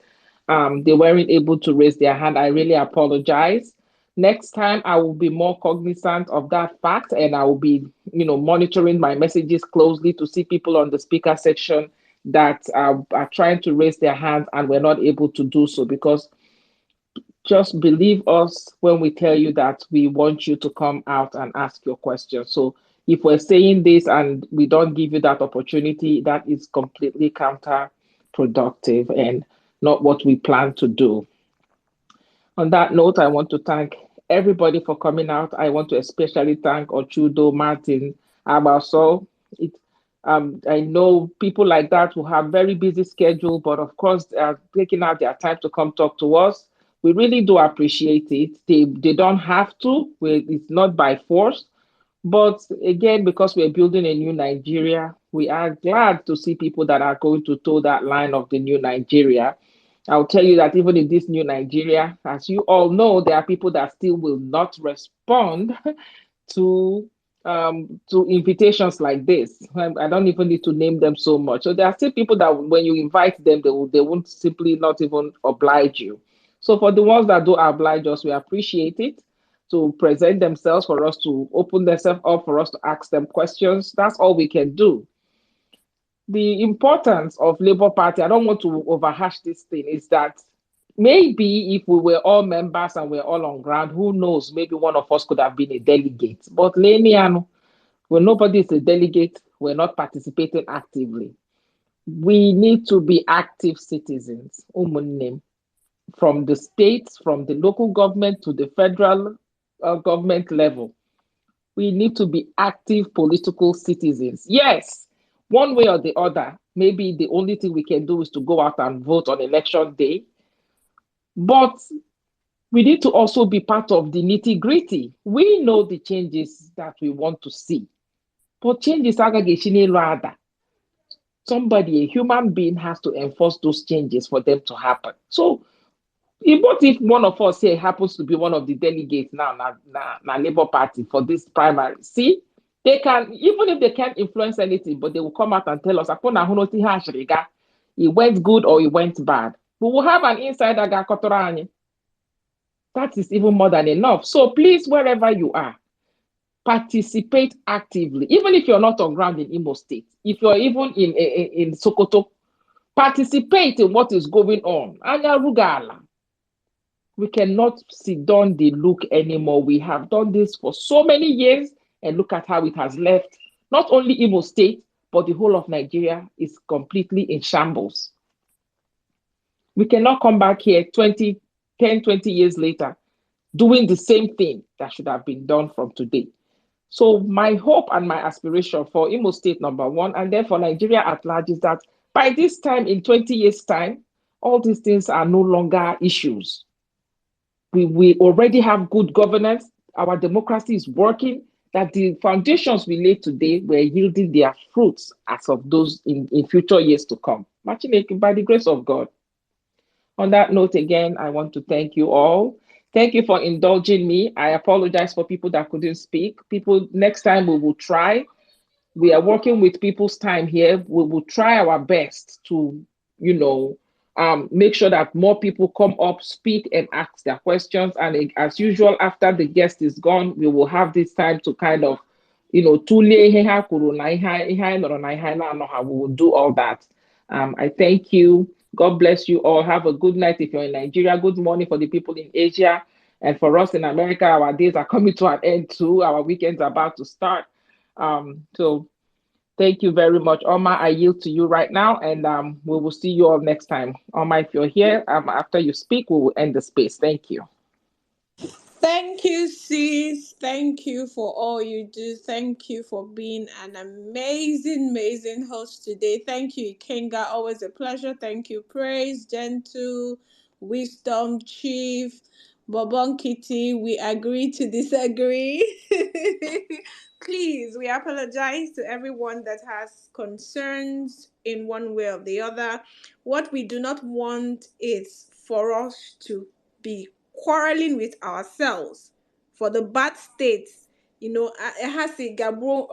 they weren't able to raise their hand. I really apologize. Next time, I will be more cognizant of that fact, and I will be, monitoring my messages closely to see people on the speaker section that are trying to raise their hands and were not able to do so, because just believe us when we tell you that we want you to come out and ask your question. So If we're saying this and we don't give you that opportunity, that is completely counterproductive and not what we plan to do. On that note, I want to thank everybody for coming out. I want to especially thank Ochoudo, Martin, Agbaso. I know people like that who have very busy schedule, but of course, they are taking out their time to come talk to us. We really do appreciate it. They don't have to. It's not by force. But again, because we're building a new Nigeria, we are glad to see people that are going to toe that line of the new Nigeria. I'll tell you that even in this new Nigeria, as you all know, there are people that still will not respond to invitations like this. I don't even need to name them so much. So there are still people that when you invite them, they won't simply not even oblige you. So for the ones that do oblige us, we appreciate it to present themselves for us to open themselves up for us to ask them questions. That's all we can do. The importance of Labour Party, I don't want to overhash this thing, is that maybe if we were all members and we're all on ground, who knows, maybe one of us could have been a delegate. But Leniano, when nobody is a delegate, we're not participating actively. We need to be active citizens, from the states, from the local government to the federal government level. We need to be active political citizens. Yes, one way or the other, maybe the only thing we can do is to go out and vote on election day. But we need to also be part of the nitty gritty. We know the changes that we want to see, but changes are somebody, a human being, has to enforce those changes for them to happen. So, what if one of us here happens to be one of the delegates now, na Labour Party for this primary? See, they can, even if they can't influence anything, but they will come out and tell us, it went good or it went bad. We will have an insider. That is even more than enough. So please, wherever you are, participate actively. Even if you're not on ground in Imo State, if you're even in Sokoto, participate in what is going on. Anya Rugala. We cannot sit down the look anymore. We have done this for so many years, and look at how it has left not only Imo State, but the whole of Nigeria is completely in shambles. We cannot come back here 10, 20 years later doing the same thing that should have been done from today. So my hope and my aspiration for Imo State, number one, and then for Nigeria at large, is that by this time, in 20 years' time, all these things are no longer issues. We already have good governance. Our democracy is working. That the foundations we laid today were yielding their fruits as of those in future years to come. By the grace of God. On that note, again, I want to thank you all. Thank you for indulging me. I apologize for people that couldn't speak. People, next time we will try. We are working with people's time here. We will try our best to, make sure that more people come up, speak, and ask their questions. And as usual, after the guest is gone, we will have this time to kind of, we will do all that. I thank you. God bless you all. Have a good night if you're in Nigeria. Good morning for the people in Asia. And for us in America, our days are coming to an end too. Our weekends are about to start. So thank you very much. Oma, I yield to you right now, and we will see you all next time. Oma, if you're here, after you speak, we will end the space. Thank you. Thank you, sis. Thank you for all you do. Thank you for being an amazing, amazing host today. Thank you, Ikenga. Always a pleasure. Thank you, Praise, Gentle, Wisdom, Chief, Bobon Kitty. We agree to disagree. Please, we apologize to everyone that has concerns in one way or the other. What we do not want is for us to be quarreling with ourselves for the bad states. It has a gabo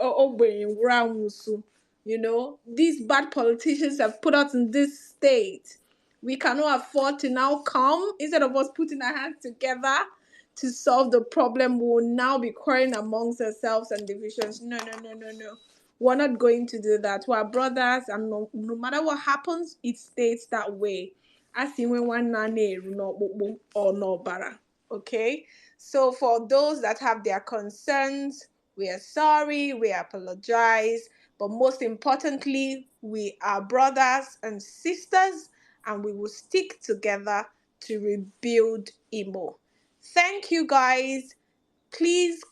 these bad politicians have put us in this state. We cannot afford to now come, instead of us putting our hands together to solve the problem, we will now be quarreling amongst ourselves and divisions. No. We're not going to do that. We're brothers, and no matter what happens, it stays that way. As in when one or no bara. Okay? So for those that have their concerns, We are sorry, we apologize, but most importantly, we are brothers and sisters, and we will stick together to rebuild Imo. Thank you guys. Please,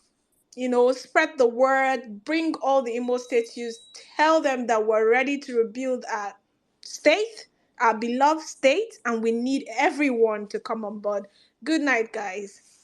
spread the word, bring all the Imo State youth, tell them that we're ready to rebuild our state, our beloved state, and we need everyone to come on board. Good night, guys.